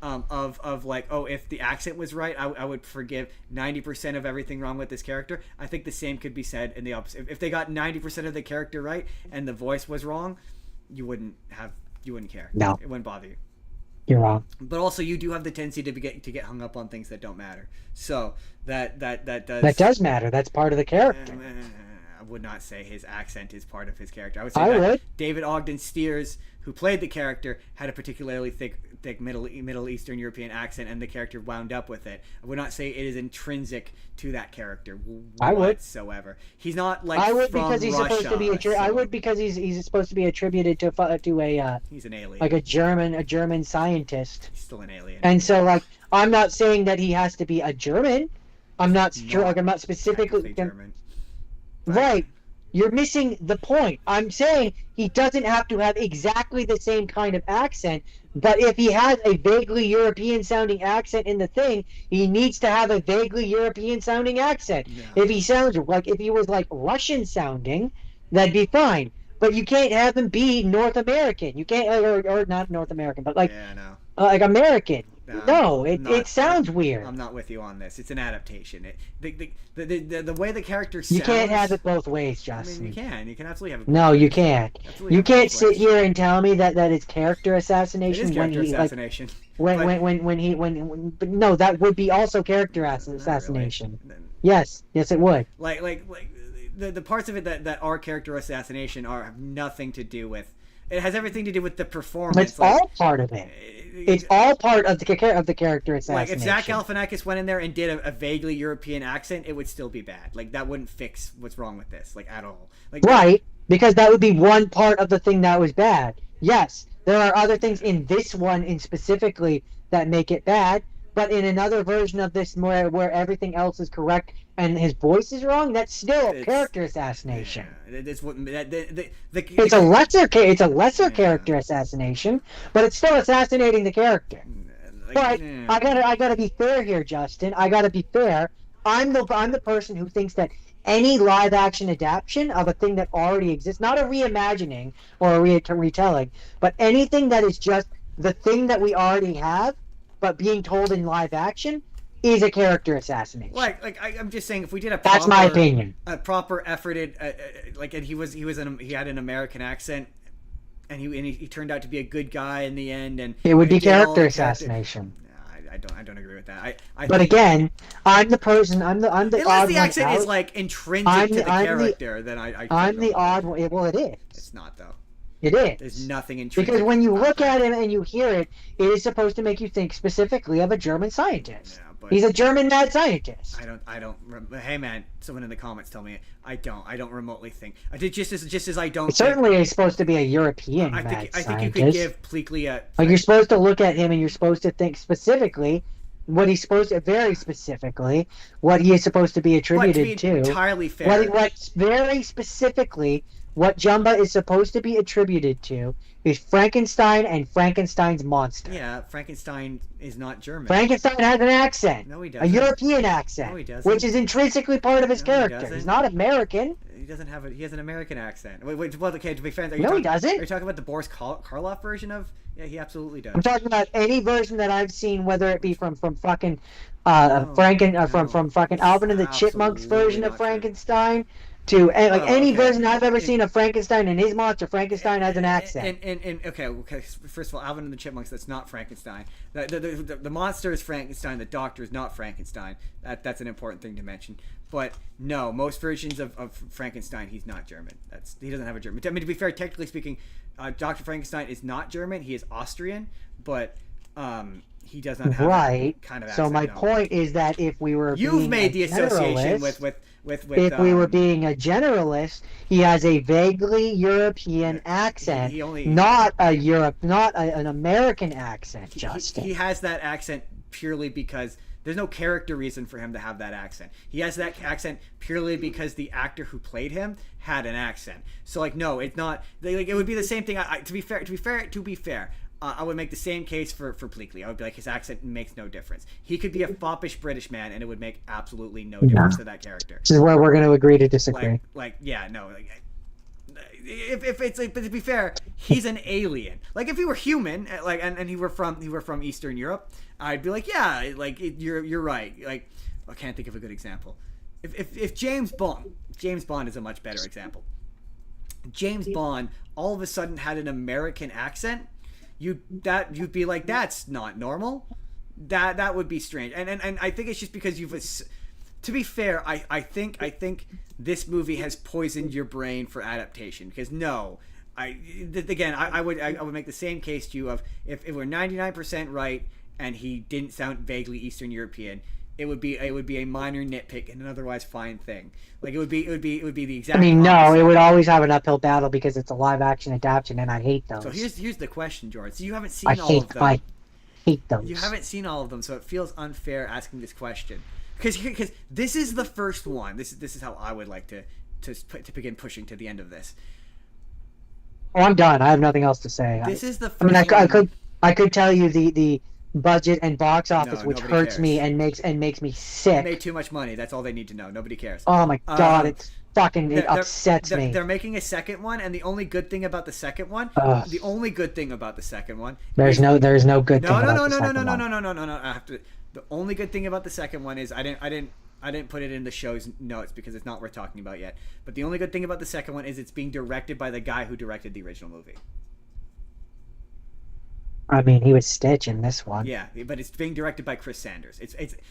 Speaker 2: Of like, oh, if the accent was right, I would forgive 90% of everything wrong with this character. I think the same could be said in the opposite. If they got 90% of the character right and the voice was wrong, you wouldn't care.
Speaker 3: No,
Speaker 2: it wouldn't bother you.
Speaker 3: You're wrong.
Speaker 2: But also, you do have the tendency to get hung up on things that don't matter. So that
Speaker 3: does matter. That's part of the character.
Speaker 2: I would not say his accent is part of his character. I would say
Speaker 3: would.
Speaker 2: David Ogden Stiers, who played the character, had a particularly thick Middle Eastern European accent, and the character wound up with it. I would not say it is intrinsic to that character whatsoever. He's not like
Speaker 3: I would
Speaker 2: from
Speaker 3: because he's
Speaker 2: Russia,
Speaker 3: supposed to be. I would because he's supposed to be attributed to a.
Speaker 2: He's an alien,
Speaker 3: like a German scientist.
Speaker 2: He's still an alien,
Speaker 3: and so like I'm not saying that he has to be a German. I'm not specifically
Speaker 2: German.
Speaker 3: Right. You're missing the point. I'm saying he doesn't have to have exactly the same kind of accent, but if he has a vaguely European-sounding accent in the thing, he needs to have a vaguely European-sounding accent. No. If he was like Russian-sounding, that'd be fine. But you can't have him be North American. You can't, or not North American, but like American. No, it sounds weird.
Speaker 2: I'm not with you on this. It's an adaptation. The way the character sounds.
Speaker 3: You can't have it both ways, Justin.
Speaker 2: I mean, you can absolutely have it.
Speaker 3: No, you can't. You can't sit here and tell me that it's character assassination.
Speaker 2: It is character assassination.
Speaker 3: But no, that would be also character assassination.
Speaker 2: Really.
Speaker 3: Yes, it would.
Speaker 2: Like the parts of it that are character assassination have nothing to do with. It has everything to do with the performance.
Speaker 3: It's all part of it. It's all part of the character assassination.
Speaker 2: Like if Zach Galifianakis went in there and did a vaguely European accent, it would still be bad. Like that wouldn't fix what's wrong with this, like at all. Like
Speaker 3: right, because that would be one part of the thing that was bad. Yes, there are other things in this one in specifically that make it bad, but in another version of this where everything else is correct and his voice is wrong, that's still character assassination.
Speaker 2: Yeah, it's
Speaker 3: a lesser character assassination, but it's still assassinating the character. But I gotta be fair here, Justin. I gotta be fair. I'm the person who thinks that any live action adaptation of a thing that already exists, not a reimagining or a retelling, but anything that is just the thing that we already have, but being told in live action, is a character assassination.
Speaker 2: I'm just saying, if we did a
Speaker 3: that's my opinion.
Speaker 2: A proper efforted, and he had an American accent, and he turned out to be a good guy in the end, and
Speaker 3: it would be character assassination.
Speaker 2: I don't agree with that.
Speaker 3: But again, I'm the person. I'm the
Speaker 2: unless the accent is like intrinsic to the character, then I'm the odd one.
Speaker 3: Well, it is.
Speaker 2: It's not though.
Speaker 3: It is.
Speaker 2: There's nothing intrinsic.
Speaker 3: Because when you look at him and you hear it, it is supposed to make you think specifically of a German scientist. Yeah, but he's a German mad scientist.
Speaker 2: I don't. Hey man, someone in the comments tell me I don't remotely think. I did just as I don't.
Speaker 3: It certainly is supposed to be a European
Speaker 2: mad
Speaker 3: scientist.
Speaker 2: I think you could give Pleakley a.
Speaker 3: Like you're supposed to look at him and you're supposed to think specifically what he's supposed to, very specifically, what he is supposed to be attributed to.
Speaker 2: Entirely fair.
Speaker 3: What very specifically. What Jumba is supposed to be attributed to is Frankenstein and Frankenstein's monster.
Speaker 2: Yeah, Frankenstein is not German.
Speaker 3: Frankenstein has an accent.
Speaker 2: No, he doesn't.
Speaker 3: A European accent.
Speaker 2: No, he doesn't.
Speaker 3: Which is intrinsically part of his character. He's not American.
Speaker 2: He doesn't have he has an American accent. Wait, well, okay, to be fair,
Speaker 3: he doesn't.
Speaker 2: Are you talking about the Boris Karloff version of? Yeah, he absolutely does.
Speaker 3: I'm talking about any version that I've seen, whether it be from fucking from fucking Alvin and the Chipmunks version of Frankenstein. To any version I've ever seen of Frankenstein and his monster, Frankenstein has an accent.
Speaker 2: And okay. First of all, Alvin and the Chipmunks, that's not Frankenstein. The monster is Frankenstein. The doctor is not Frankenstein. That's an important thing to mention. But no, most versions of Frankenstein, he's not German. He doesn't have a German. I mean, to be fair, technically speaking, Dr. Frankenstein is not German. He is Austrian, but he does not have that kind of accent.
Speaker 3: So my point is that if we were
Speaker 2: you've made the association with
Speaker 3: if we were being a generalist, he has a vaguely European accent, not an American accent. Justin,
Speaker 2: he has that accent purely because there's no character reason for him to have that accent. He has that accent purely because the actor who played him had an accent. So no, it's not. It would be the same thing. To be fair. I would make the same case for Pleakley. I would be like, his accent makes no difference. He could be a foppish British man, and it would make absolutely no difference to that character.
Speaker 3: This is where we're going to agree to disagree.
Speaker 2: Yeah, no. If it's like, but to be fair, he's an alien. Like, if he were human, like, and he were from Eastern Europe, I'd be like, yeah, like, you're right. Like, I can't think of a good example. If James Bond is a much better example. James Bond all of a sudden had an American accent, you'd be like, that's not normal. That would be strange. And I think it's just because to be fair, I think this movie has poisoned your brain for adaptation, because I would make the same case to you of if we're 99% right and he didn't sound vaguely Eastern European, it would be a minor nitpick and an otherwise fine thing. Like, it would be the exact.
Speaker 3: I mean,
Speaker 2: opposite.
Speaker 3: no, it would always have an uphill battle because it's a live action adaptation, and I hate those.
Speaker 2: So here's the question, George. So you haven't seen all of them.
Speaker 3: I hate those.
Speaker 2: You haven't seen all of them, so it feels unfair asking this question. Because this is the first one. This is how I would like to begin pushing to the end of this.
Speaker 3: Oh, I'm done. I have nothing else to say.
Speaker 2: This is the first.
Speaker 3: I could tell you the budget and box office, which hurts
Speaker 2: cares.
Speaker 3: me and makes me sick.
Speaker 2: They made too much money. That's all they need to know. Nobody cares.
Speaker 3: Oh my god, it upsets me.
Speaker 2: They're making a second one, and the only good thing about the second one,
Speaker 3: Ugh.
Speaker 2: the only good thing about the second one,
Speaker 3: there's no good thing.
Speaker 2: No. I have to. The only good thing about the second one is I didn't put it in the show's notes because it's not worth talking about yet. But the only good thing about the second one is it's being directed by the guy who directed the original movie.
Speaker 3: I mean, he was Stitch in this one.
Speaker 2: Yeah, but it's being directed by Chris Sanders.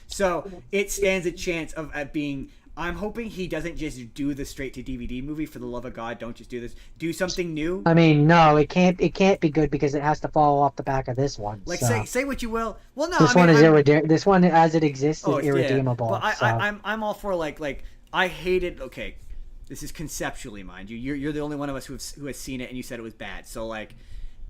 Speaker 2: So it stands a chance of being. I'm hoping he doesn't just do the straight to DVD movie. For the love of God, don't just do this. Do something new.
Speaker 3: I mean, no, it can't be good because it has to follow off the back of this one.
Speaker 2: Like,
Speaker 3: so.
Speaker 2: say what you will. Well, no,
Speaker 3: This one as it exists is irredeemable.
Speaker 2: Yeah. But
Speaker 3: so.
Speaker 2: I'm all for like I hate it. Okay, this is conceptually, mind you. You're the only one of us who has seen it, and you said it was bad. So like.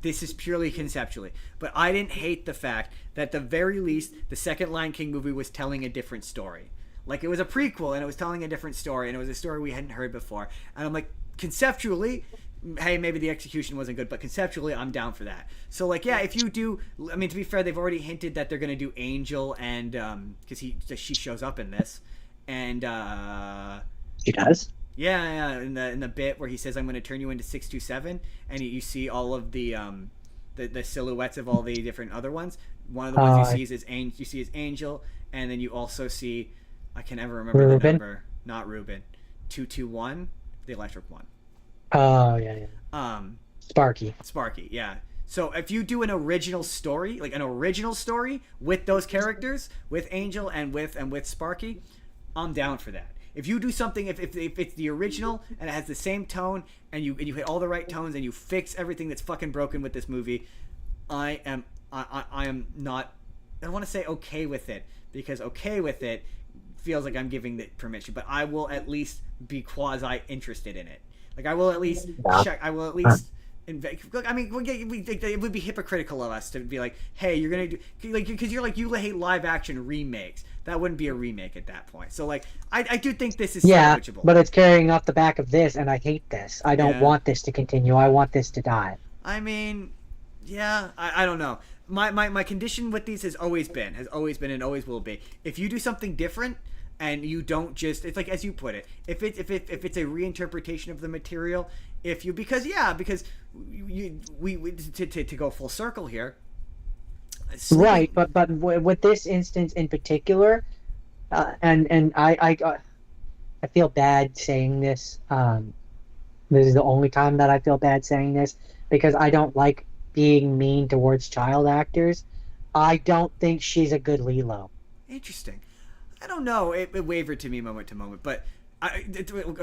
Speaker 2: This is purely conceptually. But I didn't hate the fact that at the very least, the second Lion King movie was telling a different story. Like, it was a prequel, and it was telling a different story, and it was a story we hadn't heard before. And I'm like, conceptually, hey, maybe the execution wasn't good, but conceptually, I'm down for that. So, like, yeah, if you do... I mean, to be fair, they've already hinted that they're going to do Angel, and... Because she shows up in this. And,
Speaker 3: She does?
Speaker 2: Yeah, in the bit where he says, "I'm going to turn you into 627," and you see all of the silhouettes of all the different other ones. One of the ones you see is Angel, and then you also see, I can never remember the number, not Ruben, 221, the electric one.
Speaker 3: Oh yeah. Sparky,
Speaker 2: yeah. So if you do an original story, with those characters, with Angel and with Sparky, I'm down for that. If you do something, if it's the original and it has the same tone and you hit all the right tones and you fix everything that's fucking broken with this movie, I am not. I don't want to say okay with it, because okay with it feels like I'm giving it permission, but I will at least be quasi interested in it. Like, I will at least check. I will at least. I mean, it would be hypocritical of us to be like, "Hey, you're gonna do," like, because you hate live action remakes. That wouldn't be a remake at that point. So, like, I do think this is salvageable.
Speaker 3: But it's carrying off the back of this, and I hate this. I don't want this to continue. I want this to die.
Speaker 2: I mean, yeah, I don't know. My condition with these has always been, and always will be. If you do something different, and you don't just, it's like, as you put it, if it's a reinterpretation of the material, because we to go full circle here.
Speaker 3: Right, but with this instance in particular, and I feel bad saying this. This is the only time that I feel bad saying this, because I don't like being mean towards child actors. I don't think she's a good Lilo.
Speaker 2: Interesting. I don't know. It wavered to me moment to moment, but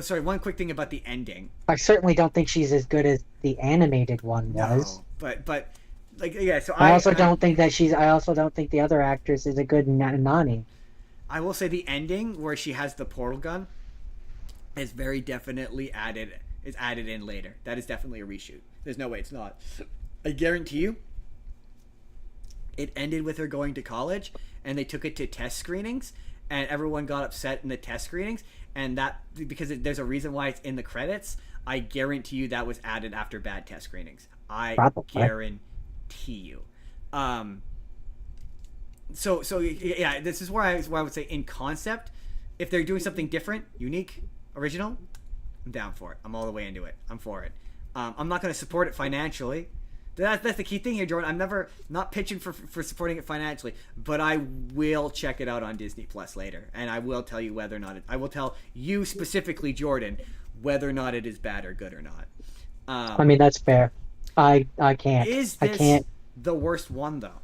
Speaker 2: sorry. One quick thing about the ending.
Speaker 3: I certainly don't think she's as good as the animated one was.
Speaker 2: No, but like, yeah. So
Speaker 3: I also don't think the other actress is a good Nani.
Speaker 2: I will say the ending where she has the portal gun is very definitely added in later. That is definitely a reshoot. There's no way it's not. I guarantee you. It ended with her going to college, and they took it to test screenings, and everyone got upset in the test screenings, and that, because there's a reason why it's in the credits. I guarantee you that was added after bad test screenings. I guarantee guarantee you. So yeah, this is where I would say in concept, if they're doing something different, unique, original, I'm down for it. I'm all the way into it. I'm for it. I'm not going to support it financially. That's the key thing here, Jordan. I'm never not pitching for supporting it financially, but I will check it out on Disney Plus later, and I will tell you whether or not I will tell you specifically, Jordan, whether or not it is bad or good or not.
Speaker 3: I mean, that's fair. I can't.
Speaker 2: Is
Speaker 3: I
Speaker 2: this
Speaker 3: can't.
Speaker 2: the worst one though?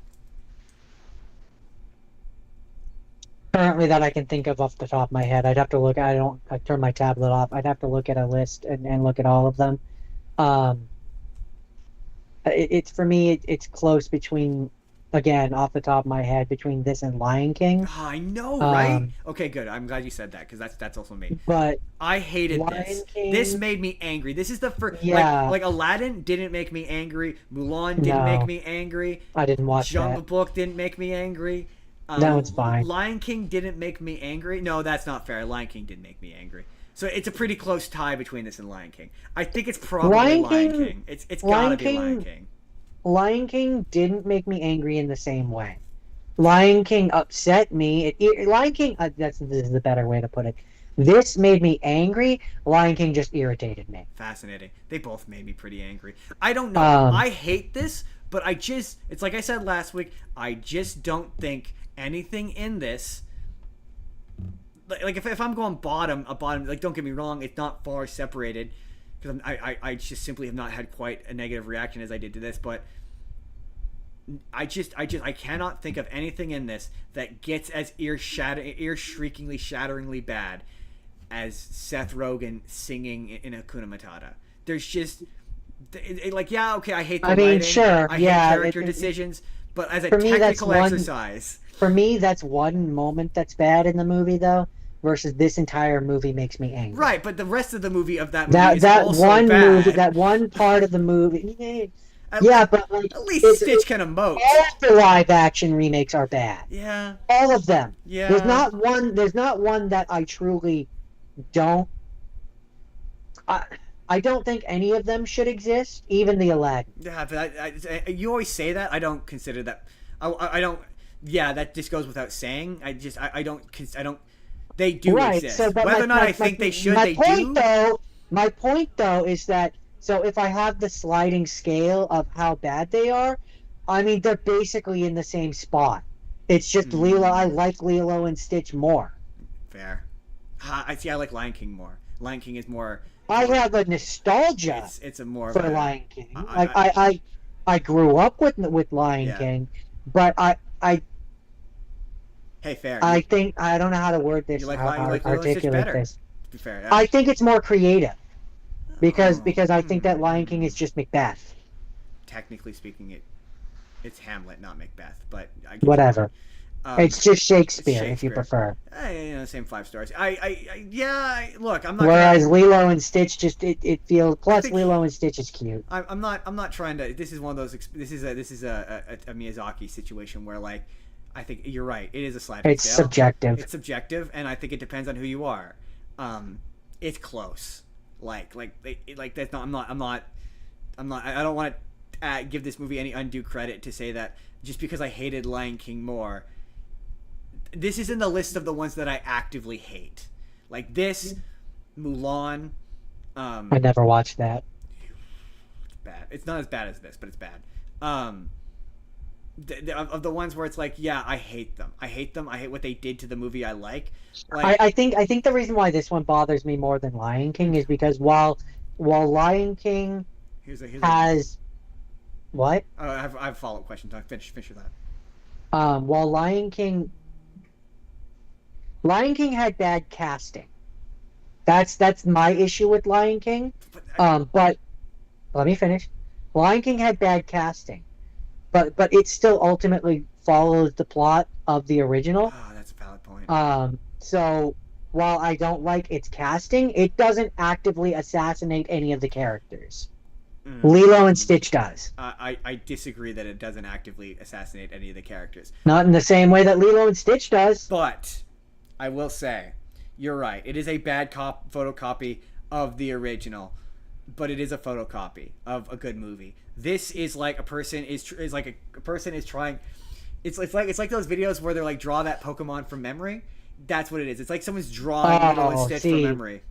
Speaker 3: Currently, that I can think of off the top of my head. I'd have to look. I turned my tablet off. I'd have to look at a list and look at all of them. It's for me. It's close between, again, off the top of my head, between this and Lion King.
Speaker 2: Oh, I know, right? Okay, good. I'm glad you said that because that's also me.
Speaker 3: But
Speaker 2: I hated
Speaker 3: Lion
Speaker 2: this.
Speaker 3: King,
Speaker 2: This made me angry. This is the first.
Speaker 3: Yeah.
Speaker 2: Like Aladdin didn't make me angry. Mulan didn't
Speaker 3: No.
Speaker 2: make me angry.
Speaker 3: I didn't watch
Speaker 2: Jungle
Speaker 3: that.
Speaker 2: Book didn't make me angry.
Speaker 3: No, it's fine.
Speaker 2: Lion King didn't make me angry. No, that's not fair. Lion King did make me angry. So it's a pretty close tie between this and Lion King. I think it's probably Lion King. It's gotta be Lion King.
Speaker 3: Lion King didn't make me angry in the same way. Lion King upset me. Lion King, this is the better way to put it. This made me angry. Lion King just irritated me.
Speaker 2: Fascinating. They both made me pretty angry. I don't know. I hate this, but it's like I said last week, I just don't think anything in this, like if I'm going bottom, like don't get me wrong, it's not far separated, because I just simply have not had quite a negative reaction as I did to this, but I cannot think of anything in this that gets as ear-shriekingly, shatteringly bad as Seth Rogen singing in Hakuna Matata. There's just like, yeah, okay, I hate the writing,
Speaker 3: sure,
Speaker 2: I
Speaker 3: yeah,
Speaker 2: hate character decisions, but as a
Speaker 3: for me,
Speaker 2: technical exercise,
Speaker 3: for me, that's one moment that's bad in the movie, though. Versus this entire movie makes me angry.
Speaker 2: right? But the rest of the movie is also
Speaker 3: one
Speaker 2: bad.
Speaker 3: movie, that one part of the movie. But like,
Speaker 2: at least Stitch can emote.
Speaker 3: All the live action remakes are bad.
Speaker 2: Yeah,
Speaker 3: all of them.
Speaker 2: Yeah,
Speaker 3: There's not one that I truly don't. I don't think any of them should exist, even the Aladdin.
Speaker 2: Yeah, but you always say that. I don't consider that. I don't. Yeah, that just goes without saying. I don't. They do exist.
Speaker 3: So,
Speaker 2: whether or not I think they should, they do.
Speaker 3: My point, though, is that so if I have the sliding scale of how bad they are, I mean they're basically in the same spot. It's just Lilo. I like Lilo and Stitch more.
Speaker 2: Fair. I see. I like Lion King more. Lion King is more.
Speaker 3: I have a nostalgia.
Speaker 2: It's a more
Speaker 3: for Lion King. I grew up with Lion King, but I.
Speaker 2: Hey, fair.
Speaker 3: I think I don't know how to word this.
Speaker 2: You like
Speaker 3: articulate this.
Speaker 2: To be fair, yeah.
Speaker 3: I think it's more creative because I think that Lion King is just Macbeth.
Speaker 2: Technically speaking, it's Hamlet, not Macbeth, but
Speaker 3: whatever. It's just Shakespeare, if you prefer.
Speaker 2: Same 5 stars. Look, I'm not.
Speaker 3: Whereas Lilo and Stitch it feels. Plus, Lilo and Stitch is cute.
Speaker 2: I'm not trying to. This is one of those. This is a Miyazaki situation where, like, I think you're right. It is a sliding
Speaker 3: It's
Speaker 2: scale.
Speaker 3: subjective.
Speaker 2: It's subjective, and I think it depends on who you are. It's close. Like that's not. I'm not. I don't want to give this movie any undue credit to say that just because I hated Lion King more. This is in the list of the ones that I actively hate. Like this, Mulan.
Speaker 3: I never watched that.
Speaker 2: It's bad. It's not as bad as this, but it's bad. Of the ones where it's like, yeah, I hate them. I hate what they did to the movie I like.
Speaker 3: I think the reason why this one bothers me more than Lion King is because while Lion King has what?
Speaker 2: I have a follow-up question. Finish with that.
Speaker 3: While Lion King had bad casting. That's my issue with Lion King. But let me finish. Lion King had bad casting. But it still ultimately follows the plot of the original.
Speaker 2: Oh, that's a valid point.
Speaker 3: So while I don't like its casting, it doesn't actively assassinate any of the characters. Lilo and Stitch does.
Speaker 2: I disagree that it doesn't actively assassinate any of the characters.
Speaker 3: Not in the same way that Lilo and Stitch does.
Speaker 2: But I will say, you're right. It is a bad photocopy of the original. but it is a photocopy of a good movie. This is like a person is like a person is trying. It's like those videos where they're like draw that Pokemon from memory. That's what it is. It's like someone's drawing Lilo and Stitch from memory.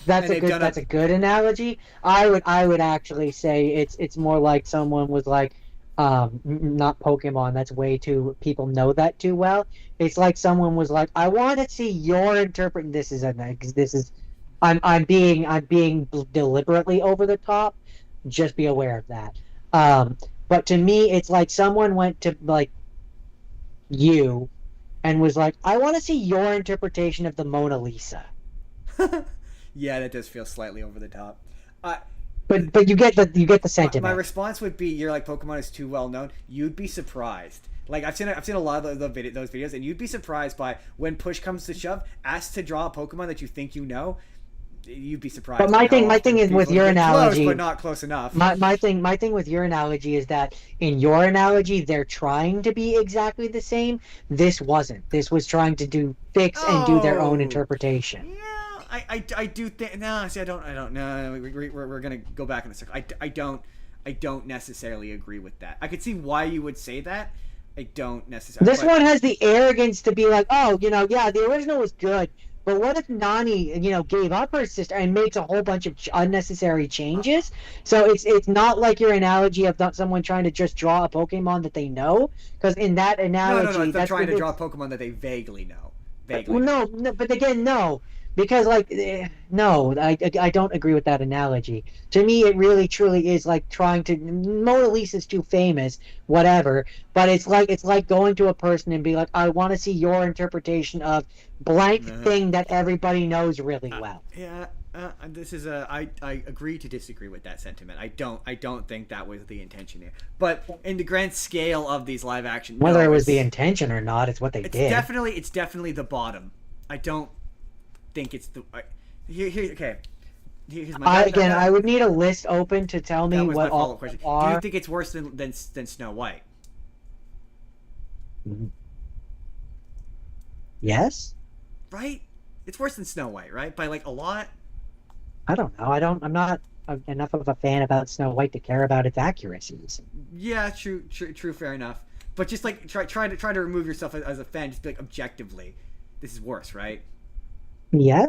Speaker 3: That's a good analogy. I would actually say it's more like someone was like, not Pokemon. That's way too, people know that too well. It's like someone was like, I want to see your interpret. I'm being deliberately over the top. Just be aware of that. But to me, it's like someone went to like you and was like, I want to see your interpretation of the Mona Lisa.
Speaker 2: Yeah, that does feel slightly over the top.
Speaker 3: But you get the sentiment.
Speaker 2: My response would be, you're like, Pokemon is too well known. You'd be surprised. Like I've seen a lot of those videos, and you'd be surprised by when push comes to shove. Asked to draw a Pokemon that you think you know, you'd be surprised.
Speaker 3: But my thing is with your analogy,
Speaker 2: close, but not close enough.
Speaker 3: My thing with your analogy is that in your analogy they're trying to be exactly the same. This wasn't. This was trying to do their own interpretation.
Speaker 2: Yeah. I do think see I don't know we're gonna go back in a circle. I don't necessarily agree with that. I could see why you would say that. I don't necessarily.
Speaker 3: This one has the arrogance to be like, oh, yeah, the original was good, but what if Nani, gave up her sister and makes a whole bunch of unnecessary changes? So it's not like your analogy of someone trying to just draw a Pokemon that they know, because in that analogy,
Speaker 2: no, they're trying to draw a Pokemon that they vaguely know.
Speaker 3: No, but again, no. Because, no, I don't agree with that analogy. To me, it really, truly is like trying to... Mona Lisa's too famous, whatever, but it's like going to a person and be like, I want to see your interpretation of blank thing that everybody knows really well.
Speaker 2: Yeah, this is I agree to disagree with that sentiment. I don't think that was the intention here. But in the grand scale of these live action...
Speaker 3: Whether it was the intention or not, it's what they did.
Speaker 2: It's definitely the bottom. I don't think it's the okay. Here's my
Speaker 3: I would need a list open to tell me what all
Speaker 2: question. Do you think it's worse than Snow White?
Speaker 3: Yes.
Speaker 2: Right? It's worse than Snow White, right? By like a lot.
Speaker 3: I don't know. I'm not enough of a fan about Snow White to care about its accuracies.
Speaker 2: Yeah, true, fair enough. But just like try to remove yourself as a fan, just be like objectively, this is worse, right?
Speaker 3: Yeah,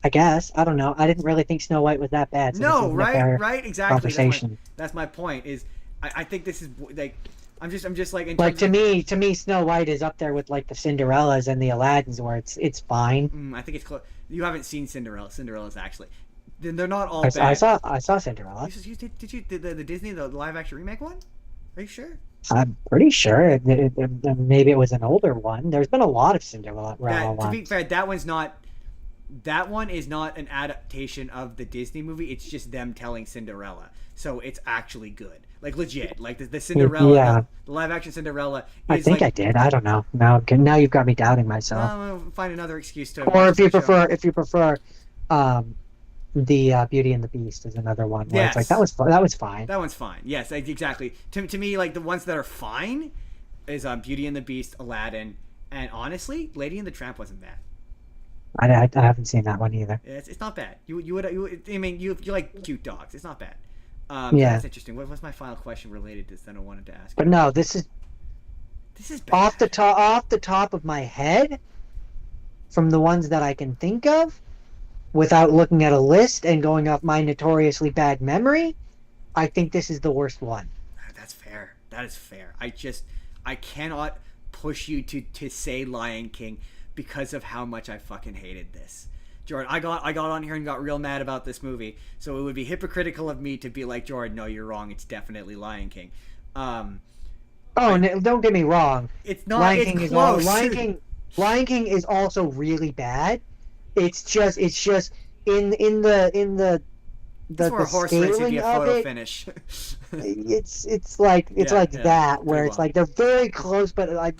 Speaker 3: I guess. I don't know. I didn't really think Snow White was that bad. So
Speaker 2: no, right, exactly.
Speaker 3: Conversation.
Speaker 2: That's my point. Is I think this is like I'm just like
Speaker 3: to me, Snow White is up there with like the Cinderellas and the Aladdins, where it's fine.
Speaker 2: I think it's close. You haven't seen Cinderella. Cinderella's actually, they're not all bad.
Speaker 3: I saw Cinderella.
Speaker 2: Did you the Disney the live action remake one? Are you sure?
Speaker 3: I'm pretty sure. Maybe it was an older one. There's been a lot of Cinderella ones.
Speaker 2: To be fair, that one is not an adaptation of the Disney movie. It's just them telling Cinderella. So it's actually good. Like legit. Like the Cinderella, the live action Cinderella.
Speaker 3: I think I did. I don't know. Now you've got me doubting myself.
Speaker 2: I'll find another excuse to.
Speaker 3: Or if you prefer, the Beauty and the Beast is another one. Where it's like that was fine.
Speaker 2: That one's fine. Yes, exactly. To me, like the ones that are fine is Beauty and the Beast, Aladdin, and honestly, Lady and the Tramp wasn't bad.
Speaker 3: I haven't seen that one either.
Speaker 2: It's not bad. You like cute dogs. It's not bad. That's interesting. What was my final question related to this that I wanted to ask?
Speaker 3: But no, this is bad. Off the top of my head, from the ones that I can think of, without looking at a list and going off my notoriously bad memory, I think this is the worst one.
Speaker 2: That's fair. That is fair. I cannot push you to say Lion King because of how much I fucking hated this. Jordan, I got on here and got real mad about this movie, so it would be hypocritical of me to be like, Jordan, no, you're wrong. It's definitely Lion King.
Speaker 3: Don't get me wrong.
Speaker 2: It's not. It's close.
Speaker 3: Lion King is also really bad. It's just in the scaling of it.
Speaker 2: Finish.
Speaker 3: it's like that where it's like they're very close, but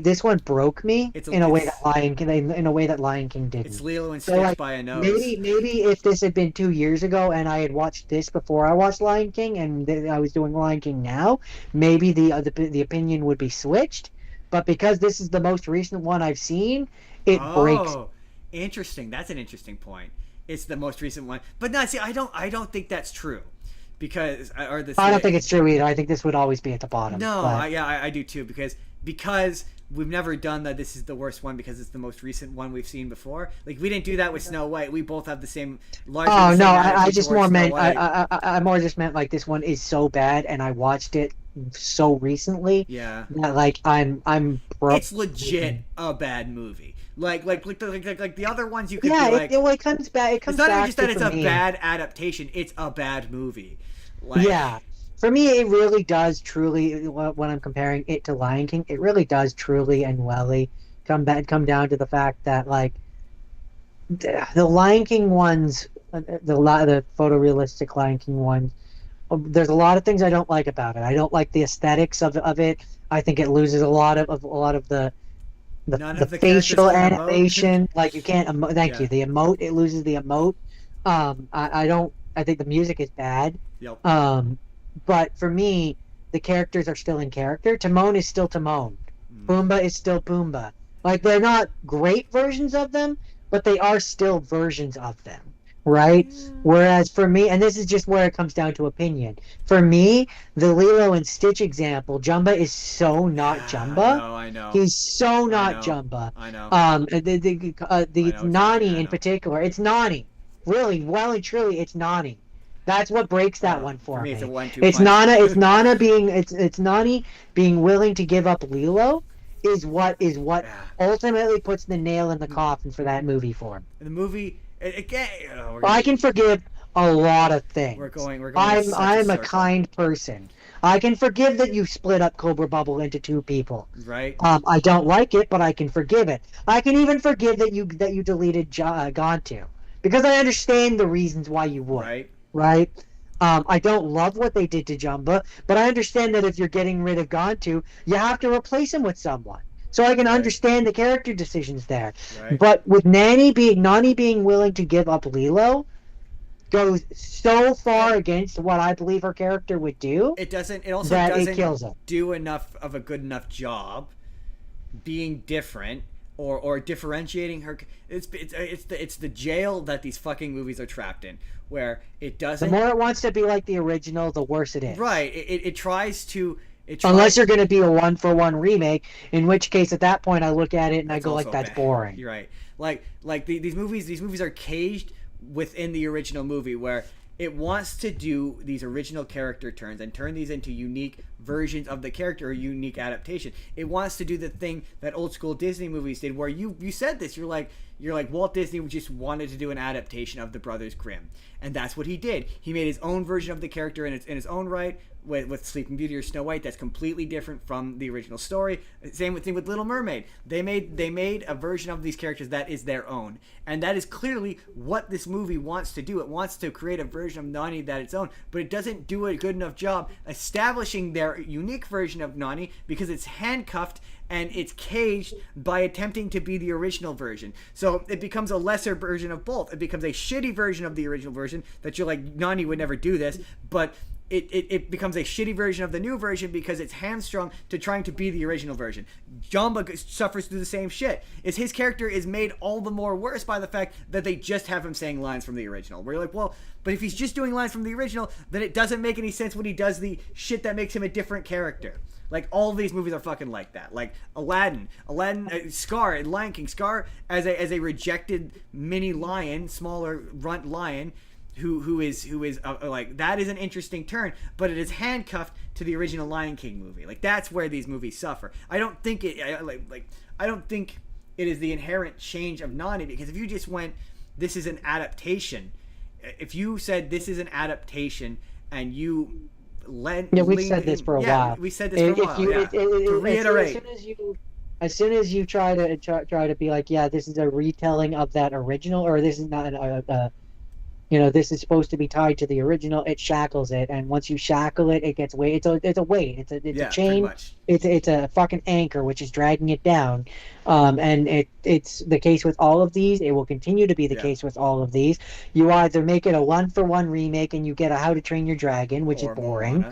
Speaker 3: this one broke me in a way that Lion King didn't.
Speaker 2: It's Lilo and Stitch by a nose.
Speaker 3: Maybe if this had been 2 years ago and I had watched this before I watched Lion King and I was doing Lion King now, maybe the opinion would be switched. But because this is the most recent one I've seen, it breaks.
Speaker 2: Interesting. That's an interesting point. it's the most recent one. But no, see, I don't think that's true, because
Speaker 3: I don't think it's true either. I think this would always be at the bottom.
Speaker 2: No,
Speaker 3: but...
Speaker 2: I do too, because we've never done that. This is the worst one because it's the most recent one we've seen before. Like, we didn't do that with Snow White. We both have the same.
Speaker 3: Oh no, I just more meant. I more just meant like this one is so bad, and I watched it so recently.
Speaker 2: Yeah.
Speaker 3: That, like I'm.
Speaker 2: It's legit a bad movie. Like the other ones you could be like.
Speaker 3: It comes back. It comes
Speaker 2: it's not
Speaker 3: back
Speaker 2: even just that it's a
Speaker 3: me.
Speaker 2: bad adaptation. It's a bad movie. Like,
Speaker 3: yeah. For me, it really does truly, when I'm comparing it to Lion King, it really does truly and welly come down to the fact that, like, the Lion King ones, the photorealistic Lion King ones, there's a lot of things I don't like about it. I don't like the aesthetics of it. I think it loses a lot of the facial animation. Like, you can't thank you. The emote, it loses the emote. I think the music is bad.
Speaker 2: Yep.
Speaker 3: But for me, the characters are still in character. Timon is still Timon. Pumbaa is still Pumbaa. Like, they're not great versions of them, but they are still versions of them, right? Whereas for me, and this is just where it comes down to opinion, for me, the Lilo and Stitch example, Jumba is so not Jumba.
Speaker 2: I know.
Speaker 3: He's so not Jumba.
Speaker 2: I know.
Speaker 3: The Nani in particular, it's Nani. Really, well and truly, it's Nani. That's what breaks that one for me. It's Nana being willing to give up Lilo is what ultimately puts the nail in the coffin for that movie for him.
Speaker 2: The movie again.
Speaker 3: I can forgive a lot of things.
Speaker 2: We're going.
Speaker 3: I'm a kind person. I can forgive that you split up Cobra Bubble into two people.
Speaker 2: Right.
Speaker 3: I don't like it, but I can forgive it. I can even forgive that you deleted Gontu, because I understand the reasons why you would. Right? I don't love what they did to Jumba, but I understand that if you're getting rid of Gontu, you have to replace him with someone. So I can understand the character decisions there.
Speaker 2: Right.
Speaker 3: But with Nani being willing to give up Lilo goes so far against what I believe her character would do.
Speaker 2: It doesn't
Speaker 3: kills it.
Speaker 2: Do enough of a good enough job being different. Or differentiating her. It's the jail that these fucking movies are trapped in, where it doesn't.
Speaker 3: The more it wants to be like the original, the worse it is.
Speaker 2: Right. It tries to.
Speaker 3: Unless you're going to be a 1-for-1 remake, in which case at that point I look at it and I go like, that's boring.
Speaker 2: You're right. Like these movies are caged within the original movie, where it wants to do these original character turns and turn these into unique versions of the character or unique adaptation. It wants to do the thing that old school Disney movies did, where you said this, you're like Walt Disney just wanted to do an adaptation of the Brothers Grimm, and that's what he did. He made his own version of the character in his own right, with Sleeping Beauty or Snow White, that's completely different from the original story. Same thing with Little Mermaid. They made a version of these characters that is their own, and that is clearly what this movie wants to do. It wants to create a version of Nani that its own, but it doesn't do a good enough job establishing their unique version of Nani, because it's handcuffed and it's caged by attempting to be the original version. So it becomes a lesser version of both. It becomes a shitty version of the original version that you're like, Nani would never do this, but it becomes a shitty version of the new version because it's hamstrung to trying to be the original version. Jumba suffers through the same shit. His character is made all the more worse by the fact that they just have him saying lines from the original. Where you're like, well, but if he's just doing lines from the original, then it doesn't make any sense when he does the shit that makes him a different character. Like, all of these movies are fucking like that. Like Aladdin, Scar, and Lion King. Scar as a rejected mini lion, smaller runt lion, who is like, that is an interesting turn, but it is handcuffed to the original Lion King movie. Like, that's where these movies suffer. I don't think it is the inherent change of Nani, because if you just went, this is an adaptation. If you said this is an adaptation and you
Speaker 3: we've said this for a while.
Speaker 2: We said this for a while. To reiterate,
Speaker 3: as soon as you try to be like, yeah, this is a retelling of that original, or this is not this is supposed to be tied to the original, it shackles it, and once you shackle it, it gets weight. It's a weight. It's a chain. It's a fucking anchor which is dragging it down. And it's the case with all of these. It will continue to be the case with all of these. You either make it a 1-for-1 remake and you get a How to Train Your Dragon, which is boring,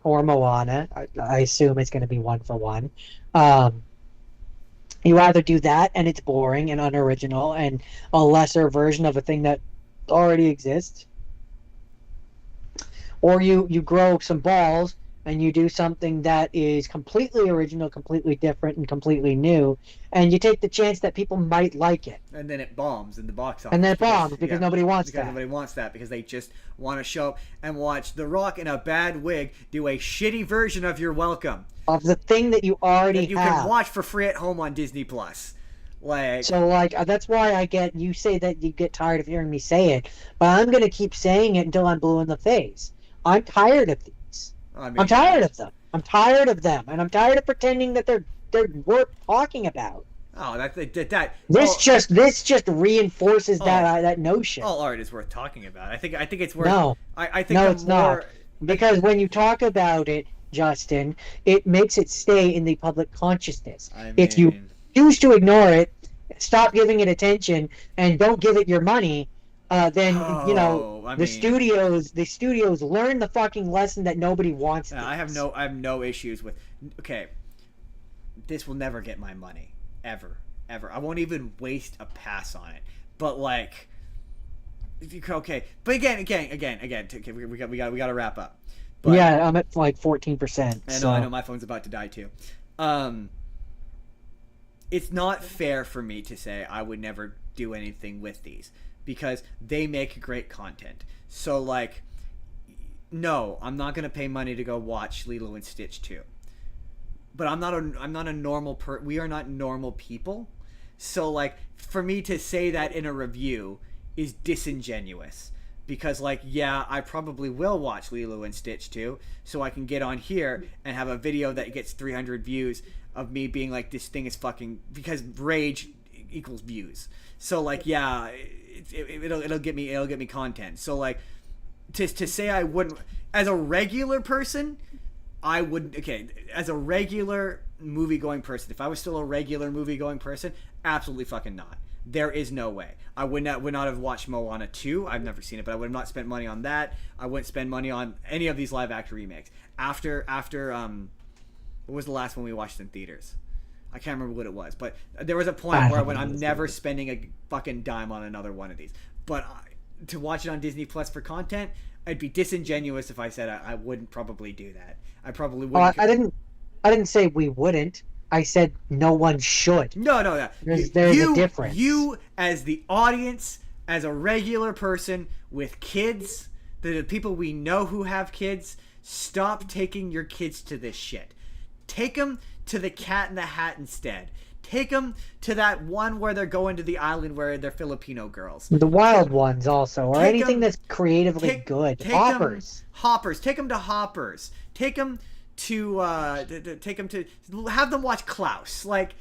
Speaker 3: or Moana. I assume it's going to be 1-for-1. You either do that and it's boring and unoriginal and a lesser version of a thing that already exists, or you grow some balls and you do something that is completely original, completely different, and completely new, and you take the chance that people might like it.
Speaker 2: And then it bombs in the box office.
Speaker 3: And then it bombs because nobody wants that.
Speaker 2: Nobody wants that because they just want to show and watch The Rock in a bad wig do a shitty version of You're Welcome.
Speaker 3: Of the thing that you already
Speaker 2: that you
Speaker 3: have.
Speaker 2: can watch for free at home on Disney Plus.
Speaker 3: That's why you say that you get tired of hearing me say it, but I'm going to keep saying it until I'm blue in the face. I'm tired of these. I'm tired of them. I'm tired of them, and I'm tired of pretending that they're worth talking about.
Speaker 2: Oh,
Speaker 3: This just reinforces that notion.
Speaker 2: All art is worth talking about. I think it's worth.
Speaker 3: No,
Speaker 2: I think
Speaker 3: no, it's not. Because when you talk about it, Justin, it makes it stay in the public consciousness. If you choose to ignore it, stop giving it attention, and don't give it your money, then the studios learn the fucking lesson that nobody wants.
Speaker 2: I have no issues with. Okay, this will never get my money ever. I won't even waste a pass on it. But like, okay. But again, we got to wrap up. But,
Speaker 3: yeah, I'm at like 14%.
Speaker 2: I know my phone's about to die too. It's not fair for me to say I would never do anything with these because they make great content. So like, no, I'm not gonna pay money to go watch Lilo and Stitch 2. But I'm not a normal we are not normal people. So like, for me to say that in a review is disingenuous. Because like, yeah, I probably will watch Lilo and Stitch 2, so I can get on here and have a video that gets 300 views of me being like, this thing is fucking, because rage equals views. So like, yeah, it'll get me content. So like, to say I wouldn't, as a regular person, I wouldn't. Okay, as a regular movie-going person, if I was still a regular movie-going person, absolutely fucking not. There is no way. I would not have watched Moana 2. I've never seen it, but I would have not spent money on that. I wouldn't spend money on any of these live-action remakes. After what was the last one we watched in theaters? I can't remember what it was, but there was a point where I'm never spending a fucking dime on another one of these. But to watch it on Disney Plus for content, I'd be disingenuous if I said I wouldn't probably do that. I probably wouldn't.
Speaker 3: I didn't say we wouldn't. I said no one should.
Speaker 2: No.
Speaker 3: There's a difference.
Speaker 2: You, as the audience, as a regular person with kids, the people we know who have kids, stop taking your kids to this shit. Take them to the Cat in the Hat instead. Take them to that one where they're going to the island where they're Filipino girls.
Speaker 3: The wild ones also, or anything that's creatively good. Hoppers.
Speaker 2: Take them to Hoppers. Take them to have them watch Klaus. Like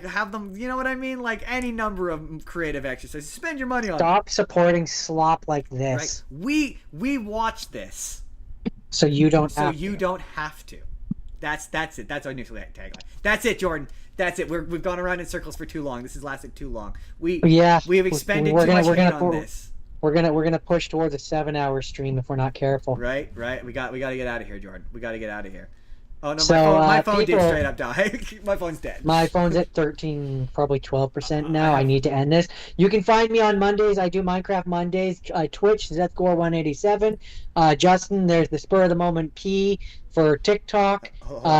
Speaker 2: have them, you know what I mean? Like any number of creative exercises. Spend your money on.
Speaker 3: Stop supporting slop like this.
Speaker 2: Right? We watch this.
Speaker 3: So you don't
Speaker 2: have to. That's it. That's our new tagline. That's it, Jordan. That's it. We've gone around in circles for too long. This has lasted too long. We have expended too much heat on this.
Speaker 3: We're gonna push towards a 7-hour stream if we're not careful.
Speaker 2: Right. We got to get out of here, Jordan. We got to get out of here. Oh no, my phone did straight up die. My phone's dead.
Speaker 3: My phone's at 13, probably 12% now. I need to end this. You can find me on Mondays. I do Minecraft Mondays. Twitch, Zethgore187. Justin, there's the Spur of the Moment P for TikTok.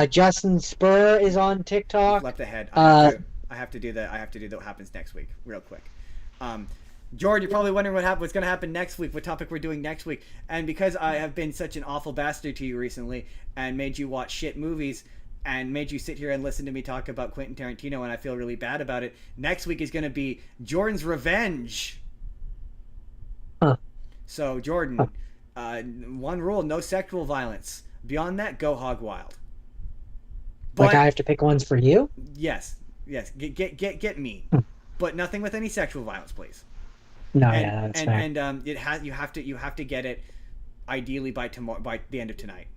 Speaker 3: Justin Spurr is on TikTok.
Speaker 2: Left ahead. I have to do that. I have to do what happens next week, real quick. Jordan, you're probably wondering what's going to happen next week, what topic we're doing next week. And because I have been such an awful bastard to you recently and made you watch shit movies and made you sit here and listen to me talk about Quentin Tarantino, and I feel really bad about it, next week is going to be Jordan's Revenge. So, Jordan, one rule, no sexual violence. Beyond that, go hog wild.
Speaker 3: But I have to pick ones for you?
Speaker 2: Yes. Get mean. But nothing with any sexual violence, please.
Speaker 3: No, that's fair.
Speaker 2: And you have to get it ideally by the end of tonight.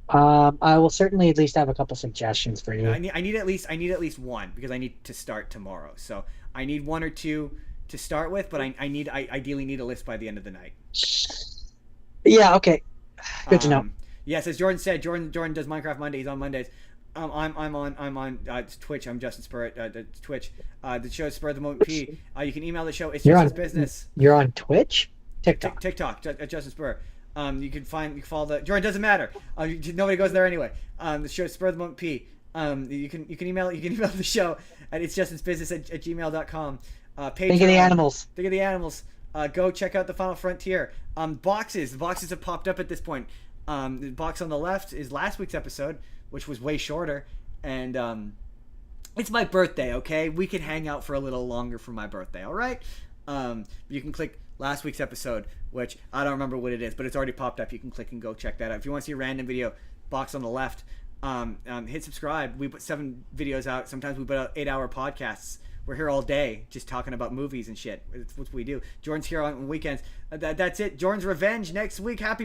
Speaker 3: I will certainly at least have a couple suggestions for you.
Speaker 2: I need at least one because I need to start tomorrow. So I need one or two to start with, but I ideally need a list by the end of the night.
Speaker 3: Yeah. Okay. Good to know.
Speaker 2: Yes, as Jordan said, Jordan does Minecraft Mondays on Mondays. I'm on Twitch. I'm Justin Spurr at Twitch. The show is Spur the Moment P. You can email the show. It's
Speaker 3: You're
Speaker 2: Justin's
Speaker 3: on
Speaker 2: business.
Speaker 3: You're on Twitch, TikTok.
Speaker 2: TikTok at Justin Spurr. You can follow the Jordan. Doesn't matter. Nobody goes there anyway. The show is Spur the Moment P. You can email the show at it's Justin's business at gmail.com.
Speaker 3: Think of the animals.
Speaker 2: Think of the animals. Go check out the Final Frontier. Boxes. The boxes have popped up at this point. The box on the left is last week's episode, which was way shorter, and it's my birthday. Okay, we can hang out for a little longer for my birthday. All right. You can click last week's episode, which I don't remember what it is, but it's already popped up. You can click and go check that out. If you want to see a random video, box on the left. Hit subscribe. We put 7 videos out. Sometimes we put out 8-hour podcasts. We're here all day just talking about movies and shit. It's what we do. Jordan's here on weekends. That's it. Jordan's Revenge next week. Happy birthday.